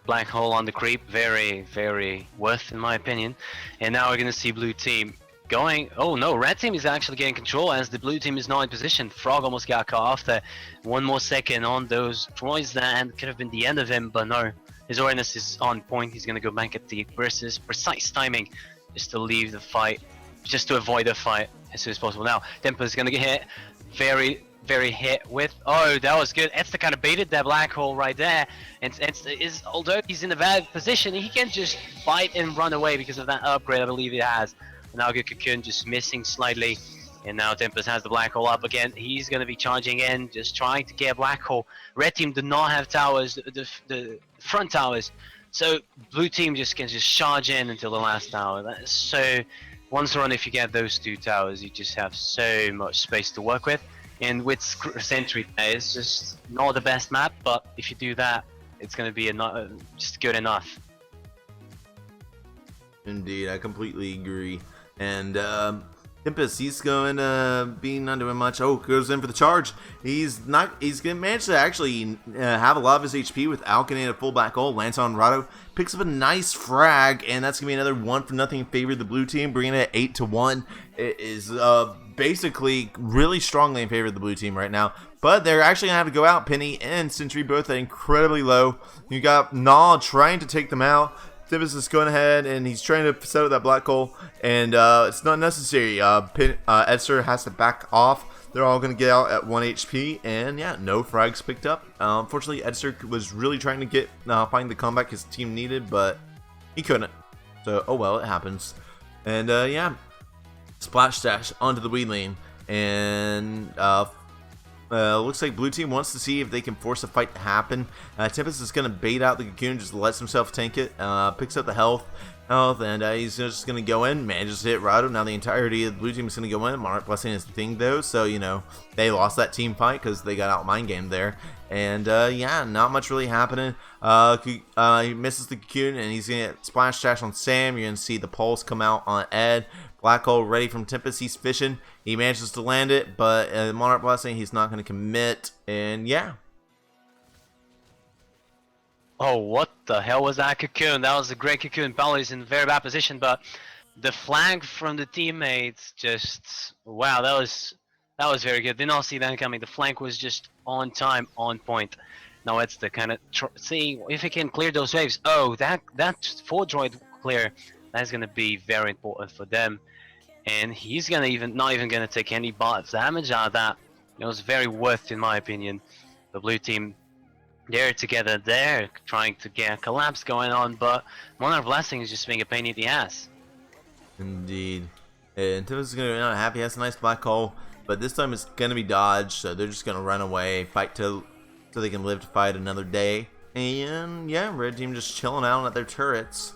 Black hole on the creep, very, very worth in my opinion. And now we're gonna see blue team going. Oh no, red team is actually getting control as the blue team is not in position. Frog almost got caught off there. One more second on those droids there and could have been the end of him, but no. His awareness is on point. He's gonna go back at the versus precise timing just to leave the fight, just to avoid the fight as soon as possible. Now, Tempest is gonna get hit. Very hit with. Oh, that was good. Edster kind of baited that black hole right there. And Edster is, although he's in a bad position, he can just fight and run away because of that upgrade I believe he has. Now good Cocoon just missing slightly. And now Tempest has the black hole up again. He's going to be charging in, just trying to get a black hole. Red team do not have towers, the front towers. So blue team just can charge in until the last tower. That is so. Once run, if you get those two towers, you just have so much space to work with. And with Sentry, it's just not the best map, but if you do that, it's going to be just good enough. Indeed, I completely agree. And Tempest, he's going to be not doing much. Oh, goes in for the charge. He's going to manage to actually have a lot of his HP without getting a full black hole. Lands on Rado, picks up a nice frag, and that's going to be another 1-0 in favor of the blue team, bringing it 8-1. It is basically really strongly in favor of the blue team right now. But they're actually going to have to go out. Penny and Sentry both at incredibly low. You got Gnaw trying to take them out. Tempest is going ahead and he's trying to set up that black hole, and it's not necessary. Edster has to back off. They're all going to get out at 1 HP, and yeah, no frags picked up. Unfortunately, Edster was really trying to find the comeback his team needed, but he couldn't. So, oh well, it happens. And yeah, splash dash onto the weed lane, and looks like blue team wants to see if they can force a fight to happen. Tempest is going to bait out the Cocoon, just lets himself tank it, picks up the health, and he's just going to go in, manages to hit Rado. Now the entirety of the blue team is going to go in. Monarch Blessing is the thing though, so they lost that team fight because they got out mind game there. And yeah, not much really happening. He misses the Cocoon, and he's going to get splash dash on Sam. You're going to see the pulse come out on Ed. Black hole ready from Tempest. He's fishing. He manages to land it, but Monarch Blessing, he's not going to commit. And yeah. Oh, what the hell was that Cocoon? That was a great Cocoon. Paolo is in a very bad position, but the flag from the teammates just, wow, that was very good. Did not see that coming. The flank was just on time, on point. Now it's the kind of see if he can clear those waves. Oh, that 4 droid clear. That's gonna be very important for them, and he's gonna not even gonna take any damage out of that. It was very worth, in my opinion. The blue team, they're together. They're trying to get a collapse going on, but Monarch Blessing is just being a pain in the ass. Indeed. And Tempest is gonna be not happy. He has a nice black hole, but this time it's gonna be dodged. So they're just gonna run away, fight so they can live to fight another day. And yeah, red team just chilling out at their turrets.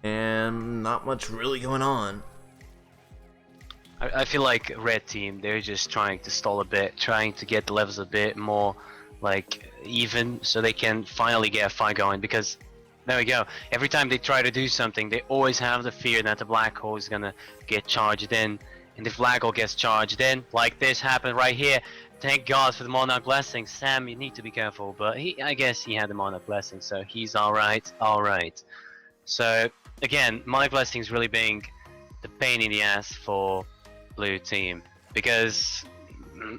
And not much really going on. I feel like red team, they're just trying to stall a bit, trying to get the levels a bit more even, so they can finally get a fight going. Because there we go, every time they try to do something, they always have the fear that the black hole is gonna get charged in. And if black hole gets charged in, like this happened right here, thank God for the Monarch Blessing. Sam, you need to be careful, but I guess he had the Monarch Blessing, so he's alright. So again, Monarch Blessing is really being the pain in the ass for blue team, because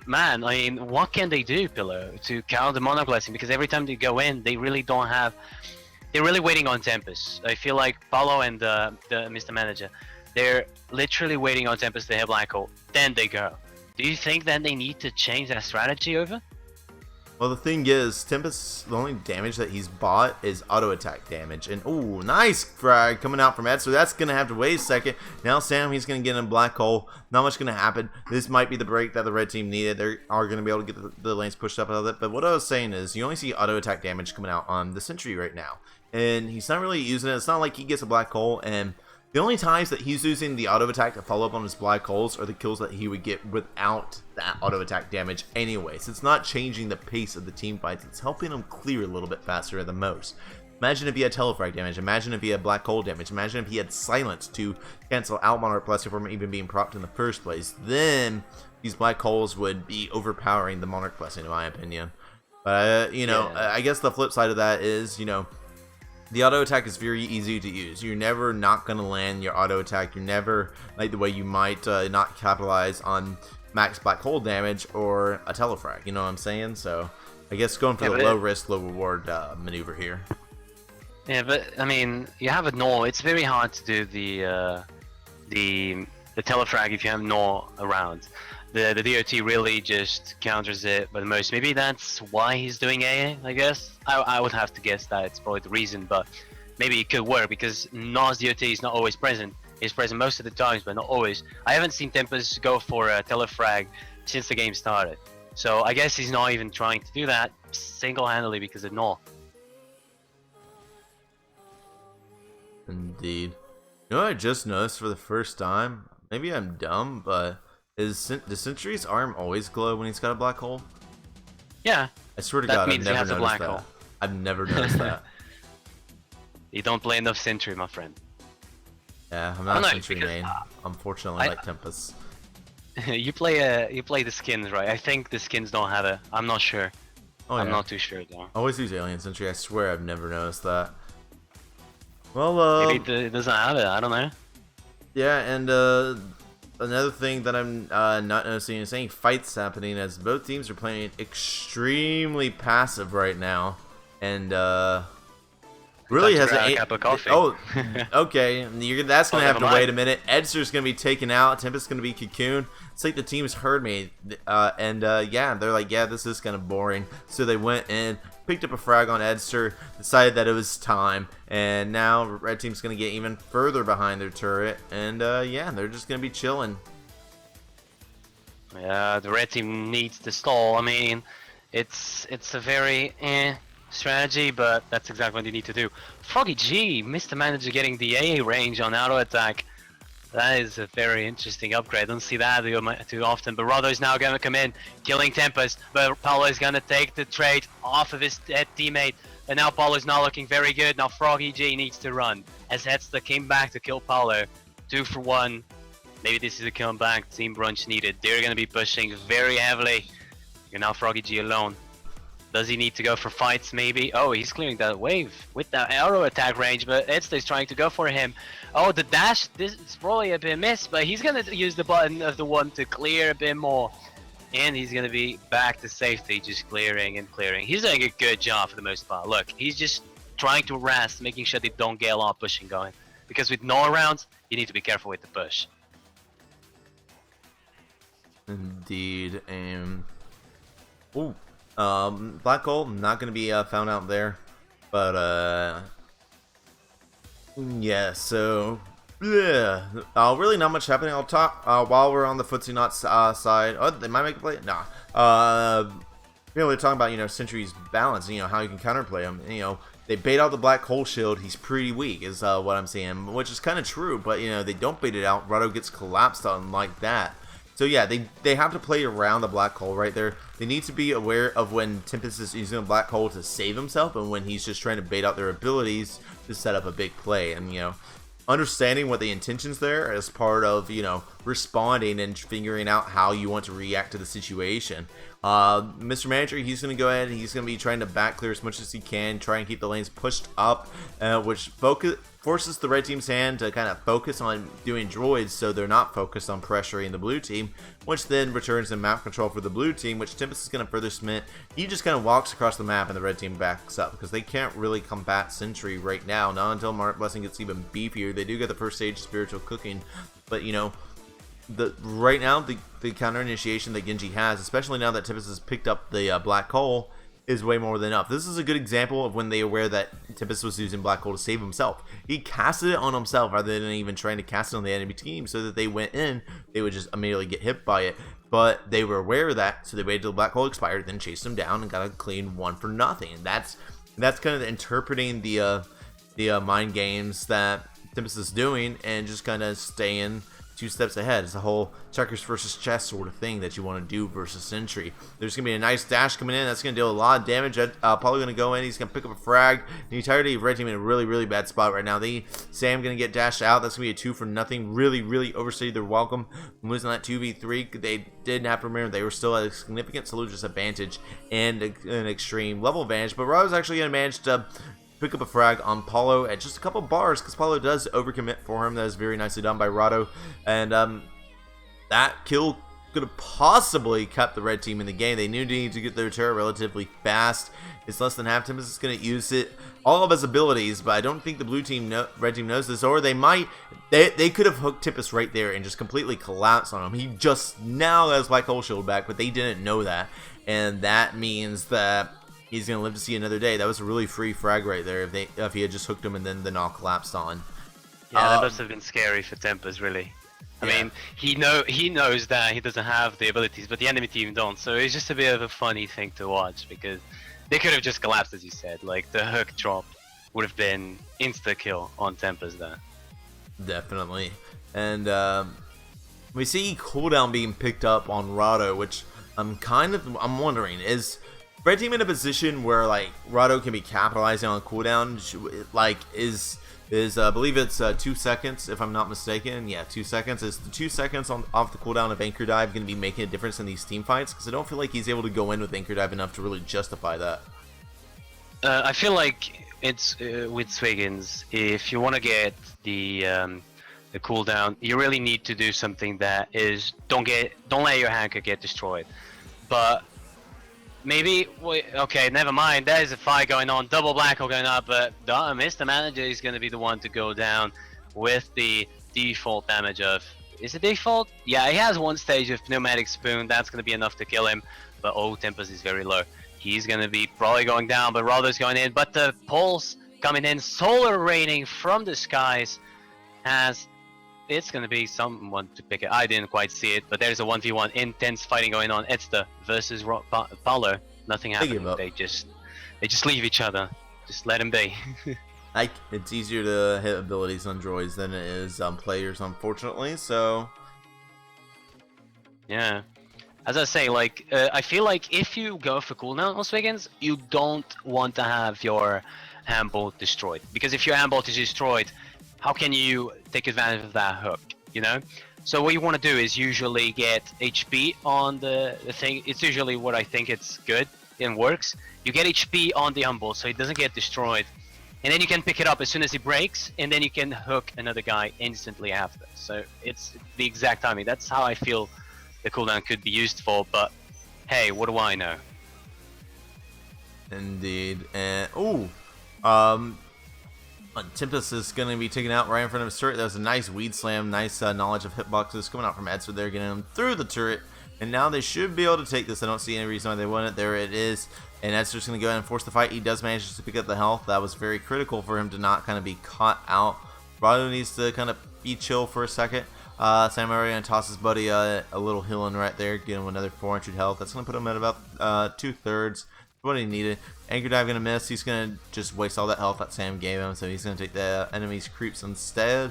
man, I mean, what can they do, Pillow, to counter the Monarch Blessing? Because every time they go in, they really don't have. They're really waiting on Tempest. I feel like Paulo and the Mr. Manager, they're literally waiting on Tempest to hit black hole, then they go. Do you think that they need to change that strategy over? Well, the thing is, Tempest, the only damage that he's bought is auto attack damage. And oh, nice frag coming out from Ed. So that's going to have to wait a second. Now Sam, he's going to get in a black hole. Not much going to happen. This might be the break that the red team needed. They are going to be able to get the lanes pushed up a little bit. But what I was saying is, you only see auto attack damage coming out on the Sentry right now. And he's not really using it. It's not like he gets a black hole and The only times that he's using the auto attack to follow up on his black holes are the kills that he would get without that auto attack damage anyway. So it's not changing the pace of the team fights, it's helping him clear a little bit faster than most. Imagine if he had telefrag damage, imagine if he had black hole damage, imagine if he had silence to cancel out Monarch Blessing from even being procced in the first place. Then these black holes would be overpowering the Monarch Blessing, in my opinion. But, I guess the flip side of that is, the auto attack is very easy to use. You're never not going to land your auto attack. You're never like the way you might not capitalize on max black hole damage or a telefrag. You know what I'm saying? So I guess going for the low risk, low reward maneuver here. Yeah, but I mean, you have a null. It's very hard to do the telefrag if you have null around. The DOT really just counters it by the most. Maybe that's why he's doing AA, I guess. I would have to guess that it's probably the reason, but maybe it could work because Nas DOT is not always present. He's present most of the times, but not always. I haven't seen Tempest go for a telefrag since the game started. So I guess he's not even trying to do that single-handedly because of null. Indeed. You know what I just noticed for the first time? Maybe I'm dumb, but does Sentry's arm always glow when he's got a black hole? Yeah. I swear to that God, I've means he never has a noticed black that. hole. I've never noticed that. You don't play enough Sentry, my friend. Yeah, I'm not a know, Sentry because, main. Unfortunately, like Tempest. you play the skins, right? I think the skins don't have it. I'm not sure. Oh, yeah. I'm not too sure though. I always use Alien Sentry. I swear I've never noticed that. Well, Maybe it doesn't have it. I don't know. yeah, and another thing that I'm not noticing is any fights happening as both teams are playing extremely passive right now, and really Time to hasn't. grab a cup of coffee. Oh, okay. That's gonna Oh, have to never wait mind. a minute. Edster's gonna be taken out. Tempest's gonna be cocooned. It's like the teams heard me, and yeah, they're like, yeah, this is kind of boring. So they went in, picked up a frag on Edster, decided that it was time, and now red team's gonna get even further behind their turret, and yeah, they're just gonna be chilling. Yeah, the red team needs to stall. I mean, it's a very strategy, but that's exactly what you need to do. Froggy G, Mr. Manager getting the AA range on auto attack. That is a very interesting upgrade. Don't see that too often. But Rado is now going to come in, killing Tempest. But Paulo is going to take the trade off of his dead teammate. And now Paulo is not looking very good. Now Froggy G needs to run. As Headster came back to kill Paulo. 2 for 1. Maybe this is a comeback. Team brunch needed. They're going to be pushing very heavily. You're now Froggy G alone. Does he need to go for fights maybe? Oh, he's clearing that wave with that arrow attack range, but Headster's trying to go for him. Oh, the dash, this is probably a bit missed, but he's going to use the button of the one to clear a bit more. And he's going to be back to safety, just clearing and clearing. He's doing a good job for the most part. Look, he's just trying to rest, making sure they don't get a lot of pushing going. Because with no rounds, you need to be careful with the push. Indeed, and black hole not gonna be found out there, but yeah. So yeah, really not much happening. I'll talk while we're on the Footsie Knots side. Oh, they might make a play. Nah. We're talking about Sentry's balance. How you can counterplay him. They bait out the black hole shield. He's pretty weak, is what I'm seeing, which is kind of true. But they don't bait it out. Rado gets collapsed on like that. So yeah, they have to play around the black hole right there. They need to be aware of when Tempest is using a black hole to save himself and when he's just trying to bait out their abilities to set up a big play. And understanding what the intentions there as part of responding and figuring out how you want to react to the situation. Mr. Manager, he's going to go ahead and he's going to be trying to back clear as much as he can, try and keep the lanes pushed up, which forces the red team's hand to kind of focus on doing droids so they're not focused on pressuring the blue team, which then returns the map control for the blue team, which Tempest is going to further submit. He just kind of walks across the map and the red team backs up because they can't really combat Sentry right now, not until Monarch Blessing gets even beefier. They do get the first stage spiritual cooking, but right now the counter initiation that Genji has, especially now that Tempest has picked up the black hole, is way more than enough. This is a good example of when they were aware that Tempest was using black hole to save himself. He casted it on himself rather than even trying to cast it on the enemy team, so that they went in, they would just immediately get hit by it. But they were aware of that, so they waited till the black hole expired, then chased him down and got a clean 1 for nothing. And that's kind of interpreting the mind games that Tempest is doing and just kind of staying 2 steps ahead. It's a whole checkers versus chess sort of thing that you want to do versus Sentry. There's going to be a nice dash coming in. That's going to deal a lot of damage. Probably going to go in. He's going to pick up a frag. The entirety of Red Team in a really, really bad spot right now. Sam going to get dashed out. That's going to be a 2 for nothing. Really, really overstayed their welcome. Losing that 2v3. They did have to remember they were still at a significant Saludris advantage and an extreme level advantage. But Rado's actually going to manage to pick up a frag on Paulo at just a couple bars, because Paulo does overcommit for him. That is very nicely done by Rado. And that kill could have possibly kept the red team in the game. They need to get their turret relatively fast. It's less than half. Tempest is going to use it, all of his abilities, but I don't think the red team knows this, or they might. They could have hooked Tempest right there and just completely collapsed on him. He just now has Black Hole Shield back, but they didn't know that. And that means that he's going to live to see another day. That was a really free frag right there if he had just hooked him and then the knock collapsed on. Yeah, that must have been scary for Tempest, really. I mean, he knows that he doesn't have the abilities, but the enemy team don't. So it's just a bit of a funny thing to watch, because they could have just collapsed, as you said. Like, the hook drop would have been insta-kill on Tempest there. Definitely. And we see cooldown being picked up on Rado, which I'm wondering, is Red Team in a position where, like, Rado can be capitalizing on cooldown? Like, I believe it's 2 seconds, if I'm not mistaken. Yeah, 2 seconds. Is the 2 seconds off the cooldown of Anchor Dive going to be making a difference in these team fights? Because I don't feel like he's able to go in with Anchor Dive enough to really justify that. I feel like it's with Swiggins, if you want to get the cooldown, you really need to do something that is don't let your Hanker get destroyed. But maybe, okay, never mind. There is a fight going on, double Black Hole going up, but Mr. Manager is going to be the one to go down with the default damage of, is it default? Yeah, he has 1 stage of Pneumatic Spoon. That's going to be enough to kill him, but Tempest is very low. He's going to be probably going down, but Rado's going in, but the Pulse coming in, solar raining from the skies, it's going to be someone to pick it. I didn't quite see it, but there's a 1v1 intense fighting going on. Edsta versus Paulo. Nothing happening. They just leave each other. Just let him be. It's easier to hit abilities on droids than it is on players, unfortunately. So yeah, as I say, like I feel like if you go for cooldown on Swiggins, you don't want to have your handbolt destroyed, because if your handbolt is destroyed, how can you take advantage of that hook, you know? So what you want to do is usually get HP on the thing. It's usually what I think it's good and works. You get HP on the handbolt so it doesn't get destroyed, and then you can pick it up as soon as it breaks, and then you can hook another guy instantly after. So it's the exact timing. That's how I feel the cooldown could be used for, but hey, what do I know? Indeed. And Tempest is going to be taken out right in front of his turret. That was a nice weed slam, nice knowledge of hitboxes coming out from Edster there, getting him through the turret. And now they should be able to take this. I don't see any reason why they wouldn't. There it is. And Edster's going to go ahead and force the fight. He does manage to pick up the health. That was very critical for him to not kind of be caught out. Rado needs to kind of be chill for a second. Sam already going to toss his buddy a little healing right there, get him another 400 health. That's going to put him at about 2/3. What he needed. Anchor Dive gonna miss. He's gonna just waste all that health that Sam gave him, so he's gonna take the enemy's creeps instead.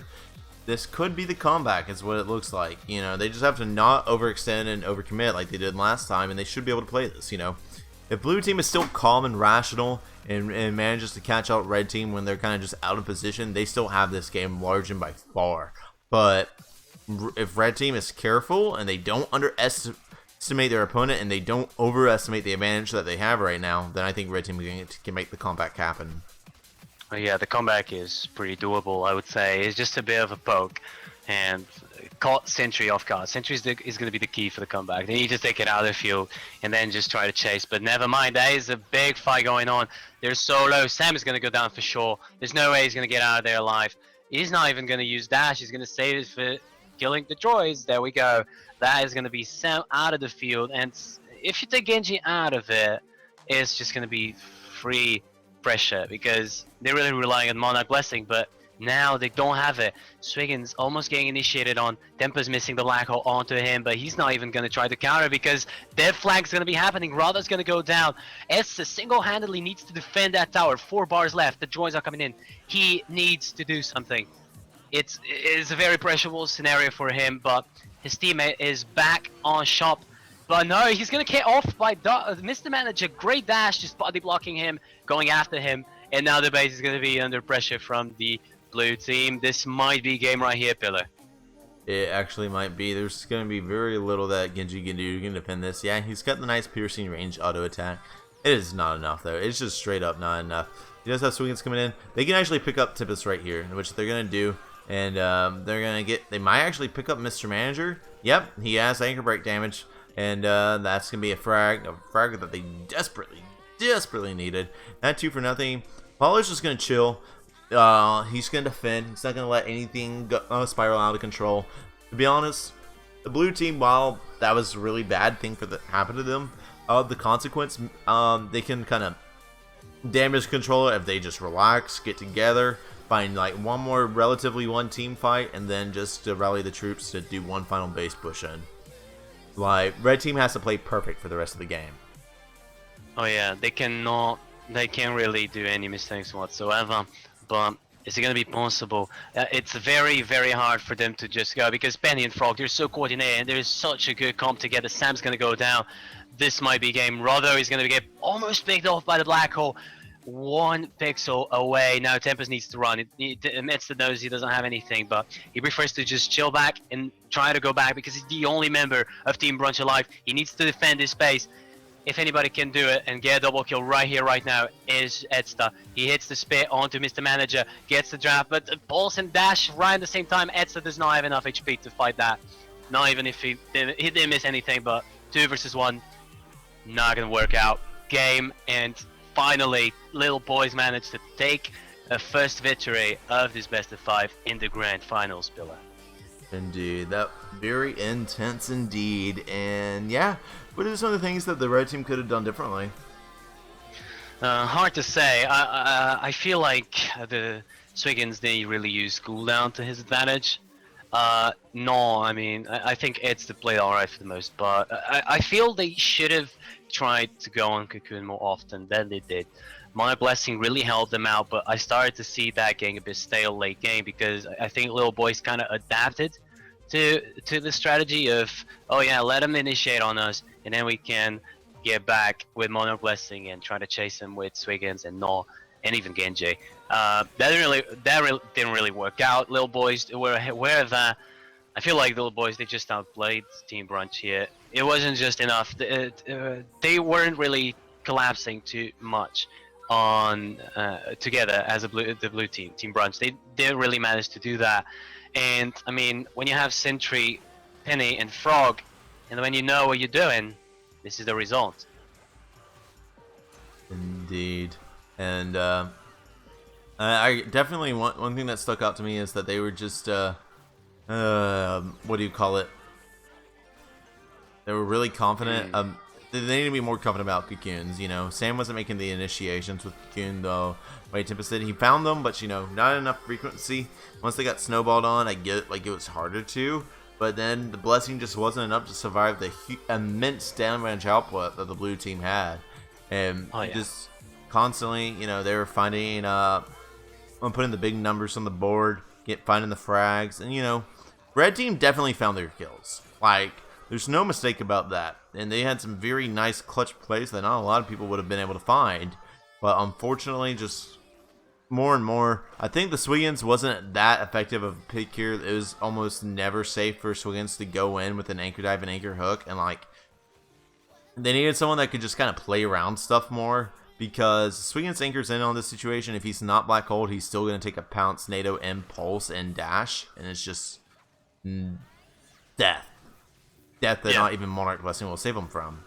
This could be the comeback, is what it looks like. You know, they just have to not overextend and overcommit like they did last time, and they should be able to play this. You know, if blue team is still calm and rational and manages to catch out red team when they're kind of just out of position, they still have this game large and by far. But if red team is careful and they don't underestimate their opponent and they don't overestimate the advantage that they have right now, then I think red team can make the comeback happen. Yeah, the comeback is pretty doable, I would say. It's just a bit of a poke and caught Sentry off guard. Sentry is going to be the key for the comeback. They need to take it out of the field and then just try to chase, but never mind, there is a big fight going on. They're so low. Sam is going to go down for sure. There's no way he's going to get out of there alive. He's not even going to use dash. He's going to save it for killing the droids. There we go. That is going to be Sam out of the field, and if you take Genji out of it, it's just going to be free pressure, because they're really relying on Monarch Blessing, but now they don't have it. Swiggins almost getting initiated on. Tempest missing the Black Hole onto him, but he's not even going to try to counter, because dead flag's going to be happening. Rado's going to go down. Essa single-handedly needs to defend that tower. 4 bars left. The droids are coming in. He needs to do something. it's a very pressurable scenario for him, but his teammate is back on shop. But no, he's gonna get off by Mr. Manager. Great dash, just body blocking him, going after him, and now the base is gonna be under pressure from the blue team. This might be game right here, Pillar. It actually might be. There's going to be very little that Genji can do to defend this. Yeah, he's got the nice piercing range auto attack. It is not enough, though. It's just straight up not enough. He does have Swiggins coming in. They can actually pick up Tempest right here, which they're going to do. And they're going to get... They might actually pick up Mr. Manager. Yep, he has anchor break damage. And that's going to be a frag that they desperately needed. Not 2 for nothing. Pollard's just going to chill. He's going to defend. He's not going to let anything go, spiral out of control. To be honest, the blue team, while that was a really bad thing for that happened to them, the consequence, they can kind of damage control it if they just relax, get together, find like one more relatively one team fight, and then just to rally the troops to do one final base push in. Like, red team has to play perfect for the rest of the game. Oh yeah, they can't really do any mistakes whatsoever. But is it going to be possible? It's very, very hard for them to just go, because Penny and Frog, they're so coordinated and there's such a good comp together. Sam's going to go down. This might be game. Rodho is going to get almost picked off by the black hole. 1 pixel away. Now Tempest needs to run. Metzler knows he doesn't have anything, but he prefers to just chill back and try to go back because he's the only member of Team Brunch alive. He needs to defend his space. If anybody can do it and get a double kill right here, right now, is Edsta. He hits the spit onto Mr. Manager, gets the draft, but pulse and dash right at the same time. Edsta does not have enough HP to fight that. Not even if he didn't miss anything, but 2 versus 1, not gonna work out. Game, and finally, Little Boys managed to take a first victory of this best of 5 in the grand finals, Pillar. Indeed, that very intense indeed, and yeah, what are some of the things that the red team could have done differently? Hard to say. I feel like the Swiggins didn't really use cooldown to his advantage. No, I mean, I think it's played alright for the most part. I feel they should have tried to go on Cocoon more often than they did. Mana Blessing really helped them out, but I started to see that getting a bit stale late game because I think Little Boys kind of adapted to the strategy of, oh yeah, let them initiate on us, and then we can get back with Mana Blessing and try to chase him with Swiggins and No, and even Genji. That didn't really work out. Little Boys were aware of that. I feel like Little Boys, they just outplayed Team Brunch here. It wasn't just enough. They weren't really collapsing too much on together as the blue team, Team Brunch. They didn't really manage to do that. And I mean, when you have Sentry, Penny, and Frog, and when you know what you're doing, this is the result. Indeed, and I definitely one thing that stuck out to me is that they were just what do you call it? They were really confident. They need to be more confident about Cocoons. You know, Sam wasn't making the initiations with Cocoon though. Wait, Tempest said he found them, but you know, not enough frequency. Once they got snowballed on, I get like it was harder to. But then the blessing just wasn't enough to survive the immense damage output that the blue team had, and just constantly, you know, they were finding, putting the big numbers on the board, finding the frags, and you know, red team definitely found their kills. Like, there's no mistake about that, and they had some very nice clutch plays that not a lot of people would have been able to find, but unfortunately, just more and more, I think the Swiggins wasn't that effective of a pick here. It was almost never safe for Swiggins to go in with an anchor dive and anchor hook, and like, they needed someone that could just kind of play around stuff more, because Swiggins anchors in on this situation. If he's not Black Hole, he's still going to take a Pounce, NATO, Impulse, and Dash, and it's just death that not even Monarch Blessing will save him from.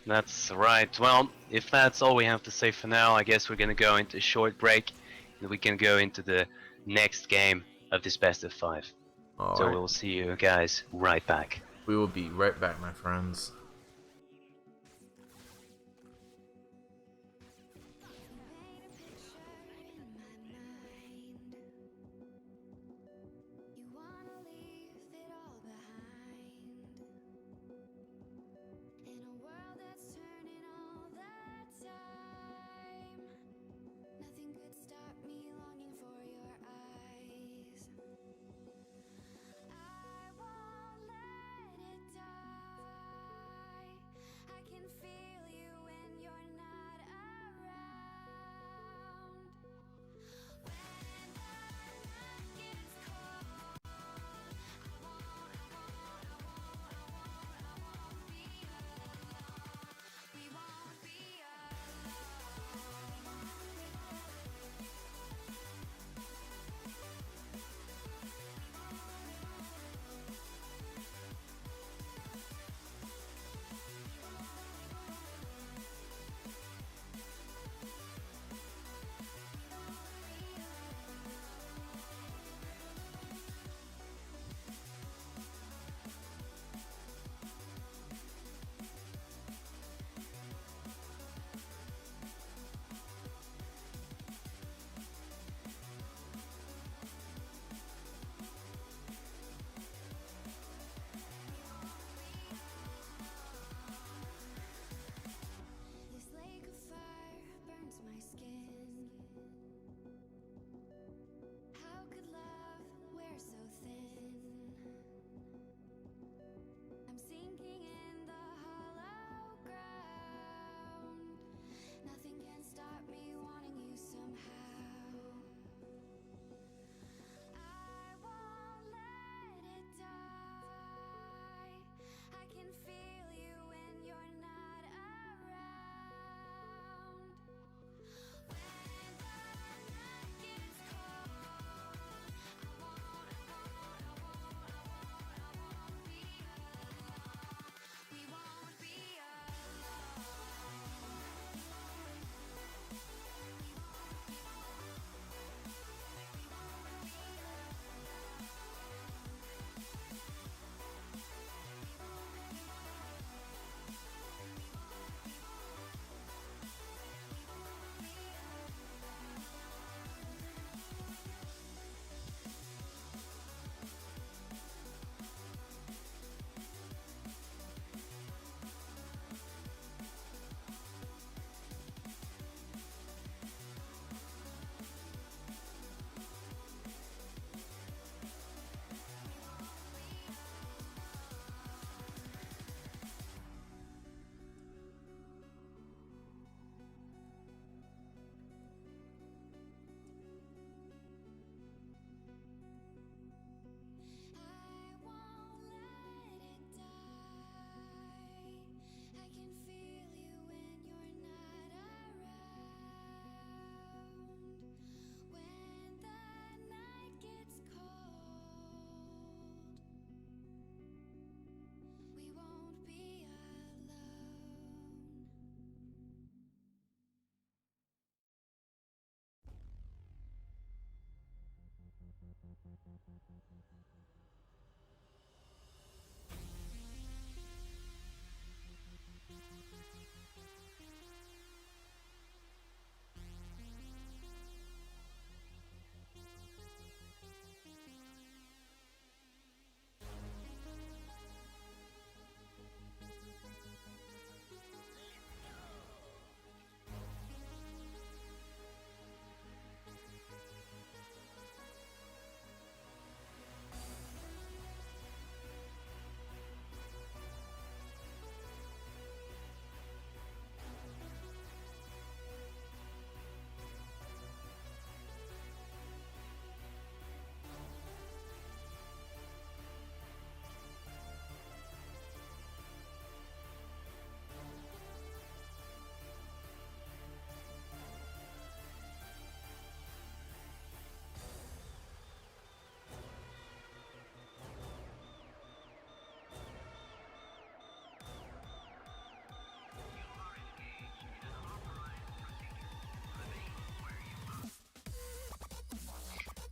That's right. Well, if that's all we have to say for now, I guess we're going to go into a short break, and we can go into the next game of this best of 5. So Alright. we'll see you guys right back. We will be right back, my friends. Nothing could stop me longing for your eyes.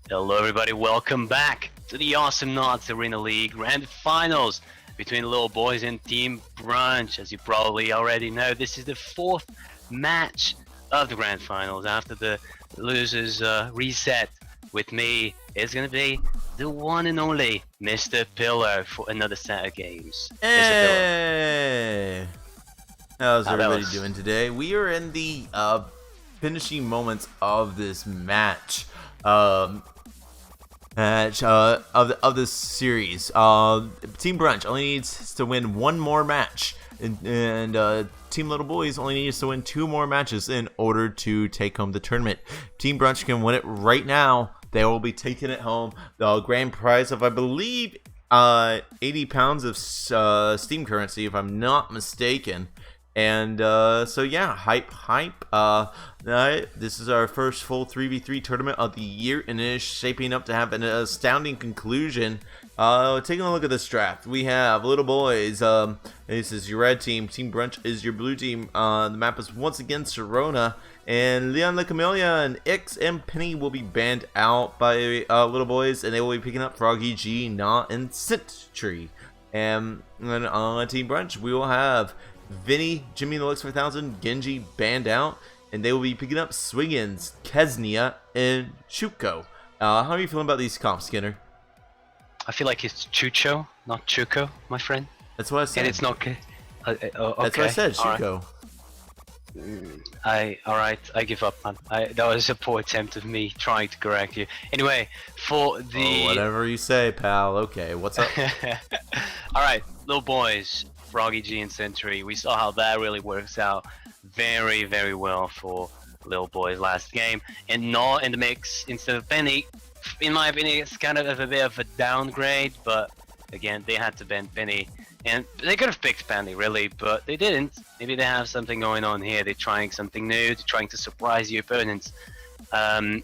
Hello everybody, welcome back to the Awesome Knots Arena League Grand Finals between Little Boys and Team Brunch. As you probably already know, this is the 4th match of the Grand Finals after the losers reset. With me is going to be the one and only Mr. Pillow for another set of games. Mr. Pillow. Hey! How's everybody was- doing today? We are in the finishing moments of this match. Of this series. Team Brunch only needs to win one more match, and Team Little Boys only needs to win 2 more matches in order to take home the tournament. Team Brunch can win it right now. They will be taking it home. The grand prize of, I believe, 80 pounds of Steam currency, if I'm not mistaken. And so yeah, hype. This is our first full 3v3 tournament of the year, and it is shaping up to have an astounding conclusion. Taking a look at this draft, we have Little Boys. This is your red team. Team Brunch is your blue team. The map is once again Sharona, and Leon the Chameleon, Ix, and Penny will be banned out by Little Boys, and they will be picking up Froggy G, Nah, and Sentry. And then on Team Brunch, we will have Vinny, Jimmy the Looks 4000, Genji banned out, and they will be picking up Swiggins, Keznia, and Chuko. How are you feeling about these comps, Skinner? I feel like it's Chucho, not Chuko, my friend. That's what I said. And it's not... okay. That's what I said, Alright. Chuko. Alright, I give up, man. That was a poor attempt of me trying to correct you. Anyway, for the... Oh, whatever you say, pal. Okay, what's up? Alright, Little Boys, Froggy G and Sentry. We saw how that really works out very, very well for Little Boys last game. And Nah in the mix instead of Penny. In my opinion, it's kind of a bit of a downgrade, but again, they had to ban Penny. And they could have picked Penny, really, but they didn't. Maybe they have something going on here. They're trying something new. They're trying to surprise the opponents. But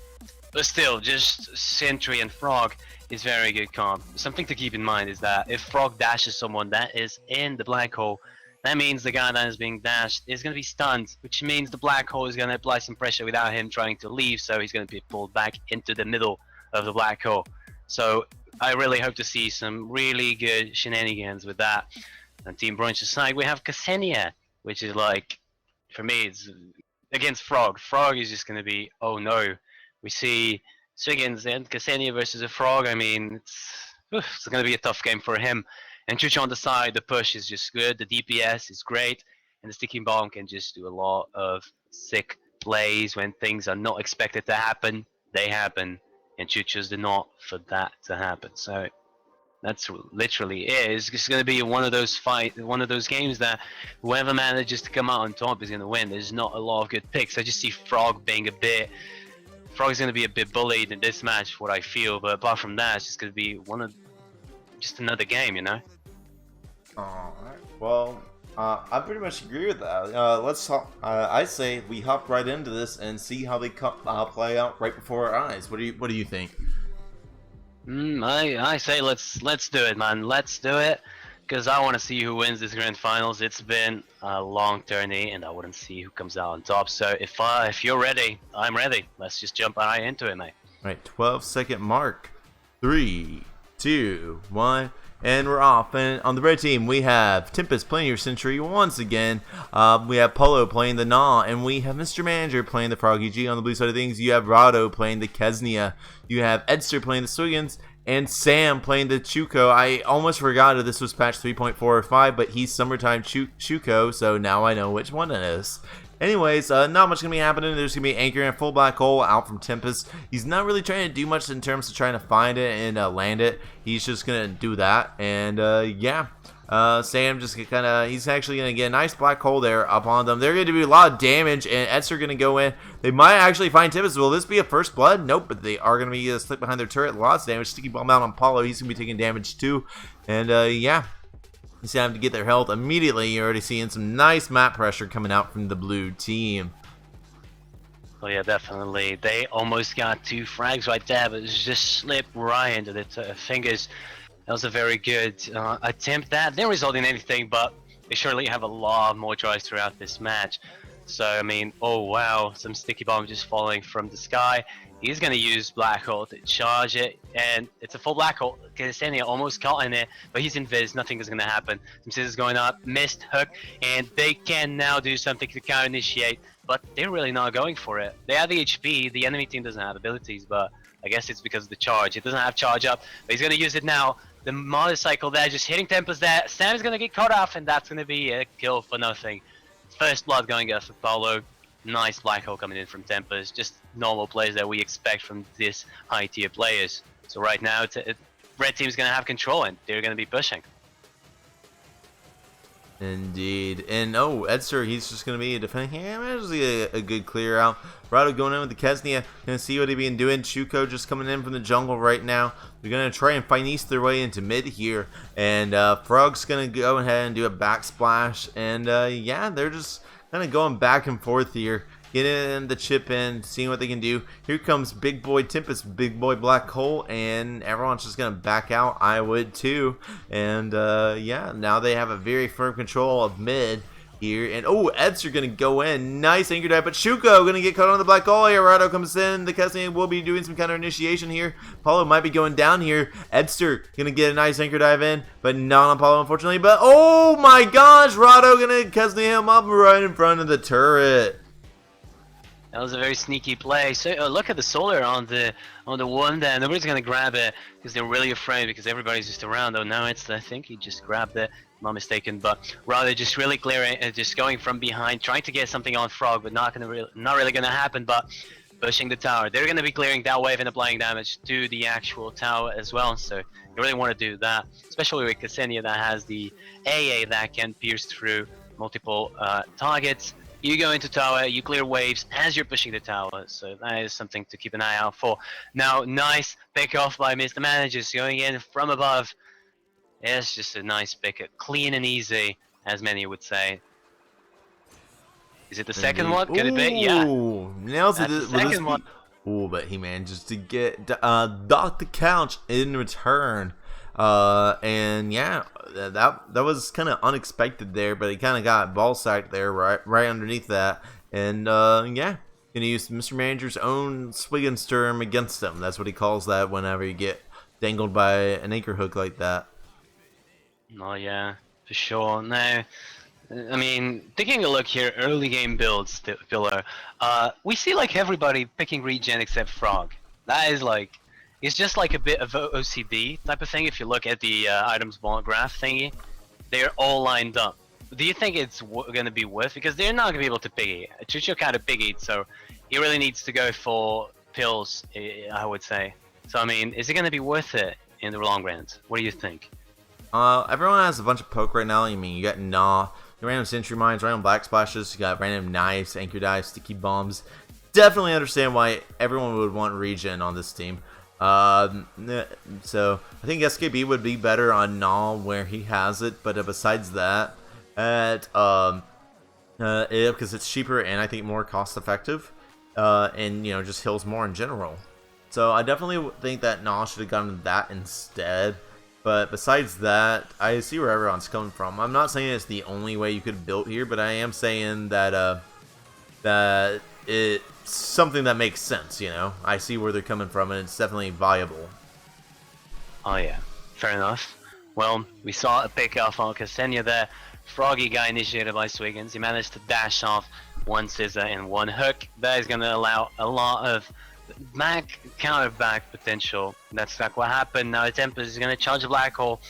still, just Sentry and Frog is very good comp. Something to keep in mind is that if Frog dashes someone that is in the black hole, that means the guy that is being dashed is going to be stunned, which means the black hole is going to apply some pressure without him trying to leave, so he's going to be pulled back into the middle of the black hole. So I really hope to see some really good shenanigans with that. On Team Brunch's side, we have Ksenia, which is like, for me, it's against Frog. Frog is just going to be, oh no. We see Swiggins and Ksenia versus a Frog. I mean, it's going to be a tough game for him. And Chucho on the side, the push is just good. The DPS is great. And the Sticky Bomb can just do a lot of sick plays when things are not expected to happen. They happen. And Chucho's the not for that to happen. So that's literally it. It's just going to be one of those games that whoever manages to come out on top is going to win. There's not a lot of good picks. I just see Frog being Frog's going to be a bit bullied in this match, what I feel. But apart from that, it's just going to be just another game, you know? Alright, well, I pretty much agree with that. Let's talk. I say we hop right into this and see how they play out right before our eyes. What do you think? I say let's do it, man. Let's do it, because I want to see who wins this grand finals. It's been a long tourney, and I want to see who comes out on top. So if you're ready, I'm ready. Let's just jump right into it, mate. Right, 12-second mark. 3, 2, 1. And we're off. And on the red team, we have Tempest playing your Sentry once again. We have Polo playing the Nah, and we have Mr. Manager playing the Froggy G. On the blue side of things, you have Rado playing the Keznia. You have Edster playing the Swiggins, and Sam playing the Chuko. I almost forgot that this was patch 3.4 or 5, but he's Summertime Chuko, so now I know which one it is. Anyways, not much going to be happening. There's going to be Anchor and Full Black Hole out from Tempest. He's not really trying to do much in terms of trying to find it and land it. He's just going to do that. And, yeah. Sam just he's actually going to get a nice black hole there up on them. They're going to do a lot of damage, and Etzer going to go in. They might actually find Tempest. Will this be a first blood? Nope, but they are going to be slipped behind their turret. Lots of damage. Sticky Bomb out on Paulo. He's going to be taking damage too. And, yeah. It's time to get their health immediately. You're already seeing some nice map pressure coming out from the blue team. Oh yeah, definitely. They almost got 2 frags right there, but it just slipped right into their fingers. That was a very good attempt. That didn't result in anything, but they surely have a lot more tries throughout this match. So, I mean, oh wow, some sticky bomb just falling from the sky. He's going to use Black Hole to charge it, and it's a full Black Hole. Ksenia almost caught in it, but he's invis, nothing is going to happen. Some scissors going up, missed hook, and they can now do something to counter initiate, but they're really not going for it. They have the HP, the enemy team doesn't have abilities, but I guess it's because of the charge. It doesn't have charge up, but he's going to use it now. The motorcycle there, just hitting Tempest there. Sam is going to get cut off, and that's going to be a kill for nothing. First blood going up for Paulo. Nice Black Hole coming in from Tempest. Just normal plays that we expect from this high tier players. So right now, red team's going to have control, and they're going to be pushing. Indeed. And oh, Edster, he's just going to be defending. Yeah, actually a good clear out. Rado going in with the Ksenia. Going to see what he's been doing. Shuko just coming in from the jungle right now. They're going to try and finesse their way into mid here. And Frog's going to go ahead and do a backsplash. And yeah, they're just kind of going back and forth here. Getting the chip in, seeing what they can do. Here comes Big Boy Tempest, Big Boy Black Hole, and everyone's just going to back out. I would too. And yeah, now they have a very firm control of mid here. And oh, Eds are going to go in. Nice anchor dive, but Shuko going to get caught on the Black Hole here. Rado comes in. The Ksenia will be doing some counter initiation here. Paulo might be going down here. Edster going to get a nice anchor dive in, but not on Paulo, unfortunately. But oh my gosh, Rado going to Ksenia him up right in front of the turret. That was a very sneaky play. So look at the solar on the one there. Nobody's gonna grab it because they're really afraid because everybody's just around. Oh, now it's I think he just grabbed it. Not mistaken, but rather just really clearing, just going from behind, trying to get something on Frog, but not really gonna happen. But pushing the tower, they're gonna be clearing that wave and applying damage to the actual tower as well. So you really want to do that, especially with Ksenia that has the AA that can pierce through multiple targets. You go into tower, you clear waves as you're pushing the tower, so that is something to keep an eye out for. Now, nice pick off by Mr. Managers going in from above. It's just a nice pick, clean and easy, as many would say. Is it the second one? Could it be? Yeah. Nails it. That's the second one. Oh, but he manages to get Dr. Couch in return. And yeah, that was kind of unexpected there, but he kind of got ball sacked there right underneath that. And yeah, gonna use Mr. Manager's own swig and sturm against him. That's what he calls that whenever you get dangled by an anchor hook like that. Oh yeah, for sure. Now, I mean, taking a look here, early game builds, Pillar. We see like everybody picking regen except Frog. That is like, it's just like a bit of OCD type of thing. If you look at the items ball graph thingy, they're all lined up. Do you think it's going to be worth? Because they're not going to be able to piggy. Chucho kind of piggied, so he really needs to go for pills, I would say. So I mean, is it going to be worth it in the long run? What do you think? Everyone has a bunch of poke right now. I mean, you got Gnaw, you got random Sentry Mines, random Black Splashes, you got random knives, anchor dives, sticky bombs. Definitely understand why everyone would want regen on this team. So I think SKB would be better on Gnaw where he has it, but besides that, because it's cheaper and I think more cost effective, and you know, just heals more in general. So I definitely think that Gnaw should have gotten that instead. But besides that, I see where everyone's coming from. I'm not saying it's the only way you could have built here, but I am saying that that it's something that makes sense, you know? I see where they're coming from, and it's definitely viable. Oh yeah, fair enough. Well, we saw a pick off on Ksenia there. Froggy got initiated by Swiggins. He managed to dash off one scissor and one hook. That is going to allow a lot of counter back potential. That's like what happened. Now Tempest is going to charge a Black Hole.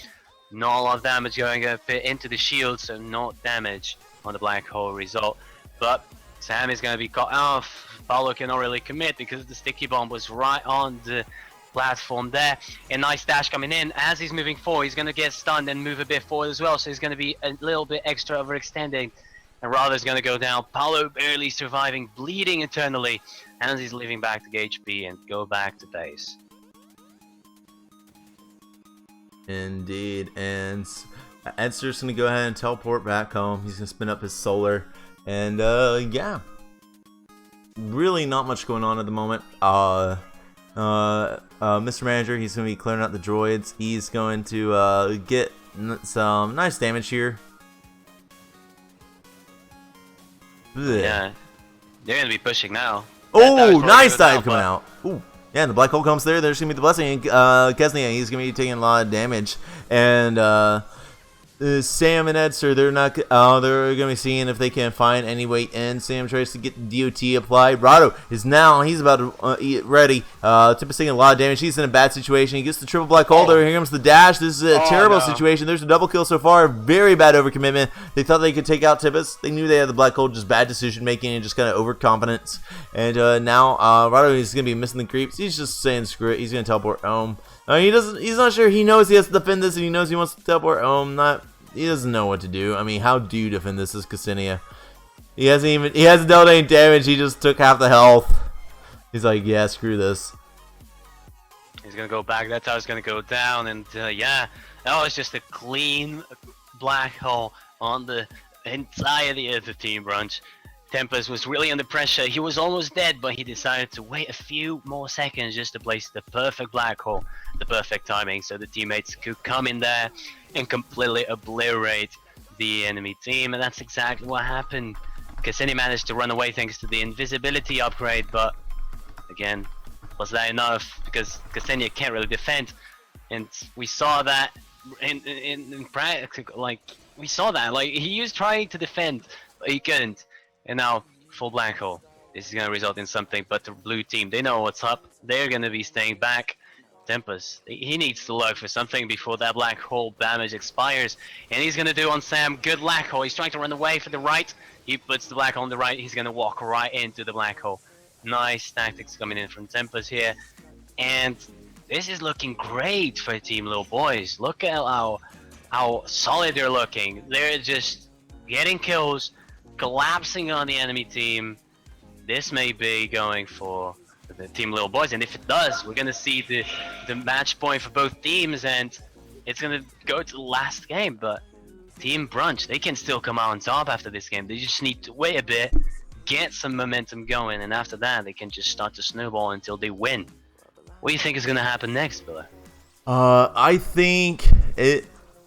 Not a lot of damage going to fit into the shield, so no damage on the Black Hole result. But Sam is going to be caught off. Paulo cannot really commit because the sticky bomb was right on the platform there. A nice dash coming in. As he's moving forward, he's going to get stunned and move a bit forward as well, so he's going to be a little bit extra overextending. And Rather's going to go down. Paulo barely surviving, bleeding internally. And he's leaving back to HP and go back to base. Indeed. And Edster's going to go ahead and teleport back home. He's going to spin up his solar. And yeah. Really not much going on at the moment. Mr. Manager, he's going to be clearing out the droids. He's going to get some nice damage here. Blech. Yeah, they're gonna be pushing now. That dive's Oh, probably nice gonna go dive down, coming out. Ooh. Yeah, and the black hole comes there. There's going to be the blessing. Kesnia, he's going to be taking a lot of damage. And Sam and Edster, they're going to be seeing if they can find any way in. Sam tries to get the DOT applied. Rado is now, he's about to get ready. Tempest taking a lot of damage. He's in a bad situation. He gets the triple black hole there. Here comes the dash. This is a terrible situation. There's a double kill so far. Very bad overcommitment. They thought they could take out Tempest. They knew they had the black hole. Just bad decision making and just kind of overconfidence. And now Rado is going to be missing the creeps. He's just saying screw it. He's going to teleport home. He's not sure. He knows he has to defend this and he knows he wants to teleport home. He doesn't know what to do. I mean, how do you defend this as Ksenia? He hasn't dealt any damage. He just took half the health. He's like, yeah, screw this. He's gonna go back. That's how it's gonna go down. And yeah, that was just a clean black hole on the entirety of the Team Brunch. Tempest was really under pressure. He was almost dead, but he decided to wait a few more seconds just to place the perfect black hole, the perfect timing, so the teammates could come in there and completely obliterate the enemy team. And that's exactly what happened. Ksenia managed to run away thanks to the invisibility upgrade, but again, was that enough? Because Ksenia can't really defend, and we saw that in practice. Like we saw that, like he was trying to defend, but he couldn't. And now, full black hole. This is going to result in something, but the blue team, they know what's up. They're going to be staying back. Tempest, he needs to look for something before that black hole damage expires. And he's going to do on Sam. Good black hole. He's trying to run away for the right. He puts the black hole on the right. He's going to walk right into the black hole. Nice tactics coming in from Tempest here. And this is looking great for Team Little Boys. Look at how solid they're looking. They're just getting kills, collapsing on the enemy team. This may be going for the Team Little Boys, and if it does, we're gonna see the match point for both teams, and it's gonna go to the last game. But Team Brunch, they can still come out on top after this game. They just need to wait a bit, get some momentum going, and after that they can just start to snowball until they win. What do you think is gonna happen next, Bill? I think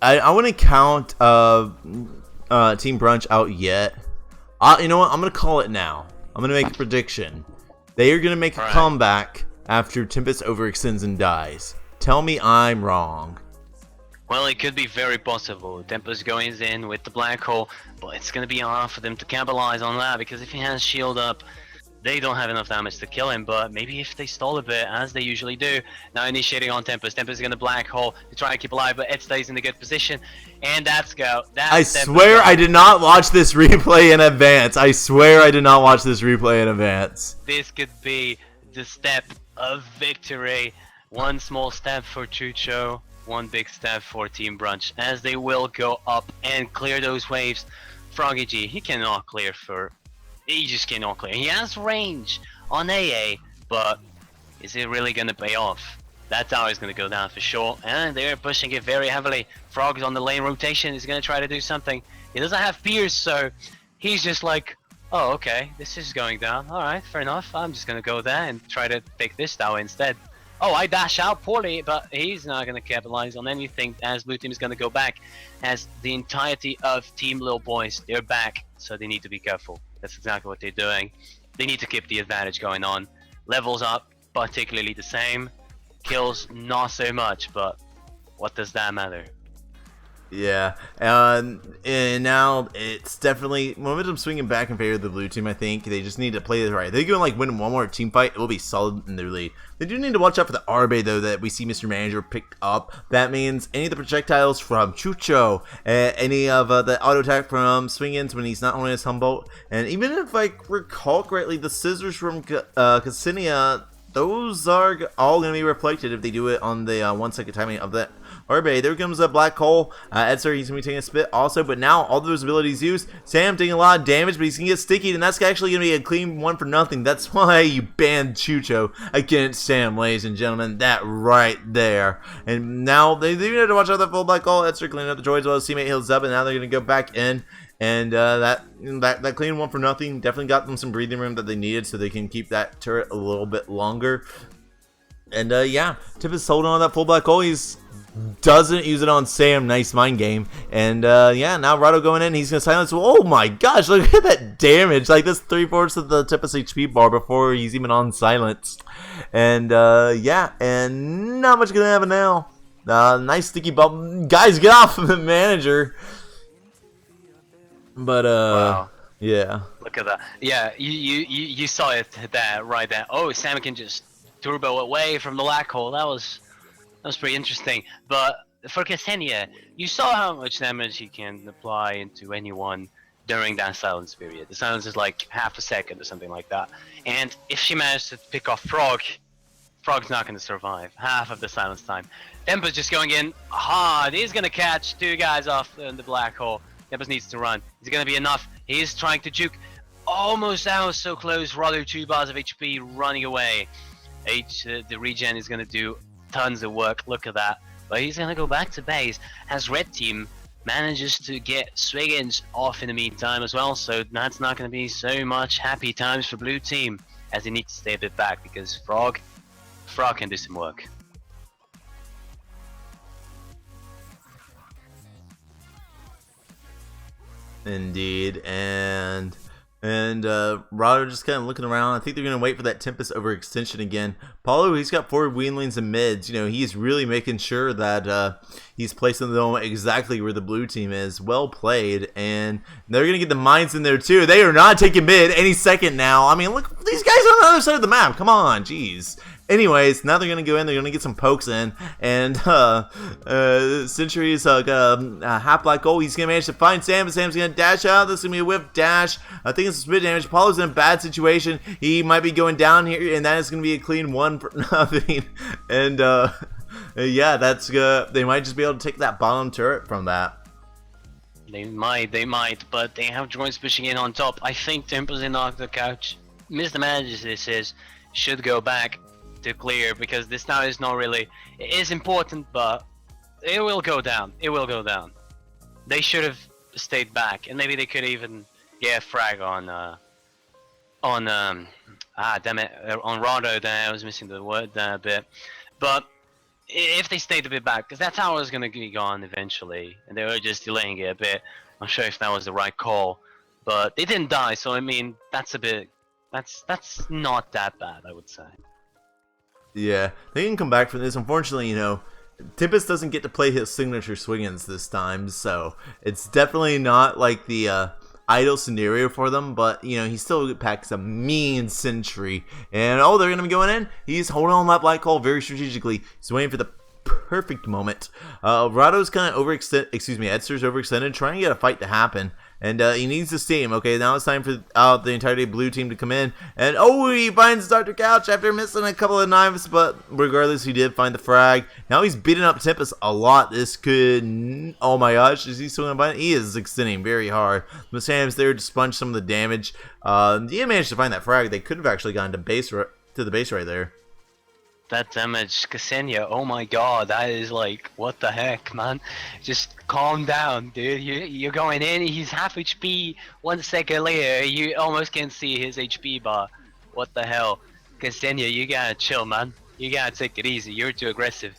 I wouldn't count Team Brunch out yet. You know what? I'm gonna call it now. I'm gonna make a prediction. They are gonna make a comeback after Tempest overextends and dies. Tell me I'm wrong. Well, it could be very possible. Tempest goes in with the black hole, but it's gonna be hard for them to capitalize on that, because if he has shield up, they don't have enough damage to kill him. But maybe if they stall a bit, as they usually do. Now initiating on Tempest. Tempest is gonna black hole to try and keep alive, but Ed stays in a good position, and that's go. I swear I did not watch this replay in advance. I swear I did not watch this replay in advance. This could be the step of victory. One small step for Chucho, one big step for Team Brunch, as they will go up and clear those waves. Froggy G, he cannot clear for... He just cannot clear. He has range on AA, but is it really going to pay off? That tower is going to go down for sure, and they're pushing it very heavily. Frog's on the lane rotation. He's going to try to do something. He doesn't have Pierce, so he's just like, oh, okay, this is going down. Alright, fair enough. I'm just going to go there and try to take this tower instead. Oh, I dash out poorly, but he's not going to capitalize on anything, as blue team is going to go back. As the entirety of Team Little Boys, they're back, so they need to be careful. That's exactly what they're doing. They need to keep the advantage going on. Levels up, particularly the same. Kills, not so much, but what does that matter? Yeah, and now it's definitely momentum swinging back in favor of the blue team. I think they just need to play this right. They can like win one more team fight, it will be solid in their lead. They do need to watch out for the Arbe though that we see Mr. Manager pick up. That means any of the projectiles from Chucho, any of the auto attack from Swing-Ins when he's not on his Humboldt, and even if I recall correctly, the scissors from Ksenia, those are all going to be reflected if they do it on the 1 second timing of that Arbe. There comes a black hole. Edster, he's going to be taking a spit also, but now all those abilities used. Sam taking a lot of damage, but he's going to get sticky, and that's actually going to be a clean one for nothing. That's why you banned Chucho against Sam, ladies and gentlemen. That right there. And now they do have to watch out that full black hole. Edster cleaning up the droids while his teammate heals up, and now they're going to go back in. And that clean one for nothing definitely got them some breathing room that they needed, so they can keep that turret a little bit longer. And yeah, Tip is holding on that full black hole. He's doesn't use it on Sam. Nice mind game. And yeah, now Rado going in. He's going to silence. Oh my gosh, look at that damage. Like, this 3/4 of the Tempest HP bar before he's even on silence. And yeah, and not much going to happen now. Nice sticky bump. Guys, get off of the manager. But Wow. yeah. Look at that. Yeah, you saw it there, right there. Oh, Sam can just turbo away from the black hole. That was pretty interesting. But for Ksenia, you saw how much damage he can apply into anyone during that silence period. The silence is like half a second or something like that. And if she managed to pick off Frog's not going to survive half of the silence time. Tempest just going in hard. He's going to catch 2 guys off in the black hole. Tempest needs to run. Is it going to be enough? He's trying to juke. Almost out, so close. Rather 2 bars of HP running away. The regen is going to do tons of work. Look at that. But he's going to go back to base as red team manages to get Swiggins off in the meantime as well. So that's not going to be so much happy times for blue team as they need to stay a bit back because Frog can do some work. Indeed, and Rado just kind of looking around. I think they're going to wait for that Tempest overextension again. Paulo, he's got 4 Weanlings and mids. You know, he's really making sure that he's placing them exactly where the blue team is. Well played, and they're going to get the mines in there too. They are not taking mid any second now. I mean, look, these guys are on the other side of the map. Come on, jeez. Anyways, now they're going to go in, they're going to get some pokes in, and Century's got a half black goal. He's going to manage to find Sam, but Sam's going to dash out. This is going to be a whip dash. I think it's a split damage. Paulo's in a bad situation. He might be going down here, and that is going to be a clean 1 for nothing. And yeah, that's they might just be able to take that bottom turret from that. They might, but they have droids pushing in on top. I think Tempest in off the couch. Mr. Manager, this is, should go back to clear because this now is not really, it is important, but it will go down. It will go down. They should have stayed back, and maybe they could even get a frag on damn it, on Rado. Then I was missing the word there a bit, but if they stayed a bit back, because that tower is gonna be gone eventually, and they were just delaying it a bit. I'm not sure if that was the right call, but they didn't die, so I mean that's a bit, that's not that bad, I would say. Yeah, they can come back from this. Unfortunately, you know, Tempest doesn't get to play his signature Swiggins this time, so it's definitely not like the ideal scenario for them, but, you know, he still packs a mean Sentry. And, oh, they're going to be going in. He's holding on that black hole very strategically. He's waiting for the perfect moment. Rado's kind of overextended, Edster's overextended, trying to get a fight to happen. And he needs the steam. Okay, now it's time for the entirety blue team to come in. And oh, he finds Dr. Couch after missing a couple of knives. But regardless, he did find the frag. Now he's beating up Tempest a lot. This could... Oh my gosh, is he still going to find it? He is extending very hard. The Sam's there to sponge some of the damage. He managed to find that frag. They could have actually gotten to the base right there. That damage, Ksenia, oh my god, that is like, what the heck, man? Just calm down, dude. You're going in, he's half HP, 1 second later, you almost can't see his HP bar. What the hell? Ksenia, you gotta chill, man. You gotta take it easy, you're too aggressive.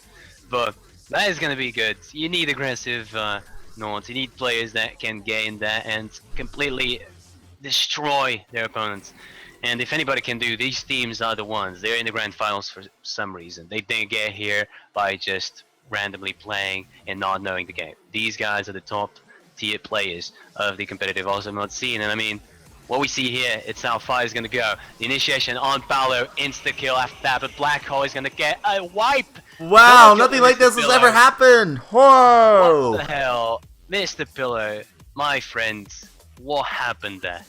But that is gonna be good. You need aggressive nodes, you need players that can gain that and completely destroy their opponents. And if anybody can do, these teams are the ones. They're in the grand finals for some reason. They didn't get here by just randomly playing and not knowing the game. These guys are the top tier players of the competitive awesome mode scene. And I mean, what we see here, it's how far is going to go. The initiation on Paolo, insta-kill after that, but Black Hole is going to get a wipe. Wow, nothing like this has ever happened. Whoa. What the hell? Mr. Pillow, my friend, what happened there?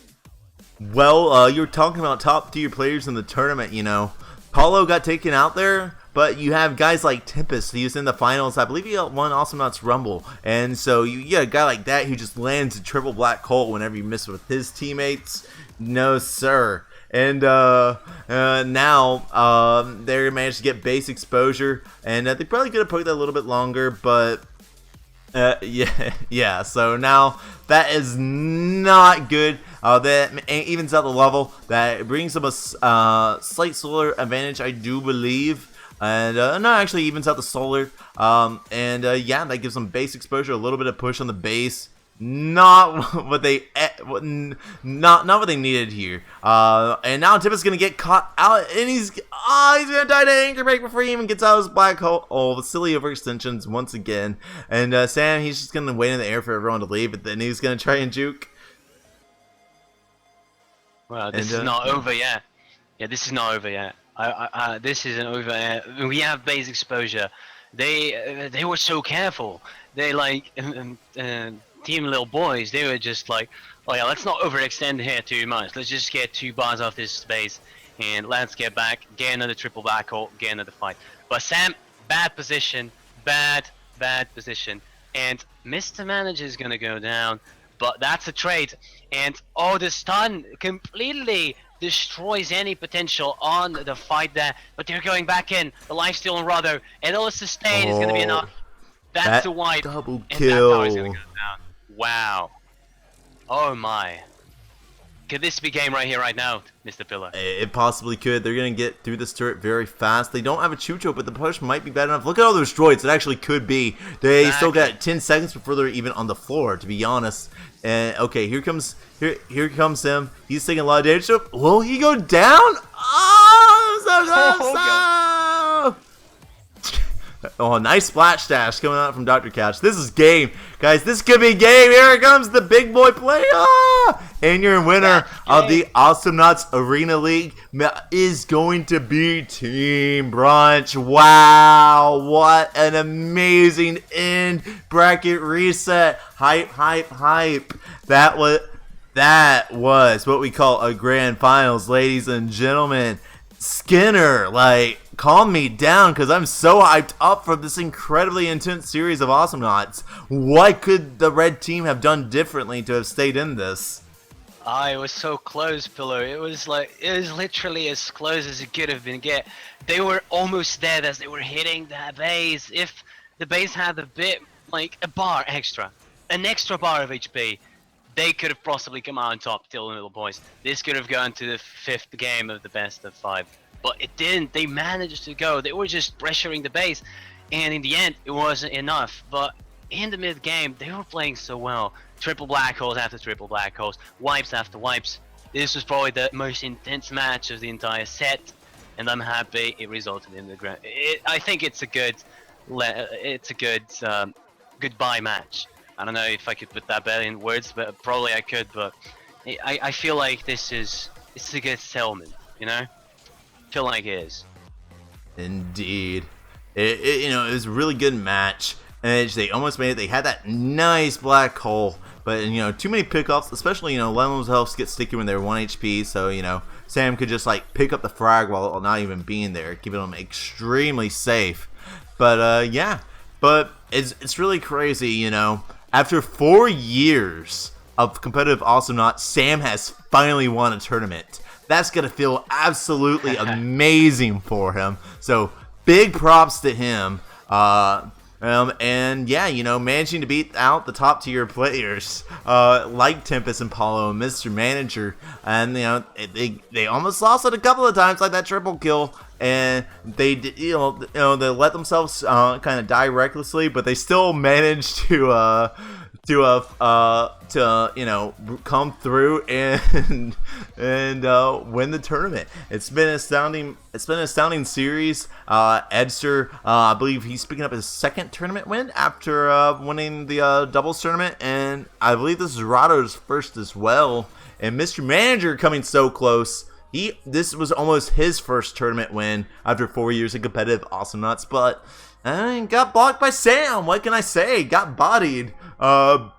Well, you were talking about top tier players in the tournament, you know. Paulo got taken out there, but you have guys like Tempest. He was in the finals. I believe he won Awesome Nuts Rumble. And so you get a guy like that who just lands a triple black hole whenever you miss with his teammates. No, sir. And now they managed to get base exposure. And they probably could have poked that a little bit longer, but... yeah, so now that is not good. That evens out the level. That brings them a slight solar advantage, I do believe. and no, actually evens out the solar. Yeah, that gives them base exposure, a little bit of push on the base. Not what they not what they needed here. And now Tip is gonna get caught out, and he's gonna die to Anchor Break before he even gets out of his black hole. Oh, the silly overextensions once again. And Sam, he's just gonna wait in the air for everyone to leave, but then he's gonna try and juke. Well, this is not over yet. Yeah, this is not over yet. This isn't over yet. We have base exposure. They were so careful. They like Team Little Boys. They were just like, oh yeah, let's not overextend here too much. Let's just get 2 bars off this space, and let's get back, get another triple back hole, get another fight. But Sam, bad position, bad position, and Mr. Manager's gonna go down. But that's a trade, and the stun completely destroys any potential on the fight there. But they're going back in. The lifesteal on Rado, and all the sustain is going to be enough. That's a wipe. Double and kill. that tower is going to go down. Wow. Oh my. Could this be game right here, right now, Mr. Pillar? It possibly could. They're going to get through this turret very fast. They don't have a Chucho, but the push might be bad enough. Look at all those droids. It actually could be. They still got 10 seconds before they're even on the floor, to be honest. And okay, here comes him. He's taking a lot of damage. So, will he go down? Oh, nice splash dash coming out from Dr. Couch. This is game. Guys, this could be game. Here comes the big boy play. And your winner of the Awesomenauts Arena League is going to be Team Brunch. Wow, what an amazing end bracket reset. Hype. That was what we call a grand finals, ladies and gentlemen. Skinner, calm me down, because I'm so hyped up for this incredibly intense series of Awesomenauts. What could the red team have done differently to have stayed in this? It was so close, Pillow. It was literally as close as it could have been get. They were almost dead as they were hitting that base. If the base had a bit, a bar extra, an extra bar of HP, they could have possibly come out on top, Till Little Boys. This could have gone to the 5th game of the best of 5. But it didn't. They managed to go. They were just pressuring the base. And in the end, it wasn't enough. But in the mid-game, they were playing so well. Triple black holes after triple black holes. Wipes after wipes. This was probably the most intense match of the entire set. And I'm happy it resulted in the grand. I think it's a good goodbye match. I don't know if I could put that better in words, but probably I could. But I feel like it's a good settlement, you know? Feel like it is. Indeed. It was a really good match. And they almost made it. They had that nice black hole. But, too many pickups, especially, Lemons health get sticky when they're 1 HP. So, Sam could just, pick up the frag while not even being there, keeping them extremely safe. But, yeah. But it's really crazy, After 4 years of competitive Awesomenauts, Sam has finally won a tournament. That's going to feel absolutely amazing for him. So, big props to him. And yeah, managing to beat out the top tier players like Tempest and Paulo and Mr. Manager. And, they almost lost it a couple of times, like that triple kill. And they, they let themselves kind of die recklessly, but they still managed to come through and win the tournament. It's been astounding. It's been an astounding series. Edster, I believe he's picking up his 2nd tournament win after winning the doubles tournament, and I believe this is Rado's 1st as well. And Mr. Manager coming so close. This was almost his 1st tournament win after 4 years of competitive Awesomenauts, but got blocked by Sam. What can I say? Got bodied. So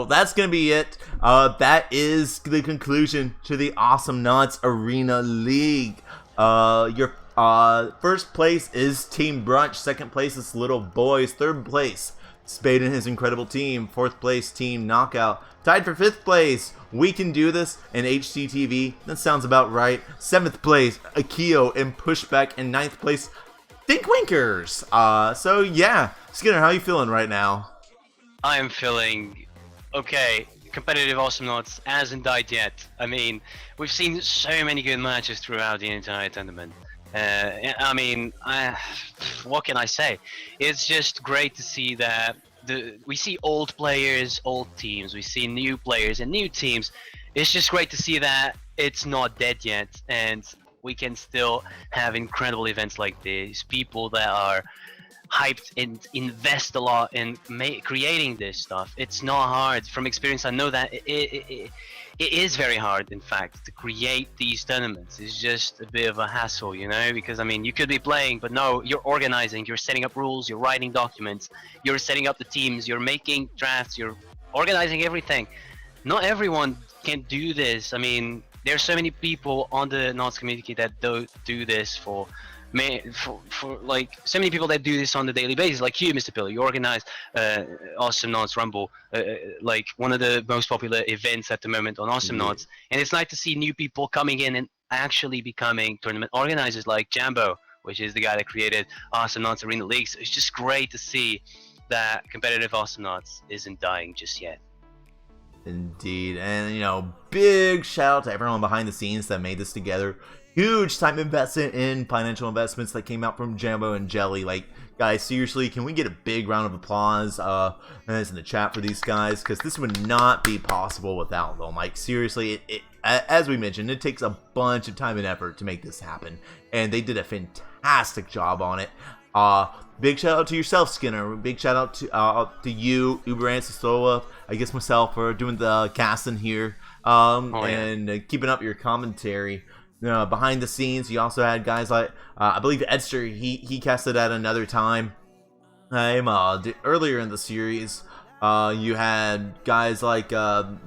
that's gonna be it. That is the conclusion to the Awesomenauts Arena League. Your 1st place is Team Brunch. 2nd place is Little Boys. 3rd place, Spade and his incredible team. 4th place, Team Knockout. Tied for 5th place, We Can Do This and HCTV. That sounds about right. 7th place, Akio and Pushback. And 9th place, Thinkwinkers. So yeah, Skinner, how you feeling right now? I am feeling okay. Competitive Awesomenauts hasn't died yet. I mean, we've seen so many good matches throughout the entire tournament. I mean, what can I say? It's just great to see that we see old players, old teams. We see new players and new teams. It's just great to see that it's not dead yet, and we can still have incredible events like this. People that are hyped and invest a lot in creating this stuff. It's not hard. From experience, I know that it is very hard, in fact, to create these tournaments. It's just a bit of a hassle, you know, because I mean, you could be playing, but no, you're organizing, you're setting up rules, you're writing documents, you're setting up the teams, you're making drafts, you're organizing everything. Not everyone can do this. I mean, there's so many people on the Knots community that do this for like so many people that do this on the daily basis, like you, Mr. Pillar. You organize Awesome Knots Rumble, like one of the most popular events at the moment on Awesome Knots, and it's nice to see new people coming in and actually becoming tournament organizers, like Jambo, which is the guy that created Awesome Knots Arena League. So it's just great to see that competitive Awesome Knots isn't dying just yet. Indeed, and you know, big shout out to everyone behind the scenes that made this together. Huge time investment in financial investments that came out from Jambo and Jelly. Like, guys, seriously, can we get a big round of applause in the chat for these guys? Because this would not be possible without them. Like, seriously, as we mentioned, it takes a bunch of time and effort to make this happen, and they did a fantastic job on it. Big shout out to yourself, Skinner. Big shout out to you, Uber Sola, I guess myself, for doing the casting here, and keeping up your commentary. Behind the scenes, you also had guys like I believe Edster. He casted at another time. Earlier in the series, you had guys like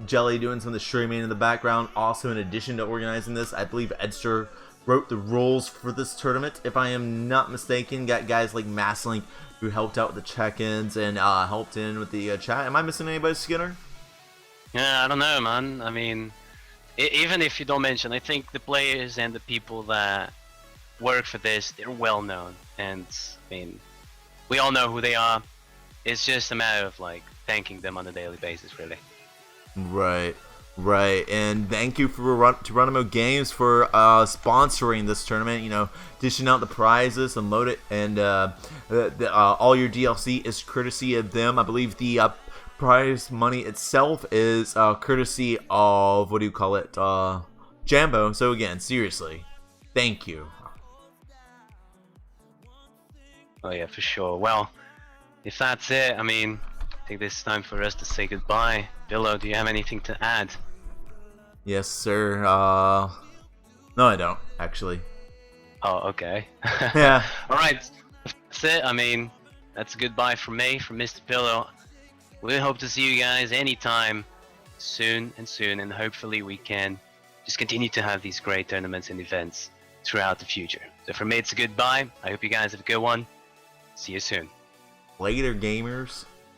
Jelly doing some of the streaming in the background. Also, in addition to organizing this, I believe Edster wrote the rules for this tournament, if I am not mistaken. Got guys like Masslink who helped out with the check-ins and helped in with the chat. Am I missing anybody, Skinner? Yeah, I don't know, man. I mean, even if you don't mention, I think the players and the people that work for this, they're well known, and I mean, we all know who they are. It's just a matter of like thanking them on a daily basis, really. Right, and thank you for Geronimo Games for sponsoring this tournament. You know, dishing out the prizes and load it, and all your DLC is courtesy of them. I believe the prize money itself is courtesy of, what do you call it, Jambo. So again, seriously, thank you. Oh yeah, for sure. Well, if that's it, I mean, I think it's time for us to say goodbye. Billo, do you have anything to add? Yes, sir. No, I don't, actually. Oh, okay. Yeah. Alright, that's it. I mean, that's a goodbye from me, from Mr. Pillow. We hope to see you guys anytime soon, and hopefully we can just continue to have these great tournaments and events throughout the future. So for me, it's a goodbye. I hope you guys have a good one. See you soon. Later, gamers.